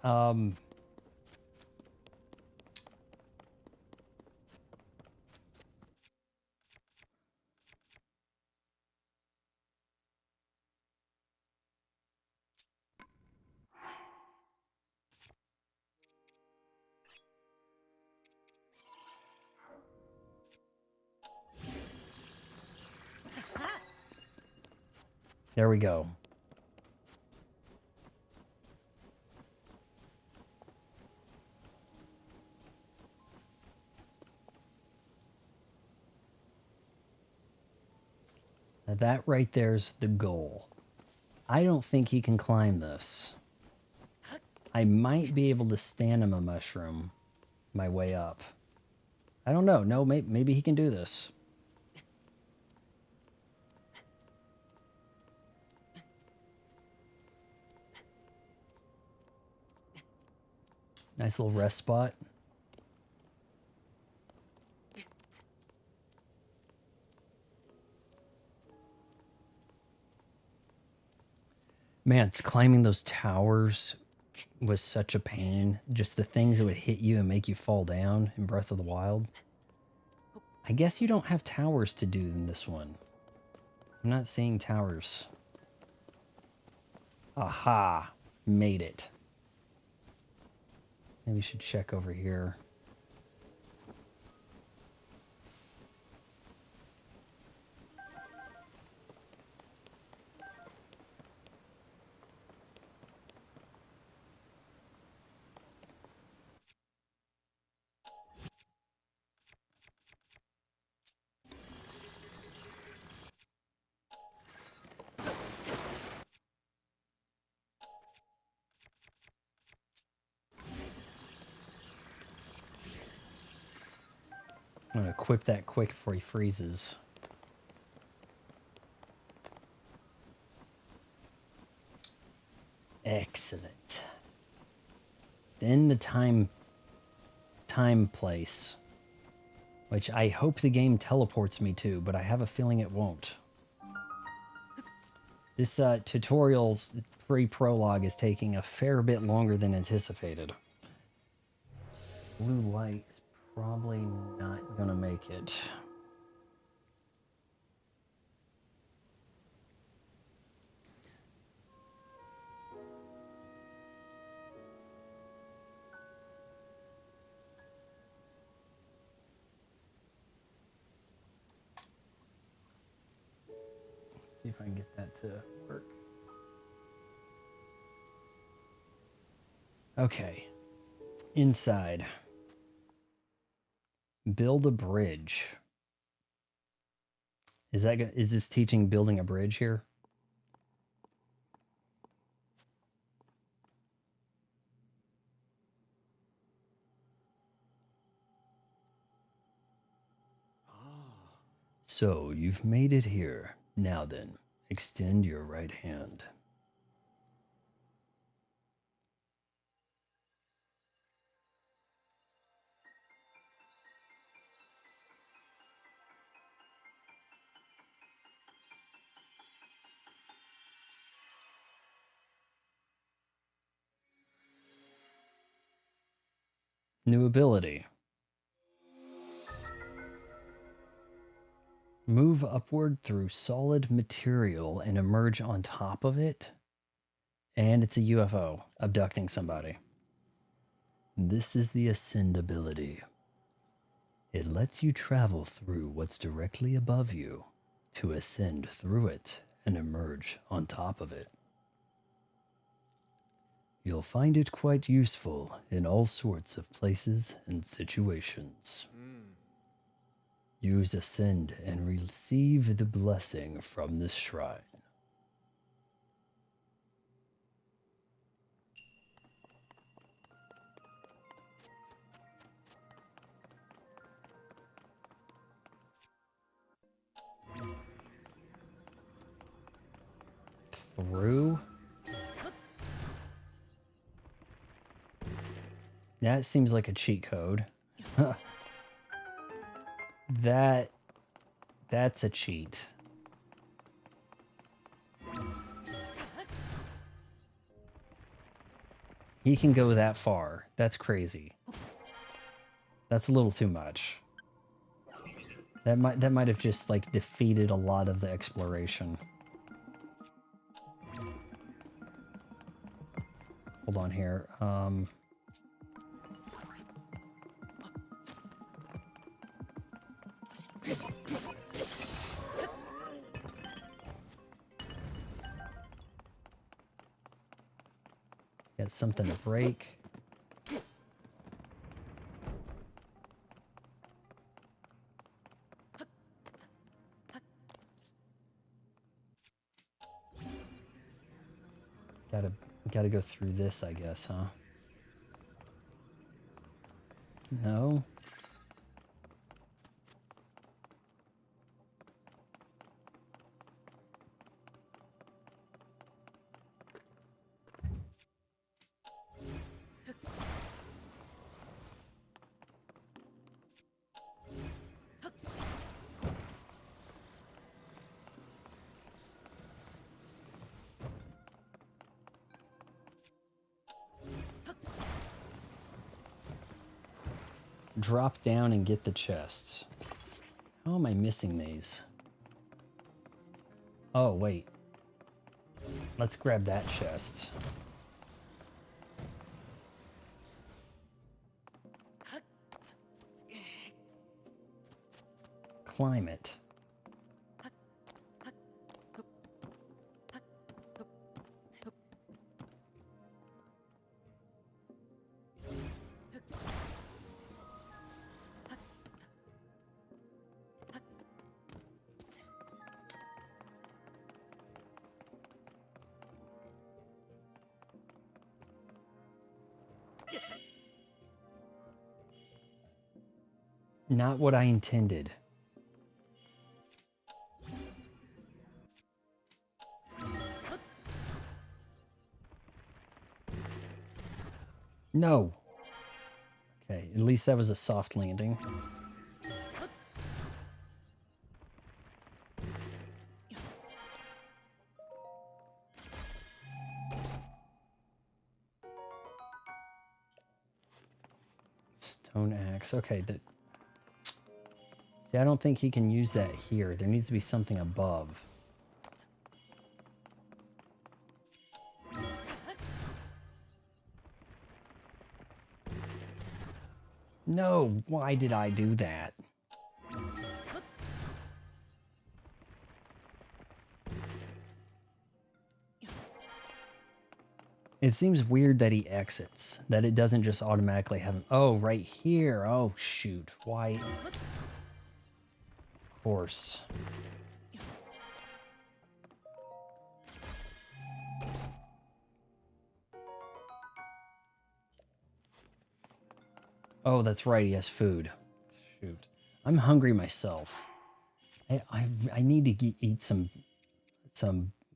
There we go. Now that right there's the goal. I don't think he can climb this. I might be able to stand him a mushroom my way up. I don't know. No, maybe he can do this. Nice little rest spot. Man, it's climbing those towers was such a pain. Just the things that would hit you and make you fall down in Breath of the Wild. I guess you don't have towers to do in this one. I'm not seeing towers. Aha! Made it. Maybe we should check over here. I'm gonna equip that quick before he freezes. Excellent. Then the time place, which I hope the game teleports me to, but I have a feeling it won't. This tutorial's pre-prologue is taking a fair bit longer than anticipated. Blue light is probably not gonna make it. See if I can get that to work. Okay. Inside. Build a bridge. Is this teaching building a bridge here? So, you've made it here. Now then, extend your right hand. New ability. Move upward through solid material and emerge on top of it. And it's a UFO abducting somebody. This is the Ascend ability. It lets you travel through what's directly above you to ascend through it and emerge on top of it. You'll find it quite useful in all sorts of places and situations. Use Ascend and receive the blessing from this shrine. Through? That seems like a cheat code. That's a cheat. He can go that far. That's crazy. That's a little too much. That might have just like defeated a lot of the exploration. Hold on here. Got something to break. Gotta go through this, I guess, huh? No? Drop down and get the chests. How am I missing these? Oh, wait. Let's grab that chest. Climb it. Not what I intended. No. Okay, at least that was a soft landing. Stone axe. Okay, see, I don't think he can use that here. There needs to be something above. No, why did I do that? It seems weird that he exits, that it doesn't just automatically have him. Oh, right here. Oh, shoot. Why? Of course. Oh, that's right. He has food. Shoot. I'm hungry myself. I need to eat some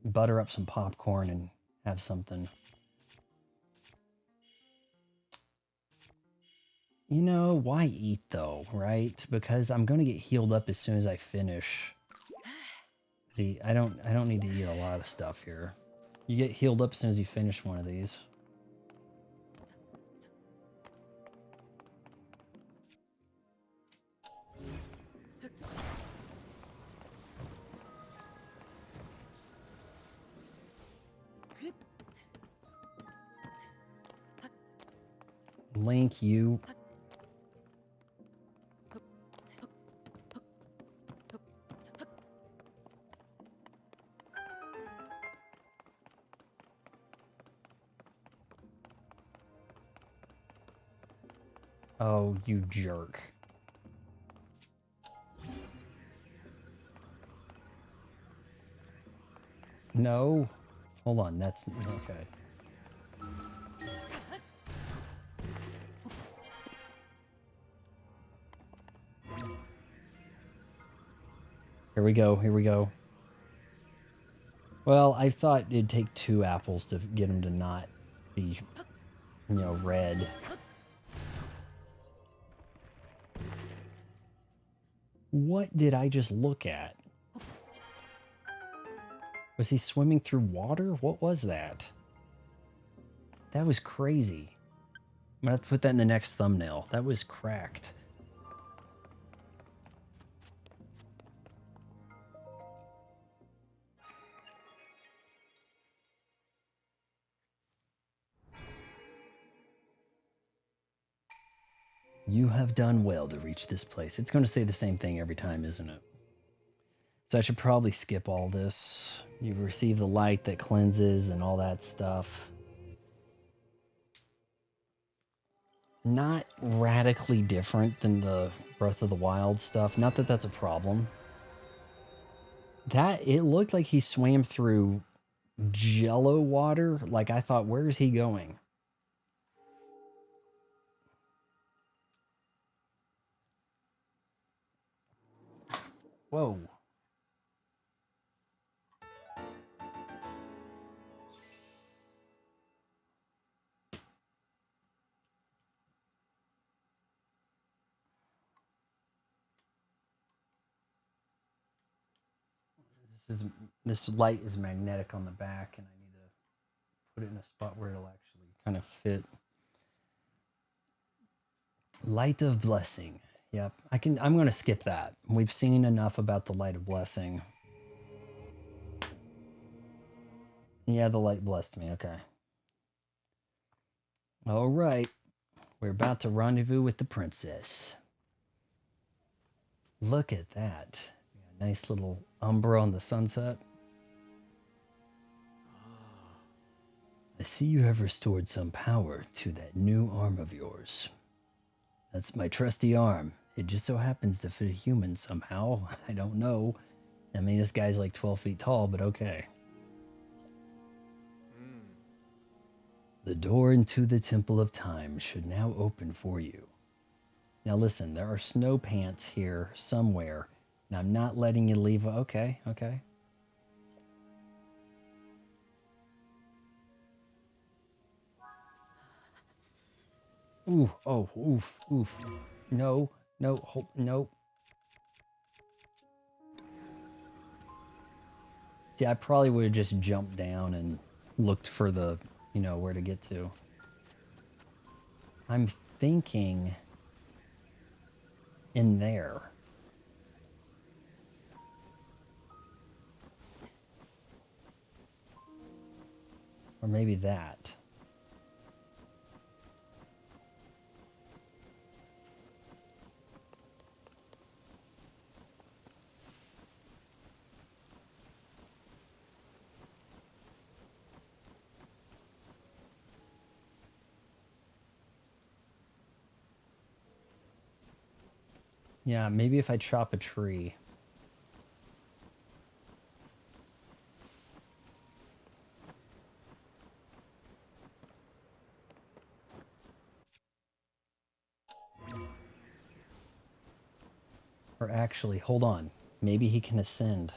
butter up some popcorn and have something. You know, why eat though, right? Because I'm gonna get healed up as soon as I finish. I don't need to eat a lot of stuff here. You get healed up as soon as you finish one of these. Link, you. Oh, you jerk. No. Hold on, that's okay. Here we go, here we go. Well, I thought it'd take 2 apples to get him to not be, you know, red. What did I just look at? Was he swimming through water? What was that? That was crazy. I'm gonna have to put that in the next thumbnail. That was cracked. You have done well to reach this place. It's going to say the same thing every time, isn't it? So I should probably skip all this. You've received the light that cleanses and all that stuff. Not radically different than the Breath of the Wild stuff. Not that that's a problem. It looked like he swam through jello water. Like I thought, where is he going? Whoa. This light is magnetic on the back, and I need to put it in a spot where it'll actually kind of fit. Light of Blessing. Yep. I'm going to skip that. We've seen enough about the Light of Blessing. Yeah, the light blessed me. Okay. All right. We're about to rendezvous with the princess. Look at that. Nice little umbra on the sunset. I see you have restored some power to that new arm of yours. That's my trusty arm. It just so happens to fit a human somehow. I don't know. I mean, this guy's like 12 feet tall, but okay. The door into the Temple of Time should now open for you. Now listen, there are snow pants here somewhere, and I'm not letting you leave. Okay, okay. Ooh, oh, oof, oof. No, no, no. See, I probably would have just jumped down and looked for the, you know, where to get to. I'm thinking in there. Or maybe that. Yeah, maybe if I chop a tree. Or actually, hold on. Maybe he can ascend.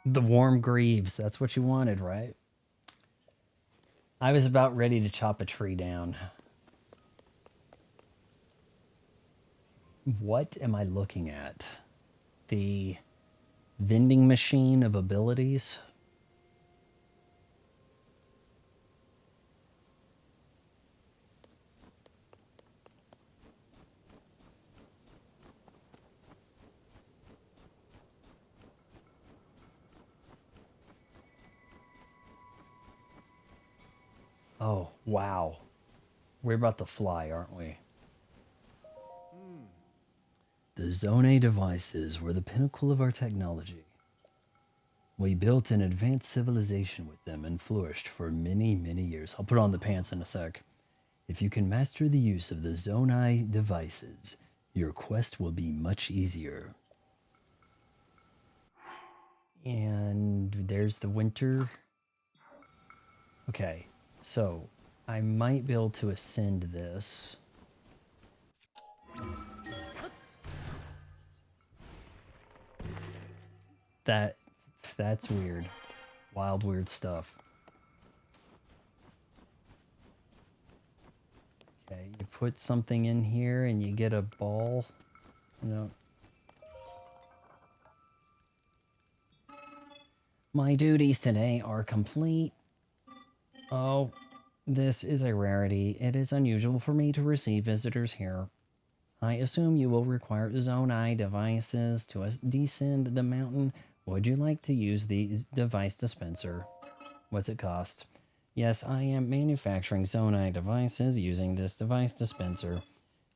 The warm greaves. That's what you wanted, right? I was about ready to chop a tree down. What am I looking at? The vending machine of abilities? Oh, wow. We're about to fly, aren't we? The Zone A devices were the pinnacle of our technology. We built an advanced civilization with them and flourished for many, many years. I'll put on the pants in a sec. If you can master the use of the Zone I devices, your quest will be much easier. And there's the winter. Okay, so I might be able to ascend this. That's weird. Wild, weird stuff. Okay, you put something in here and you get a ball. No. My duties today are complete. Oh, this is a rarity. It is unusual for me to receive visitors here. I assume you will require Zone I devices to descend the mountain. Would you like to use the device dispenser? What's it cost? Yes, I am manufacturing Zone I devices using this device dispenser.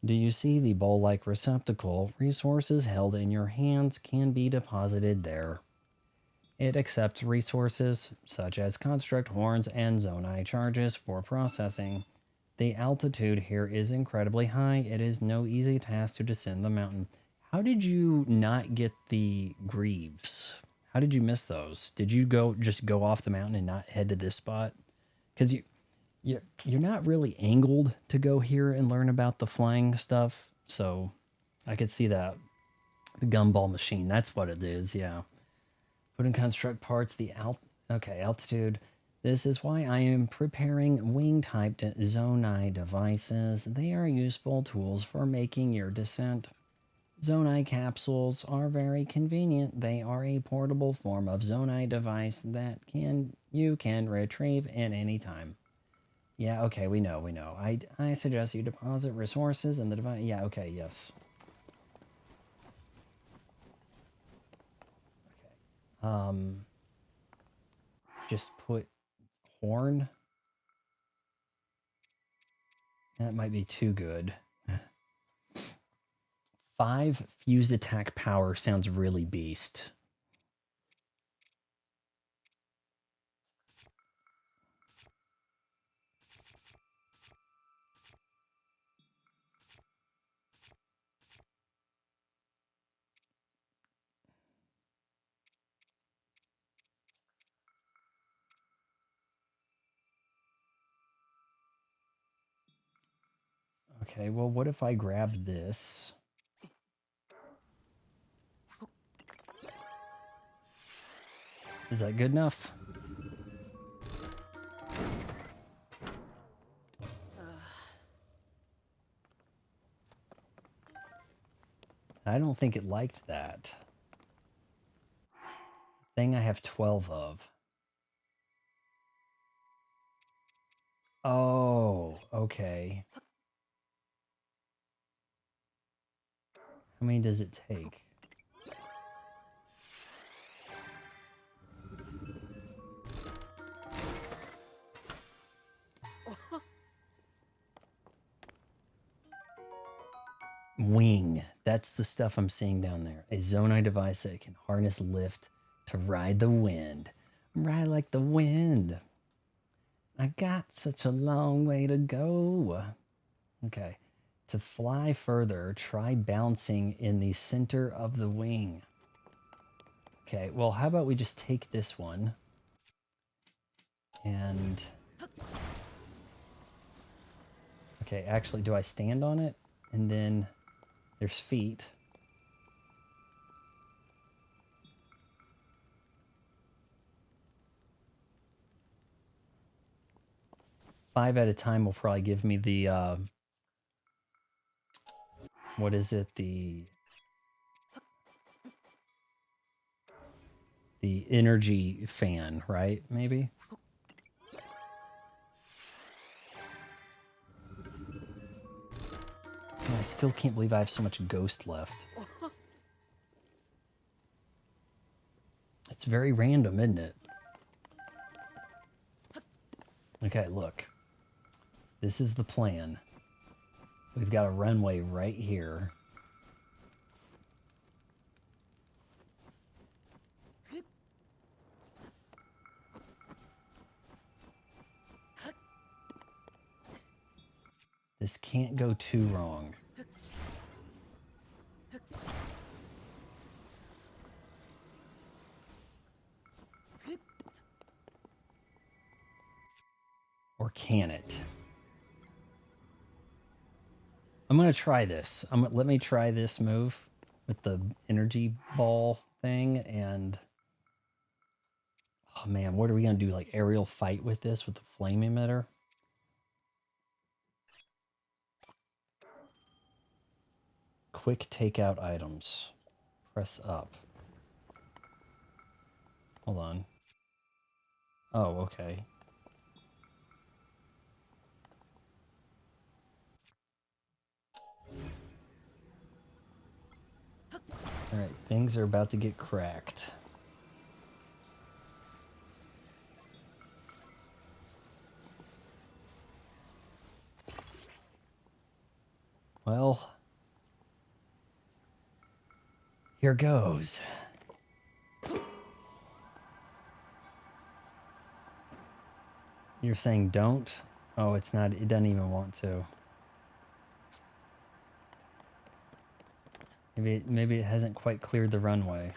Do you see the bowl-like receptacle? Resources held in your hands can be deposited there. It accepts resources such as construct horns and Zone I charges for processing. The altitude here is incredibly high. It is no easy task to descend the mountain. How did you not get the greaves? How did you miss those? Did you just go off the mountain and not head to this spot? Because you're not really angled to go here and learn about the flying stuff. So I could see that. The gumball machine, that's what it is, yeah. Put in construct parts, altitude. This is why I am preparing wing-type Zone I devices. They are useful tools for making your descent. Zone I capsules are very convenient. They are a portable form of Zone I device that you can retrieve at any time. Yeah, okay, we know. I suggest you deposit resources in the device. Yeah, okay, yes. Okay. Just put horn. That might be too good. 5 fused attack power sounds really beast. Okay, well, what if I grab this? Is that good enough? I don't think it liked that. Thing I have 12 of. Oh, okay. How many does it take? Wing. That's the stuff I'm seeing down there. A Zonai device that can harness lift to ride the wind. Ride like the wind. I got such a long way to go. Okay. To fly further, try bouncing in the center of the wing. Okay, well, how about we just take this one and... Okay, actually, do I stand on it? And then there's feet. Five at a time will probably give me the, what is it? The energy fan, right? Maybe? I still can't believe I have so much ghost left. It's very random, isn't it? Okay, look. This is the plan. We've got a runway right here. This can't go too wrong. Or can it? I'm going to try this. Let me try this move with the energy ball thing. And oh man, what are we going to do? Like aerial fight with this with the flame emitter? Quick takeout items. Press up. Hold on. Oh, okay. All right, things are about to get cracked. Well, here goes. You're saying don't? Oh, it's not, it doesn't even want to. Maybe it hasn't quite cleared the runway.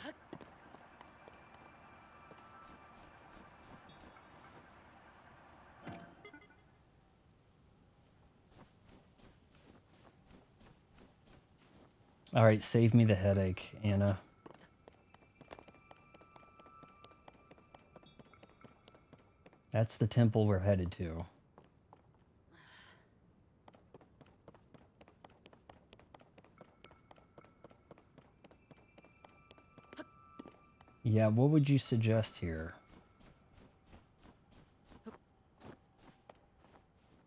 All right, save me the headache, Anna. That's the temple we're headed to. Yeah, what would you suggest here?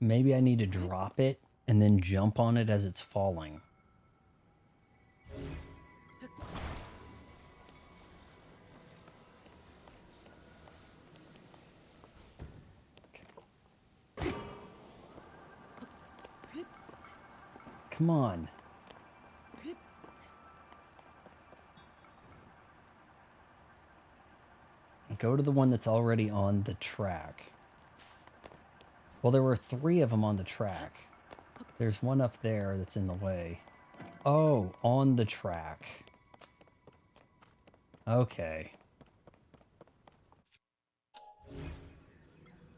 Maybe I need to drop it and then jump on it as it's falling. Come on. Go to the one that's already on the track. Well, there were 3 of them on the track. There's one up there that's in the way. Oh, on the track. Okay.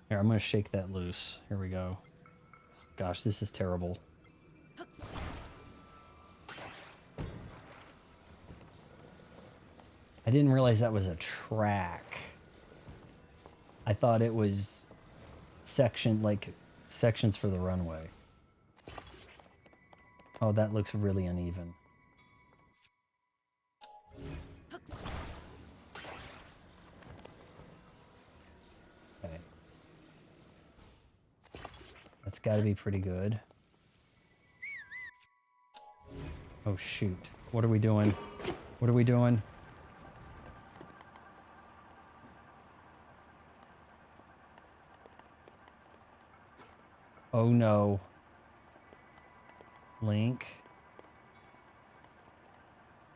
Here, I'm going to shake that loose. Here we go. Gosh, this is terrible. I didn't realize that was a track. I thought it was sections for the runway. Oh, that looks really uneven. Okay. That's got to be pretty good. Oh shoot. What are we doing? What are we doing? Oh no. Link.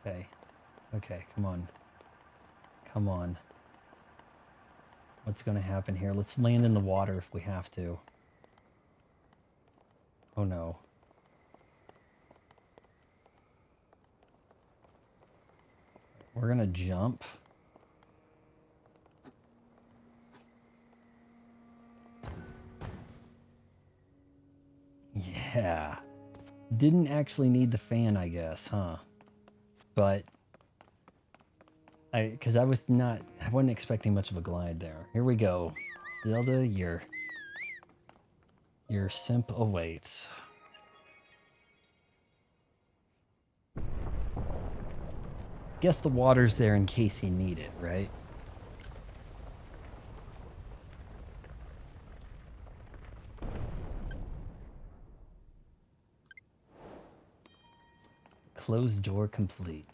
Okay. Okay, come on. Come on. What's gonna happen here? Let's land in the water if we have to. Oh no. We're gonna jump. Yeah. Didn't actually need the fan, I guess, huh? But because I wasn't expecting much of a glide there. Here we go. Zelda, your simp awaits. Guess the water's there in case you need it, right? Closed door complete.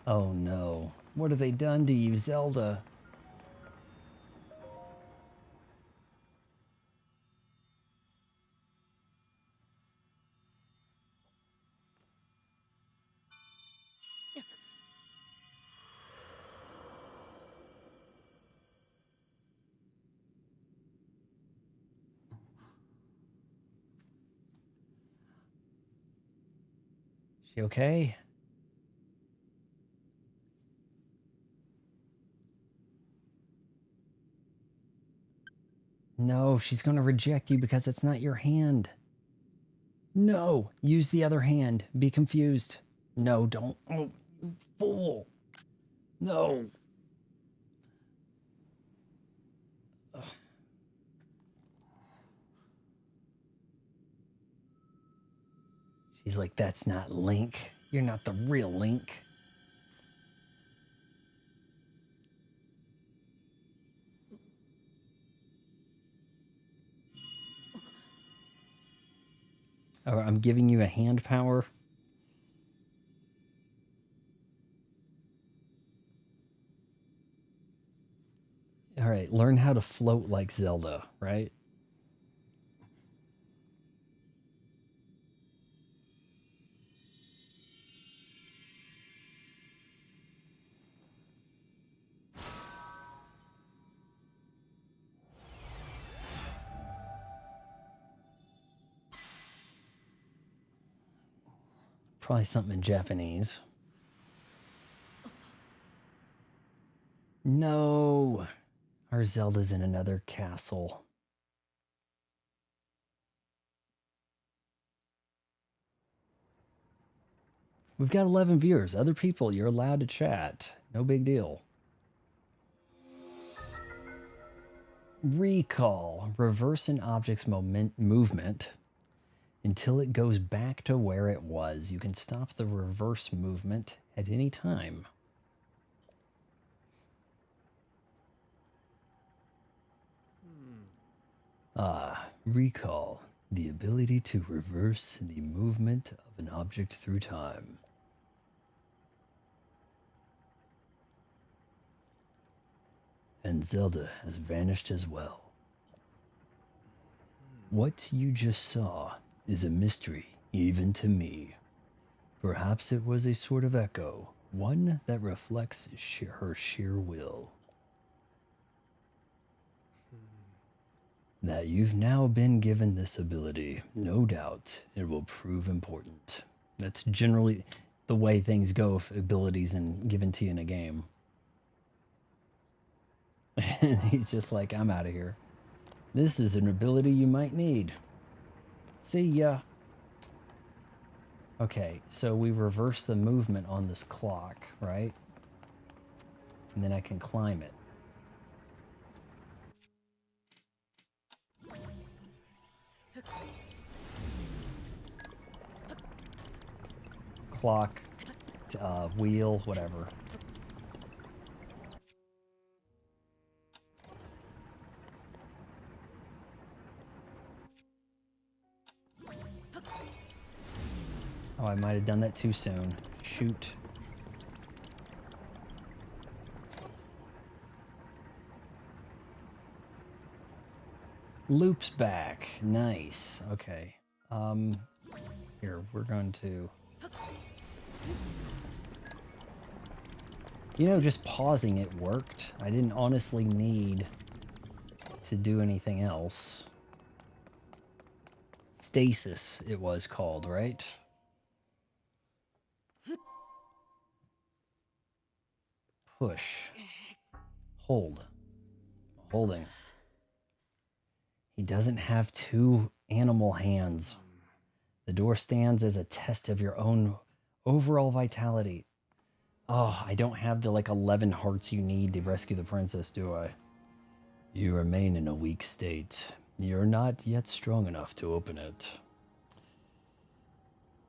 Oh no. What have they done to you, Zelda? She okay? No, she's gonna reject you because it's not your hand. No, use the other hand. Be confused. No, don't. Oh, you fool. No. Ugh. She's like, that's not Link. You're not the real Link. Oh, I'm giving you a hand power. All right, learn how to float like Zelda, right? Probably something in Japanese. No. Our Zelda's in another castle. We've got 11 viewers. Other people, you're allowed to chat. No big deal. Recall. Reverse an object's movement until it goes back to where it was. You can stop the reverse movement at any time. Recall. The ability to reverse the movement of an object through time. And Zelda has vanished as well. What you just saw is a mystery even to me. Perhaps it was a sort of echo, one that reflects her sheer will. That you've now been given this ability, no doubt it will prove important. That's generally the way things go if abilities and given to you in a game. And he's just like, I'm out of here. This is an ability you might need. See ya. Okay, so we reverse the movement on this clock, right? And then I can climb it. Clock, wheel, whatever. Oh, I might have done that too soon. Shoot. Loops back. Nice. Okay. Here, we're going to... You know, just pausing it worked. I didn't honestly need to do anything else. Stasis, it was called, right? Push. Hold. Holding. He doesn't have two animal hands. The door stands as a test of your own overall vitality. Oh, I don't have the 11 hearts you need to rescue the princess, do I? You remain in a weak state. You're not yet strong enough to open it.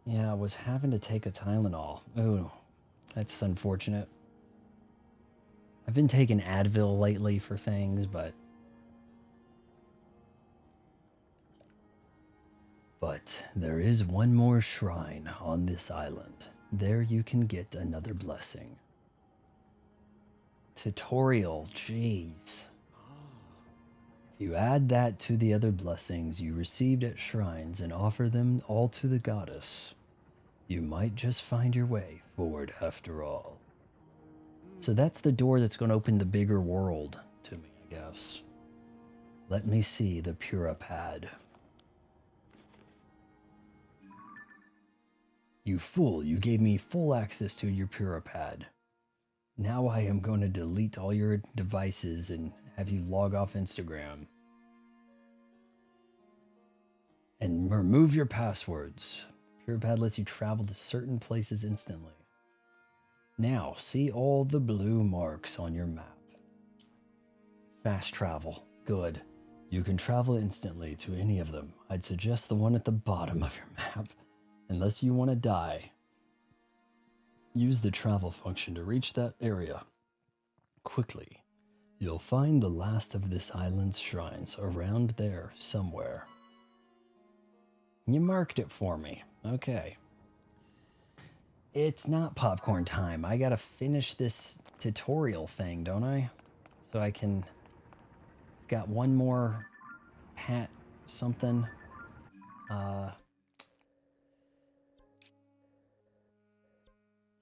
Yeah, I was having to take a Tylenol. Oh, that's unfortunate. I've been taking Advil lately for things, but there is one more shrine on this island. There you can get another blessing. Tutorial, jeez. If you add that to the other blessings you received at shrines and offer them all to the goddess, you might just find your way forward after all. So that's the door that's going to open the bigger world to me, I guess. Let me see the Puripad. You fool, you gave me full access to your Puripad. Now I am going to delete all your devices and have you log off Instagram. And remove your passwords. Puripad lets you travel to certain places instantly. Now, see all the blue marks on your map. Fast travel. Good. You can travel instantly to any of them. I'd suggest the one at the bottom of your map. Unless you want to die. Use the travel function to reach that area quickly. You'll find the last of this island's shrines around there somewhere. You marked it for me. Okay. It's not popcorn time. I gotta finish this tutorial thing, don't I? So I can... I've got one more hat something.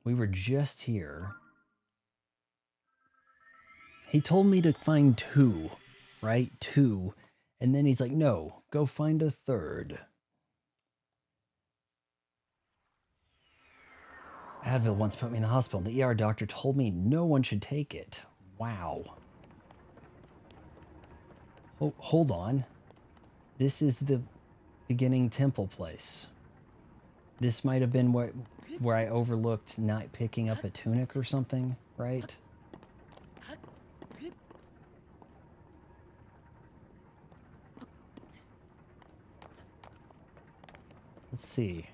We were just here. He told me to find two, right? Two. And then he's like, no, go find a third. Advil once put me in the hospital. The ER doctor told me no one should take it. Wow. Oh, hold on. This is the beginning temple place. This might have been where I overlooked not picking up a tunic or something, right? Let's see.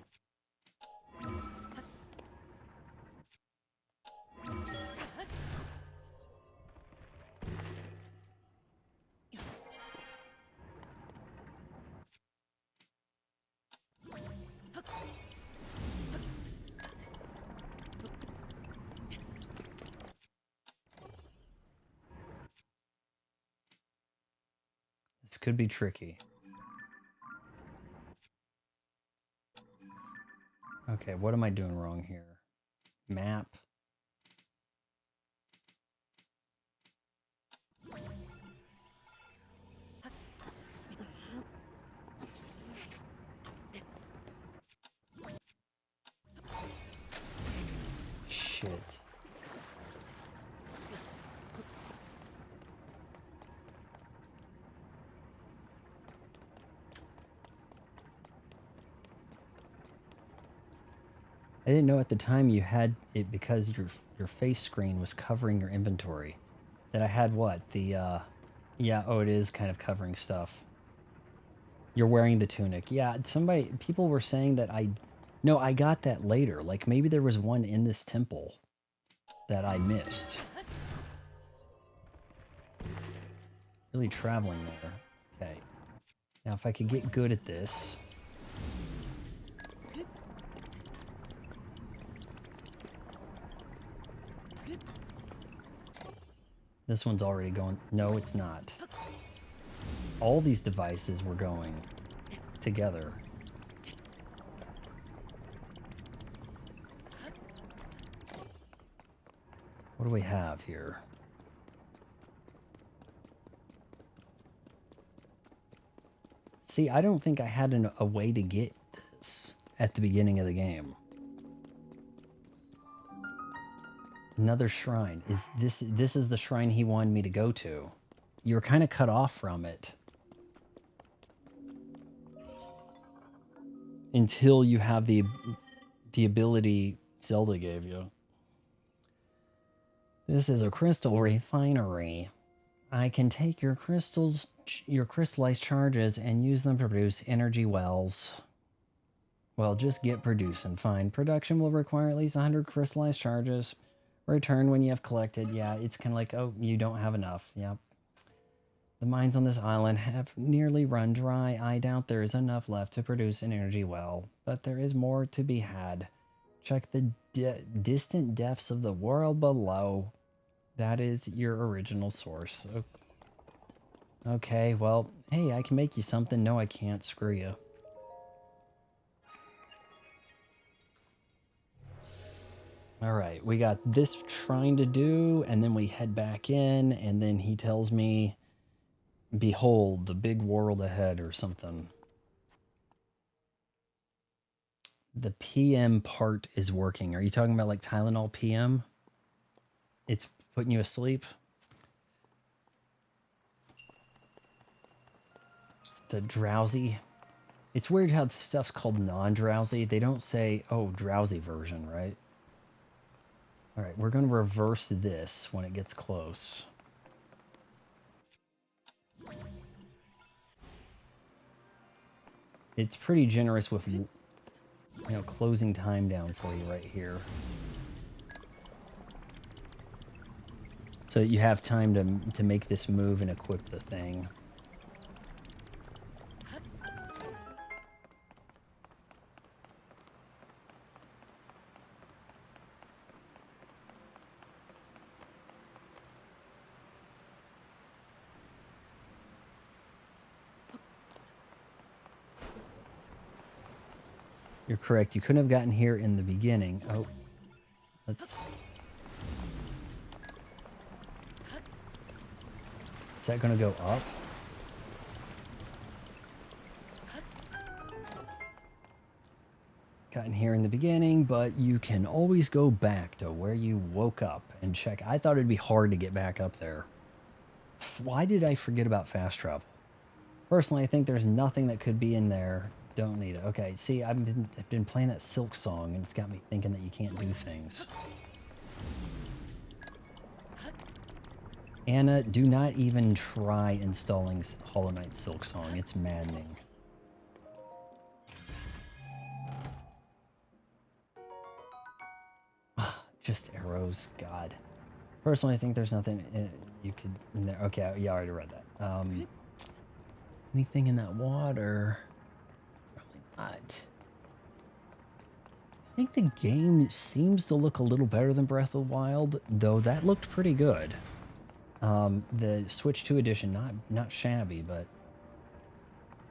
This could be tricky. Okay, what am I doing wrong here? Map. Shit. I didn't know at the time you had it because your face screen was covering your inventory. That I had what? The, yeah, oh, it is kind of covering stuff. You're wearing the tunic. Yeah, people were saying that no, I got that later. Like, maybe there was one in this temple that I missed. Really traveling there. Okay. Now, if I could get good at this... This one's already going. No, it's not. All these devices were going together. What do we have here? See, I don't think I had a way to get this at the beginning of the game. Another shrine. This is the shrine he wanted me to go to. You're kind of cut off from it until you have the ability Zelda gave you. This is a crystal refinery. I can take your crystals, your crystallized charges, and use them to produce energy wells. Well, just get producing. Fine. Production will require at least 100 crystallized charges. Return when you have collected. Yeah, it's kind of like, oh, you don't have enough. Yep. The mines on this island have nearly run dry. I doubt there is enough left to produce an energy well, but there is more to be had. Check the distant depths of the world below. That is your original source. Okay, well, hey, I can make you something. No, I can't. Screw you. All right, we got this shrine to do, and then we head back in, and then he tells me, behold, the big world ahead or something. The PM part is working. Are you talking about like Tylenol PM? It's putting you asleep? The drowsy. It's weird how the stuff's called non-drowsy. They don't say, oh, drowsy version, right? All right, we're going to reverse this when it gets close. It's pretty generous with, you know, closing time down for you right here. So you have time to make this move and equip the thing. You're correct. You couldn't have gotten here in the beginning. Oh, let's... Is that going to go up? Gotten here in the beginning, but you can always go back to where you woke up and check. I thought it'd be hard to get back up there. Why did I forget about fast travel? Personally, I think there's nothing that could be in there. Don't need it. Okay, see, I've been playing that Silk song, and it's got me thinking that you can't do things. Anna, do not even try installing Hollow Knight Silk Song. It's maddening. Just arrows, God. Personally, I think there's nothing you could in there. Okay, yeah, I already read that. Anything in that water? Probably not. I think the game seems to look a little better than Breath of the Wild, though that looked pretty good. The Switch 2 edition, not shabby, but...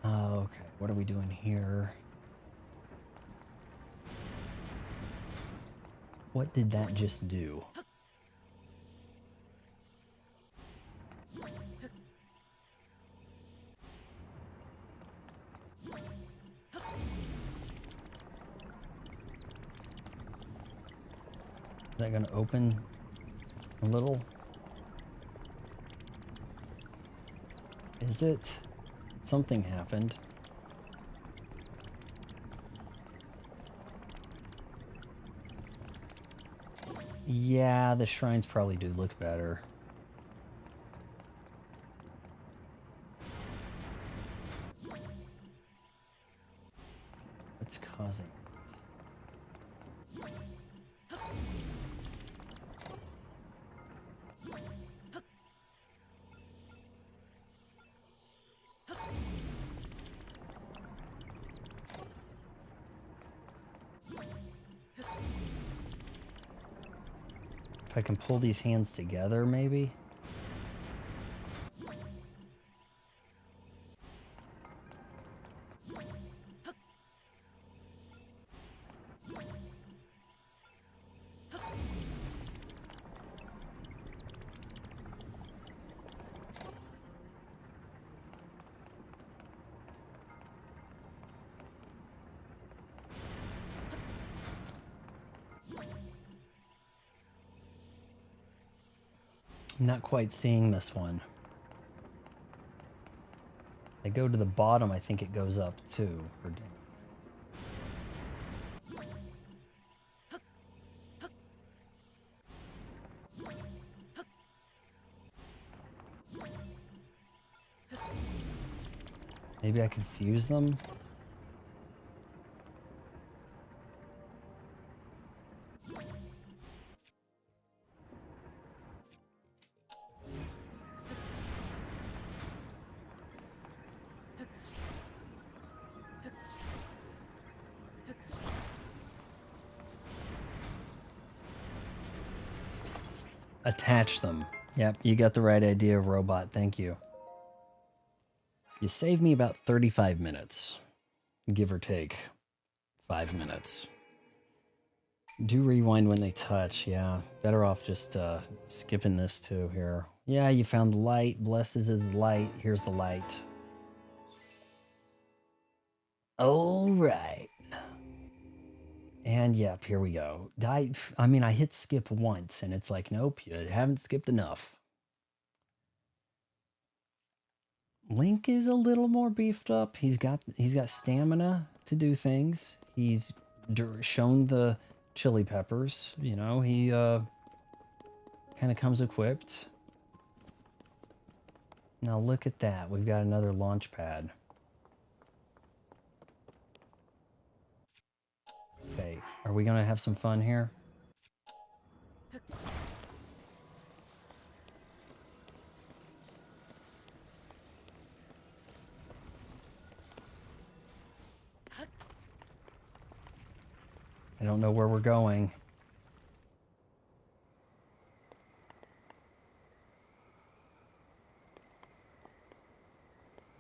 okay, what are we doing here? What did that just do? Is that going to open a little? Is it? Something happened. Yeah, the shrines probably do look better. What's causing it? If I can pull these hands together, maybe? I'm not quite seeing this one. They go to the bottom, I think it goes up too. Or down. Maybe I could fuse them? Attach them. Yep, you got the right idea, robot. Thank you. You saved me about 35 minutes. Give or take 5 minutes. Do rewind when they touch. Yeah, better off just skipping this too here. Yeah, you found the light. Blesses is the light. Here's the light. All right. And yep, here we go. I mean, I hit skip once and it's like, nope, you haven't skipped enough. Link is a little more beefed up. He's got stamina to do things. He's shown the chili peppers. You know, he kind of comes equipped. Now look at that. We've got another launch pad. Okay, are we gonna have some fun here? I don't know where we're going.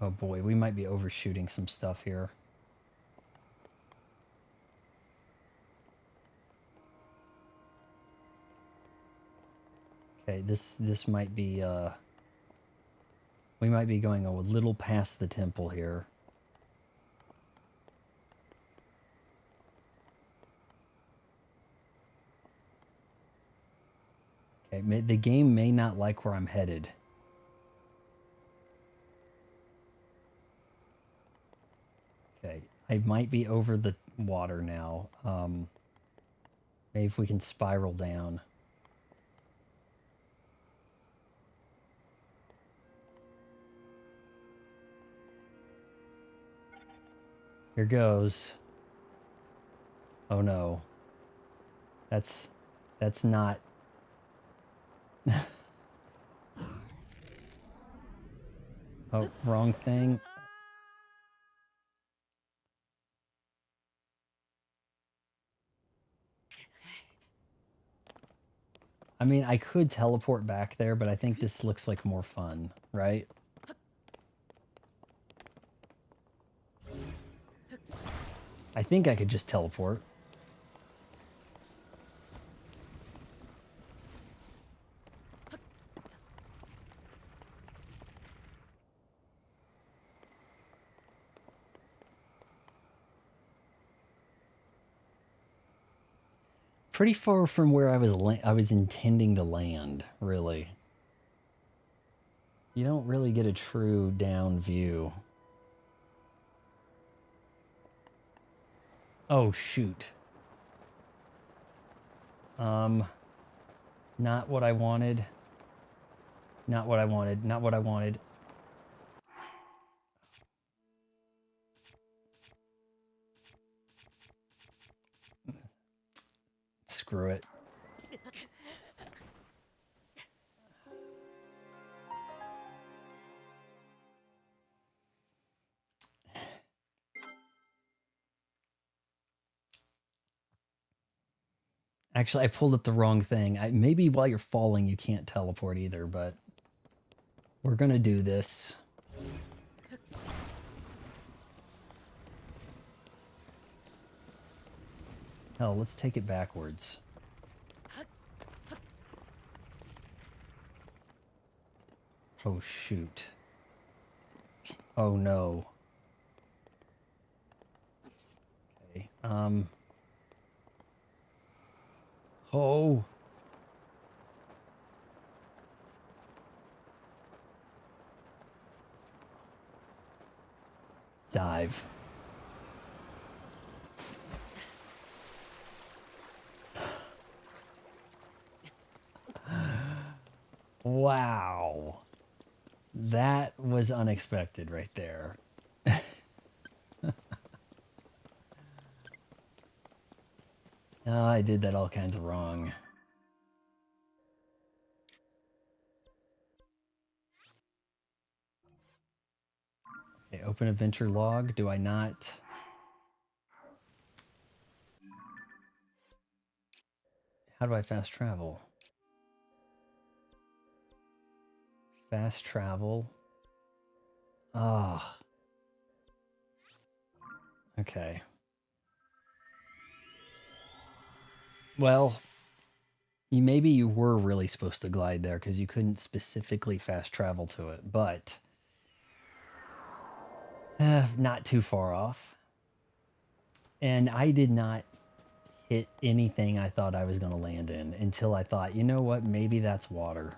Oh boy, we might be overshooting some stuff here. Okay, this might be we might be going a little past the temple here. Okay, the game may not like where I'm headed. Okay, I might be over the water now. Maybe if we can spiral down. Here goes. Oh no. That's not... Oh, wrong thing. I mean, I could teleport back there, but I think this looks like more fun, right? I think I could just teleport. Pretty far from where I was intending to land, really. You don't really get a true down view. Oh shoot. Not what I wanted. Not what I wanted. Not what I wanted. Screw it. Actually, I pulled up the wrong thing. Maybe while you're falling, you can't teleport either, but we're gonna do this. Hell, let's take it backwards. Oh, shoot. Oh, no. Okay, Oh. Dive. Wow. That was unexpected right there. Oh, I did that all kinds of wrong. Okay, open adventure log. Do I not? How do I fast travel? Fast travel. Ah. Okay. Well, maybe you were really supposed to glide there because you couldn't specifically fast travel to it, but not too far off. And I did not hit anything I thought I was going to land in until I thought, you know what, maybe that's water.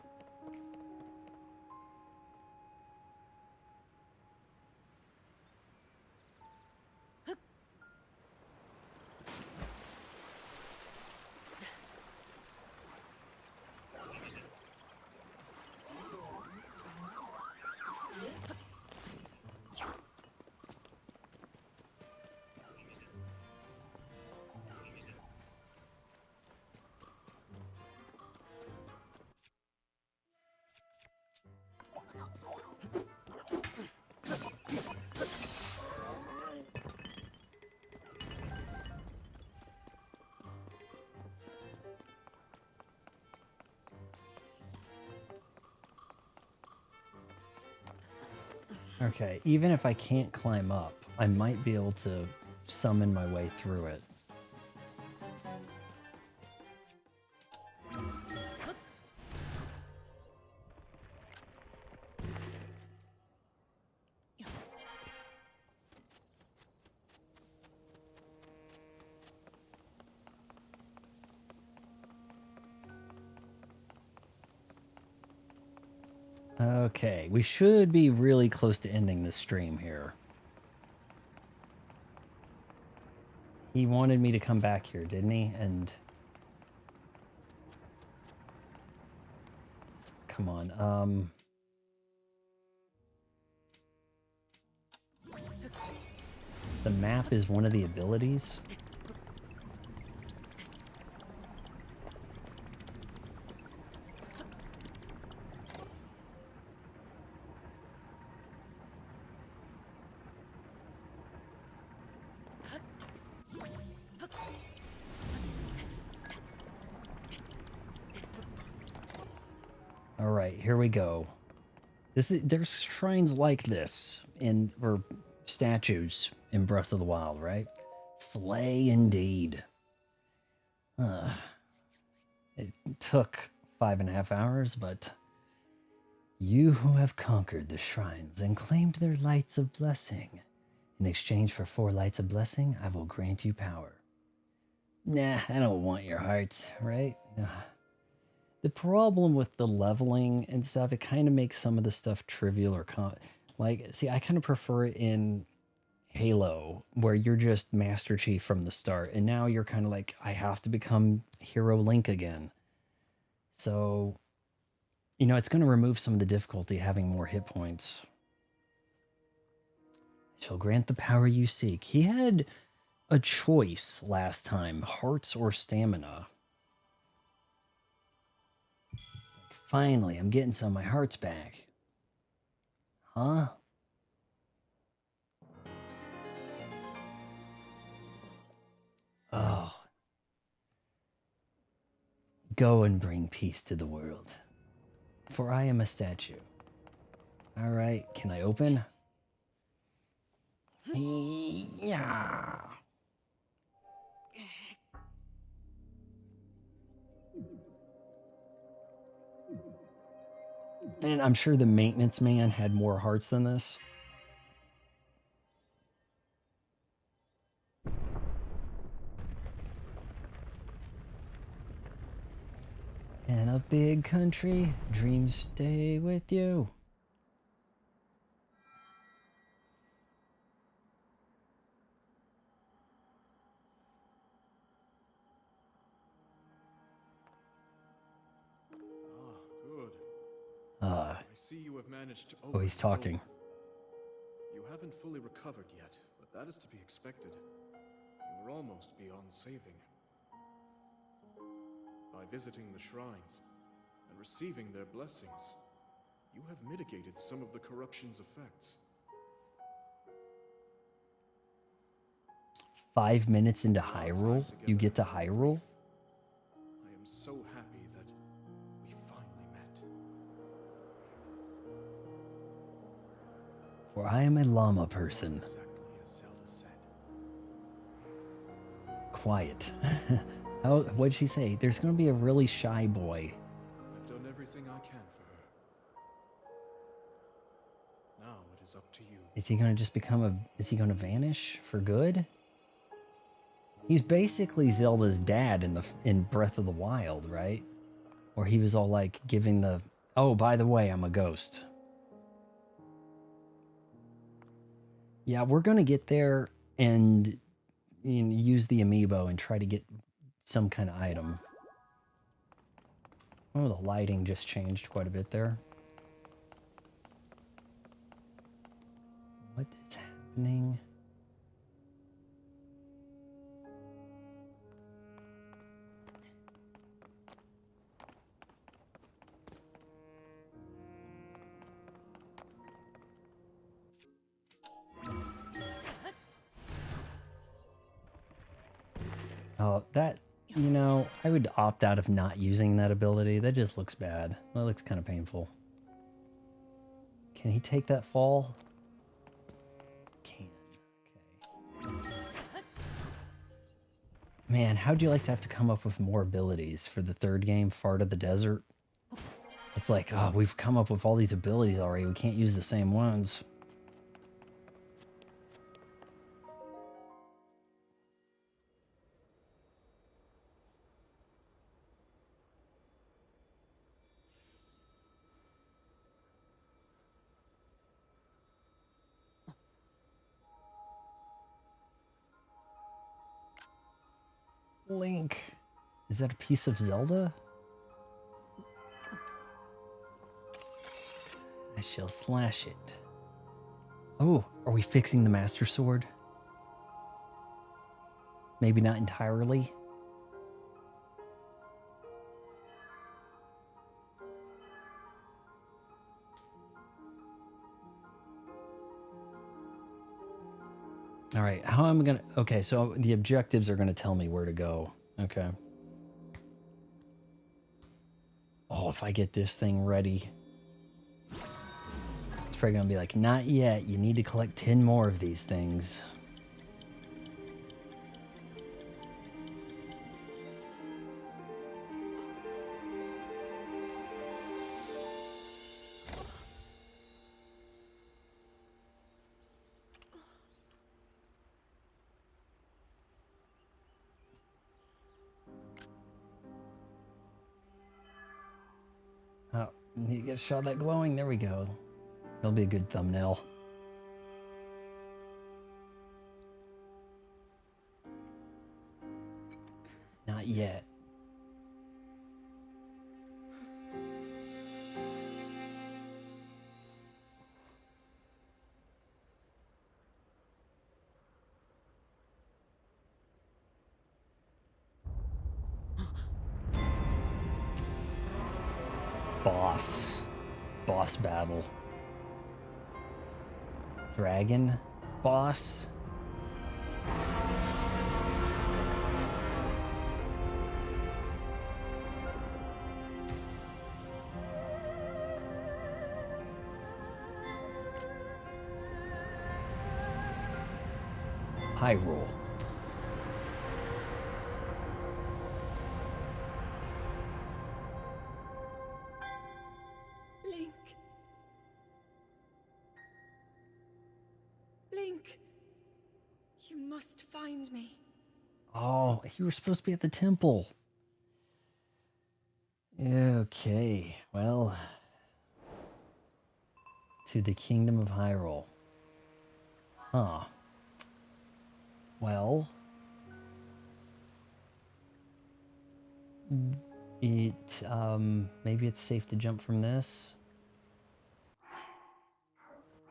Okay, even if I can't climb up, I might be able to summon my way through it. Okay, we should be really close to ending this stream here. He wanted me to come back here, didn't he? And come on, the map is one of the abilities. All right, here we go. There's shrines like this or statues in Breath of the Wild, right? Slay indeed. It took 5.5 hours, but you who have conquered the shrines and claimed their lights of blessing. In exchange for 4 lights of blessing, I will grant you power. Nah, I don't want your hearts, right? The problem with the leveling and stuff, it kind of makes some of the stuff trivial or see, I kind of prefer it in Halo, where you're just Master Chief from the start, and now you're kind of like, I have to become Hero Link again. So, you know, it's going to remove some of the difficulty having more hit points. Shall grant the power you seek. He had a choice last time, hearts or stamina. Finally, I'm getting some of my hearts back. Huh? Oh. Go and bring peace to the world, for I am a statue. All right, can I open? Yeah. And I'm sure the maintenance man had more hearts than this. In a big country, dreams stay with you. see you have managed to Oh, open he's the door. talking. You haven't fully recovered yet, but that is to be expected. You were almost beyond saving. By visiting the shrines and receiving their blessings, you have mitigated some of the corruption's effects. 5 minutes into Hyrule, you get to Hyrule? I am so happy that we finally met. For I am a llama person. Exactly as Zelda said. Quiet. What'd she say? There's gonna be a really shy boy. I've done everything I can for her. Now it is up to you. Is he gonna just become is he gonna vanish for good? He's basically Zelda's dad in Breath of the Wild, right? Where he was all like giving the, oh, by the way, I'm a ghost. Yeah, we're gonna get there and use the amiibo and try to get some kind of item. Oh, the lighting just changed quite a bit there. What is happening? Oh, that, I would opt out of not using that ability. That just looks bad. That looks kind of painful. Can he take that fall? Can. Okay. Man, how'd you like to have to come up with more abilities for the third game, Fart of the Desert? It's like, oh, we've come up with all these abilities already. We can't use the same ones. Link. Is that a piece of Zelda? I shall slash it. Oh, are we fixing the Master Sword? Maybe not entirely. All right, how am I gonna... Okay, so the objectives are gonna tell me where to go. Okay. Oh, if I get this thing ready. It's probably gonna be like, not yet. You need to collect 10 more of these things. Oh, need to get a shot of that glowing. There we go. That'll be a good thumbnail. Not yet. Boss battle. Dragon boss. Hyrule. Link. Link. You must find me. Oh, you were supposed to be at the temple. Okay, well, to the Kingdom of Hyrule. Huh. Well, maybe it's safe to jump from this.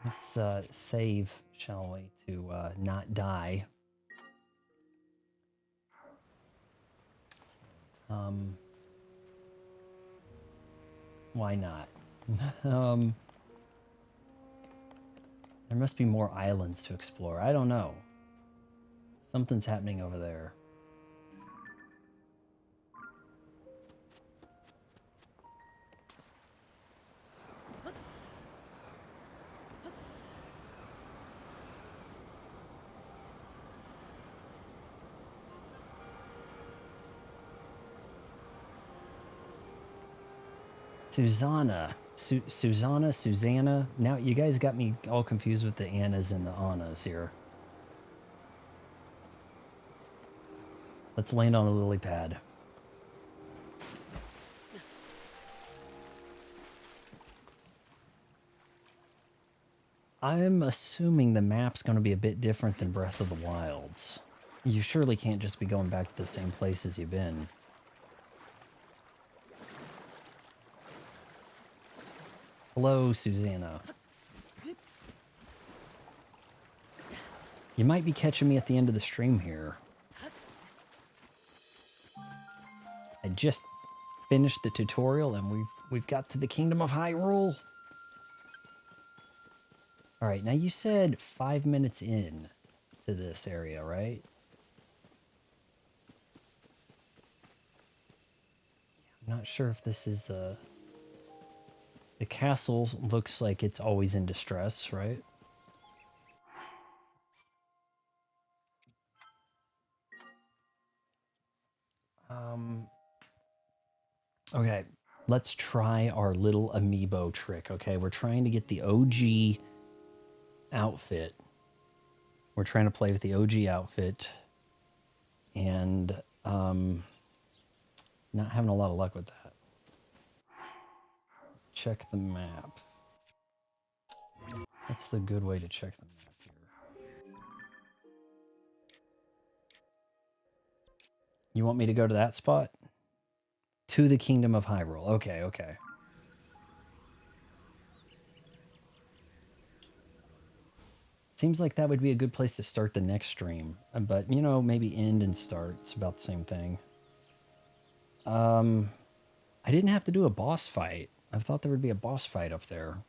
Let's save, shall we, to not die. Why not? um, there must be more islands to explore. I don't know. Something's happening over there. Susanna. Now you guys got me all confused with the Annas and the Annas here. Let's land on a lily pad. I'm assuming the map's going to be a bit different than Breath of the Wild's. You surely can't just be going back to the same places you've been. Hello, Susanna. You might be catching me at the end of the stream here. I just finished the tutorial and we've got to the Kingdom of Hyrule. All right, now you said 5 minutes in to this area, right? I'm not sure if this is the castle looks like it's always in distress, right? Okay, let's try our little amiibo trick, okay? We're trying to get the OG outfit. We're trying to play with the OG outfit. And not having a lot of luck with that. Check the map. That's the good way to check the map here. You want me to go to that spot? To the Kingdom of Hyrule. Okay, okay. Seems like that would be a good place to start the next stream. But, you know, maybe end and start. It's about the same thing. I didn't have to do a boss fight. I thought there would be a boss fight up there.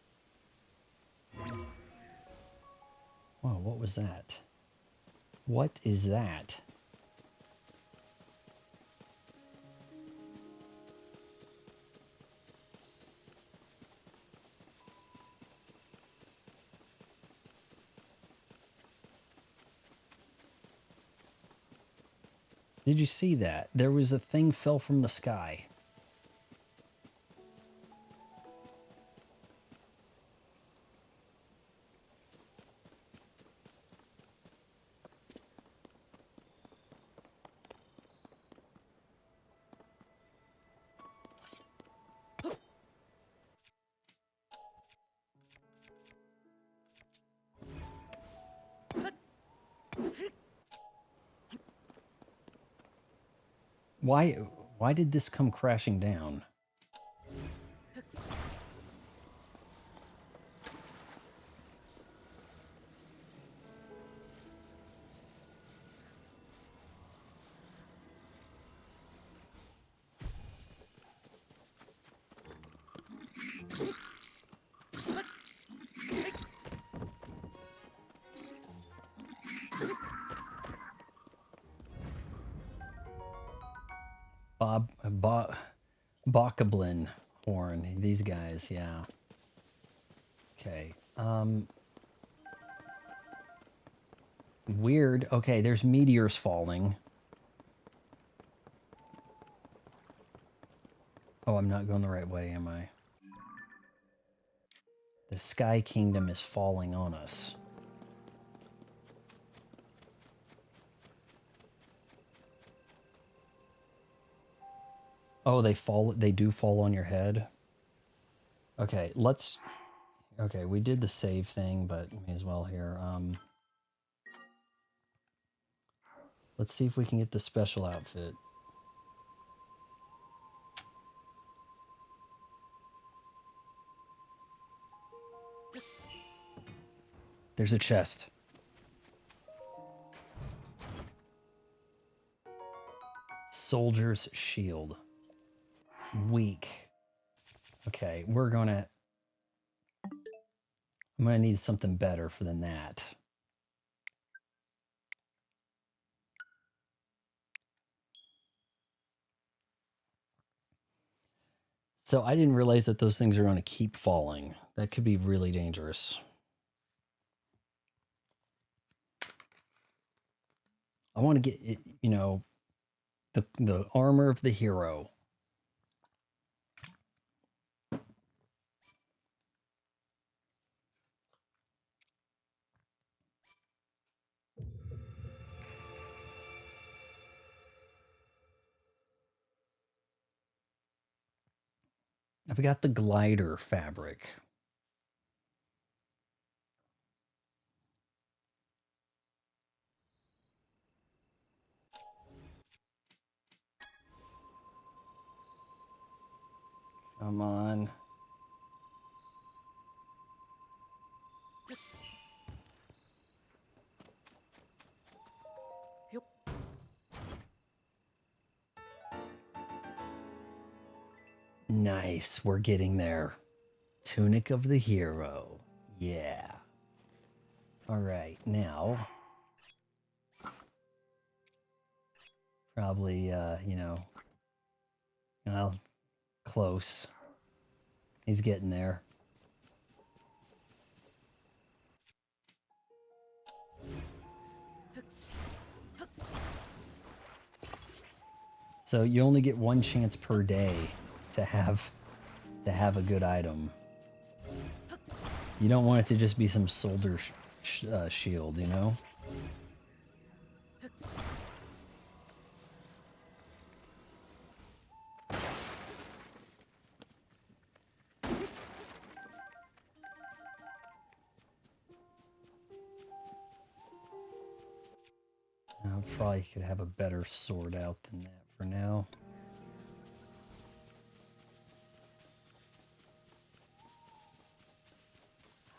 Whoa, what was that? What is that? Did you see that? There was a thing fell from the sky. Why did this come crashing down? Bokoblin horn. These guys, yeah. Okay. Weird. Okay, there's meteors falling. Oh, I'm not going the right way, am I? The Sky Kingdom is falling on us. Oh, they do fall on your head. Okay, okay, we did the save thing, but may as well here. Let's see if we can get the special outfit. There's a chest. Soldier's shield. Weak. Okay, I'm gonna need something better than that. So I didn't realize that those things are going to keep falling. That could be really dangerous. I want to get it, you know, the armor of the hero. I've got the glider fabric. Come on. Nice, we're getting there. Tunic of the hero. Yeah. All right, now probably you know, well, close. He's getting there. So you only get one chance per day to have a good item. You don't want it to just be some soldier shield, you know? I probably could have a better sword out than that for now.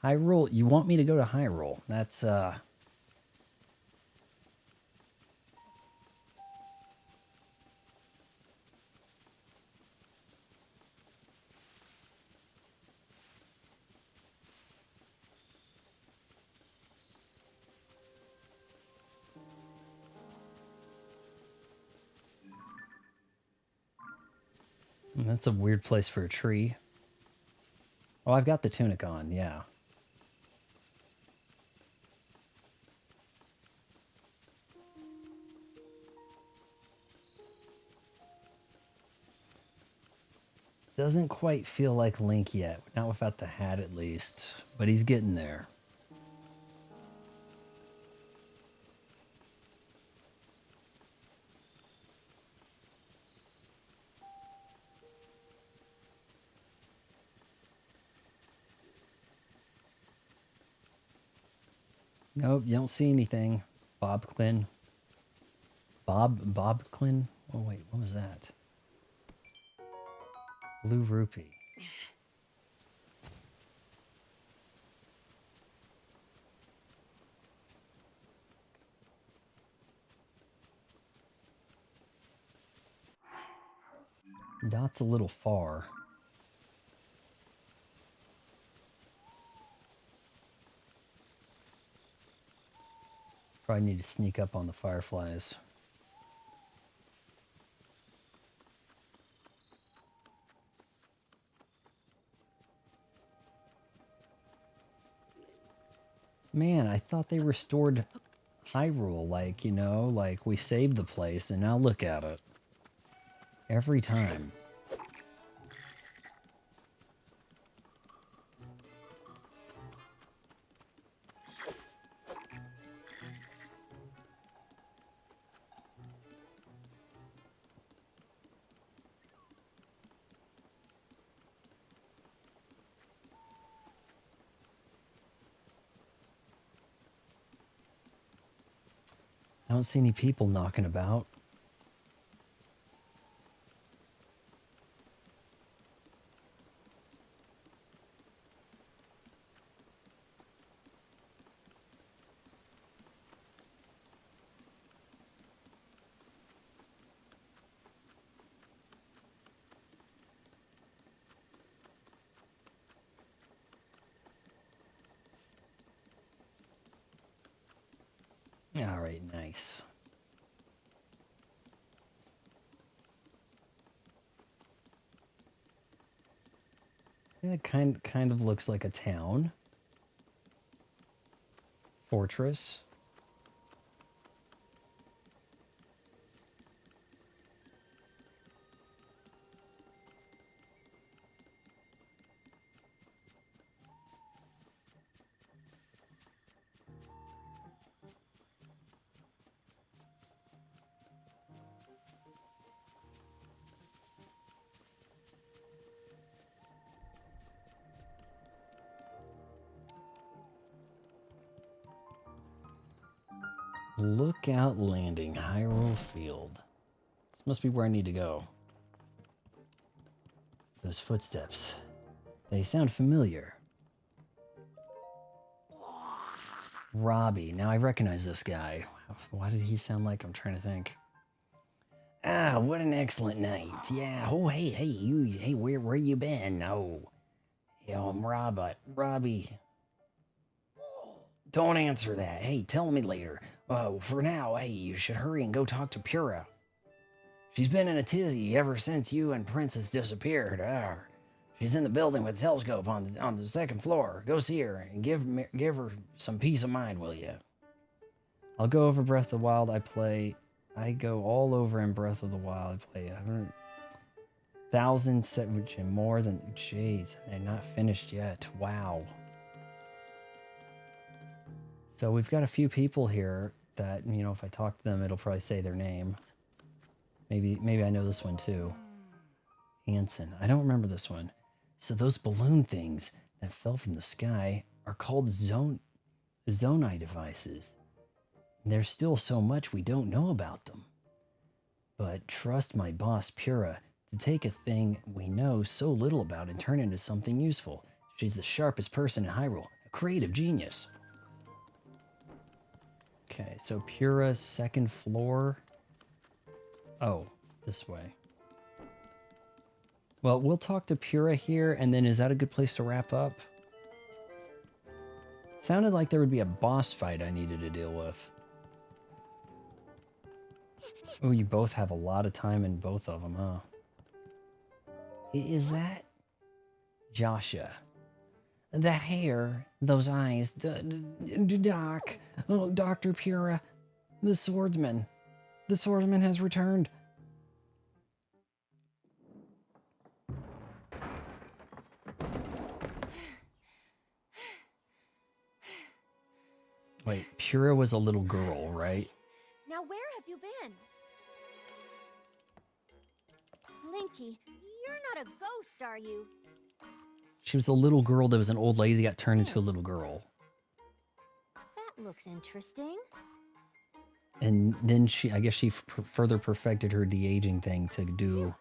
Hyrule, you want me to go to Hyrule? That's that's a weird place for a tree. Oh, I've got the tunic on, yeah. Doesn't quite feel like Link yet. Not without the hat, at least. But he's getting there. Nope, you don't see anything. Bob Clin. Bob Clin? Oh, wait, what was that? Blue rupee. Dot's a little far. Probably need to sneak up on the fireflies. Man, I thought they restored Hyrule, like, you know, like we saved the place, and now look at it. Every time. I don't see any people knocking about. All right, nice. It kind of looks like a town. Fortress. Lookout Landing, Hyrule Field. This must be where I need to go. Those footsteps. They sound familiar. Robbie. Now I recognize this guy. Why did he sound like? I'm trying to think. Ah, what an excellent night. Yeah. Oh, hey, you. Hey, where you been? Oh, I'm Robbie. Don't answer that. Hey, tell me later. Oh, for now, hey, you should hurry and go talk to Pura. She's been in a tizzy ever since you and Princess disappeared. She's in the building with a telescope on the second floor. Go see her and give her some peace of mind, will you? I'll go over Breath of the Wild. I go all over in Breath of the Wild. I play 100,000 which and more than. Jeez, they're not finished yet. Wow. So we've got a few people here that, you know, if I talk to them, it'll probably say their name. Maybe I know this one too. Hanson. I don't remember this one. So those balloon things that fell from the sky are called Zonai devices. There's still so much we don't know about them. But trust my boss, Pura, to take a thing we know so little about and turn it into something useful. She's the sharpest person in Hyrule, a creative genius. Okay, so Pura's second floor. Oh, this way. Well, we'll talk to Pura here, and then is that a good place to wrap up? Sounded like there would be a boss fight I needed to deal with. Oh, you both have a lot of time in both of them, huh? Is that Joshua? That hair, those eyes, Doc. Oh, Dr. Pura, the swordsman. The swordsman has returned. Wait, Pura was a little girl, right? Now where have you been? Linky, you're not a ghost, are you? She was a little girl that was an old lady that got turned into a little girl. That looks interesting. And then I guess she further perfected her de-aging thing to do...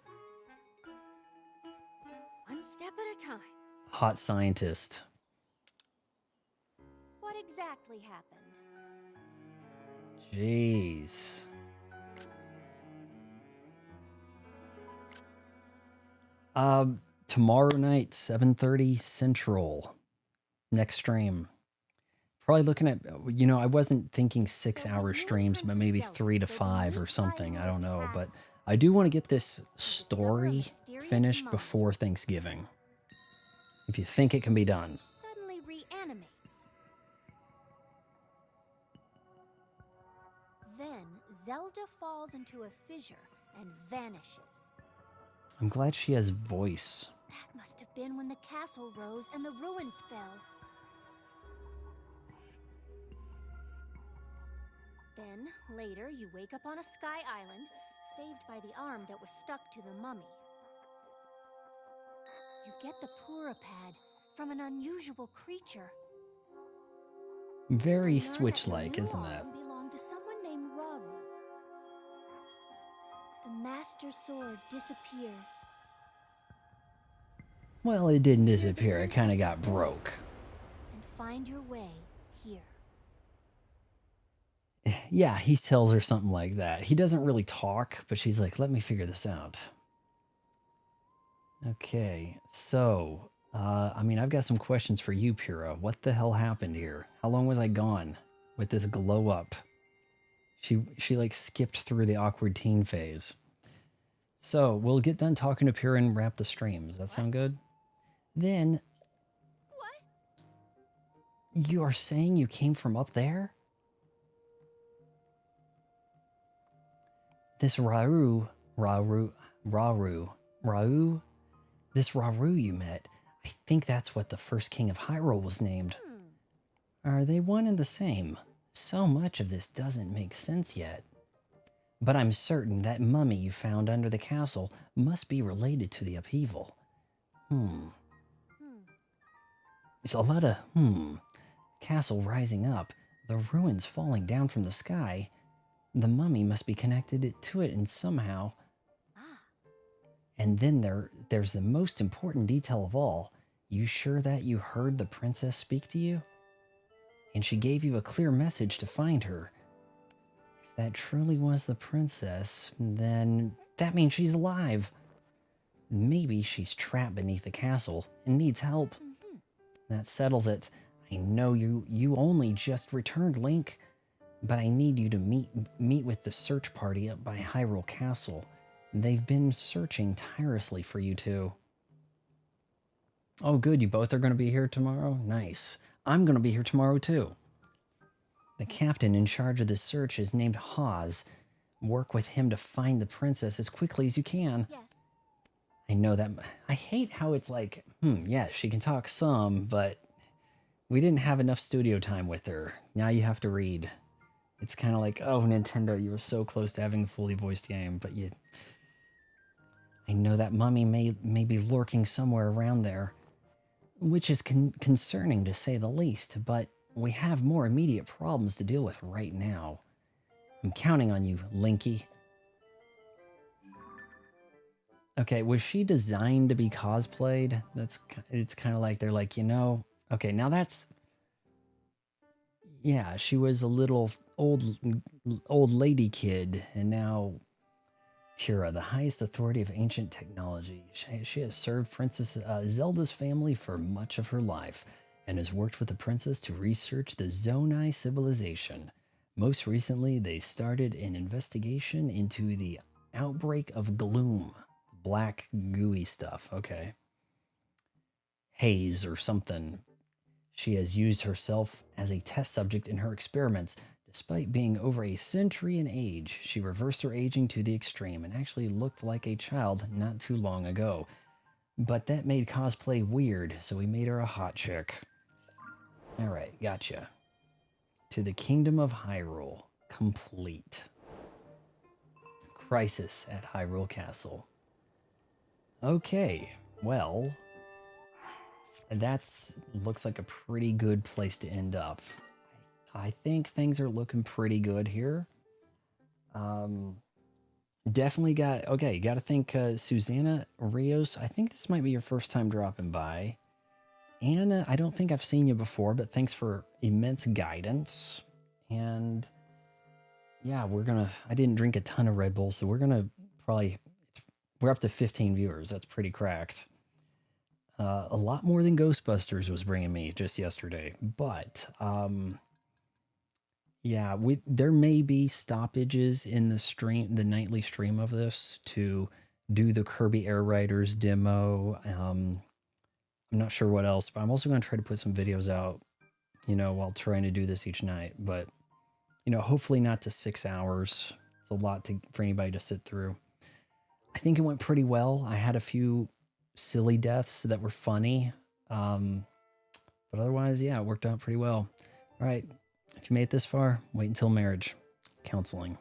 One step at a time. Hot scientist. What exactly happened? Jeez. Tomorrow night, 7:30 Central. Next stream. Probably looking at, you know, I wasn't thinking 6-hour streams, but maybe 3 to 5 or something. I don't know. But I do want to get this story finished before Thanksgiving. If you think it can be done. Suddenly reanimates. Then Zelda falls into a fissure and vanishes. I'm glad she has voice. That must have been when the castle rose and the ruins fell. Then, later, you wake up on a sky island, saved by the arm that was stuck to the mummy. You get the Pura pad from an unusual creature. Very You learn that the Switch-like, new isn't that? arm belonged to someone named Rauru. The Master Sword disappears. Well, it didn't disappear. It kind of got broke. And find your way here. Yeah, he tells her something like that. He doesn't really talk, but she's like, let me figure this out. Okay, so, I mean, I've got some questions for you, Pura. What the hell happened here? How long was I gone with this glow up? She like skipped through the awkward teen phase. So we'll get done talking to Pyrrha and wrap the stream. Does that sound good? Then What? you are saying you came from up there? This Rauru, this Rauru you met, I think that's what the first king of Hyrule was named. Are they one and the same? So much of this doesn't make sense yet. But I'm certain that mummy you found under the castle must be related to the upheaval. It's a lot of castle rising up, the ruins falling down from the sky. The mummy must be connected to it in somehow. And then there's the most important detail of all. You sure that you heard the princess speak to you? And she gave you a clear message to find her. If that truly was the princess, then that means she's alive. Maybe she's trapped beneath the castle and needs help. That settles it. I know you only just returned, Link, but I need you to meet with the search party up by Hyrule Castle. They've been searching tirelessly for you two. Oh, good. You both are going to be here tomorrow? Nice. I'm going to be here tomorrow, too. The captain in charge of this search is named Hawes. Work with him to find the princess as quickly as you can. Yes. I know that. I hate how it's like, yeah, she can talk some, but we didn't have enough studio time with her. Now you have to read. It's kind of like, oh, Nintendo, you were so close to having a fully voiced game, but you... I know that mummy may be lurking somewhere around there, which is concerning to say the least, but we have more immediate problems to deal with right now. I'm counting on you, Linky. Okay, was she designed to be cosplayed? It's kind of like they're like, you know, okay, now that's... Yeah, she was a little old lady kid, and now Pyrrha, the highest authority of ancient technology. She has served Princess Zelda's family for much of her life and has worked with the princess to research the Zonai civilization. Most recently, they started an investigation into the outbreak of gloom. Black gooey stuff, okay. Haze or something. She has used herself as a test subject in her experiments. Despite being over a century in age, she reversed her aging to the extreme and actually looked like a child not too long ago. But that made cosplay weird, so we made her a hot chick. Alright, gotcha. To the Kingdom of Hyrule. Complete. Crisis at Hyrule Castle. Okay, well... That's looks like a pretty good place to end up. I think things are looking pretty good here. Definitely got to thank Susanna Rios. I think this might be your first time dropping by. Anna, I don't think I've seen you before, but thanks for immense guidance. And yeah, I didn't drink a ton of Red Bull, so we're up to 15 viewers. That's pretty cracked. A lot more than Ghostbusters was bringing me just yesterday. But, yeah, there may be stoppages in the nightly stream of this to do the Kirby Air Riders demo. I'm not sure what else, but I'm also going to try to put some videos out, while trying to do this each night. But, hopefully not to 6 hours. It's a lot for anybody to sit through. I think it went pretty well. I had a few silly deaths that were funny, but otherwise, yeah, it worked out pretty well. All right, if you made it this far, wait until marriage counseling.